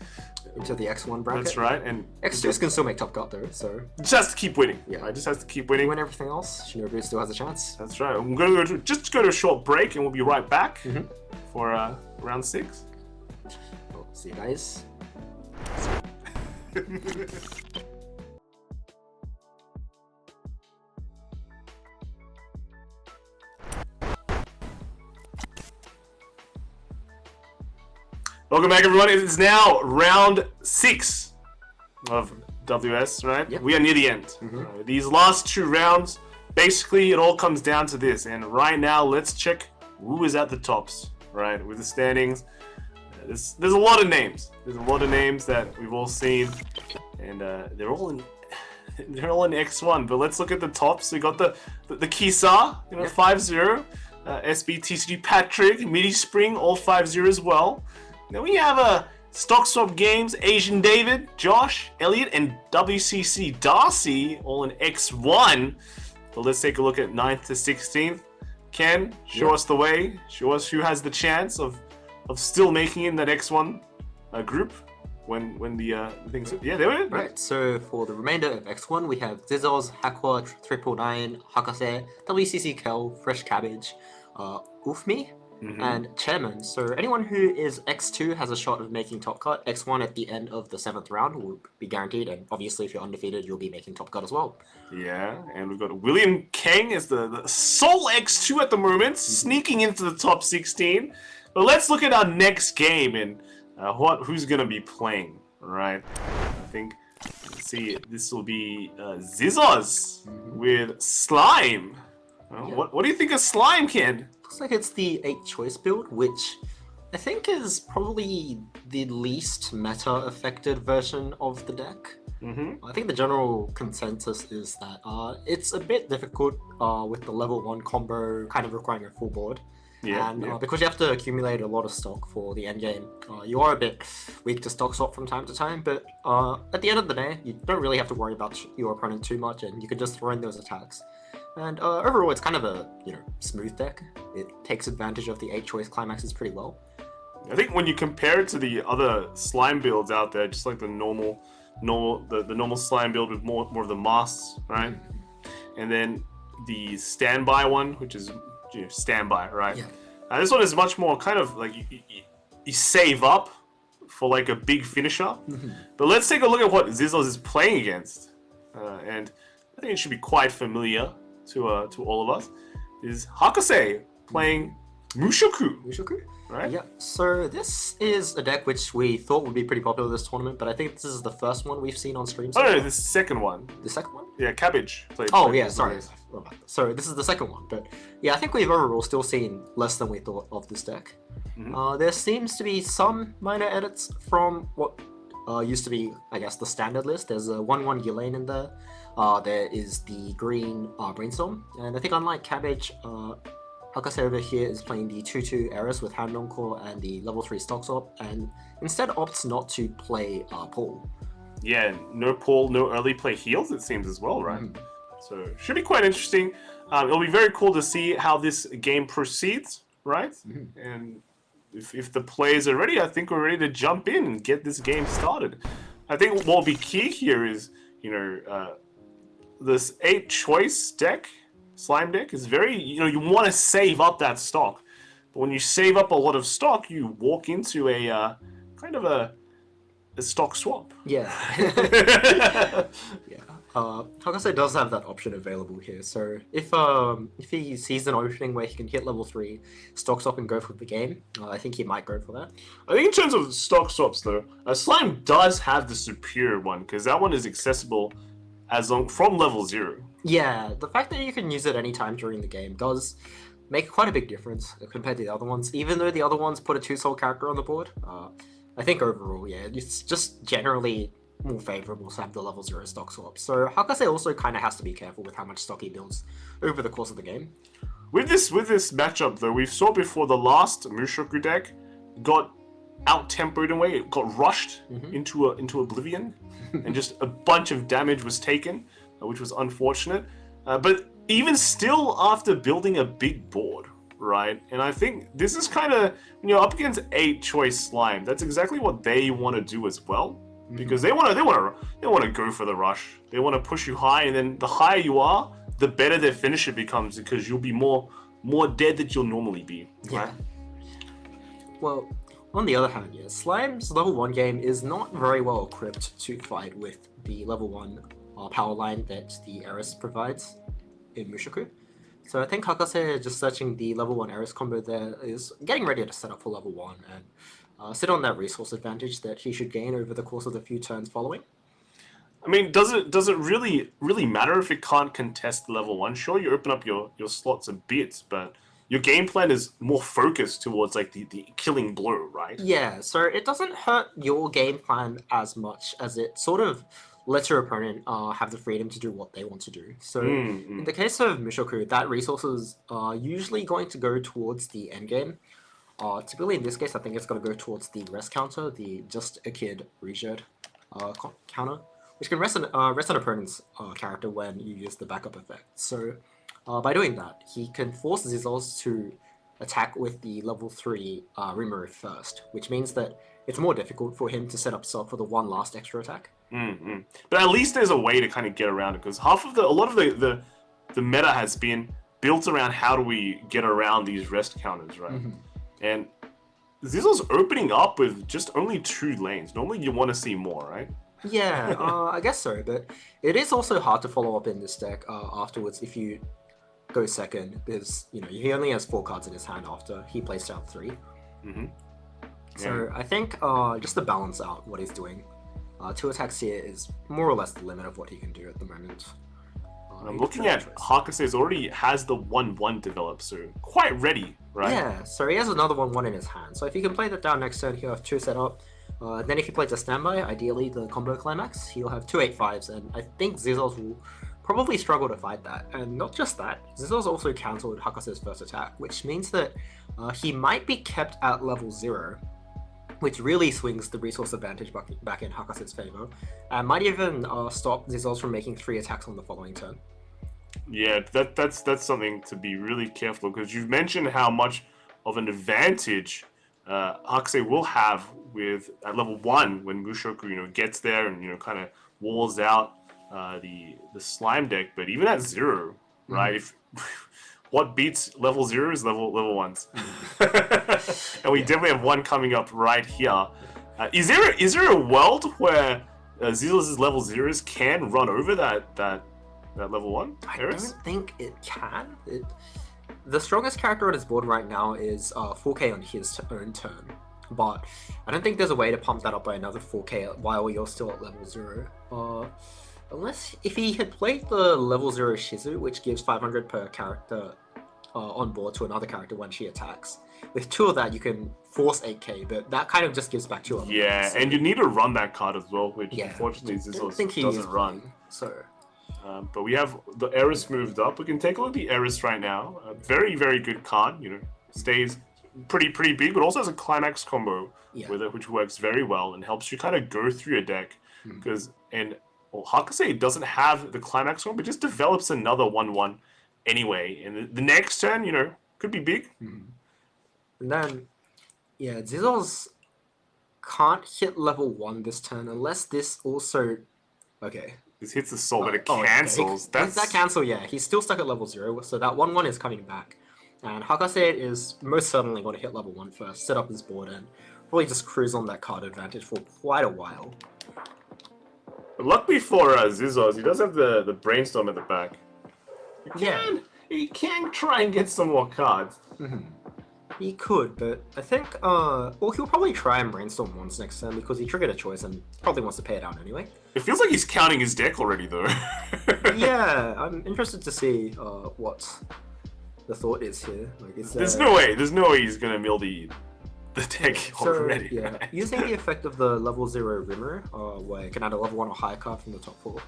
Into the X1 bracket. that's right, and X2s can still make top cut though, so just has to keep winning. Yeah. Right? Just has to keep you winning. win everything else, Shinobu still has a chance. That's right. I'm going to go to a short break, and we'll be right back for round 6. Well, see you guys. Welcome back, everyone. It is now round 6 of WS, right? Yep. We are near the end. These last 2 rounds, basically, it all comes down to this. And right now, let's check who is at the tops, right? With the standings. There's a lot of names. There's a lot of names that we've all seen, and they're all in X1. But let's look at the tops. We got the Kisa, 5-0. SB Patrick, Midi Spring, all 5-0 as well. Then we have Stock Swap Games, Asian David, Josh, Elliot, and WCC Darcy, all in X1. But let's take a look at 9th to 16th. Ken, show us the way. Show us who has the chance of still making it in that X1 group when the things. Yeah, there we go. Right, so for the remainder of X1, we have Zizos, Hakwa, 999, Hakase, WCC Kel, Fresh Cabbage, Ufmi, and Chairman. So anyone who is X2 has a shot of making top cut. X1 at the end of the 7th round will be guaranteed, and obviously if you're undefeated, you'll be making top cut as well. Yeah, and we've got William Kang as the sole X2 at the moment, sneaking into the top 16. But let's look at our next game and who's gonna be playing, right? I think, let's see, this will be Zizos with Slime. What do you think of Slime, Ken? Looks like it's the 8 choice build, which I think is probably the least meta-affected version of the deck. I think the general consensus is that it's a bit difficult with the level 1 combo kind of requiring a full board. Because you have to accumulate a lot of stock for the end game, you are a bit weak to stock swap from time to time, but at the end of the day, you don't really have to worry about your opponent too much, and you can just throw in those attacks. And overall, it's kind of a smooth deck. It takes advantage of the 8 choice climaxes pretty well. I think when you compare it to the other slime builds out there, just like the normal slime build with more of the masks, right? And then the standby one, which is standby, right? Yeah. This one is much more kind of like you save up for like a big finisher. But let's take a look at what Zizos is playing against, and I think it should be quite familiar to all of us. Is Hakase playing Mushoku? Mushoku? Right? Yeah, so this is a deck which we thought would be pretty popular this tournament, but I think this is the first one we've seen on stream. Oh no, the second one. The second one? Yeah, Cabbage played. Oh yeah, sorry. So this is the second one, but yeah, I think we've overall still seen less than we thought of this deck. There seems to be some minor edits from what used to be, I guess, the standard list. There's a 1/1 Ghislaine in there. There is the green Brainstorm, and I think unlike Cabbage, Hakase over here is playing the 2/2 Eris with Hand Core and the level 3 Stock Swap, and instead opts not to play Paul. Yeah, no Paul, no early play heals, it seems as well, right? So should be quite interesting. It'll be very cool to see how this game proceeds, right? And if the players are ready, I think we're ready to jump in and get this game started. I think what will be key here is, this 8 choice deck, slime deck, is very, you want to save up that stock. But when you save up a lot of stock, you walk into a kind of a stock swap. Yeah. Yeah. Hakase does have that option available here, so if he sees an opening where he can hit level 3, stock swap and go for the game, I think he might go for that. I think in terms of stock swaps though, Slime does have the superior one, because that one is accessible from level 0. Yeah, the fact that you can use it anytime during the game does make quite a big difference compared to the other ones. Even though the other ones put a 2-soul character on the board, I think overall, yeah, it's just generally more favorable to have the level 0 stock swap. So Hakase also kind of has to be careful with how much stock he builds over the course of the game. With this matchup though, we saw before the last Mushoku deck got out-tempoed in a way. It got rushed into oblivion, and just a bunch of damage was taken, which was unfortunate. But even still, after building a big board, right? And I think this is kind of, up against 8 choice slime. That's exactly what they want to do as well, because they want to go for the rush. They want to push you high, and then the higher you are, the better their finisher becomes, because you'll be more dead than you'll normally be. Right? Yeah. Well, on the other hand, yeah, Slime's level 1 game is not very well equipped to fight with the level 1 power line that the Eris provides in Mushoku. So I think Hakase just searching the level 1 Eris combo there is getting ready to set up for level 1 and sit on that resource advantage that he should gain over the course of the few turns following. I mean, does it really matter if it can't contest level 1? Sure, you open up your slots a bit, but your game plan is more focused towards like the killing blow, right? Yeah, so it doesn't hurt your game plan as much as it sort of lets your opponent have the freedom to do what they want to do. So in the case of Mushoku, that resources are usually going to go towards the end game. Typically in this case, I think it's going to go towards the rest counter, the just a kid reject counter, which can rest an opponent's character when you use the backup effect. So by doing that, he can force Zizzles to attack with the level 3 Rimuru first, which means that it's more difficult for him to set up for the one last extra attack. But at least there's a way to kind of get around it, because a lot of the meta has been built around how do we get around these rest counters, right? And Zizzle's opening up with just only 2 lanes. Normally you want to see more, right? Yeah, I guess so, but it is also hard to follow up in this deck afterwards if you go second, because he only has 4 cards in his hand after he placed out 3. So I think just to balance out what he's doing, 2 attacks here is more or less the limit of what he can do at the moment. I'm looking at Hakase's already has the 1/1 developed, so quite ready, right? Yeah, so he has another 1/1 in his hand. So if you can play that down next turn, he'll have 2 set up. Then if he plays a standby, ideally the combo climax, he'll have 2 8/5s, and I think Zizzles will probably struggle to fight that. And not just that, Zizzles also cancelled Hakase's first attack, which means that he might be kept at level 0, which really swings the resource advantage back in Hakase's favor, and might even stop Zizzles from making 3 attacks on the following turn. Yeah, that's something to be really careful, because you've mentioned how much of an advantage Hakase will have with at level 1 when Mushoku gets there and kind of walls out the slime deck. But even at 0, right? If what beats level 0 is level 1s, and we definitely have one coming up right here. Is there a world where Zizzles' level 0s can run over that level 1? I don't think it can. The strongest character on his board right now is 4k on his own turn, but I don't think there's a way to pump that up by another 4k while you're still at level 0. Unless if he had played the level 0 Shizu, which gives 500 per character on board to another character when she attacks. With 2 of that, you can force 8k, but that kind of just gives back 2 of them. Yeah, and you need to run that card as well, which unfortunately Zizzles doesn't run. So. But we have the Eris moved up. We can take a look at the Eris right now. A very, very good card. Stays pretty big, but also has a climax combo with it, which works very well and helps you kind of go through your deck. Hakase doesn't have the climax combo, but just develops another 1/1 anyway. And the next turn, could be big. And then, Zizzles can't hit level 1 this turn unless this also. Okay. This hits the soul, but it cancels. That's that cancel, he's still stuck at level 0, so that 1/1 is coming back. And Hakase is most certainly going to hit level 1 first, set up his board, and probably just cruise on that card advantage for quite a while. But luckily for Zizzles, he does have the brainstorm at the back. He can try and get some more cards. He could, but I think, well, he'll probably try and brainstorm once next turn because he triggered a choice and probably wants to pay it out anyway. It feels like he's counting his deck already, though. Yeah, I'm interested to see what the thought is here. Like, there's no way he's gonna mill the deck already. Yeah, right? using the effect of the level 0 Rimmer, where you can add a level 1 or higher card from the top 4,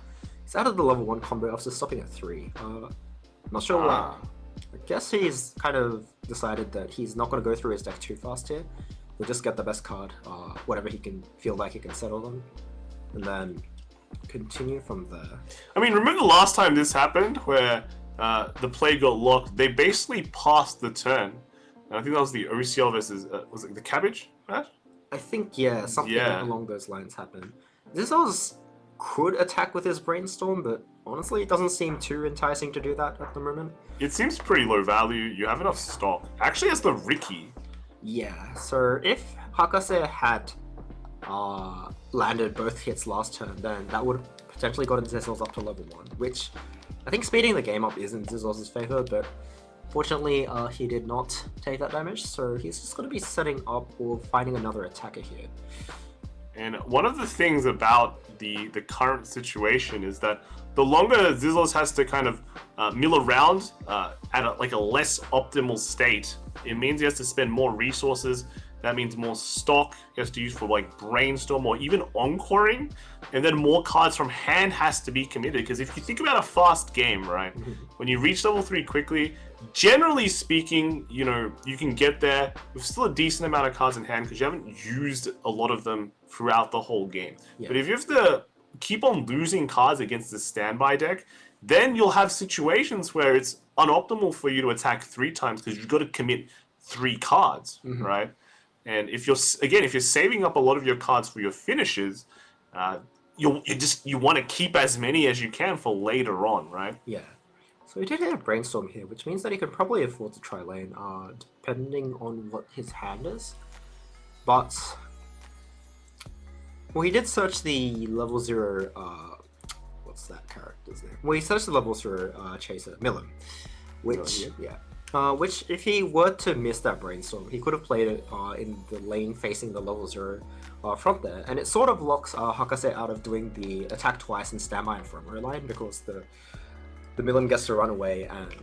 he's added the level 1 combo after stopping at 3. Not sure why. I guess he's kind of decided that he's not going to go through his deck too fast here. He'll just get the best card, whatever he can feel like he can settle on, and then continue from there. I mean, remember the last time this happened, where the play got locked? They basically passed the turn. And I think that was the OCL versus, was it the Cabbage match? I think, yeah, something along those lines happened. Zizzos could attack with his Brainstorm, but honestly, it doesn't seem too enticing to do that at the moment. It seems pretty low value. You have enough stock. Actually, as the Ricky. Yeah, so if Hakase had landed both hits last turn, then that would have potentially gotten Zizzos up to level 1, which I think speeding the game up is in Zizzos' favor, but fortunately he did not take that damage, so he's just going to be setting up or finding another attacker here. And one of the things about the current situation is that the longer Zizzos has to kind of mill around at a less optimal state, it means he has to spend more resources. That means more stock he has to use for like Brainstorm or even Encoring, and then more cards from hand has to be committed. Because if you think about a fast game, right, when you reach level 3 quickly, generally speaking, you know, you can get there with still a decent amount of cards in hand because you haven't used a lot of them throughout the whole game. Yeah. But if you have to keep on losing cards against the standby deck, then you'll have situations where it's unoptimal for you to attack 3 times because you've got to commit 3 cards, right? And if you're saving up a lot of your cards for your finishes, you want to keep as many as you can for later on, right? Yeah. So he did have a Brainstorm here, which means that he can probably afford to try lane, depending on what his hand is. But well, he did search the level 0. What's that character's name? Well, he searched the level 0 chaser, Milim, which which, if he were to miss that Brainstorm, he could have played it in the lane facing the level 0 front there, and it sort of locks Hakase out of doing the attack twice and standby and front row line because the Milim gets to run away, and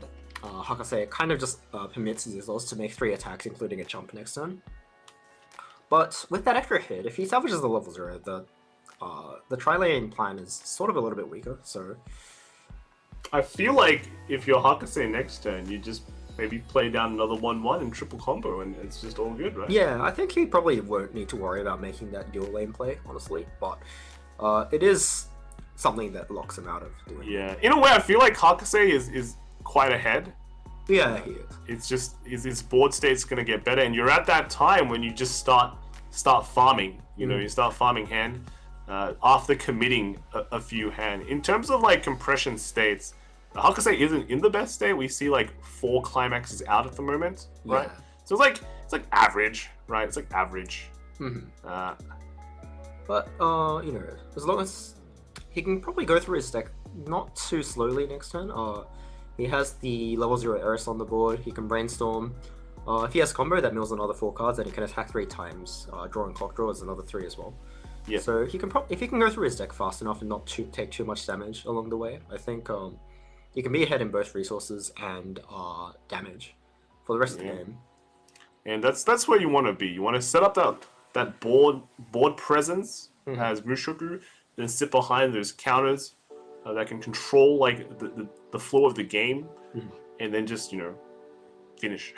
Hakase kind of just permits Zizzos to make 3 attacks, including a jump next turn. But with that extra hit, if he salvages the level 0, the tri-lane plan is sort of a little bit weaker, so I feel like if you're Hakase next turn, you just maybe play down another 1/1 and triple combo, and it's just all good, right? Yeah, I think he probably won't need to worry about making that dual lane play, honestly, but it is something that locks him out of doing. Yeah, in a way, I feel like Hakase is quite ahead. Yeah, he is. It's just his board state's gonna get better, and you're at that time when you just start farming. You know, you start farming hand after committing a few hand. In terms of like compression states, Hakase isn't in the best state. We see like 4 climaxes out at the moment, right? Yeah. So it's like average, right? It's like average. But you know, as long as he can probably go through his deck not too slowly next turn. He has the level 0 Eris on the board. He can Brainstorm. If he has combo, that mills another 4 cards, and he can attack 3 times. Drawing clock draw is another 3 as well. Yeah. So he can if he can go through his deck fast enough and not take too much damage along the way, I think he can be ahead in both resources and damage for the rest of the game. And that's where you want to be. You want to set up that board presence as Mushoku, then sit behind those counters that can control like the flow of the game, and then just finish.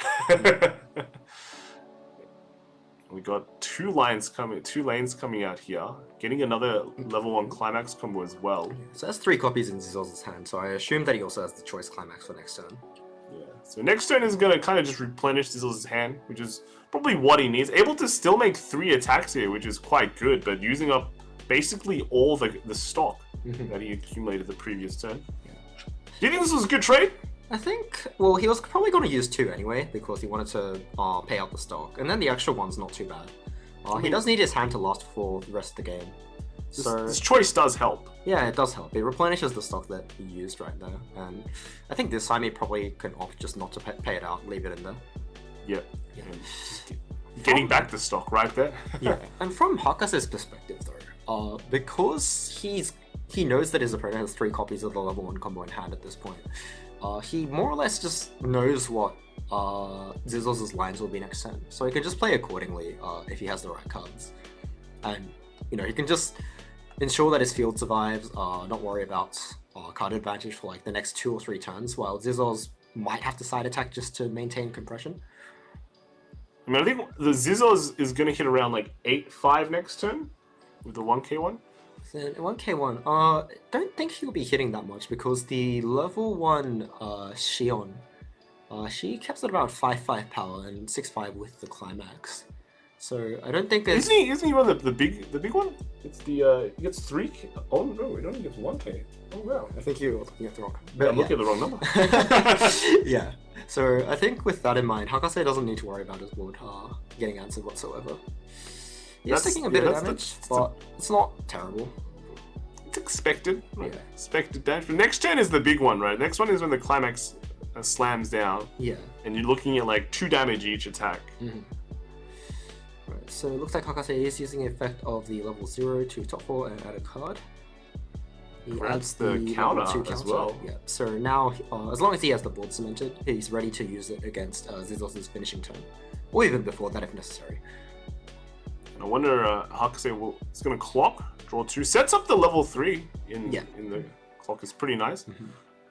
We got 2 lanes coming out here, getting another level 1 climax combo as well. So that's 3 copies in Zizzos' hand, so I assume that he also has the choice climax for next turn. Yeah, so next turn is going to kind of just replenish Zizzos' hand, which is probably what he needs. Able to still make 3 attacks here, which is quite good, but using up basically all the stock that he accumulated the previous turn. Yeah. Do you think this was a good trade? I think, well, he was probably going to use 2 anyway, because he wanted to pay out the stock, and then the extra one's not too bad. He does need his hand to last for the rest of the game. This choice does help. Yeah, it does help. It replenishes the stock that he used right there, and I think this time he probably can opt just not to pay it out, leave it in there. Yep. Yeah. And just getting back the stock right there. Yeah, and from Hakase's perspective though, because he knows that his opponent has 3 copies of the level 1 combo in hand at this point, he more or less just knows what Zizzos' lines will be next turn, so he can just play accordingly if he has the right cards. And, you know, he can just ensure that his field survives, not worry about card advantage for like the next 2 or 3 turns, while Zizzos might have to side attack just to maintain compression. I mean, I think the Zizzos is going to hit around like 8-5 next turn with the 1k one. Then 1k1, don't think he'll be hitting that much because the level 1 Shion, she caps at about 5-5 power and 6-5 with the climax. So I don't think it's... Isn't he run the big one? It's the he gets 3k. Oh no, it only gets 1k. Oh wow. I think you're looking at the wrong. But I'm looking at the wrong number. Yeah. So I think with that in mind, Hakase doesn't need to worry about his board getting answered whatsoever. He's taking a bit of damage, but it's not terrible. It's expected. Right? Yeah. Expected damage. But next turn is the big one, right? Next one is when the climax slams down. Yeah. And you're looking at like 2 damage each attack. Mm-hmm. Right, so it looks like Hakase is using the effect of the level 0 to top 4 and add a card. He adds the counter as well. Yeah. So now, as long as he has the board cemented, he's ready to use it against Zizzos' finishing turn, or even before that if necessary. And I wonder, Hakase is going to clock, draw 2, sets up the level 3 in the clock is pretty nice,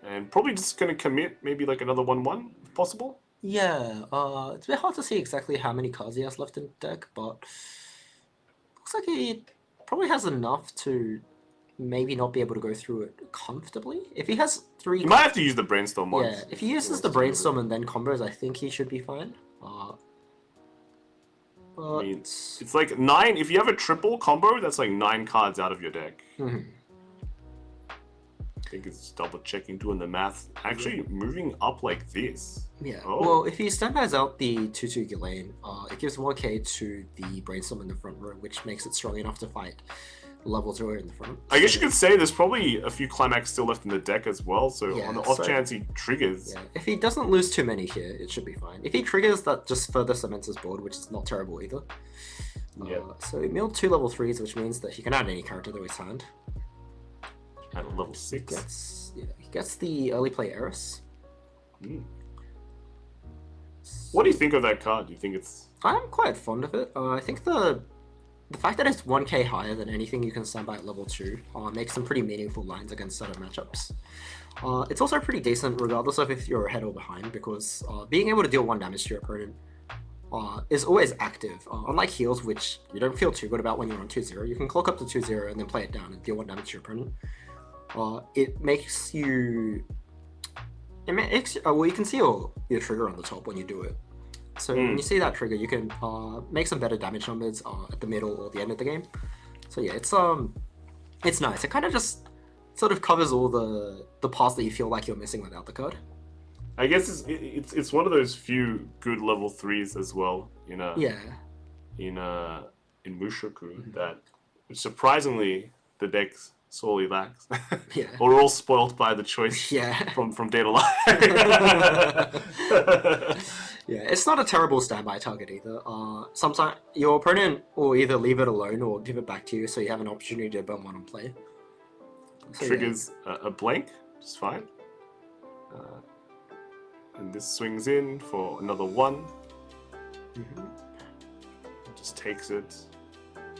and probably just going to commit maybe like another 1/1 if possible. Yeah, it's a bit hard to see exactly how many cards he has left in the deck, but looks like he probably has enough to maybe not be able to go through it comfortably. If he has 3... He might have to use the Brainstorm once. Yeah, if he uses the Brainstorm and then combos, I think he should be fine. But I mean, it's like 9, if you have a triple combo, that's like 9 cards out of your deck. I think it's double checking, doing the math. Actually, moving up like this. Yeah. Oh. Well, if he standbys out the 2/2 Ghislaine, it gives 1k to the Brainstorm in the front row, which makes it strong enough to fight level 0 in the front. I guess you could say there's probably a few climax still left in the deck as well, so Yeah, on the off chance he triggers. Yeah, if he doesn't lose too many here, it should be fine. If he triggers, that just further cements his board, which is not terrible either. So he milled 2 level 3s, which means that he can add any character to his hand. At level 6. He gets the early play Eris. What do you think of that card? Do you think it's... I'm quite fond of it. I think the fact that it's 1k higher than anything you can stand by at level 2 makes some pretty meaningful lines against certain matchups. It's also pretty decent regardless of if you're ahead or behind, because being able to deal 1 damage to your opponent is always active. Unlike heals, which you don't feel too good about when you're on 2-0, you can clock up to 2-0 and then play it down and deal 1 damage to your opponent. It makes you... well, you can see your trigger on the top when you do it. So when you see that trigger, you can make some better damage numbers at the middle or the end of the game. So yeah, it's nice. It kind of just sort of covers all the parts that you feel like you're missing without the card. I guess it's one of those few good level 3s as well in Mushoku that surprisingly the deck's sorely lacks. Yeah. Or all spoilt by the choice from Data Line. Yeah, it's not a terrible standby target either. Sometimes your opponent will either leave it alone or give it back to you, so you have an opportunity to burn 1 on play. So, triggers a blank, which is fine. And this swings in for another 1. Just takes it.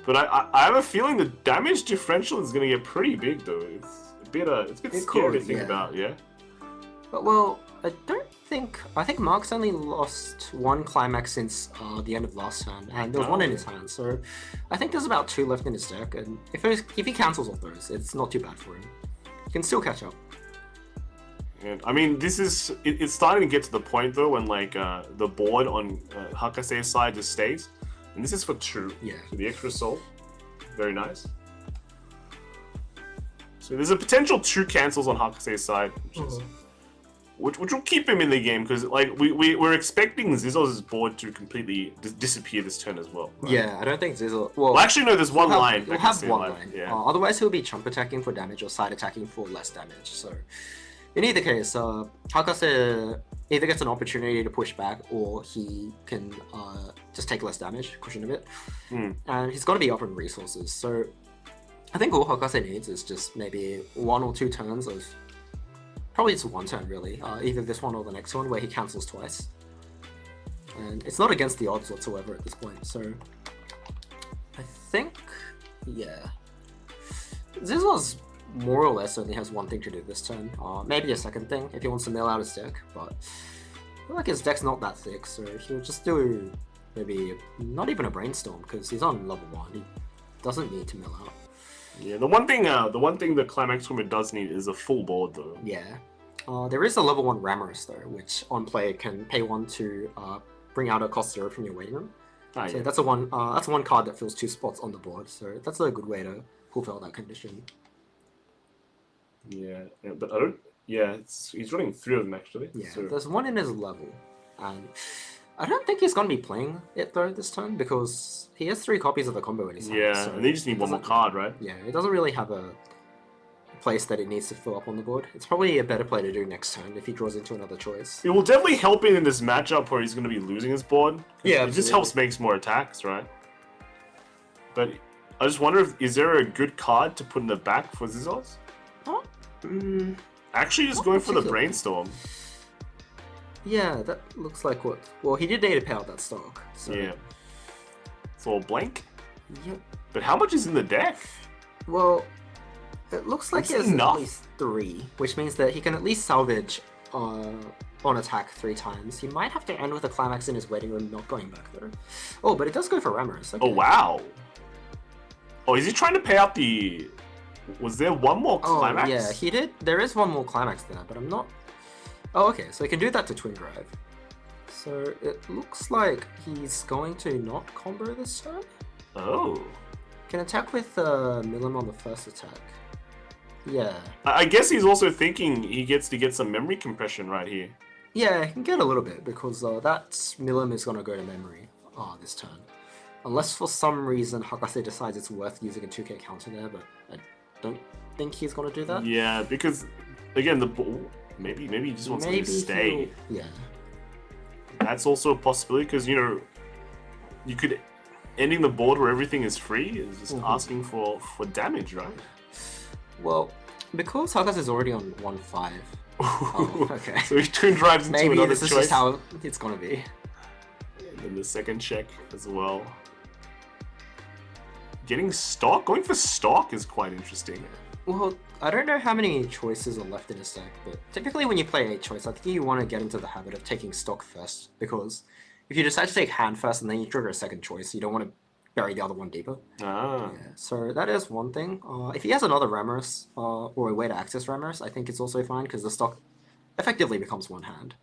But I have a feeling the damage differential is going to get pretty big, though. It's a bit scary to think about, yeah? But, well, I think Mark's only lost 1 climax since the end of last turn, and there was 1 in his hand, so I think there's about 2 left in his deck, and if he cancels all those, it's not too bad for him. He can still catch up. And I mean, it's starting to get to the point though when like the board on Hakase's side just stays, and this is for 2. Yeah. So the extra soul, very nice. So there's a potential 2 cancels on Hakase's side, which will keep him in the game because like we're expecting Zizzos' board to completely disappear this turn as well. Right? Yeah, I don't think Zizzos. Well, actually no, there's one line. He'll have one line. Yeah. Otherwise, he'll be chump attacking for damage or side attacking for less damage. So In either case, Hakase either gets an opportunity to push back, or he can just take less damage, cushion a bit. And he's got to be up in resources. So I think all Hakase needs is just maybe 1 or 2 turns of... Probably just 1 turn, really. Either this one or the next one, where he cancels twice. And it's not against the odds whatsoever at this point, so... I think... yeah. Zizos more or less only has one thing to do this turn. Maybe a second thing, if he wants to mill out his deck, but... I feel like his deck's not that thick, so he'll just do... maybe not even a Brainstorm, because he's on level 1. He doesn't need to mill out. Yeah, the one thing the Climax Swimmer does need is a full board, though. Yeah. There is a level 1 Ramorous, though, which on play can pay 1 to bring out a cost 0 from your waiting room. So yeah. that's one card that fills 2 spots on the board, so that's a good way to fulfill that condition. Yeah, but I don't... yeah, he's running 3 of them, actually. Yeah, so... there's 1 in his level, and I don't think he's going to be playing it, though, this turn, because he has 3 copies of the combo in his hand. Yeah, so and they just need 1 more card, right? Yeah, it doesn't really have a place that it needs to fill up on the board. It's probably a better play to do next turn if he draws into another choice. It will definitely help him in this matchup where he's going to be losing his board. Yeah, it just helps make more attacks, right? But I just wonder is there a good card to put in the back for Zizos? Actually, just going for the Brainstorm. Yeah, that looks like what... well, he did need to pay out that stock. So... yeah. It's all blank? Yep. But how much is in the deck? Well, it looks like he has at least 3, which means that he can at least salvage on attack 3 times. He might have to end with a Climax in his waiting room, not going back there. Oh, but it does go for Ramorous. Okay. Oh, wow. Oh, is he trying to pay out the... was there 1 more Climax? Oh, yeah, he did. There is 1 more Climax there, but I'm not... oh, okay, so he can do that to Twin Drive. So it looks like he's going to not combo this turn. Oh. Can attack with Milim on the first attack. Yeah. I guess he's also thinking he gets to get some memory compression right here. Yeah, he can get a little bit, because that Milim is going to go to memory this turn. Unless for some reason Hakase decides it's worth using a 2k counter there, but I don't think he's going to do that. Yeah, because, again, the ball... maybe he just wants to stay. Yeah. That's also a possibility, because, you know, you could... ending the board where everything is free is just asking for damage, right? Well, because Hakase is already on 1-5. Oh, okay. So he twin drives into maybe another this is choice. just how it's going to be. And then the second check as well. Getting stock? Going for stock is quite interesting. Well, I don't know how many choices are left in a stack, but typically when you play 8 choice, I think you want to get into the habit of taking stock first, because if you decide to take hand first and then you trigger a second choice, you don't want to bury the other one deeper. Ah. Yeah, so that is one thing. If he has another Ramorous, or a way to access Ramorous, I think it's also fine, because the stock effectively becomes 1 hand.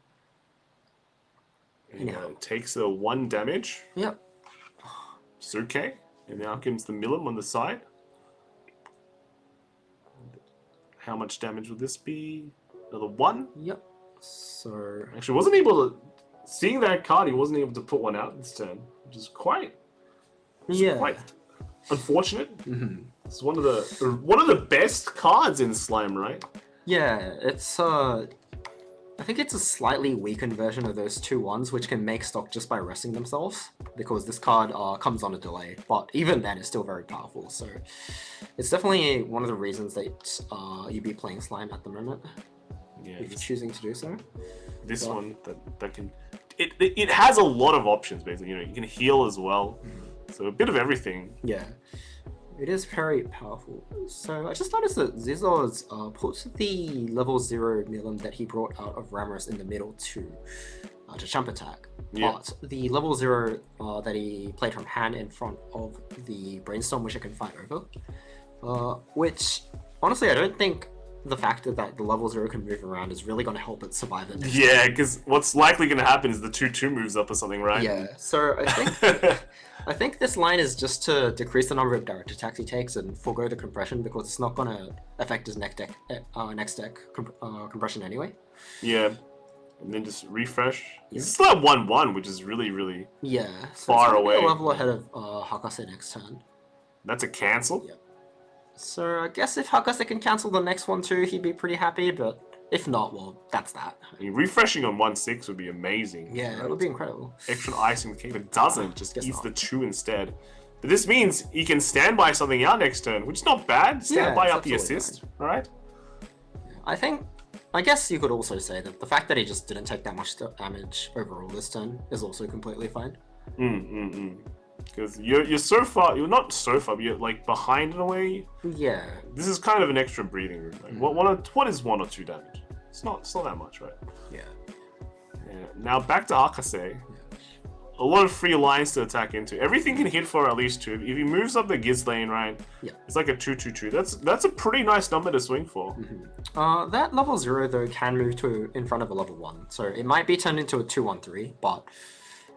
Yeah, it takes the 1 damage. Yep. It's okay. And now comes the Milim on the side. How much damage would this be? Another 1? Yep. So... actually, wasn't able to... seeing that card, he wasn't able to put 1 out this turn, which is quite unfortunate. It's one of the best cards in Slime, right? Yeah, it's I think it's a slightly weakened version of those 2 ones, which can make stock just by resting themselves, because this card comes on a delay, but even then it's still very powerful, so it's definitely one of the reasons that you'd be playing Slime at the moment, if you're choosing to do so. This one that can... It has a lot of options, basically. You know, you can heal as well, so a bit of everything. Yeah. It is very powerful. So I just noticed that Zizos put the level 0 Milim that he brought out of Ramorous in the middle to jump attack. Yeah. But the level 0 that he played from hand in front of the Brainstorm, which I can fight over, which honestly I don't think the fact that the level 0 can move around is really going to help it survive it. Yeah, because what's likely going to happen is the 2/2 moves up or something, right? Yeah, so I think I think this line is just to decrease the number of direct attacks he takes and forego the compression, because it's not going to affect his next deck compression anyway. Yeah, and then just refresh. Yeah. It's still at 1/1, which is really so far away. A level ahead of Hakase next turn. That's a cancel. Yep. So I guess if Hakase can cancel the next one too, he'd be pretty happy, but If not, well, that's that. I mean, refreshing on 1/6 would be amazing. Yeah, right? that would be incredible. Extra icing the cake, but doesn't. Just Guess eats not. the 2 instead. But this means he can stand by something out next turn, which is not bad. Stand by it's out the absolutely assist, alright? I guess you could also say that the fact that he just didn't take that much damage overall this turn is also completely fine. Because you're so far, you're not so far, but you're like behind in a way. Yeah. This is kind of an extra breathing room. Like, what is 1 or 2 damage? It's not that much, right? Yeah. Yeah. Now back to Hakase. A lot of free lines to attack into. Everything can hit for at least 2. If he moves up the Giz lane, right? Yeah. It's like a 2/2/2. That's a pretty nice number to swing for. That level 0 though can move to in front of a level 1, so it might be turned into a 2/1/3, but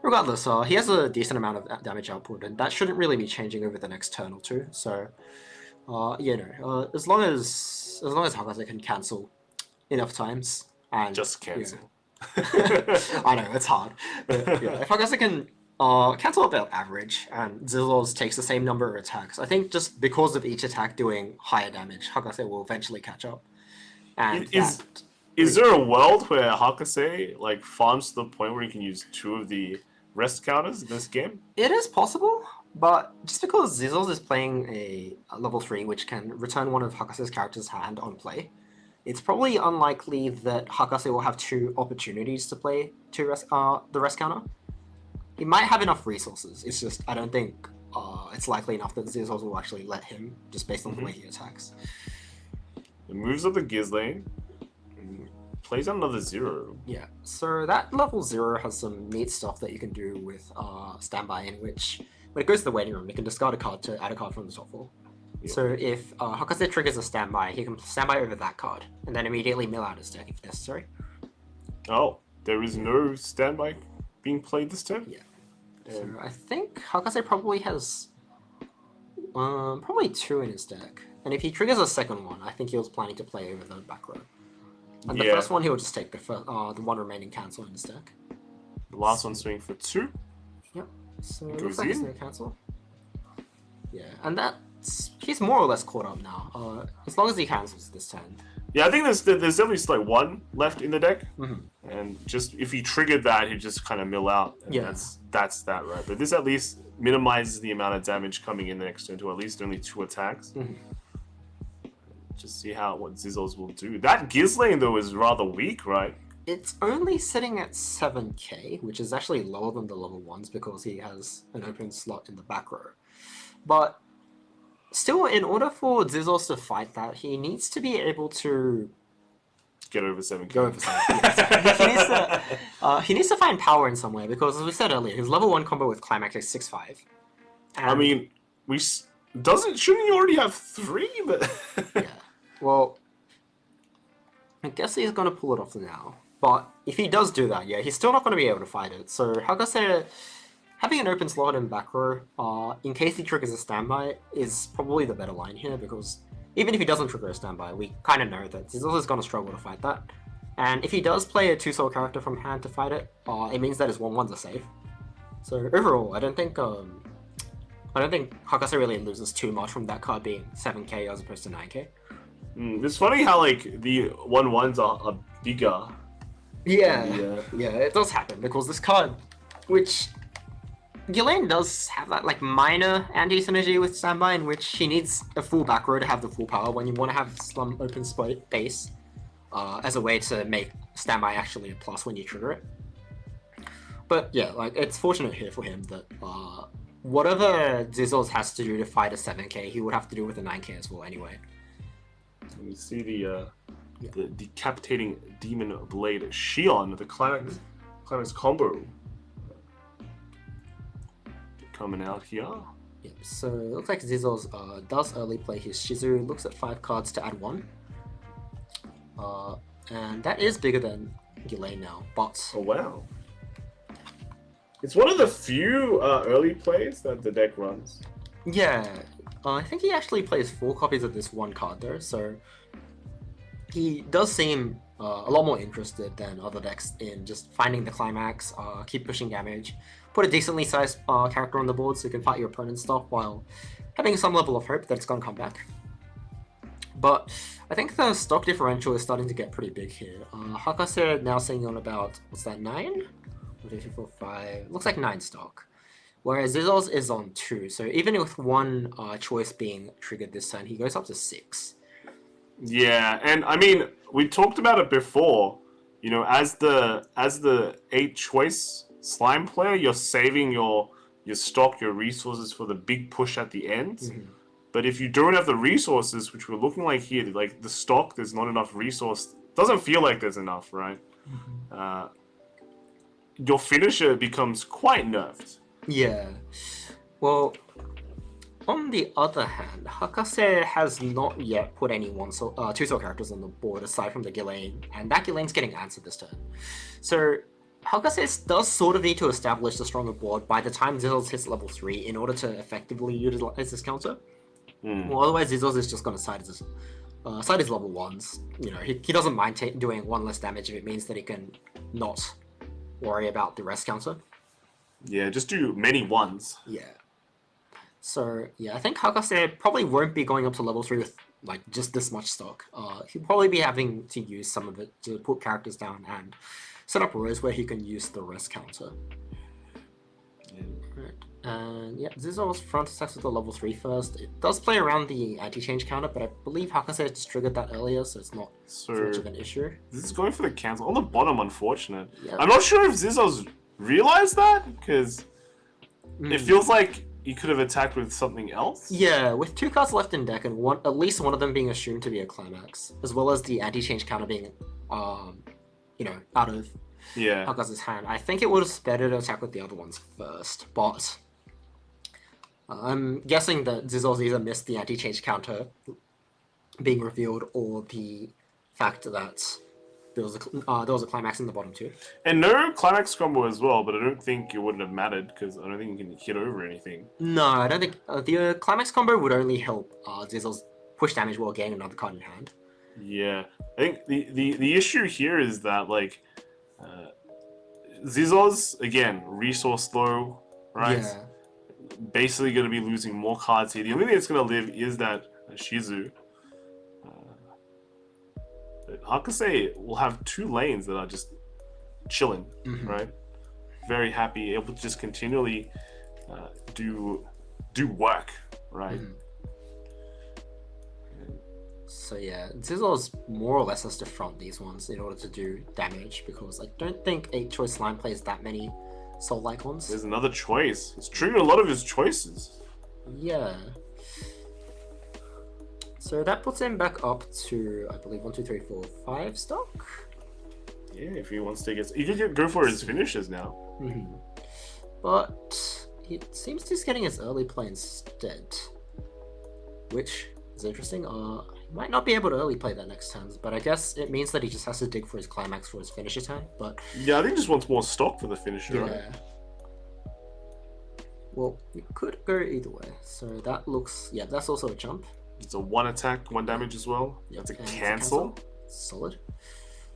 regardless, he has a decent amount of damage output, and that shouldn't really be changing over the next turn or two. So, as long as Hakase can cancel enough times and Just cancel. I know it's hard, but yeah, if Hakase can cancel about average and Zillos takes the same number of attacks, I think just because of each attack doing higher damage, Hakase will eventually catch up. And Is there a world where Hakase like farms to the point where he can use 2 of the rest counters in this game? it is possible, but just because Zillos is playing a level 3 which can return one of Hakase's characters' hand on play, it's probably unlikely that Hakase will have 2 opportunities to play the rest counter. He might have enough resources, it's just I don't think it's likely enough that Zillos will actually let him, just based on the way he attacks. It moves up the Giz lane, and plays another 0. Yeah, so that level 0 has some neat stuff that you can do with standby, in which when it goes to the waiting room, you can discard a card to add a card from the top 4. Yeah. So if Hakase triggers a standby, he can standby over that card, and then immediately mill out his deck if necessary. Oh, there is no standby being played this turn? Yeah. So I think Hakase probably has probably 2 in his deck. And if he triggers a second one, I think he was planning to play over the back row. And the first one, he'll just take the 1 remaining cancel in his deck. The last one swing for 2. Yep. So it Goes looks like it's in. no cancel. Yeah, and he's more or less caught up now. As long as he cancels this turn. Yeah, I think there's definitely just like 1 left in the deck. And just if he triggered that, he'd just kind of mill out. And Yeah. that's that, right? But this at least minimizes the amount of damage coming in the next turn to at least only 2 attacks. Just see what Zillos will do. That Giz lane though is rather weak, right? It's only sitting at 7k, which is actually lower than the level 1s because he has an open slot in the back row. But still, in order for Zillos to fight that, he needs to be able to Get over 7k. go over 7k. He needs to find power in some way because, as we said earlier, his level 1 combo with Climax is 6/5. I mean, shouldn't he already have 3? But yeah. Well, I guess he's going to pull it off now. But if he does do that, yeah, he's still not going to be able to fight it. So Hakase having an open slot in back row, in case he triggers a standby, is probably the better line here because even if he doesn't trigger a standby, we kind of know that Zillos is going to struggle to fight that. And if he does play a 2-soul character from hand to fight it, it means that his 1/1s are safe. So overall, I don't think Hakase really loses too much from that card being 7k as opposed to 9k. It's funny how like the 1/1s are bigger. Yeah, it does happen because this card, which Ghislaine does have that like minor anti-synergy with standby, in which he needs a full back row to have the full power when you want to have some open space as a way to make standby actually a plus when you trigger it. But yeah, like it's fortunate here for him that whatever Zillos has to do to fight a 7k, he would have to do with a 9k as well anyway. You see the decapitating demon blade Shion, the climax combo coming out here. Yep, so it looks like Zillos does early play his Shizu, looks at 5 cards to add 1. And that is bigger than Ghislaine now, but... Oh wow. It's one of the few early plays that the deck runs. Yeah, I think he actually plays 4 copies of this 1 card though, so he does seem a lot more interested than other decks in just finding the climax, keep pushing damage, put a decently sized character on the board so you can fight your opponent's stuff while having some level of hope that it's going to come back. But I think the stock differential is starting to get pretty big here. Hakase now sitting on about, what's that, 9? 1, 2, 3, 4, 5. Looks like 9 stock. Whereas Zizzles is on 2. So even with one choice being triggered this turn, he goes up to 6. Yeah, and I mean, we talked about it before. You know, as the 8 choice slime player, you're saving your stock, your resources for the big push at the end. Mm-hmm. But if you don't have the resources, which we're looking like here, like the stock, there's not enough resource. Doesn't feel like there's enough, right? Mm-hmm. Your finisher becomes quite nerfed. Yeah. Well, on the other hand, Hakase has not yet put any 2-star characters on the board aside from the Ghislaine, and that Ghislaine's getting answered this turn. So Hakase does sort of need to establish a stronger board by the time Zizzles hits level 3 in order to effectively utilize this counter. Well, otherwise Zizzles is just going to side his level 1s. You know, he doesn't mind doing 1 less damage if it means that he can not worry about the rest counter. Yeah, just do many 1s. Yeah. So, yeah, I think Hakase probably won't be going up to level 3 with, like, just this much stock. He'll probably be having to use some of it to put characters down and set up rows where he can use the rest counter. Yeah. Right. And, yeah, Zizzle's front attacks with the level 3 first. It does play around the anti-change counter, but I believe Hakase just triggered that earlier, so it's not so much of an issue. This is going for the cancel. On the bottom, unfortunate. Yep. I'm not sure if Zizzle's realized that, because it feels like you could have attacked with something else. Yeah, with 2 cards left in deck and at least one of them being assumed to be a climax, as well as the anti-change counter being, you know, out of Hakase's hand, I think it was better to attack with the other ones first, but I'm guessing that Zizzles either missed the anti-change counter being revealed or the fact that there was a climax in the bottom too. And no climax combo as well, but I don't think it wouldn't have mattered because I don't think you can hit over anything. No, I don't think the climax combo would only help Zizzles push damage while getting another card in hand. Yeah, I think the issue here is that like Zizzles again resource low, right? Yeah. Basically going to be losing more cards here. The only thing that's going to live is that Shizu. Hakase will have 2 lanes that are just chilling, right? Very happy, able to just continually do work, right? So yeah, Zizzles more or less has to front these ones in order to do damage because I don't think 8 choice slime plays that many soul icons. There's another choice. It's triggering a lot of his choices. Yeah. So that puts him back up to, I believe, 1, 2, 3, 4, 5 stock. Yeah, if he wants to get, he could go for his finishes now. But it seems he's getting his early play instead, which is interesting. He might not be able to early play that next turn, but I guess it means that he just has to dig for his climax for his finisher turn. But yeah, I think he just wants more stock for the finisher. Yeah. Right? Well, it could go either way. So that looks, yeah, that's also a jump. It's a 1 attack, 1 damage as well. Yep, That's a and cancel. Solid.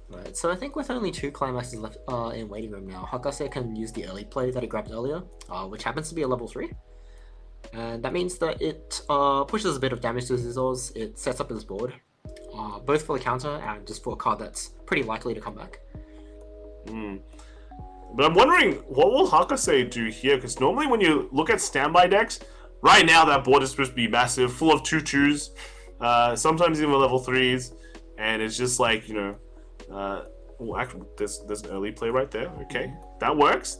Right, so I think with only 2 climaxes left in waiting room now, Hakase can use the early play that he grabbed earlier, which happens to be a level 3. And that means that it pushes a bit of damage to Zizzles, it sets up his board, both for the counter and just for a card that's pretty likely to come back. But I'm wondering, what will Hakase do here? Because normally when you look at standby decks, right now that board is supposed to be massive, full of 2/2s, sometimes even level 3s, and it's just like, you know, well, actually, there's an early play right there. Okay, that works.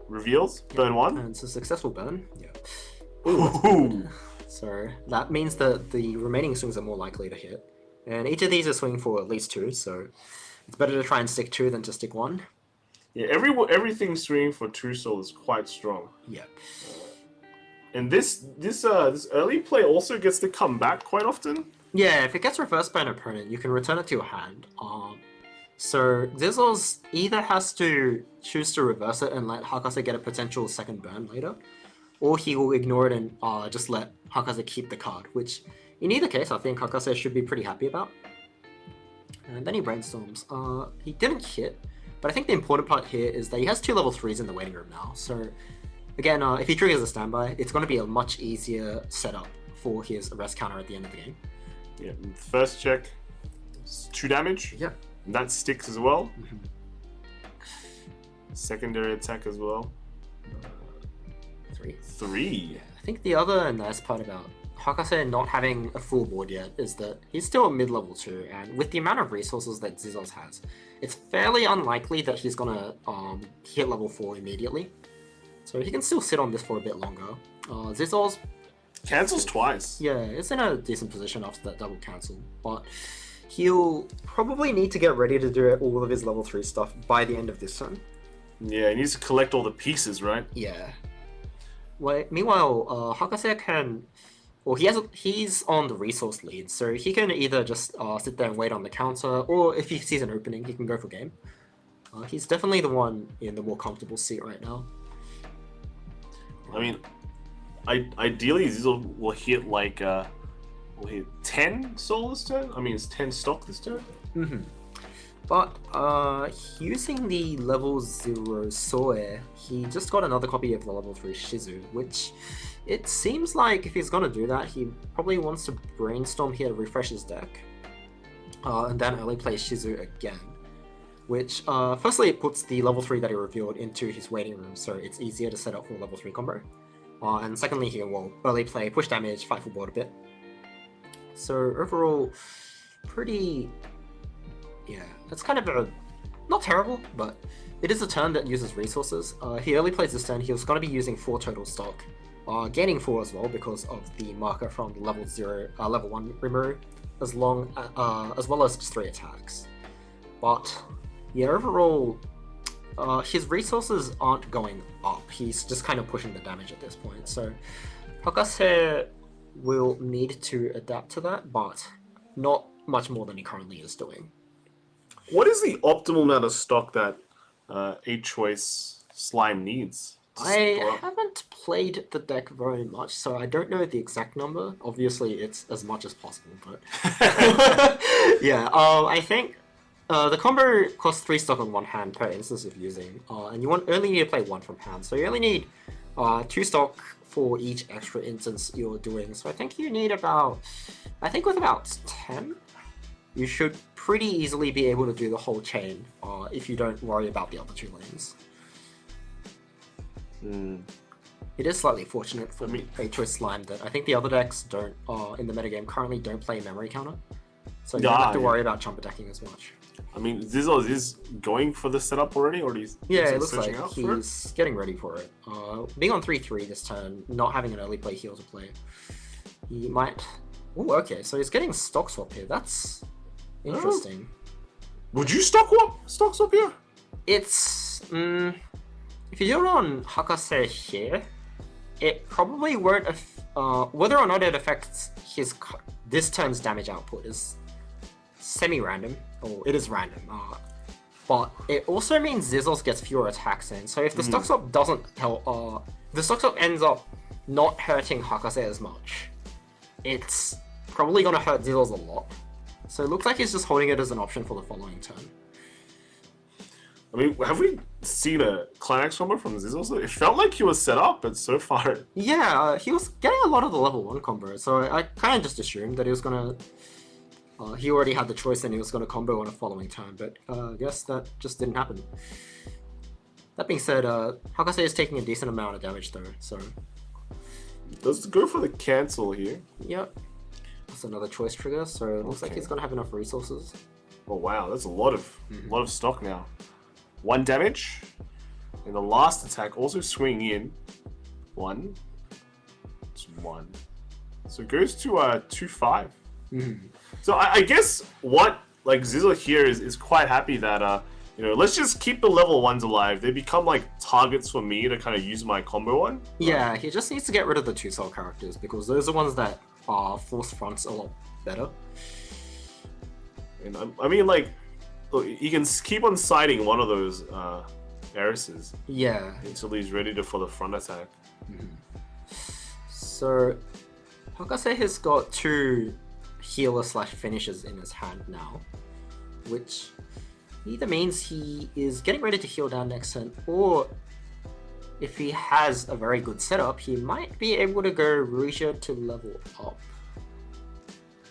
Reveals, burn 1. And it's a successful burn. Yeah. Ooh. So that means that the remaining swings are more likely to hit. And each of these is swinging for at least 2, so it's better to try and stick 2 than to stick 1. Yeah, everything swinging for 2 soul is quite strong. Yeah. And this early play also gets to come back quite often. Yeah, if it gets reversed by an opponent, you can return it to your hand. So Zizzles either has to choose to reverse it and let Hakase get a potential second burn later, or he will ignore it and just let Hakase keep the card, which in either case I think Hakase should be pretty happy about. And then he brainstorms. He didn't hit, but I think the important part here is that he has 2 level 3s in the waiting room now, so again, if he triggers a standby, it's going to be a much easier setup for his arrest counter at the end of the game. Yeah, first check, it's 2 damage. Yeah. And that sticks as well. Secondary attack as well. 3. 3. I think the other nice part about Hakase not having a full board yet is that he's still a mid-level 2, and with the amount of resources that Zizos has, it's fairly unlikely that he's gonna hit level 4 immediately. So he can still sit on this for a bit longer. Zizos Cancels twice. Yeah, it's in a decent position after that double cancel, but he'll probably need to get ready to do all of his level 3 stuff by the end of this turn. Yeah, he needs to collect all the pieces, right? Yeah. Meanwhile, Hakase can... Well, he's on the resource lead, so he can either just sit there and wait on the counter, or if he sees an opening, he can go for game. He's definitely the one in the more comfortable seat right now. I mean, ideally, Zizzle will hit like will hit 10 soul this turn. I mean, it's 10 stock this turn. But using the level 0 Soe, he just got another copy of the level 3 Shizu, which it seems like if he's gonna do that, he probably wants to brainstorm here to refresh his deck, and then early play Shizu again. Which, firstly, it puts the level 3 that he revealed into his waiting room, so it's easier to set up for level 3 combo. And secondly, he will early play, push damage, fight for board a bit. So overall, pretty... yeah, it's kind of a... not terrible, but it is a turn that uses resources. He early plays this turn, he was going to be using 4 total stock, gaining 4 as well because of the marker from level 1 Rimuru, as well as just 3 attacks. But yeah, overall, his resources aren't going up. He's just kind of pushing the damage at this point. So Hakase will need to adapt to that, but not much more than he currently is doing. What is the optimal amount of stock that 8-choice slime needs? I haven't played the deck very much, so I don't know the exact number. Obviously, it's as much as possible, but yeah, I think the combo costs 3 stock on one hand per instance of using, and you only need to play 1 from hand, so you only need 2 stock for each extra instance you're doing. So I think you need about, with about 10, you should pretty easily be able to do the whole chain if you don't worry about the other 2 lanes. It is slightly fortunate for me, 8-choice slime, that I think the other decks don't, in the metagame, currently don't play memory counter. So you don't have to worry about jump attacking as much. I mean, Zizzo is going for the setup already, or he's it looks like he's getting ready for it. Being on 3-3 this turn, not having an early play heal to play, he might... Oh, okay, so he's getting stock swap here. That's interesting. Would you stock swap here? It's... if you do it on Hakase here, it probably won't... whether or not it affects this turn's damage output is semi-random, or it is random, but it also means Zizzles gets fewer attacks in, so if the stock swap doesn't help, the stock swap ends up not hurting Hakase as much, it's probably going to hurt Zizzles a lot. So it looks like he's just holding it as an option for the following turn. I mean, have we seen a climax combo from Zizzles? It felt like he was set up, but so far... Yeah, he was getting a lot of the level 1 combo, so I kind of just assumed that he was going to... he already had the choice and he was going to combo on a following turn, but I guess that just didn't happen. That being said, Hakase is taking a decent amount of damage though, so... Let's go for the cancel here. Yep. That's another choice trigger, so it looks like he's going to have enough resources. Oh wow, that's a lot of stock now. 1 damage, and the last attack also swinging in. 1. It's 1. So it goes to 2-5. So I guess what Zizzle here is quite happy that let's just keep the level 1s alive. They become like targets for me to kind of use my combo on. Yeah, he just needs to get rid of the 2-cell characters because those are ones that force fronts a lot better. And I mean, look, he can keep on siding one of those heiresses. Yeah. Until he's ready for the front attack. So Hakase has got 2 healer/finishers in his hand now, which either means he is getting ready to heal down next turn, or if he has a very good setup, he might be able to go Ruija to level up.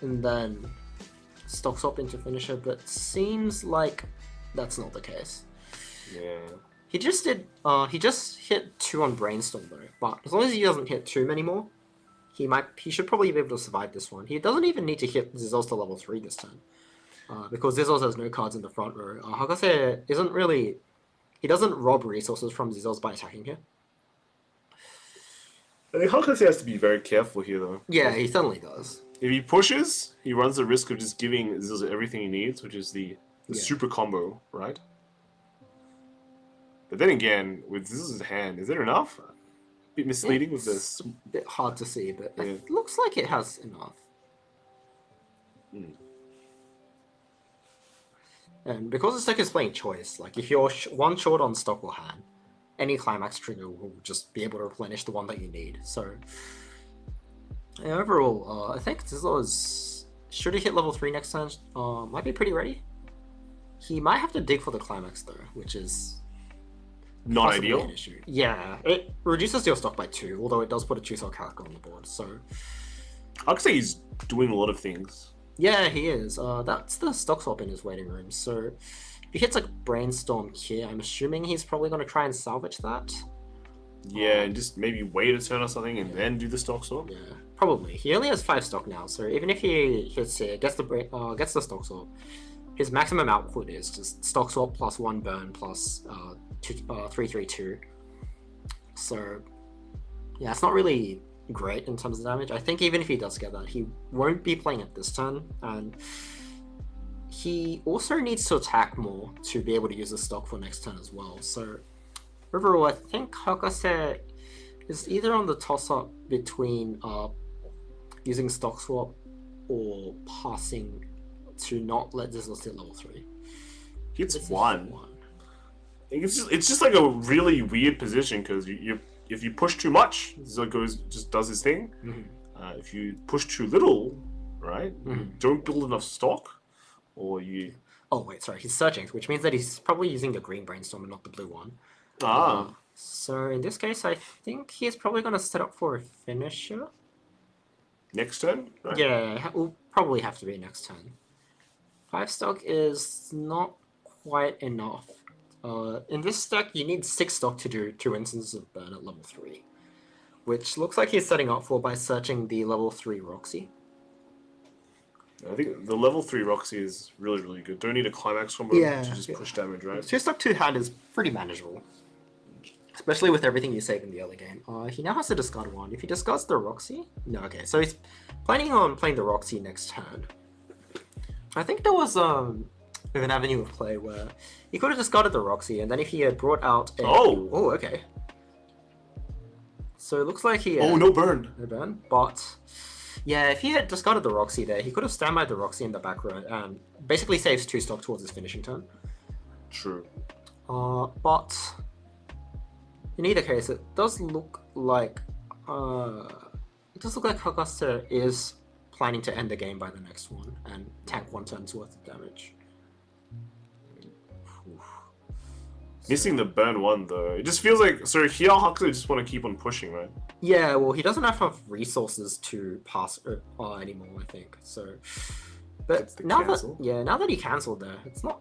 and then stock swap into finisher, but seems like that's not the case. Yeah. He just hit 2 on Brainstorm though, but as long as he doesn't hit 2 many more, he should probably be able to survive this one. He doesn't even need to hit Zizzos to level 3 this turn. Because Zizzos has no cards in the front row. Hakase isn't really... He doesn't rob resources from Zizzos by attacking here. I think Hakase has to be very careful here, though. Yeah, he certainly does. If he pushes, he runs the risk of just giving Zizzos everything he needs, which is the super combo, right? But then again, with Zizzos' hand, is there enough? A bit misleading with this. A bit hard to see, but Yeah. it looks like it has enough. And because this deck is playing choice, like if you're one short on stock or hand, any climax trigger will just be able to replenish the one that you need. So yeah, overall, I think Zizzos should he hit level 3 next turn, might be pretty ready. He might have to dig for the climax though, which is Not possibly ideal. an issue. Yeah, it reduces your stock by 2, although it does put a 2-star character on the board. So I could say he's doing a lot of things. yeah, he is. That's the stock swap in his waiting room. So if he hits like Brainstorm here, I'm assuming he's probably going to try and salvage that. Yeah, and just maybe wait a turn or something and then do the stock swap. Yeah, probably. He only has 5 stock now, so even if he hits here, gets the stock swap, his maximum output is just stock swap plus 1 burn plus 3/3/2. So yeah, it's not really great in terms of damage. I think even if he does get that, he won't be playing it this turn, and he also needs to attack more to be able to use the stock for next turn as well. So overall, I think Hakase is either on the toss-up between using stock swap or passing to not let Zizzles hit level 3. Hits This is one. It's just like a really weird position because if you push too much, Zizzle just does his thing. If you push too little, right, you don't build enough stock, or you. Oh wait, sorry, he's searching, which means that he's probably using the green Brainstorm and not the blue one. So in this case, I think he's probably going to set up for a finisher. Next turn? Right. Yeah, it will probably have to be next turn. 5 stock is not quite enough. In this deck, you need 6 stock to do 2 instances of burn at level 3. Which looks like he's setting up for by searching the level 3 Roxy. I think the level 3 Roxy is really, really good. Don't need a climax combo Yeah, to just push damage, right? 2 stock 2 hand is pretty manageable. Especially with everything you save in the early game. He now has to discard 1. If he discards the Roxy... No, okay, so he's planning on playing the Roxy next turn. I think there was an avenue of play where he could have discarded the Roxy, and then if he had brought out a... Oh, okay. So it looks like he... Oh, no burn. No burn, but... Yeah, if he had discarded the Roxy there, he could have standbyed the Roxy in the back row and basically saves 2 stock towards his finishing turn. True. But... In either case, it does look like... Hakase is planning to end the game by the next one and tank 1 turn's worth of damage. Missing the burn 1 though. It just feels like here Hakase just want to keep on pushing, right? Yeah, well, he doesn't have enough resources to pass anymore, I think. So, but now that he cancelled there, it's not.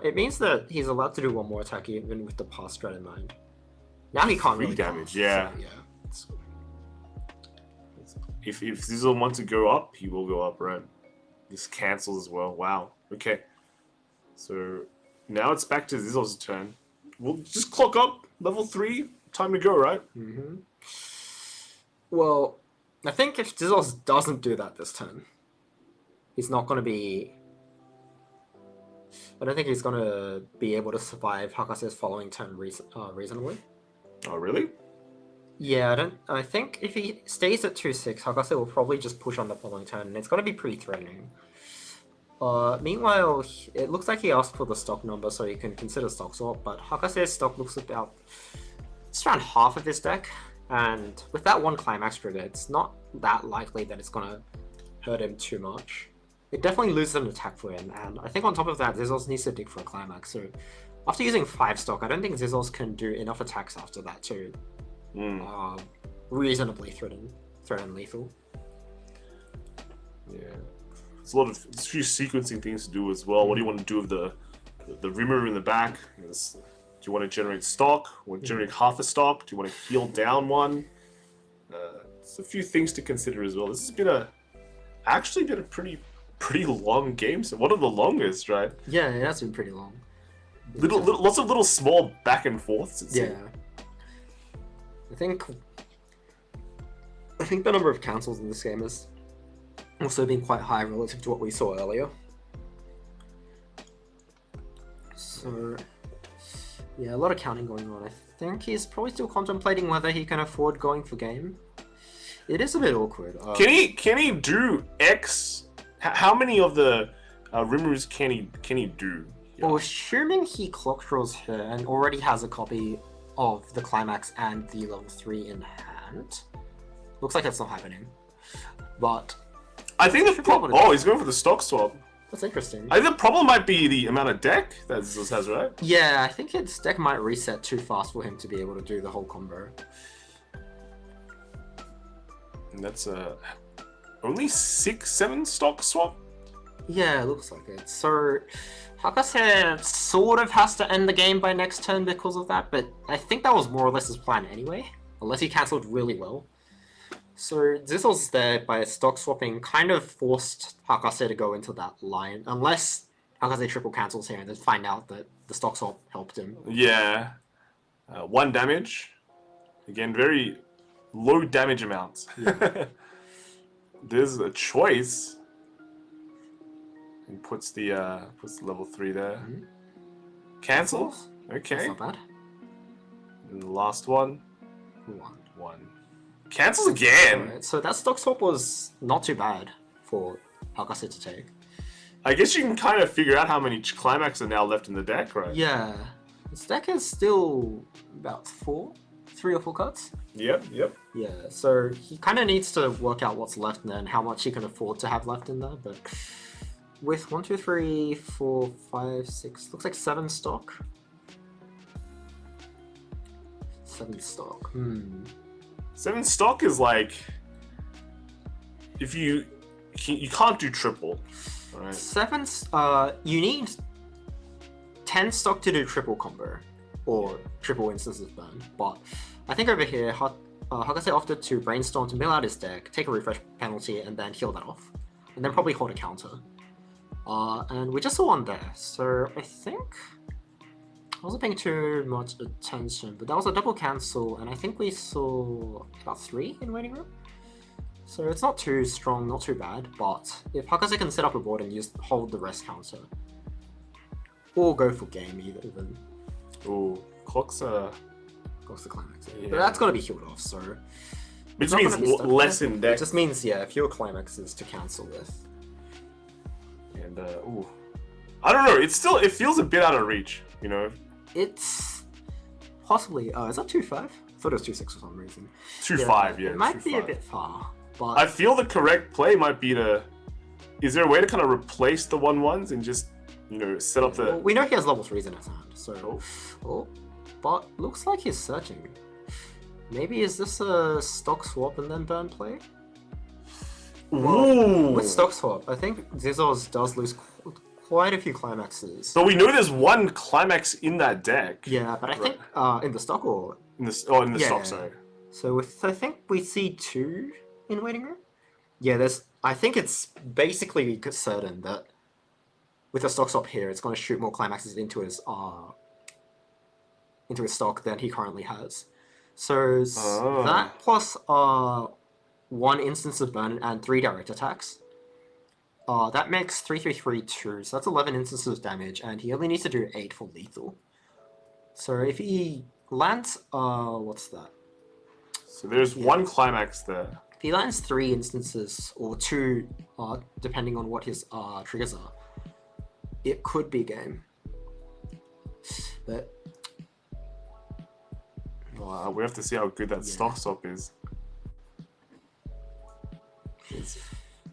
It means that he's allowed to do 1 more attack even with the pass strat in mind. Now he can't really damage. pass, Yeah. So, If Zizzle wants to go up, he will go up, right? This cancels as well. Wow. Okay. So now it's back to Zizzle's turn. We'll just clock up. Level 3. Time to go, right? Well, I think if Zizzles doesn't do that this turn, he's not going to be... I don't think he's going to be able to survive Hakase's following turn reasonably. Oh, really? Yeah, I think if he stays at 2/6, Hakase will probably just push on the following turn, and it's going to be pretty threatening. Meanwhile, it looks like he asked for the stock number so he can consider stock swap, but Hakase's stock looks about just around half of his deck, and with that 1 climax trigger, it's not that likely that it's going to hurt him too much. It definitely loses an attack for him, and I think on top of that, Zizzles needs to dig for a climax, so after using 5 stock, I don't think Zizzles can do enough attacks after that to reasonably threaten lethal. Yeah. there's a few sequencing things to do as well. What do you want to do with the rimmer in the back? Do you want to generate stock? Want to generate half a stock? Do you want to heal down one? There's a few things to consider as well. This has actually been a pretty long game. So one of the longest, right? Yeah, it has been pretty long. Lots of little small back and forths. Yeah. I think the number of cancels in this game has also been quite high relative to what we saw earlier. So, yeah, a lot of counting going on. I think he's probably still contemplating whether he can afford going for game. It is a bit awkward. Can he do X? How many of the rimmers can he do? Yeah. Well, assuming he clock draws her and already has a copy of the climax and the level 3 in hand. Looks like that's not happening. But I think he's going for the stock swap. that's interesting. I think the problem might be the amount of deck that Zizos has, right? Yeah, I think his deck might reset too fast for him to be able to do the whole combo. And that's only 6-7 stock swap. Yeah, it looks like it. So Hakase sort of has to end the game by next turn because of that, but I think that was more or less his plan anyway, unless he cancelled really well. So Zizzle's there by stock swapping kind of forced Hakase to go into that line, unless Hakase triple cancels here and then find out that the stock swap helped him. Yeah. 1 damage. Again, very low damage amounts. Yeah. There's a choice. And puts the level 3 there. Mm-hmm. Cancels. Okay. That's not bad. And the last one. 1. Cancels again. Alright, so that stock swap was not too bad for Hakase to take. I guess you can kind of figure out how many climax are now left in the deck, right? Yeah. His deck is still about 3 or 4 cards. Yep. Yeah, so he kind of needs to work out what's left in there and how much he can afford to have left in there, but with 1, 2, 3, 4, 5, 6, looks like 7 stock. 7 stock. 7 stock is like if you can't do triple. Right? 7. You need 10 stock to do triple combo or triple instances burn, but I think over here Hakase opted to brainstorm to mill out his deck, take a refresh penalty, and then heal that off, and then probably hold a counter. And we just saw one there, so I think I wasn't paying too much attention, but that was a double cancel, and I think we saw about 3 in waiting room. So it's not too strong, not too bad, but if Hakase can set up a board and hold the rest counter, or go for game even. Ooh, clocks the climax. Yeah. But that's gotta be healed off, so which means less in deck. It just means fewer climaxes to cancel with. And I don't know. It feels a bit out of reach. You know. It's possibly. Is that 2-5? I thought it was 2-6 for some reason. 2-5, yeah. It might 2-5. be a bit far, but I feel the correct play might be to. Is there a way to kind of replace the 1/1s and just set up the? Well, we know he has level 3s in his hand, so. But looks like he's searching. Maybe is this a stock swap and then burn play? Ooh. With stock swap, I think Zizos does lose quite a few climaxes. So we know there's 1 climax in that deck. Yeah, but I think in the stock or in the stock. Yeah. Sorry. So I think we see 2 in waiting room. Yeah, I think it's basically certain that with the stock swap here, it's going to shoot more climaxes into his stock than he currently has. So that plus 1 instance of burn and 3 direct attacks. That makes 3-3-3-2, so that's 11 instances of damage, and he only needs to do 8 for lethal. So if he lands, what's that? So there's 1 climax there. If he lands 3 instances, or 2, depending on what his triggers are, it could be game. But we have to see how good that stock swap is.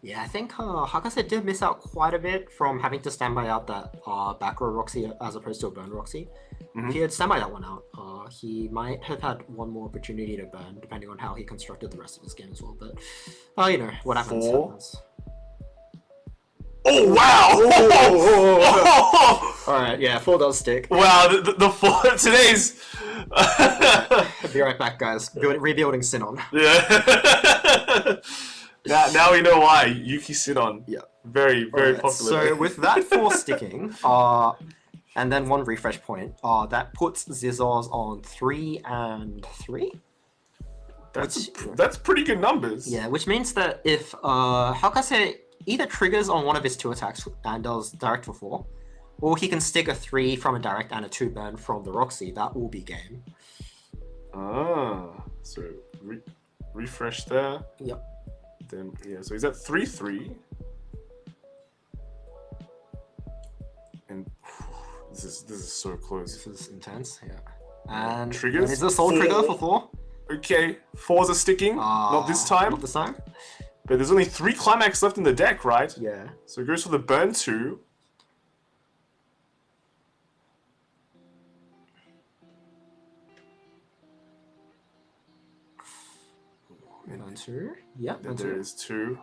Yeah, I think Hakase did miss out quite a bit from having to standby out that back row Roxy as opposed to a burn Roxy. If he had standby that one out, he might have had 1 more opportunity to burn, depending on how he constructed the rest of his game as well. But, what happens. 4? Oh wow! All right, yeah, 4 does stick. Wow, the 4 today's. I'll be right back, guys. Rebuilding Sinon. Yeah. now we know why Yuki Sinon. Yeah. Very Alright, popular. So with that 4 sticking, and then 1 refresh point, that puts Zizos on 3 and 3. That's pretty good numbers. Yeah, which means that if Hakase either triggers on one of his 2 attacks and does direct for 4, or he can stick a 3 from a direct and a 2 burn from the Roxy, that will be game. So refresh there. Yep. Then yeah, so he's at 3-3. And this is so close. This is intense, yeah. And triggers. Is the soul trigger for 4? Okay, 4s are sticking. Not this time. Not this time. But there's only 3 climax left in the deck, right? Yeah. So it goes for the burn 2. Burn 2. Yeah. Then there is 2.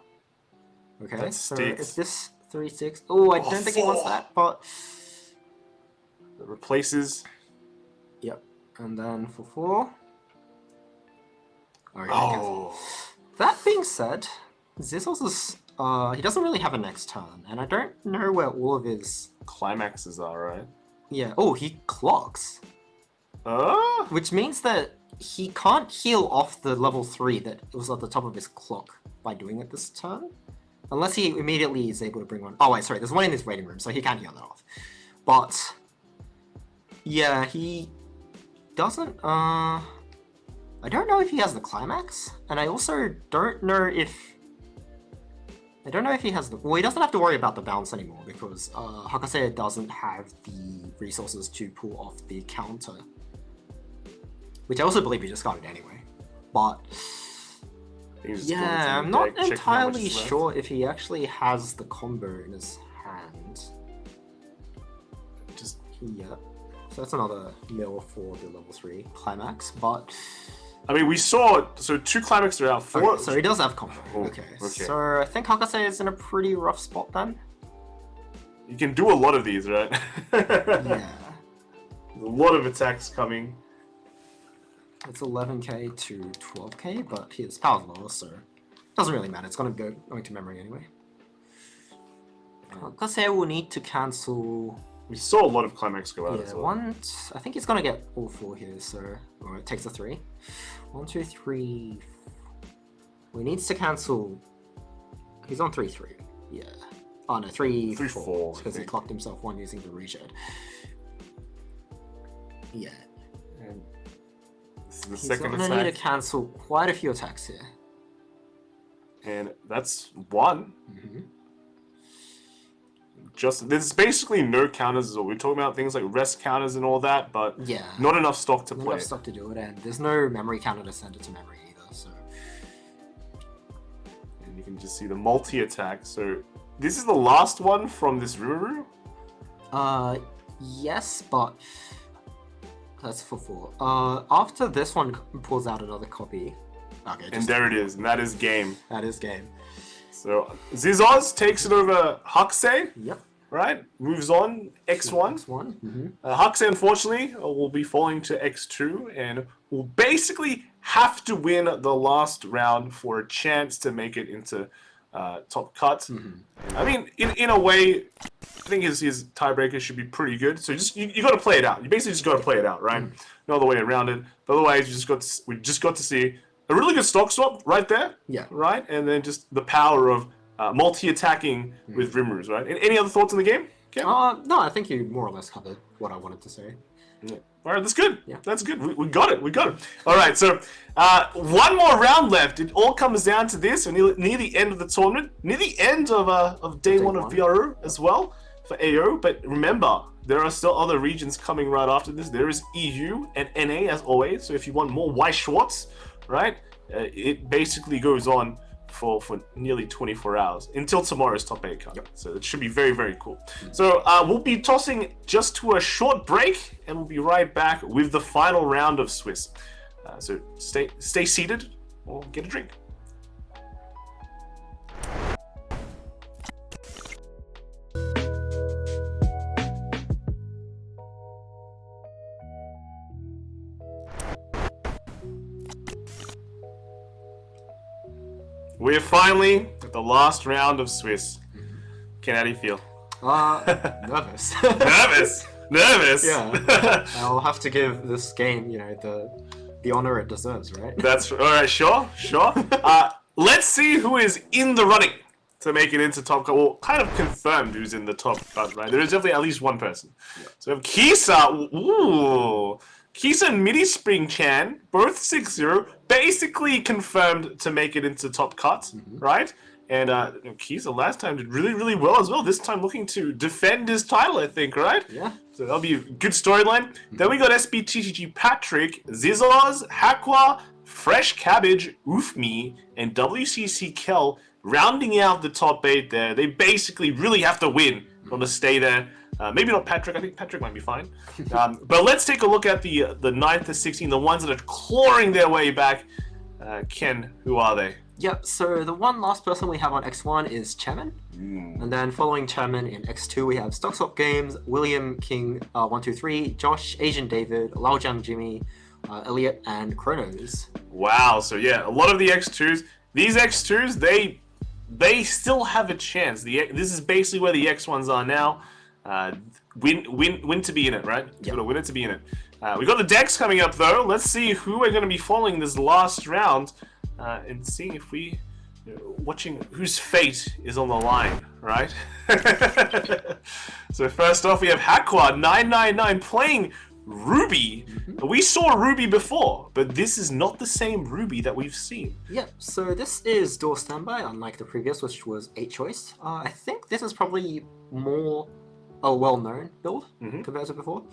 Okay. That so sticks. is this 3-6? Oh, I don't think he wants 4. that, but. It replaces. Yep. And then for 4. Okay, Oh. That being said, Zizos is he doesn't really have a next turn, and I don't know where all of his Climaxes are, right? yeah. Oh, he clocks, Ah. which means that he can't heal off the level 3 that was at the top of his clock by doing it this turn, unless he immediately is able to bring one. Oh wait, sorry, there's one in his waiting room, so he can't heal that off. But yeah, he doesn't. I don't know if he has the climax, and I also don't know if he has the. Well, he doesn't have to worry about the bounce anymore because Hakase doesn't have the resources to pull off the counter, which I also believe he discarded anyway. But yeah, I'm not entirely sure if he actually has the combo in his hand. Just yeah, so that's another mill for the level 3 climax, but. I mean, we saw so 2 climax are out. 4. Okay, so he does have combo. Okay. So I think Hakase is in a pretty rough spot then. You can do a lot of these, right? Yeah. A lot of attacks coming. It's 11k to 12k, but his power's lower, so it doesn't really matter. It's going to memory anyway. Hakase will need to cancel. We saw a lot of climax go out Yeah, as well. I think he's going to get all 4 here, so or it takes a 3. 1, 2, 3. Well, he needs to cancel. He's on 3-3. Yeah. Oh no, 3-4 because he clocked himself 1 using the reshed. Yeah. And this is the He's second gonna attack. need to cancel quite a few attacks here. And that's 1. Mm-hmm. Just there's basically no counters as well. We're talking about things like rest counters and all that, but Yeah. not enough stock to Not play. enough stuff to do it, and there's no memory counter to send it to memory either, so. And you can just see the multi-attack. So this is the last one from this Ruru. Yes, but that's for 4. After this one pulls out another copy. Okay, And there it is, and that is game. that is game. So Zizos takes it over Hakase, Yep. right? Moves on, X1. X1. Mm-hmm. Hakase, unfortunately, will be falling to X2 and will basically have to win the last round for a chance to make it into top cut. Mm-hmm. I mean, in a way, I think his tiebreaker should be pretty good. So you got to play it out. You basically just got to play it out, right? No other way around it. But otherwise, we just got to see a really good stock swap right there. Yeah. Right, and then just the power of multi-attacking with Rimrus, right? And any other thoughts on the game? Okay. No, I think you more or less covered what I wanted to say. Yeah. All right, that's good. Yeah. That's good. We got it. We got it. All right, so one more round left. It all comes down to this. We're near the end of the tournament, near the end of day one of VRO as well for AO. But remember, there are still other regions coming right after this. There is EU and NA as always. So if you want more Weiss Schwarz, right, it basically goes on for nearly 24 hours until tomorrow's top 8 cut. Yep. So it should be very, very cool. So we'll be tossing just to a short break and we'll be right back with the final round of Swiss. So stay seated or get a drink. We're finally at the last round of Swiss. Ken, how do you feel? Nervous. Nervous. Yeah. I'll have to give this game, the honor it deserves, right? That's all right. Sure. Let's see who is in the running to make it into top cut. Well, kind of confirmed who's in the top cut, right? There is definitely at least one person. Yeah. So we have Kisa. Ooh. Kisa and Mini Spring Chan, both 6-0, basically confirmed to make it into top cut, right? And Kisa last time did really, really well as well. This time looking to defend his title, I think, right? Yeah. So that'll be a good storyline. Then we got SBTTG Patrick, Zizos, Hakwa, Fresh Cabbage, Oofme, and WCC Kel rounding out the top 8 there. They basically really have to win on to stay there. Maybe not Patrick. I think Patrick might be fine. But let's take a look at the 9th to 16, the ones that are clawing their way back. Ken, who are they? Yep, so the one last person we have on X1 is Chairman. And then following Chairman in X2, we have Stock Swap Games, William King 123, Josh, Asian David, Laojiang Jimmy, Elliot, and Chronos. Wow, so yeah, a lot of the X2s. These X2s, they still have a chance. This is basically where the X1s are now. Win to be in it, right? Yep. Gotta win it to be in it. We got the decks coming up though. Let's see who we're going to be following this last round, and seeing if we, watching whose fate is on the line, right? So first off, we have Hakwa 999 playing Ruby. We saw Ruby before, but this is not the same Ruby that we've seen. Yep, so this is dual standby, unlike the previous, which was 8 choice. I think this is probably more a well-known build compared to before.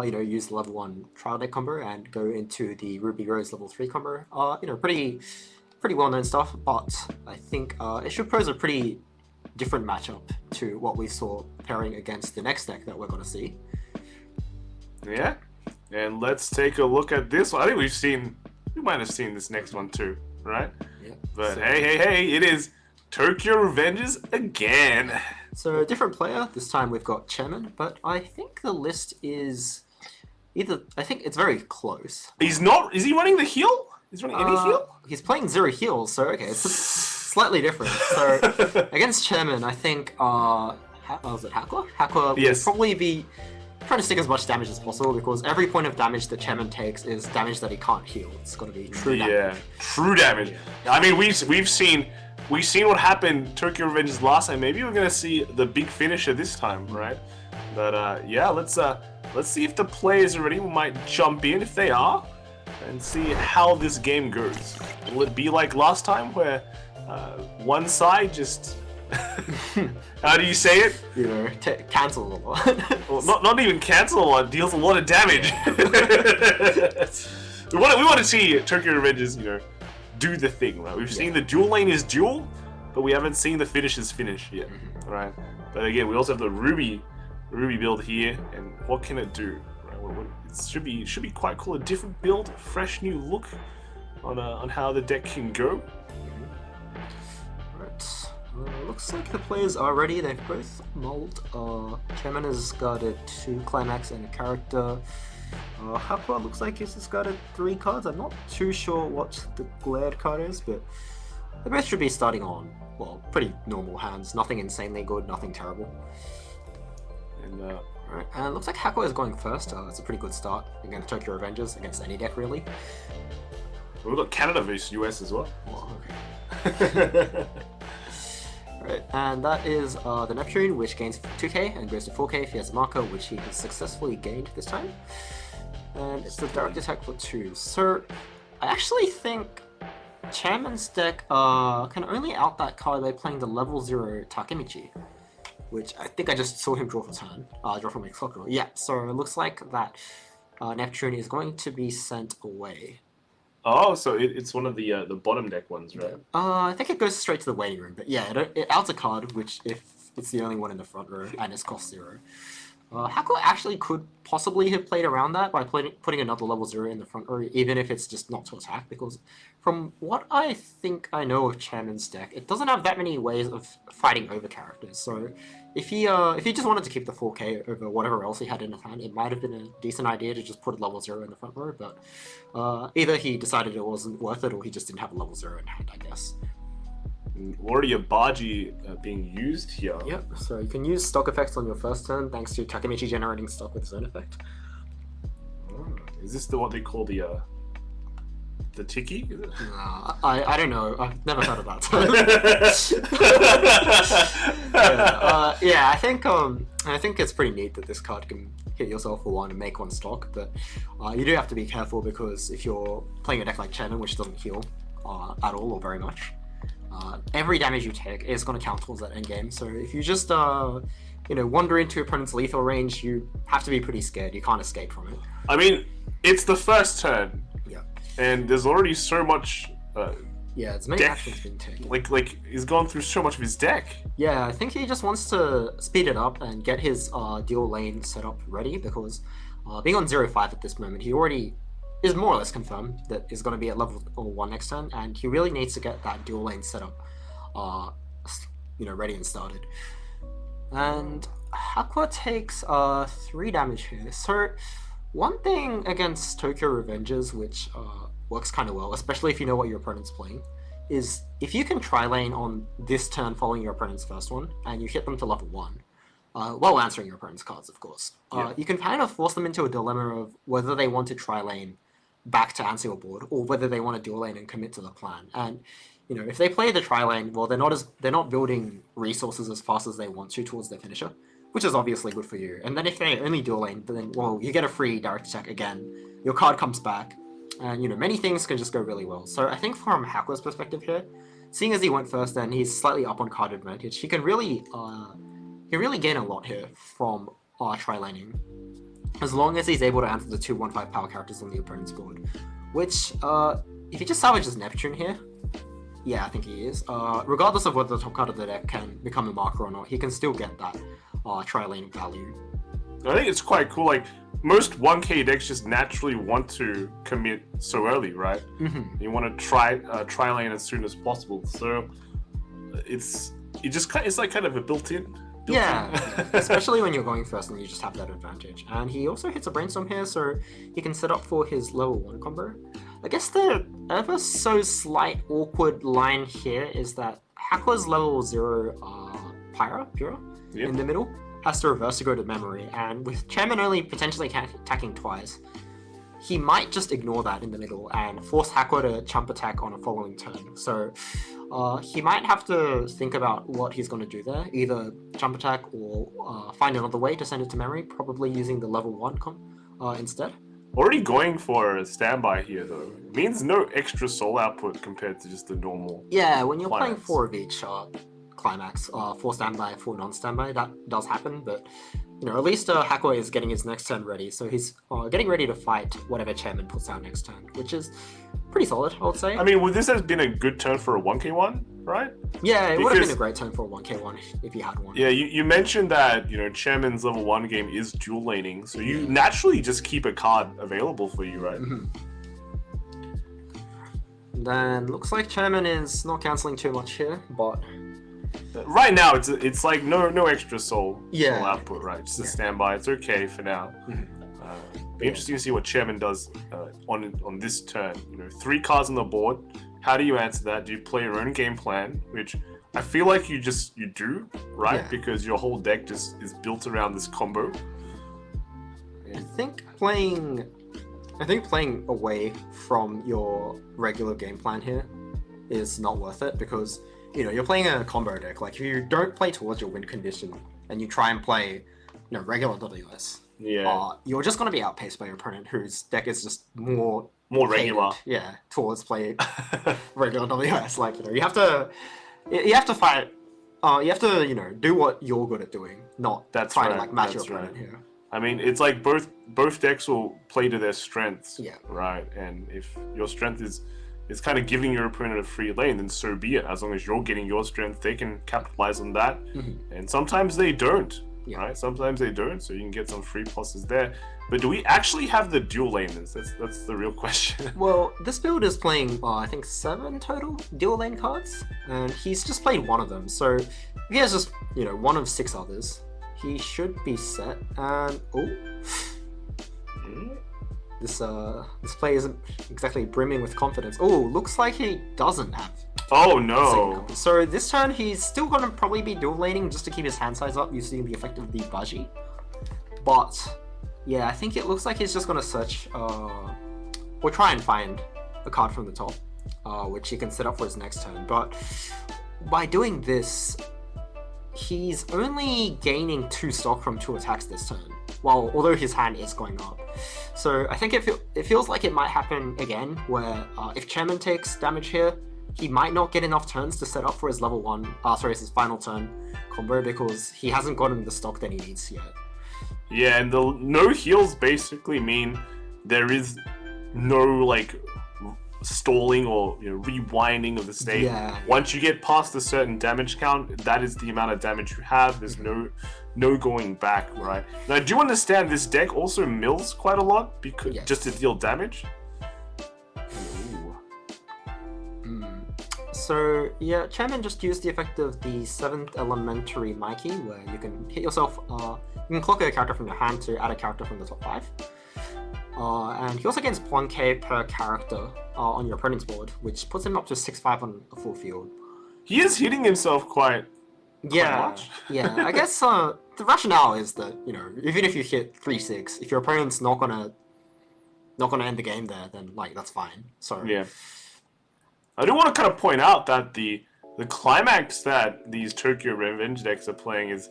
Use the level 1 trial deck combo and go into the Ruby Rose level 3 combo. Pretty well-known stuff, but I think it should pose a pretty different matchup to what we saw pairing against the next deck that we're going to see. Yeah, and let's take a look at this one. I think we might have seen this next one too, right? Yeah. But hey, it is Tokyo Revengers again. So different player, this time we've got Chairman, but I think the list is I think it's very close. Is he running the heal? Is he running any heal? He's playing 0 heals, so okay, it's slightly different. So against Chairman, I think, was it Hakwa? Hakwa Yes. will probably be trying to stick as much damage as possible, because every point of damage that Chairman takes is damage that he can't heal. It's got to be true damage. Yeah, true damage. Yeah. I mean, we've seen what happened Tokyo Revengers last time. Maybe we're gonna see the big finisher this time, right? But yeah, let's see if the players are ready. We might jump in if they are, and see how this game goes. Will it be like last time, where one side just how do you say it? Cancel a lot. Well, not even cancel a lot. Deals a lot of damage. we want to see Tokyo Revengers, do the thing, right? We've seen the dual lane is dual, but we haven't seen the finishes finish yet, right? But again, we also have the Ruby build here, and what can it do? Right? It should be quite cool. A different build, fresh new look on how the deck can go. Right. Looks like the players are ready. They've both mulled. Chairman has guarded 2 climax and a character. Hakwa looks like he's just guarded 3 cards. I'm not too sure what the glared card is, but they both should be starting on, well, pretty normal hands. Nothing insanely good, nothing terrible. And right. And it looks like Hakwa is going first. It's a pretty good start against Tokyo Revengers, against any deck really. we've got Canada versus US as well. Oh, okay. Right, and that is the Neptune, which gains 2k and goes to 4k if he has a marker, which he has successfully gained this time. And it's the direct attack for 2. So, I actually think Chairman's deck can only out that card by playing the level 0 Takemichi, which I think I just saw him draw for turn, draw from my clock roll. Yeah, so it looks like that Neptune is going to be sent away. Oh, so it's one of the bottom deck ones, right? I think it goes straight to the waiting room, but yeah, it outs a card, which if it's the only one in the front row, and it's cost 0. Hakwa actually could possibly have played around that by putting another level 0 in the front row, even if it's just not to attack, because from what I think I know of Chairman's deck, it doesn't have that many ways of fighting over characters. So if he just wanted to keep the 4k over whatever else he had in his hand, it might have been a decent idea to just put a level 0 in the front row, but either he decided it wasn't worth it, or he just didn't have a level 0 in hand, I guess. Already a Baji being used here. Yep, so you can use stock effects on your first turn thanks to Takemichi generating stock with zone effect. Is this what they call the tiki? Is it? I don't know. I've never heard of that. I think it's pretty neat that this card can hit yourself for one and make one stock, but you do have to be careful because if you're playing a deck like Chairman, which doesn't heal at all or very much, every damage you take is going to count towards that endgame. So if you just wander into your opponent's lethal range, you have to be pretty scared. You can't escape from it. I mean, it's the first turn. Yeah. And there's already so much. It's many deck, actions being taken. Like he's gone through so much of his deck. Yeah, I think he just wants to speed it up and get his dual lane setup ready because being on 0-5 at this moment, he already is more or less confirmed that he's going to be at level 1 next turn, and he really needs to get that dual lane setup, ready and started. And Aqua takes 3 damage here. So one thing against Tokyo Revengers, which works kind of well, especially if you know what your opponent's playing, is if you can tri-lane on this turn following your opponent's first one, and you hit them to level 1, while answering your opponent's cards, of course, you can kind of force them into a dilemma of whether they want to tri-lane back to answer your board, or whether they want to dual lane and commit to the plan. And if they play the tri-lane, well, they're not building resources as fast as they want to towards their finisher, which is obviously good for you. And then if they only dual lane, then you get a free direct attack again. Your card comes back, and many things can just go really well. So I think from Hakua's perspective here, seeing as he went first and he's slightly up on card advantage, he can really gain a lot here from tri-laning, as long as he's able to answer the 2/1/5 power characters on the opponent's board. Which, if he just salvages Neptune here, yeah, I think he is. Regardless of whether the top card of the deck can become a marker or not, he can still get that tri-lane value. I think it's quite cool. Like most 1K decks just naturally want to commit so early, right? Mm-hmm. You want to tri lane as soon as possible. So it's like kind of a built-in. Yeah, especially when you're going first and you just have that advantage. And he also hits a brainstorm here, so he can set up for his level 1 combo. I guess the ever so slight awkward line here is that Hakua's level 0 Pyra in the middle has to reverse to go to memory, and with Chairman only potentially attacking twice, he might just ignore that in the middle and force Hakua to chump attack on a following turn. So he might have to think about what he's going to do there, either jump attack or find another way to send it to memory, probably using the level 1 instead. Already going for a standby here though. Means no extra soul output compared to just the normal. Yeah, when you're playing climax. 4 of each climax, 4 standby, 4 non-standby, that does happen, but at least Hakua is getting his next turn ready, so he's getting ready to fight whatever Chairman puts out next turn, which is pretty solid, I would say. I mean, would this have been a good turn for a 1K one, right? Yeah, it would have been a great turn for a 1K one if you had one. Yeah, you mentioned that, Chairman's level 1 game is dual laning, so you naturally just keep a card available for you, right? Mm-hmm. Then looks like Chairman is not cancelling too much here, but right now it's like no extra soul output, right? Just a Yeah. standby. It's okay for now. Mhm. Be interesting to see what Chairman does on this turn. 3 cards on the board. How do you answer that? Do you play your own game plan, which I feel like you do, right? Yeah. Because your whole deck just is built around this combo. I think playing away from your regular game plan here is not worth it, because you're playing a combo deck. Like if you don't play towards your win condition and you try and play regular WS, you're just going to be outpaced by your opponent whose deck is just more regular. Yeah, towards play regular WS. Like you have to fight. You have to do what you're good at doing, not try to match your opponent here. I mean, it's like both decks will play to their strengths, Yeah. right? And if your strength is kind of giving your opponent a free lane, then so be it. As long as you're getting your strength, they can capitalize on that. Mm-hmm. And sometimes they don't, Yeah. right? Sometimes they don't, so you can get some free pluses there. But do we actually have the dual laners? That's the real question. Well, this build is playing, I think, 7 total dual lane cards, and he's just played 1 of them. So if he has just, 1 of 6 others, he should be set. And this play isn't exactly brimming with confidence. Oh, looks like he doesn't have Oh no. Signal. So this turn he's still going to probably be dual laning just to keep his hand size up using the effect of the Baji. But yeah, I think it looks like he's just going to search or try and find a card from the top, which he can set up for his next turn. But by doing this, he's only gaining 2 stock from 2 attacks this turn, although his hand is going up. So I think it feels like it might happen again, where if Chairman takes damage here, he might not get enough turns to set up for his level 1, his final turn combo, because he hasn't gotten the stock that he needs yet. Yeah, and the no heals basically mean there is no like stalling or rewinding of the state. Yeah. Once you get past a certain damage count, that is the amount of damage you have. There's no going back, right? Now I do understand this deck also mills quite a lot because just to deal damage. So yeah, Chairman just used the effect of the 7th Elementary Mikey, where you can hit yourself, you can clock a character from your hand to add a character from the top 5. And he also gains 1k per character on your opponent's board, which puts him up to 6-5 on a full field. He is hitting himself quite much. Yeah, I guess the rationale is that, even if you hit 3-6, if your opponent's not gonna end the game there, then like that's fine. So yeah. I do want to kind of point out that the climax that these Tokyo Revenge decks are playing is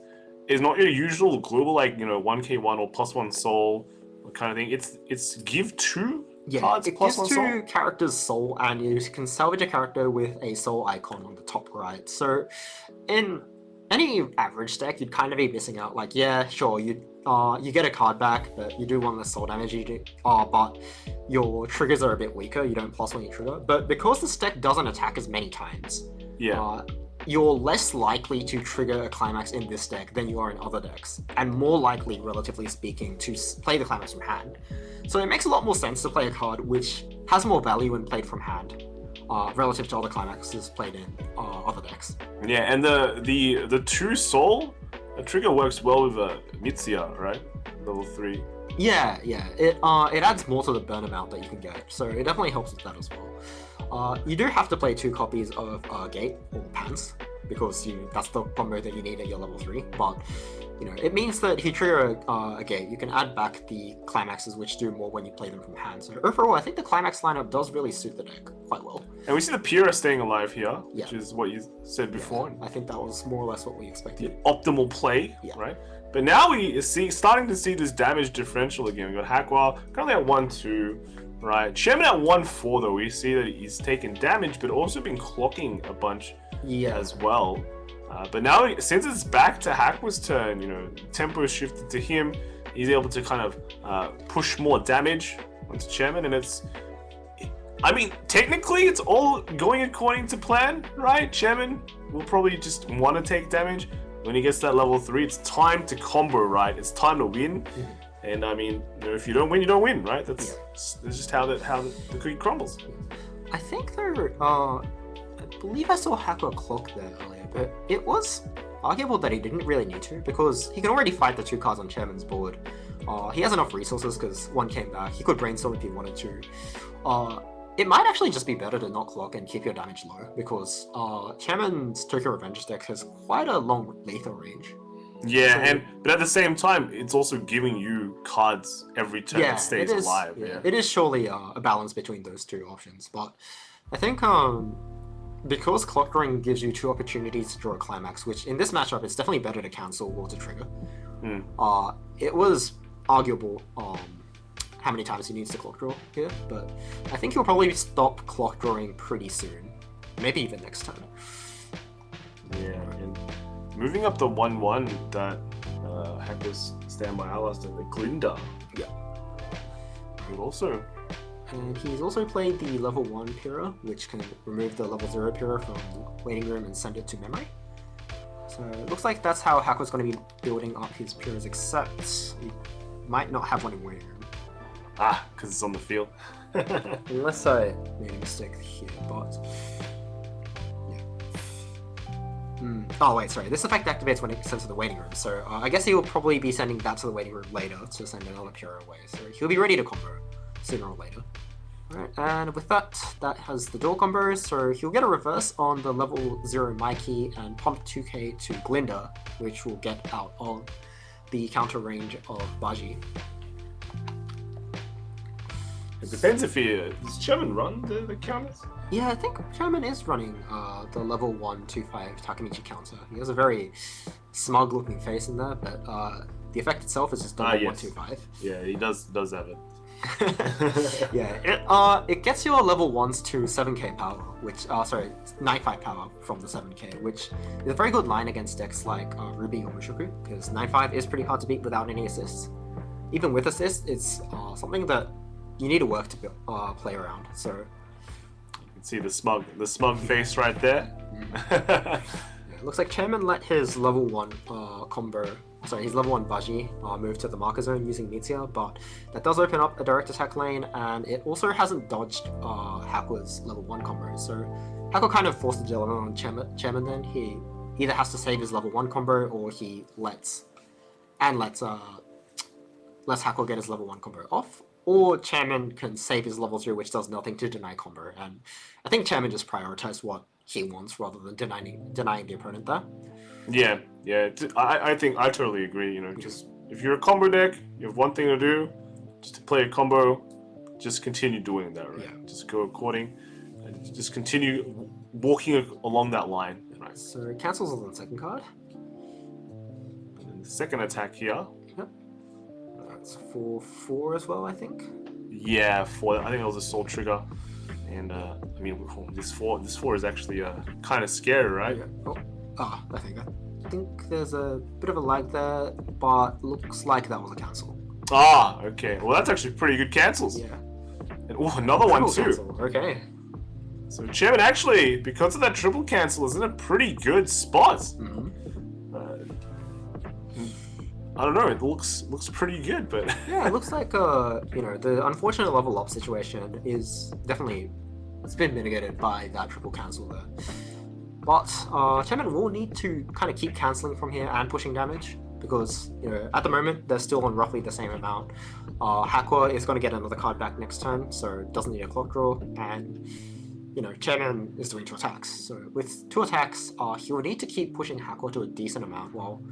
not your usual global 1k1 or +1 soul kind of thing. It's give 2 cards it plus gives 1 2 soul. characters soul, and you can salvage a character with a soul icon on the top right. So in any average deck, you'd kind of be missing out. Like, yeah, sure, you get a card back, but you do 1 less soul damage. But your triggers are a bit weaker. You don't +1 your trigger. But because this deck doesn't attack as many times, you're less likely to trigger a climax in this deck than you are in other decks, and more likely, relatively speaking, to play the climax from hand. So it makes a lot more sense to play a card which has more value when played from hand, relative to other climaxes played in other decks. Yeah, and the 2 soul trigger works well with Mitsuya, right? Level 3. Yeah, it adds more to the burn amount that you can get, so it definitely helps with that as well. You do have to play 2 copies of Gate or Pants, because that's the combo that you need at your level 3, but it means that if you trigger a Gate, you can add back the climaxes, which do more when you play them from hand. So overall, I think the climax lineup does really suit the deck quite well. And we see the Pyrrha staying alive here, which is what you said before. I think that was more or less what we expected. The optimal play, right? But now we starting to see this damage differential again. We got Hackwell currently at 1-2, right? Chairman at 1-4 though. We see that he's taken damage, but also been clocking a bunch as well. But now, since it's back to Hackwell's turn, tempo shifted to him. He's able to kind of push more damage onto Chairman, and technically it's all going according to plan, right? Chairman will probably just want to take damage. When he gets that level 3, it's time to combo, right? It's time to win. And if you don't win, you don't win, right? That's just how the cookie crumbles. I think I believe I saw Hacker clock there earlier, but it was arguable that he didn't really need to, because he can already fight the 2 cards on Chairman's board. He has enough resources because 1 came back. He could brainstorm if he wanted to. It might actually just be better to not clock and keep your damage low, because Chairman's Tokyo Revenge deck has quite a long lethal range. Yeah, but at the same time, it's also giving you cards every turn that stays alive. Yeah. It is surely a balance between those 2 options, but I think because Clock Drawing gives you 2 opportunities to draw a climax, which in this matchup it's definitely better to cancel or to trigger. It was arguable how many times he needs to clock draw here, but I think he'll probably stop clock drawing pretty soon, maybe even next turn. Yeah, and moving up the 1-1 that Hacker's standby allies, the Glinda. Yeah. And he's also played the level 1 Pyrrha, which can remove the level 0 Pyrrha from the waiting room and send it to memory. So it looks like that's how Hacker's going to be building up his Pyrrhas, except he might not have one in waiting room. Because it's on the field. Unless I made a mistake here, but... Oh wait, sorry. This effect activates when it sends to the waiting room, so I guess he will probably be sending that to the waiting room later to send another Pyrrha away, so he'll be ready to combo sooner or later. Alright, and with that has the dual combos, so he'll get a reverse on the level 0 Mikey and pump 2k to Glinda, which will get out of the counter range of Baji. It depends if he does Chairman run the counters. Yeah, I think Chairman is running the level 125 Takemichi counter. He has a very smug looking face in there, but the effect itself is just level 125. Yeah, he does have it. Yeah, it gets your level 1s to 7k power, which, sorry, 9.5 power from the 7k, which is a very good line against decks like Ruby or Mushoku, because 9.5 is pretty hard to beat without any assists. Even with assists, it's something that you need to work to play around, so... You can see the smug face right there. Yeah, it looks like Chairman let his level 1 his level 1 Baji move to the marker zone using Meteor, but that does open up a direct attack lane, and it also hasn't dodged Haku's level 1 combo, so Haku kind of forced the dilemma on Chairman then. He either has to save his level 1 combo, or he lets Haku get his level 1 combo off, or Chairman can save his level 2, which does nothing to deny combo, and I think Chairman just prioritized what he wants rather than denying the opponent there. Yeah. I think I totally agree. You know, just if you're a combo deck, you have one thing to do, just to play a combo. Just continue doing that, right? Yeah. Just go according, and just continue walking along that line, right? So it cancels on the second card. And then the second attack here. Yep. That's for 4 as well, I think. Yeah, 4. I think it was a soul trigger, and I mean this 4 is actually kind of scary, right? Yeah. I think there's a bit of a lag there, but looks like that was a cancel. Ah, okay. Well, that's actually pretty good cancels. Yeah. And another one too. Cancel. Okay. So Chairman actually, because of that triple cancel, is in a pretty good spot. Mm-hmm. I don't know. It looks pretty good, but Yeah, it looks like the unfortunate level up situation is definitely it's been mitigated by that triple cancel there. But Chairman will need to kind of keep cancelling from here and pushing damage, because at the moment they're still on roughly the same amount. Haku is going to get another card back next turn, so doesn't need a clock draw, and Chairman is doing 2 attacks. So with 2 attacks, he will need to keep pushing Haku to a decent amount while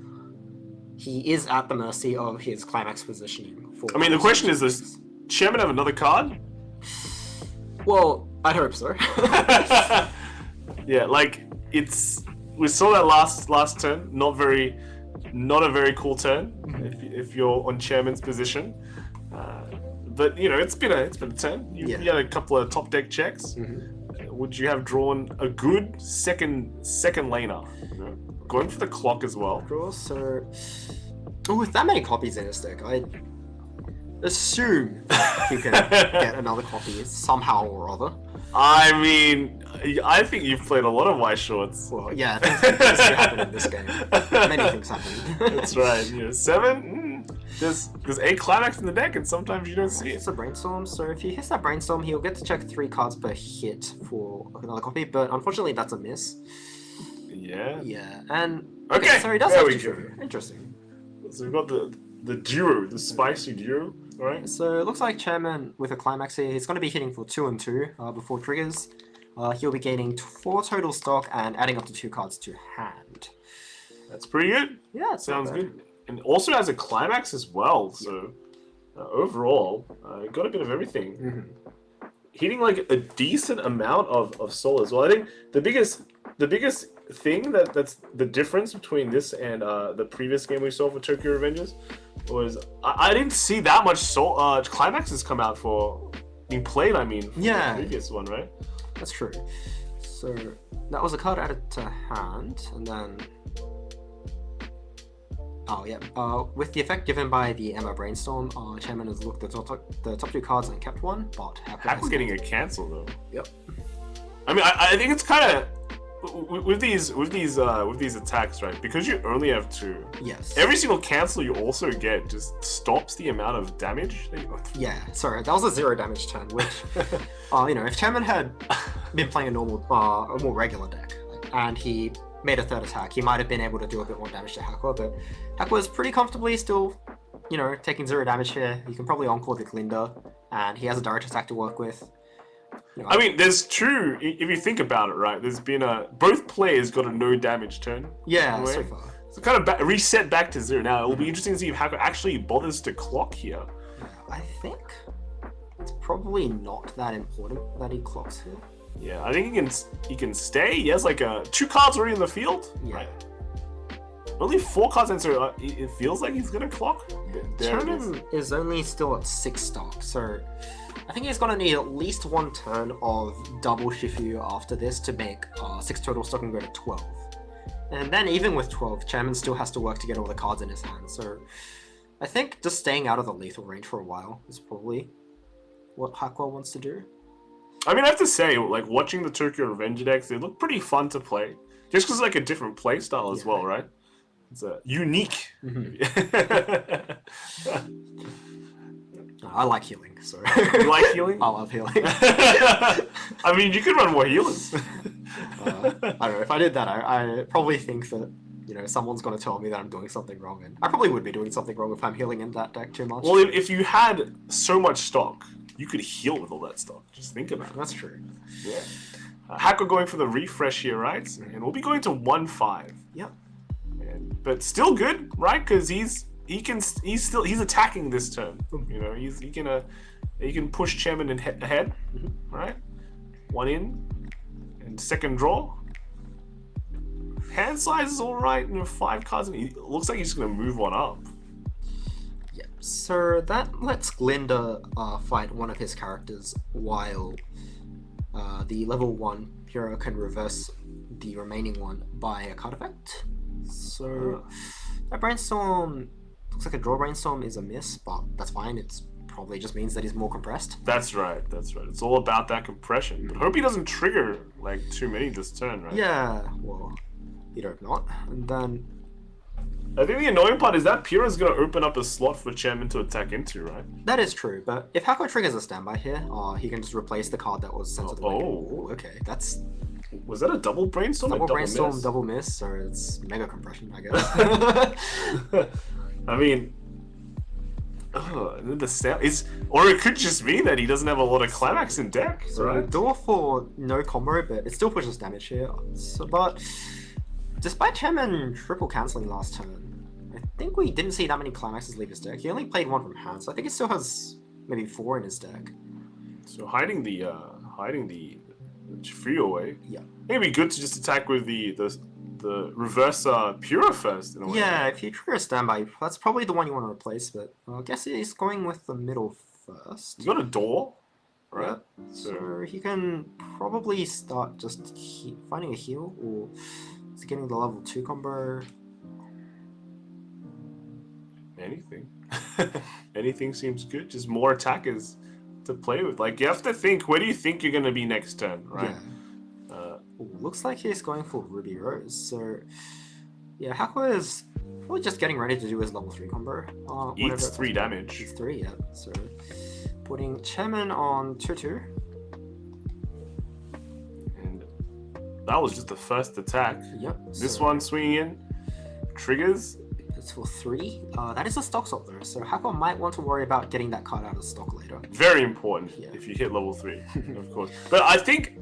he is at the mercy of his climax positioning. I mean, the question is, does Chairman have another card? Well, I'd hope so. Yeah, like we saw that last turn, not a very cool turn if you're on Chairman's position. But it's been a turn. You had a couple of top deck checks. Mm-hmm. Would you have drawn a good second laner? Going for the clock as well. Draw, so with that many copies in his deck, I assume he can get another copy somehow or other. I mean, I think you've played a lot of Weiss Schwarz. Well, yeah, things do happen in this game. Many things happen. That's right. 7. There's a climax in the deck, and sometimes you don't see it. It's a brainstorm, so if he hits that brainstorm, he'll get to check 3 cards per hit for another copy. But unfortunately, that's a miss. Yeah. Yeah, and Okay, so he does there have we to go. Interesting. So we've got the duo, the spicy duo, right? So it looks like Chairman with a climax here, he's going to be hitting for 2 and 2 before triggers. He'll be gaining 4 total stock and adding up to 2 cards to hand. That's pretty good. Yeah, it's Sounds not bad. good. And also has a climax as well. So overall, got a bit of everything. Mm-hmm. Hitting like a decent amount of soul as well. I think the biggest thing that's the difference between this and the previous game we saw for Tokyo Revengers was I didn't see that much soul climaxes come out for being played. I mean, from Yeah. the previous one, right? That's true. So that was a card added to hand, and then with the effect given by the Emma Brainstorm, Chairman has looked at the top 2 cards and kept one, but Haku getting a cancel though. Yep. I mean, I think it's kind of with these attacks, right? Because you only have 2. Yes. Every single cancel you also get just stops the amount of damage that you go through. Yeah, sorry, that was a 0 damage turn, which, if Chairman had been playing a more regular deck, and he made a 3rd attack, he might have been able to do a bit more damage to Haku, but Haku is pretty comfortably still, taking 0 damage here. You can probably encore the Glinda, and he has a direct attack to work with. You know, I mean, there's two. If you think about it, right? There's been both players got a no damage turn. yeah, Anyway. so far. So kind of reset back to 0. Now it'll be interesting to see if Hacker actually bothers to clock here. I think it's probably not that important that he clocks here. Yeah, I think he can stay. He has like 2 cards already in the field. Yeah. Right. Only 4 cards in, so it feels like he's gonna clock. There it is. Chairman is only still at 6 stock, so I think he's gonna need at least 1 turn of double Shifu after this to make 6 total stock and go to 12. And then even with 12, Chairman still has to work to get all the cards in his hand, so I think just staying out of the lethal range for a while is probably what Hakwa wants to do. I mean, I have to say, like, watching the Tokyo Revenge decks, they look pretty fun to play. Just because it's like a different play style as well, right? It's unique. I like healing, so... You like healing? I love healing. I mean, you could run more healers. I don't know, if I did that, I probably think that, you know, someone's going to tell me that I'm doing something wrong, and I probably would be doing something wrong if I'm healing in that deck too much. Well, if you had so much stock, you could heal with all that stock. Just think about it. That's true. Yeah. Hacker going for the refresh here, right? And we'll be going to 1-5. Yep. But still good, right? Because he's attacking this turn. You know, he can push Chairman ahead, right? 1 in and second draw. Hand size is all right. 5 cards. And it looks like he's just gonna move on up. Yep. So that lets Glinda fight one of his characters while the level 1 hero can reverse the remaining one by a card effect. So that Brainstorm looks like a draw Brainstorm is a miss, but that's fine. It's probably just means that he's more compressed. That's right. It's all about that compression. But hope he doesn't trigger like too many this turn, right? Yeah, well, you'd hope not. And then I think the annoying part is that Pyrrha's going to open up a slot for Chairman to attack into, right? that is true, but if Hako triggers a standby here, he can just replace the card that was sent to the menu. Oh. Okay, that's Was that a double Brainstorm? double or Brainstorm, miss? double miss, so it's mega compression, I guess. I mean, the sound is, or it could just be that he doesn't have a lot of climax in deck, So right? door for no combo, but it still pushes damage here. So, but despite Chairman triple cancelling last turn, I think we didn't see that many climaxes leave his deck. He only played 1 from hand, so I think he still has maybe 4 in his deck. So hiding the free away. Yeah. It'd be good to just attack with the reverse Pyrrha first in a way. Yeah, if you trigger a standby, that's probably the one you want to replace, but I guess he's going with the middle first. You got a door, right? Yeah. So he can probably start just finding a heal, or is he getting the level 2 combo? Anything. Anything seems good. Just more attackers to play with. Like, you have to think, where do you think you're going to be next turn, right? Yeah. Looks like he's going for Ruby Rose, so yeah, Hakwa is probably just getting ready to do his level 3 combo. Eats 3 damage. Eats 3, yeah. So putting Chairman on 2-2. And that was just the first attack. Yep. This so one swinging in. Triggers. it's for 3. That is a stock swap though, so Hakwa might want to worry about getting that card out of stock later. Very important Yeah. if you hit level 3, of course. But I think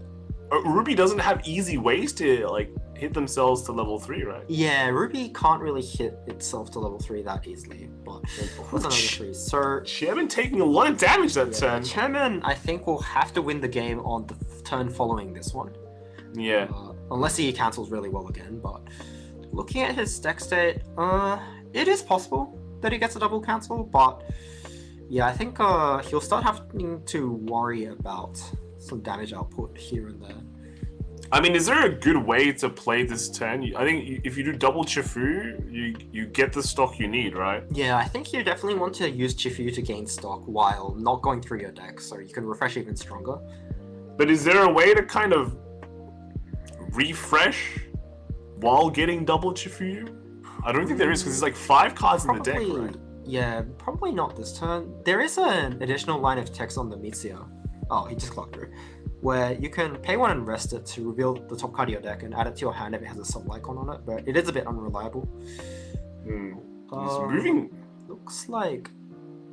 Ruby doesn't have easy ways to like hit themselves to level 3, right? Yeah, Ruby can't really hit itself to level 3 that easily, but what's another 3? So Chairman taking a lot of damage that turn. Chairman, I think, will have to win the game on the turn following this one. Yeah. Unless he cancels really well again, but looking at his deck state, it is possible that he gets a double cancel, but yeah, I think he'll start having to worry about some damage output here and there. I mean, is there a good way to play this turn? I think if you do double Chifu, you get the stock you need, right? Yeah, I think you definitely want to use Chifu to gain stock while not going through your deck, so you can refresh even stronger. But is there a way to kind of refresh while getting double Chifu? I don't think there is, because there's like 5 cards in the deck, right? Yeah, probably not this turn. There is an additional line of text on the Mitsuya. Oh, he just clocked through. Where you can pay 1 and rest it to reveal the top card of your deck and add it to your hand if it has a sub icon on it, but it is a bit unreliable. He's moving. Looks like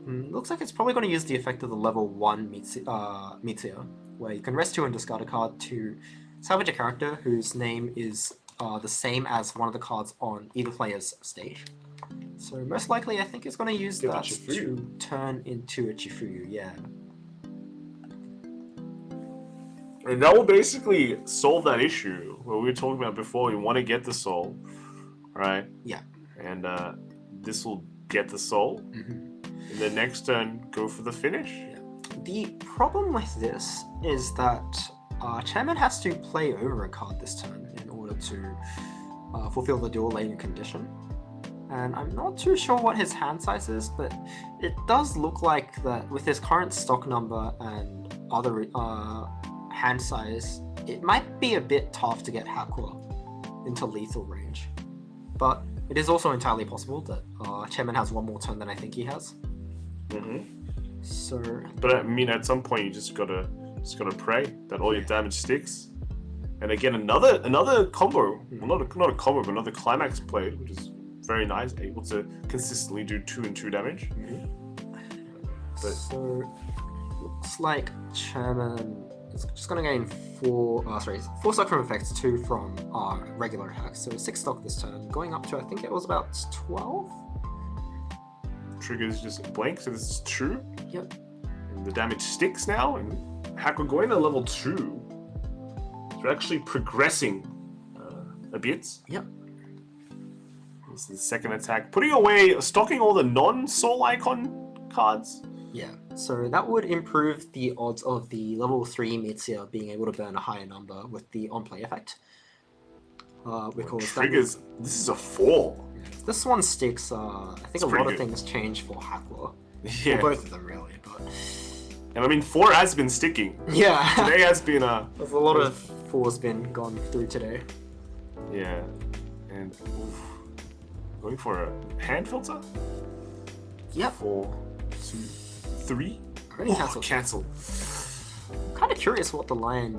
Looks like it's probably going to use the effect of the level 1 Meteor, where you can rest 2 and discard a card to salvage a character whose name is the same as one of the cards on either player's stage. So most likely I think it's going to use that to turn into a Chifuyu, yeah. And that will basically solve that issue what we were talking about before. We want to get the soul, right? Yeah. And this will get the soul. And the next turn, go for the finish. Yeah. The problem with this is that Chairman has to play over a card this turn in order to fulfill the dual laning condition. And I'm not too sure what his hand size is, but it does look like that with his current stock number and other hand size, it might be a bit tough to get Hakua into lethal range. But it is also entirely possible that Chairman has one more turn than I think he has. So, but I mean, at some point you just gotta pray that all your damage sticks. And again, another combo, well, not a combo, but another climax play, which is very nice, able to consistently do 2 and 2 damage. But so looks like Chairman is just gonna gain 4 stock from effects, 2 from regular attacks. So 6 stock this turn, going up to I think it was about 12. Triggers just blank, so this is true. Yep. And the damage sticks now, and Hakua going to level 2. So we're actually progressing a bit. Yep. This is the second attack. Stocking all the non-soul icon cards. Yeah, so that would improve the odds of the level 3 Meteor being able to burn a higher number with the on-play effect. Because triggers, this is a 4. This one sticks, I think It's a lot of good. things change for Hakua. Yeah. For both of them, really, but... And I mean, 4 has been sticking. Yeah. Today has been There's a lot of 4's been gone through today. Yeah. And, oof. Going for a hand filter? Yep. 4, 2, 3. Already cancelled. Cancel. I'm kind of curious what the line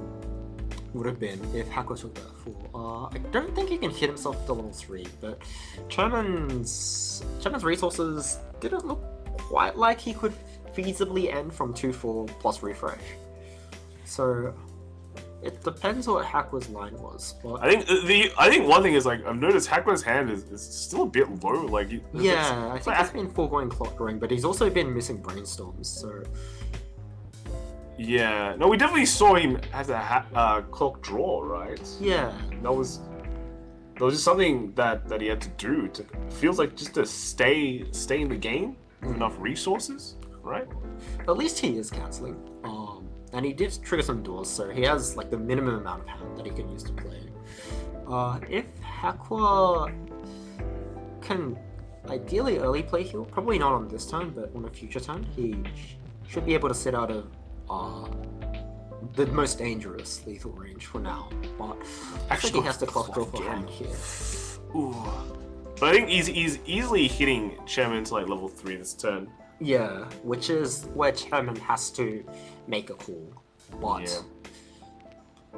would have been if Hakua took that 4. I don't think he can hit himself to level 3, but Chairman's resources didn't look quite like he could feasibly end from 2-4 plus refresh. So it depends what Hakua's line was. But I think one thing is, like, I've noticed Hakua's hand is still a bit low. Like, I think he's been foregoing clock drawing, but he's also been missing brainstorms. So yeah, no, we definitely saw him as a clock draw, right? yeah, That was just something that he had to do. Feels like just to stay in the game with enough resources, right? at least he is cancelling. And he did trigger some doors, so he has like the minimum amount of hand that he can use to play. If Hakua can ideally early play heal, probably not on this turn, but on a future turn, he should be able to sit out of the most dangerous lethal range for now. But I think he has to clock draw for hand here. Ooh. But I think he's easily hitting Chairman to like level 3 this turn. Yeah, which is where Chairman has to make a call. But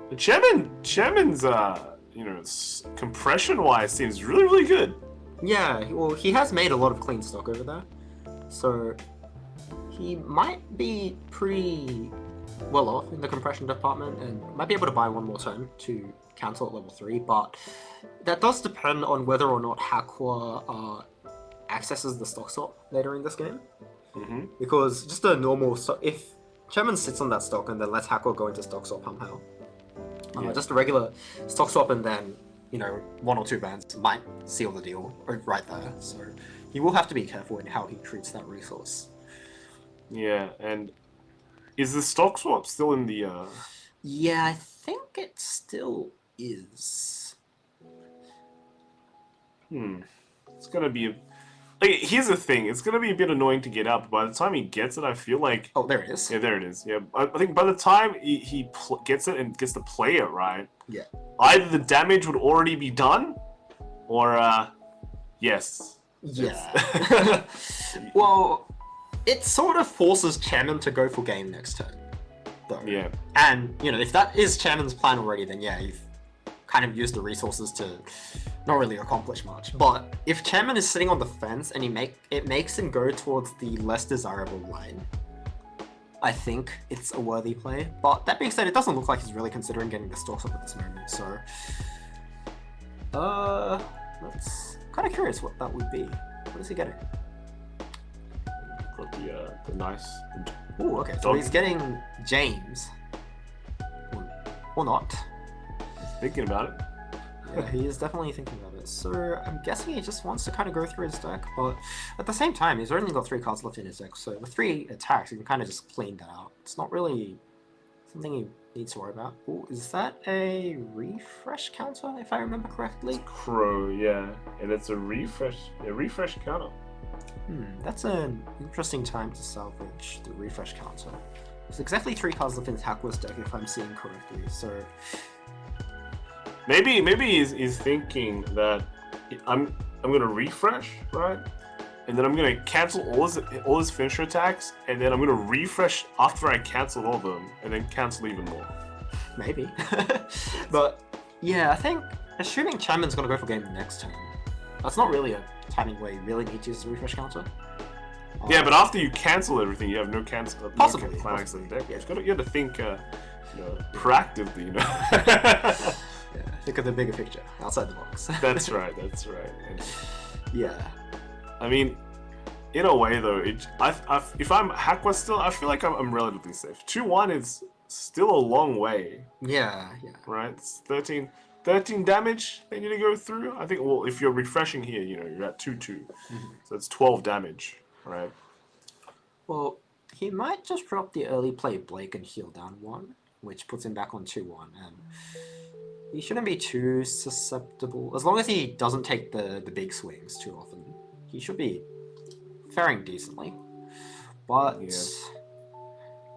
But Chairman's compression wise seems really, really good. yeah, well, he has made a lot of clean stock over there, so he might be pretty well off in the compression department and might be able to buy one more turn to cancel at level 3. But that does depend on whether or not Hakua accesses the stock swap later in this game. Because just a normal stock, if Chairman sits on that stock and then lets Hakua go into stock swap somehow, just a regular stock swap and then 1 or 2 bans might seal the deal right there. So he will have to be careful in how he treats that resource. Yeah, and is the stock swap still in the Yeah, I think it still is. It's gonna be here's the thing, it's gonna be a bit annoying to get out, but by the time he gets it, I feel like... Oh, there it is. Yeah, there it is. Yeah, I think by the time he gets it and gets to play it, right? Yeah. Either the damage would already be done, or, yes. Yeah. Well, it sort of forces Chairman to go for game next turn, though. Yeah. And, if that is Chairman's plan already, then yeah, you've kind of use the resources to not really accomplish much. But if Chairman is sitting on the fence and it makes him go towards the less desirable line, I think it's a worthy play. But that being said, it doesn't look like he's really considering getting the stocks up at this moment. So, that's kind of curious what that would be. What is he getting? Got the nice. Ooh, okay. So he's getting James, or not. Thinking about it. Yeah, he is definitely thinking about it. So I'm guessing he just wants to kind of go through his deck, but at the same time, he's only got 3 cards left in his deck. So with 3 attacks, he can kind of just clean that out. It's not really something he needs to worry about. Ooh, is that a refresh counter, if I remember correctly? Crow, yeah, and it's a refresh counter. That's an interesting time to salvage the refresh counter. There's exactly 3 cards left in Hackwa's deck, if I'm seeing correctly. So maybe he's thinking that I'm gonna refresh, right? And then I'm gonna cancel all his finisher attacks, and then I'm gonna refresh after I cancel all of them, and then cancel even more. Maybe. But yeah, I think assuming Chairman's gonna go for game next turn, that's not really a timing where you really need to use the refresh counter. Yeah, but after you cancel everything, you have no Possibly, no climax in the deck. yeah. You have to think, proactively, Yeah, think of the bigger picture outside the box. That's right. And, Yeah. I mean, in a way though, if I'm Hackwa still, I feel like I'm relatively safe. 2-1 is still a long way, Yeah. right? It's 13 damage they need to go through. I think, well, if you're refreshing here, you're at 2-2. So it's 12 damage, right? Well, he might just drop the early play Blake and heal down 1, which puts him back on 2-1, and he shouldn't be too susceptible. As long as he doesn't take the big swings too often, he should be faring decently. But Yeah.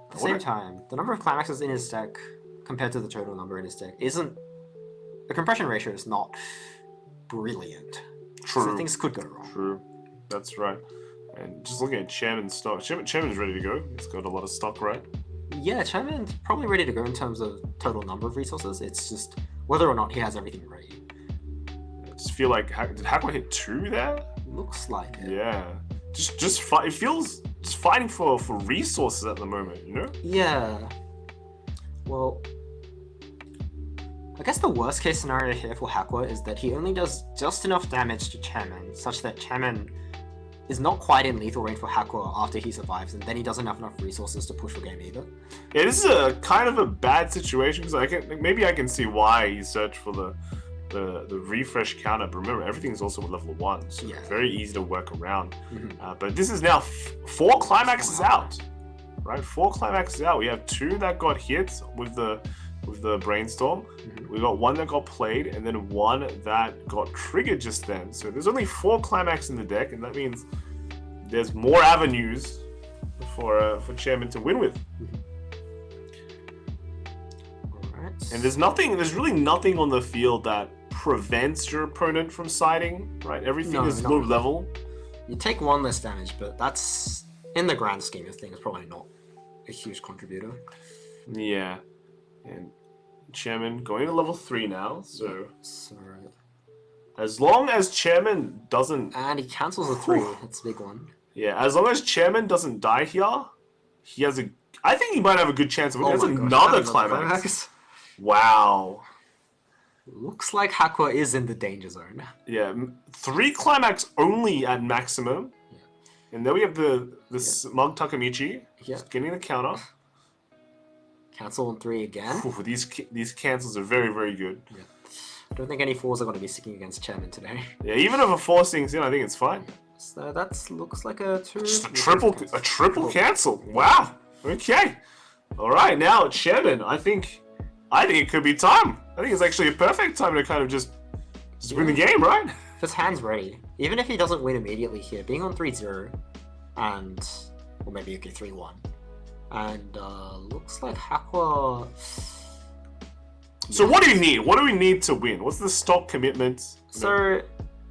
at the same time, the number of climaxes in his deck compared to the total number in his deck isn't... The compression ratio is not brilliant. True. So things could go wrong. True. That's right. And just looking at Chairman's stock, Chairman's ready to go. He's got a lot of stock, right? Yeah, Chairman's probably ready to go in terms of total number of resources. It's just whether or not he has everything ready. I just feel like, did Hackwa hit 2 there? Looks like it. Yeah. It feels just fighting for resources at the moment, Yeah. Well, I guess the worst case scenario here for Hackwa is that he only does just enough damage to Chairman, such that Chairman is not quite in lethal range for Hackwa after he survives, and then he doesn't have enough resources to push for game either. Yeah, this is a kind of a bad situation, because I can see why he searched for the refresh counter, but remember, everything's also at level 1, so Yeah. very easy to work around. But this is now 4 climaxes out, right? 4 climaxes out. We have 2 that got hit with the brainstorm. We got 1 that got played, and then 1 that got triggered just then. So there's only 4 climax in the deck, and that means there's more avenues for Chairman to win with. Alright. And there's really nothing on the field that prevents your opponent from siding, right? Everything is not low really. level. You take 1 less damage, but that's, in the grand scheme of things, probably not a huge contributor. Yeah. And Chairman going to level 3 now, so as long as Chairman doesn't... And he cancels a 3, that's a big one. Yeah, as long as Chairman doesn't die here, he has a... I think he might have a good chance of winning. Oh That's my gosh, another climax. Wow. Looks like Hackwa is in the danger zone. Yeah, 3 climax only at maximum. Yeah. And then we have the Smug Takamichi just getting the counter. Cancel on 3 again. Ooh, these cancels are very, very good. Yeah. I don't think any 4s are going to be sticking against Chairman today. Yeah, even if a 4 sinks in, I think it's fine. So that looks like a 2. Just a triple cancel. Wow. Okay. All right, now Chairman, I think it could be time. I think it's actually a perfect time to kind of just win the game, right? If his hand's ready, even if he doesn't win immediately here, being on 3-0 and, or maybe okay 3-1, and looks like Hackwa. So what do you need? What do we need to win? What's the stock commitment? So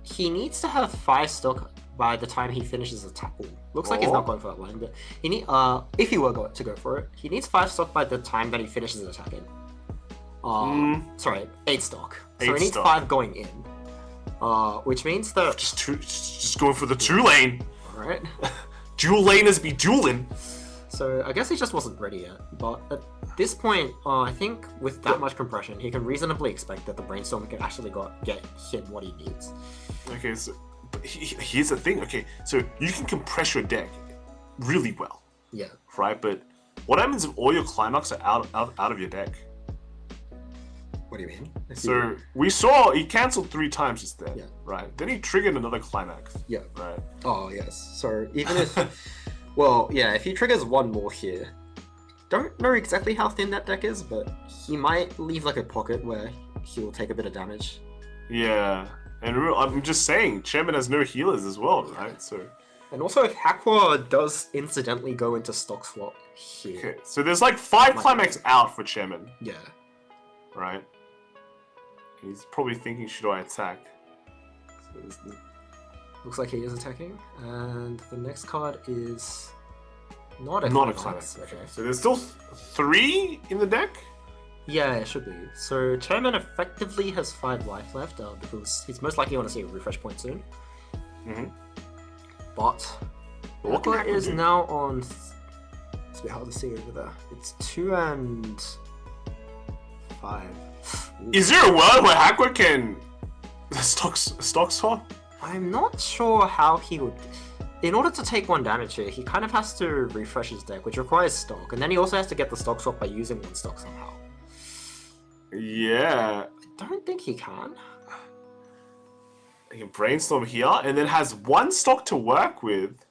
he needs to have 5 stock by the time he finishes a tackle. Looks like he's not going for that line, but he need if he were to go for it, he needs 5 stock by the time that he finishes attacking. Sorry, 8 stock So he needs stock. 5 going in. Which means that... Just going for the 2 lane. Alright. Dual laners be dueling. So I guess he just wasn't ready yet. But at this point, I think with that much compression, he can reasonably expect that the Brainstorm can actually get him what he needs. Okay, so but here's the thing. Okay, so you can compress your deck really well, Yeah. right? But what happens if all your climax are out of your deck? What do you mean? So we saw he cancelled 3 times just then, Yeah. right? Then he triggered another climax. Yeah. Right. Oh, yes. So even if... well, yeah, if he triggers 1 more here, don't know exactly how thin that deck is, but he might leave like a pocket where he will take a bit of damage. Yeah, and I'm just saying, Chairman has no healers as well, right? So. And also, if Hakwa does incidentally go into stock swap here... Okay, so there's like 5 climax out for Chairman, Yeah. right? He's probably thinking, should I attack? So there's the... Looks like he is attacking. And the next card is... Not a climax. Okay. So there's still 3 in the deck? Yeah, it should be. So Chairman effectively has 5 life left because he's most likely going to see a refresh point soon. Mm-hmm. But What can Hakwa Hakwa is do? now on... It's a bit hard to see over there. It's 2 and 5. Ooh. Is there a world where Hakwa can stock swap? I'm not sure how he would... In order to take 1 damage here, he kind of has to refresh his deck, which requires stock, and then he also has to get the stock swap by using 1 stock somehow. Yeah. I don't think he can. He can brainstorm here and then has 1 stock to work with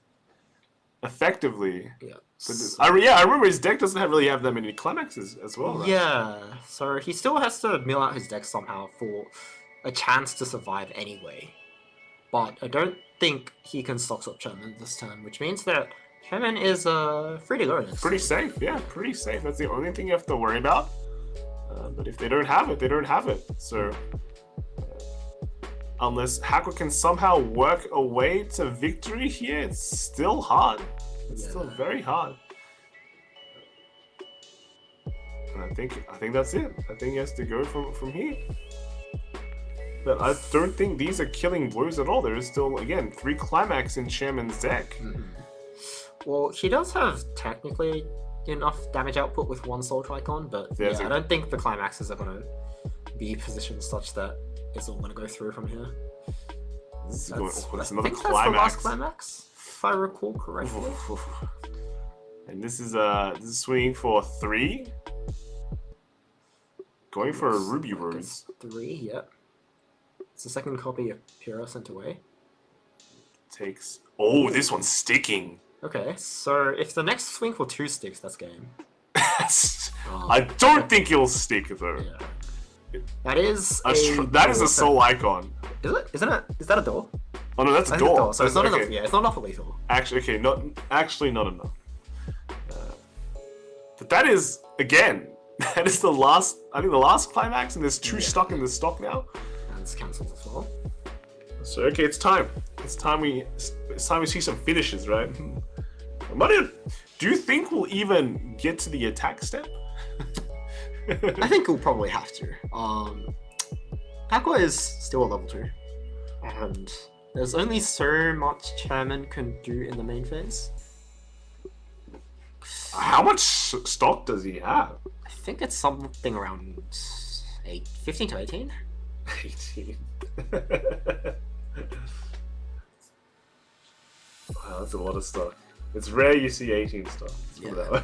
effectively. Yeah. But I remember his deck doesn't really have that many climaxes as well, right? Yeah, so he still has to mill out his deck somehow for a chance to survive anyway. But I don't think he can stock swap Chairman this turn, which means that Chairman is free to go next. Pretty safe, yeah, pretty safe. That's the only thing you have to worry about. But if they don't have it, they don't have it. So, unless Hakwa can somehow work a way to victory here, it's still hard. It's still very hard. And I think that's it. I think he has to go from here. But I don't think these are killing blows at all. There is still, again, 3 climax in Chairman's deck. Mm-hmm. Well, he does have technically enough damage output with 1 Soul Tricon, but Yeah, I don't think the climaxes are going to be positioned such that it's all going to go through from here. This is That's another I think that's the last climax. climax, if I recall correctly. And this is swinging for 3. Going for a Ruby Rose. 3, yeah. It's the second copy of Pyrrha sent away. Takes. Oh, this one's sticking. Okay, so if the next swing for 2 sticks, that's game. I don't think he'll stick though. Yeah. That is That is a soul icon. Is it? Isn't it? Is that a door? Oh no, that's a I think door. So it's not okay. enough. Yeah, it's not enough for lethal. Actually, okay, not enough. But that is again. That is the last. I think the last climax, and there's 2 stuck in the stock now. And it's cancelled as well. So okay, it's time. It's time we see some finishes, right? Do you think we'll even get to the attack step? I think we'll probably have to. Hakwa is still a level 2. And there's only so much Chairman can do in the main phase. How much stock does he have? I think it's something around 15 to 18. 18. Wow, that's a lot of stock. It's rare you see 18 stock. Let's put it that way.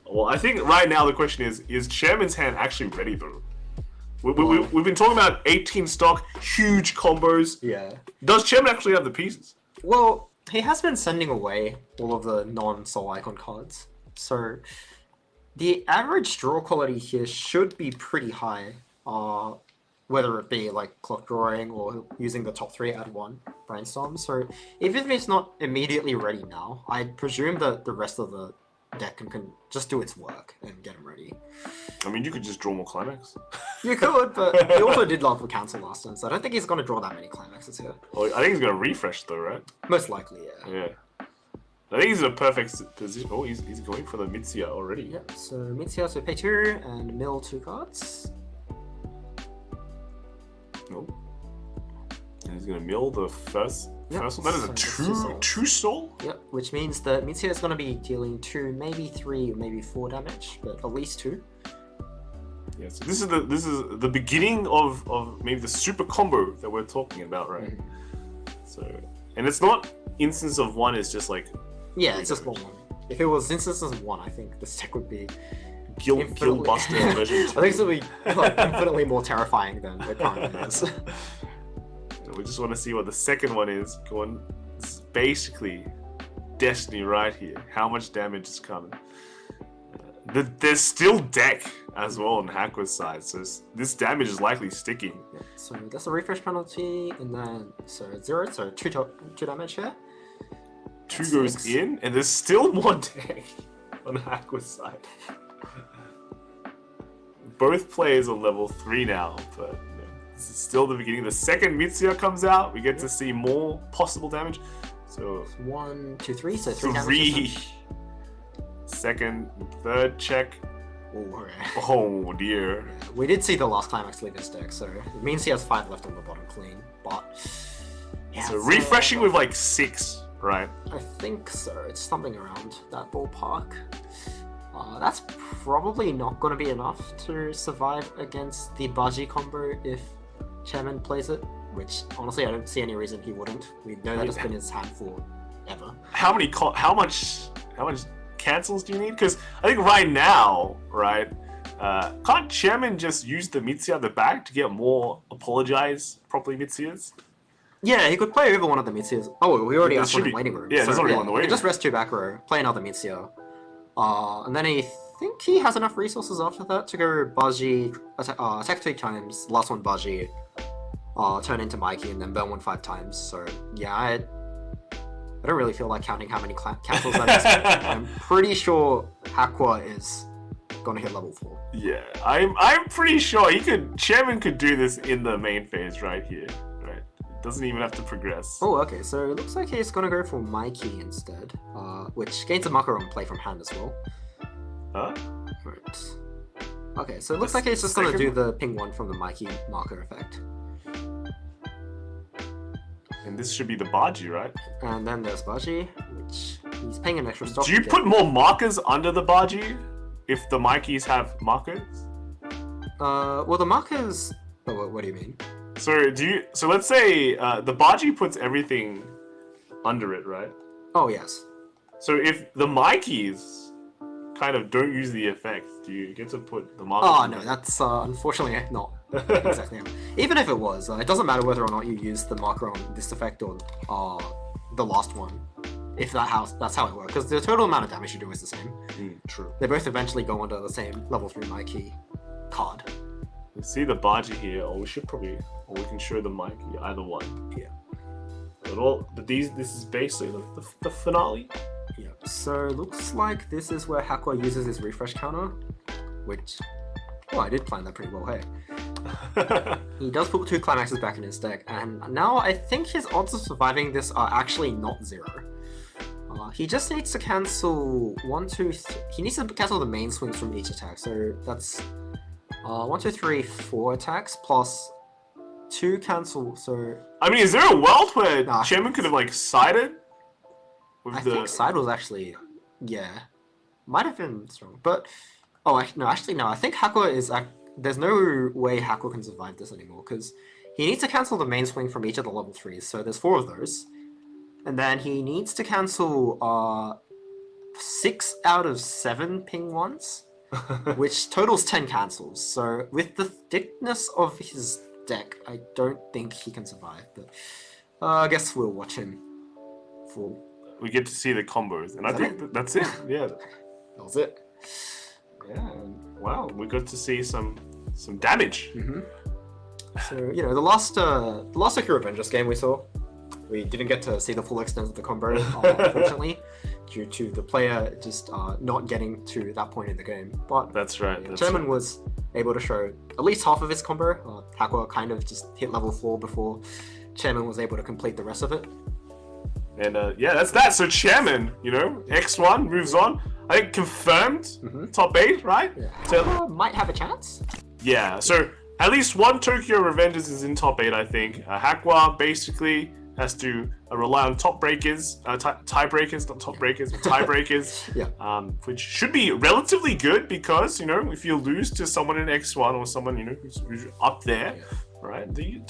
Well, I think right now the question is Chairman's hand actually ready though? We've been talking about 18 stock, huge combos. Yeah. Does Chairman actually have the pieces? Well, he has been sending away all of the non-soul icon cards. So the average draw quality here should be pretty high. Whether it be like clock drawing or using the top 3 at 1 brainstorm. So even if it's not immediately ready now, I presume that the rest of the deck can just do its work and get him ready. I mean, you could just draw more climax. You could, but he also did love for cancel last turn, so I don't think he's going to draw that many climaxes here. Well, I think he's going to refresh though, right? Most likely, yeah. Yeah. I think he's in a perfect position. Oh, he's going for the Mitsuya already. Yep, so Mitsuya to pay 2 and mill 2 cards. Nope. And he's gonna mill the first Yep, one. That is so a that's two soul. Yep, which means that Mitsuya is going to be dealing 2, maybe 3, or maybe 4 damage, but at least 2. Yeah, so this is the beginning of maybe the super combo that we're talking about, right? So, and it's not instance of 1, it's just like Yeah, it's just 1. If it was instances of 1, I think this deck would be Guild infinitely- Buster version 2. I think this would be like, infinitely more terrifying than it currently is. We just want to see what the second one is. This is basically Destiny right here. How much damage is coming? There's still deck as well on Hakwa's side, so this damage is likely sticking. Yeah, so that's a refresh penalty, and then so 0, so 2 damage here. 2 goes 6. in, and there's still more deck on Hakwa's side. Both players are level 3 now, but you know, this is still the beginning. The second Mitsuya comes out, we get to see more possible damage. So 1, 2, 3, so 3 damage. 3. Second, third check. Oh, okay. Oh dear. We did see the last climax leave his deck, so it means he has 5 left on the bottom clean, but... Yeah, So refreshing with like 6, right? I think so, it's something around that ballpark. That's probably not going to be enough to survive against the Baji combo if Chairman plays it, which honestly I don't see any reason he wouldn't. We know that it's been his hand for ever. How much cancels do you need? Because I think right now, right, can't Chairman just use the Mitsuya at the back to get more apologize properly Mitsuyas? Yeah, he could play over one of the Mitsuyas. Oh, we already There have should one in be- waiting room. yeah, there's already one in the he waiting can just room. rest 2 back row, play another Mitsuya. And then I think he has enough resources after that to go Baji, attack 3 times, last one Baji, turn into Mikey, and then burn 1 5 times. So yeah, I don't really feel like counting how many cancels that is. I'm pretty sure Hakwa is gonna hit level 4. Yeah, I'm pretty sure Chairman could do this in the main phase right here, right? Doesn't even have to progress. Oh, okay, so it looks like he's gonna go for Mikey instead, which gains a marker on play from hand as well. Huh? Right. Okay, so it looks The like he's just gonna do second- the ping 1 from the Mikey marker effect. And this should be the Baji, right? And then there's Baji, which he's paying an extra stock. Do you to put get- more markers under the Baji if the Mikeys have markers? well, the markers... Oh, what do you mean? So let's say the Baji puts everything under it, right? Oh, yes. So if the Mikeys kind of don't use the effect, do you get to put the markers? Oh, under no, it? that's unfortunately not exactly how. Even if it was, it doesn't matter whether or not you use the marker on this effect or the last one. If that's how it works, because the total amount of damage you do is the same. True. They both eventually go under the same level 3 Mikey card. You see the Baji here, or we can show the Mikey, either one. Yeah. But this is basically the finale. Yeah. So looks like this is where Hakwa uses his refresh counter, which, well, I did plan that pretty well. Hey, he does put 2 climaxes back in his deck, and now I think his odds of surviving this are actually not 0. He just needs to cancel 1, 2, 3. He needs to cancel the main swings from each attack. So that's 1, 2, 3, 4 attacks plus 2 cancel. So I mean, is there a world where Nah. Chairman could have like sided with I think side was actually, yeah, might have been strong. But no, I think Hakwa is. There's no way Hakwa can survive this anymore because he needs to cancel the main swing from each of the level 3s. So there's 4 of those. And then he needs to cancel 6 out of 7 ping 1s, which totals 10 cancels. So with the thickness of his deck, I don't think he can survive. But I guess we'll watch him for... We get to see the combos, and I Is think that that's it. Yeah. That was it. Yeah. Wow, we got to see some damage. So, you know, the last Akira Avengers game we saw, we didn't get to see the full extent of the combo, unfortunately, due to the player just not getting to that point in the game. But That's right. That's Chairman right. was able to show at least half of his combo. Hakwa kind of just hit level 4 before Chairman was able to complete the rest of it. And yeah, that's that. So Chairman, you know, X1 moves on. I think confirmed top 8, right? Yeah. So Might have a chance. yeah, so at least one Tokyo Revengers is in top 8, I think. Hakwa basically has to rely on top breakers, tie breakers, not top breakers, but tie breakers. Yeah. Which should be relatively good because, you know, if you lose to someone in X1 or someone, you know, who's up there, right, you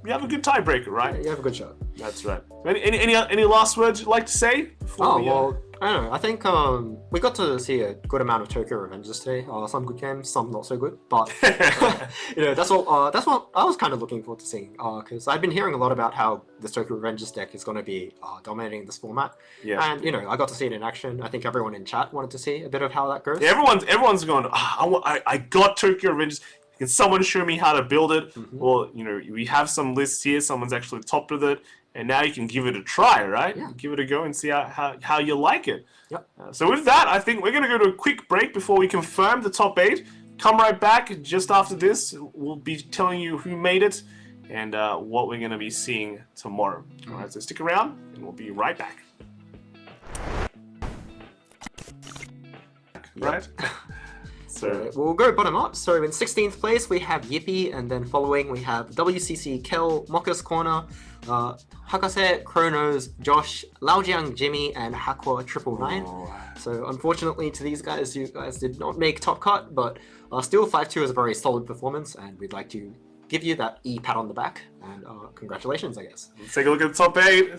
have a good tiebreaker, right? Yeah, you have a good shot. That's right. Any last words you'd like to say? Before I don't know. I think we got to see a good amount of Tokyo Revengers today. Some good games, some not so good. But you know, that's what I was kind of looking forward to seeing. Because I've been hearing a lot about how the Tokyo Revengers deck is going to be dominating this format. Yeah. And you know, I got to see it in action. I think everyone in chat wanted to see a bit of how that goes. Yeah, everyone's going. I got Tokyo Revengers. Can someone show me how to build it? Well, you know, we have some lists here. Someone's actually topped with it, and now you can give it a try, right? Yeah. Give it a go and see how you like it. Yep. So with that, I think we're going to go to a quick break before we confirm the top 8. Come right back just after this. We'll be telling you who made it and what we're going to be seeing tomorrow. All right, so stick around, and we'll be right back. Right? So we'll go bottom up. So in 16th place we have Yippee, and then following we have WCC Kel, Mocha's Corner, Hakase, Chronos, Josh, Laojiang Jimmy, and Hakwa 999. So unfortunately to these guys, you guys did not make top cut, but still 5-2 is a very solid performance, and we'd like to give you that pat on the back, and congratulations, I guess. Let's take a look at the top 8.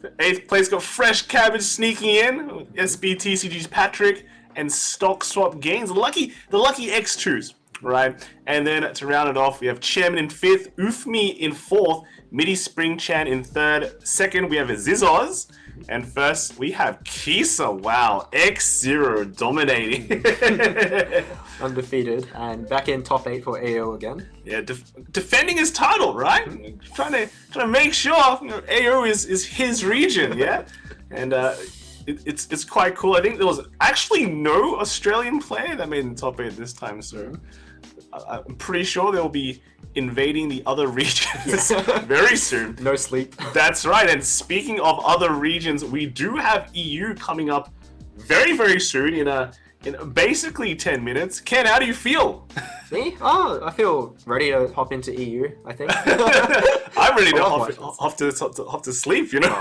The 8th place got Fresh Cabbage sneaking in with SBTCG's Patrick and Stock Swap Gains, the lucky X2s, right? And then to round it off, we have Chairman in 5th, Ufmi in 4th, Midi Springchan in 3rd, 2nd we have Zizoz, and first we have Kisa. Wow, X0 dominating. Undefeated, and back in top 8 for AO again. Yeah, defending his title, right? Trying to make sure, you know, AO is his region, yeah? And it's quite cool. I think there was actually no Australian player that made the top 8 this time, so I'm pretty sure they'll be invading the other regions very soon. No sleep. That's right. And speaking of other regions, we do have EU coming up very, very soon in basically 10 minutes. Ken, how do you feel? Me? Oh, I feel ready to hop into EU, I think. I'm ready to hop to sleep, you know.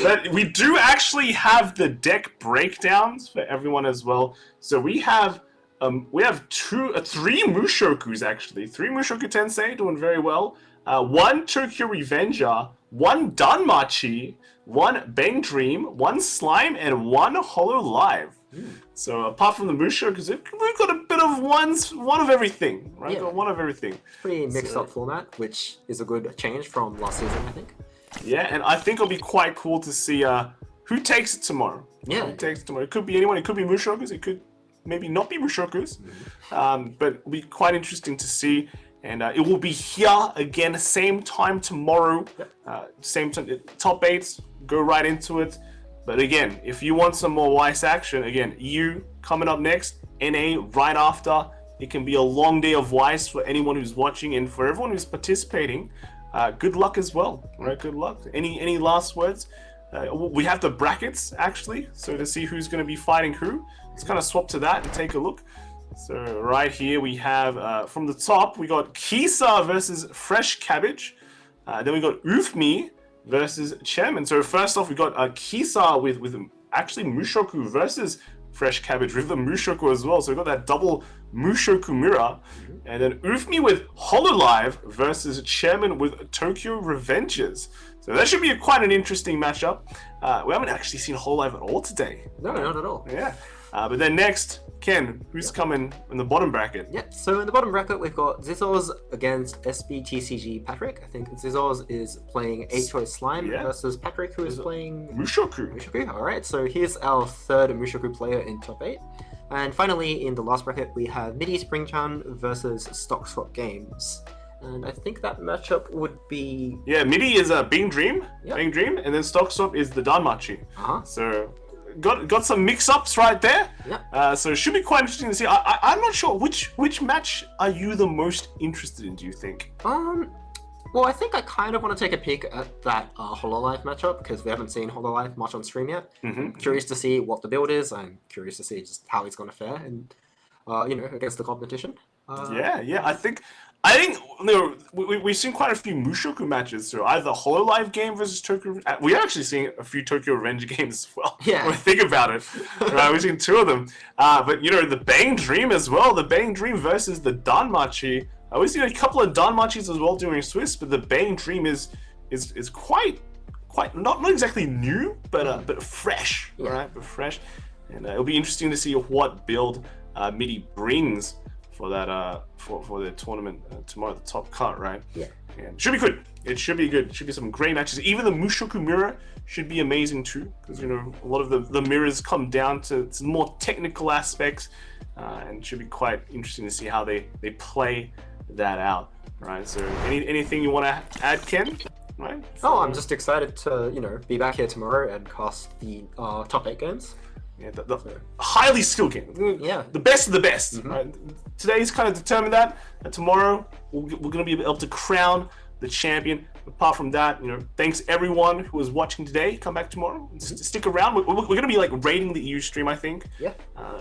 But we do actually have the deck breakdowns for everyone as well. So we have 3 Mushokus actually. 3 Mushoku Tensei doing very well. 1 Tokyo Revenger, 1 Danmachi, 1 Bang Dream, 1 Slime, and 1 Hollow Live. So apart from the Mushokus, we've got a bit of one of everything, right? Yeah. Got one of everything. Pretty mixed up format, which is a good change from last season, I think. Yeah, and I think it'll be quite cool to see who takes it tomorrow. Yeah. Who takes it tomorrow? It could be anyone. It could be Mushokus. It could maybe not be Mushokus. But it'll be quite interesting to see. And it will be here again, same time tomorrow. Same time, top 8. Go right into it. But again, if you want some more Weiss action, again, EU coming up next, NA right after. It can be a long day of Weiss for anyone who's watching, and for everyone who's participating. Good luck as well, right? Good luck. Any last words? We have the brackets actually, so to see who's going to be fighting who. Let's kind of swap to that and take a look. So right here we have from the top we got Kisa versus Fresh Cabbage. Then we got Ufmi versus Chairman. So first off we got Kisa with actually Mushoku versus Fresh Cabbage with the Mushoku as well. So we got that double Mushoku mirror. And then Ufmi with Hololive versus Chairman with Tokyo Revengers. So that should be quite an interesting matchup. We haven't actually seen Hololive at all today. No, not at all. Yeah. But then next, Ken, who's coming in the bottom bracket? Yeah, so in the bottom bracket, we've got Zizoz against SBTCG Patrick. I think Zizoz is playing A-Choice Slime versus Patrick, who is playing Mushoku. Alright, so here's our third Mushoku player in top 8. And finally, in the last bracket, we have Midi Springchan versus Stock Swap Games. And I think that matchup would be... Yeah, Midi is a Bing Dream, Yep. Bing Dream, and then Stock Swap is the Danmachi. Uh-huh. So got some mix-ups right there. Yep. So it should be quite interesting to see. I'm not sure which match are you the most interested in, do you think? Well, I think I kind of want to take a peek at that Hololive matchup because we haven't seen Hololive much on stream yet. I'm curious to see what the build is. I'm curious to see just how he's going to fare and against the competition. Yeah. I think we've seen quite a few Mushoku matches. So either Hololive game versus Tokyo. We're actually seeing a few Tokyo Revenge games as well. Yeah. When I think about it, right? We've seen 2 of them. But the Bang Dream as well. The Bang Dream versus the Danmachi. We've seen a couple of Danmachis as well doing Swiss, but the Bang Dream is quite not exactly new, but fresh, right? But fresh, and it'll be interesting to see what build MIDI brings for that for the tournament tomorrow, the top cut, right? Yeah. And should be good. It should be good. Should be some great matches. Even the Mushoku mirror should be amazing too, because a lot of the mirrors come down to some more technical aspects, and should be quite interesting to see how they play that out, right? So anything you want to add, Ken? Right? Oh, I'm just excited to be back here tomorrow and cast the top 8 games. Yeah, the highly skilled game. Yeah. The best of the best. Right? Today's kind of determined that. And tomorrow, we're going to be able to crown the champion. Apart from that, thanks everyone who was watching today. Come back tomorrow. Stick around. We're going to be rating the EU stream, I think. Yeah.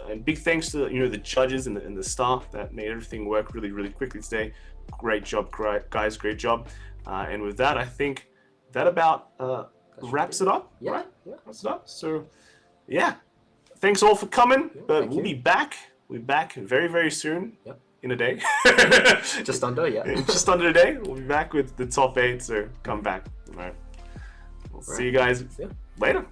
And big thanks to the judges and the staff that made everything work really, really quickly today. Great job, guys. Great job. And with that, I think that about wraps it up. Yeah. Right? Yeah. Wraps it up. So, yeah. Thanks all for coming. But we'll you. be back. We'll be back very, very soon. Yep. In a day. Just under, yeah. Just under a day. We'll be back with the top 8. So come back. All right. We'll see you guys later.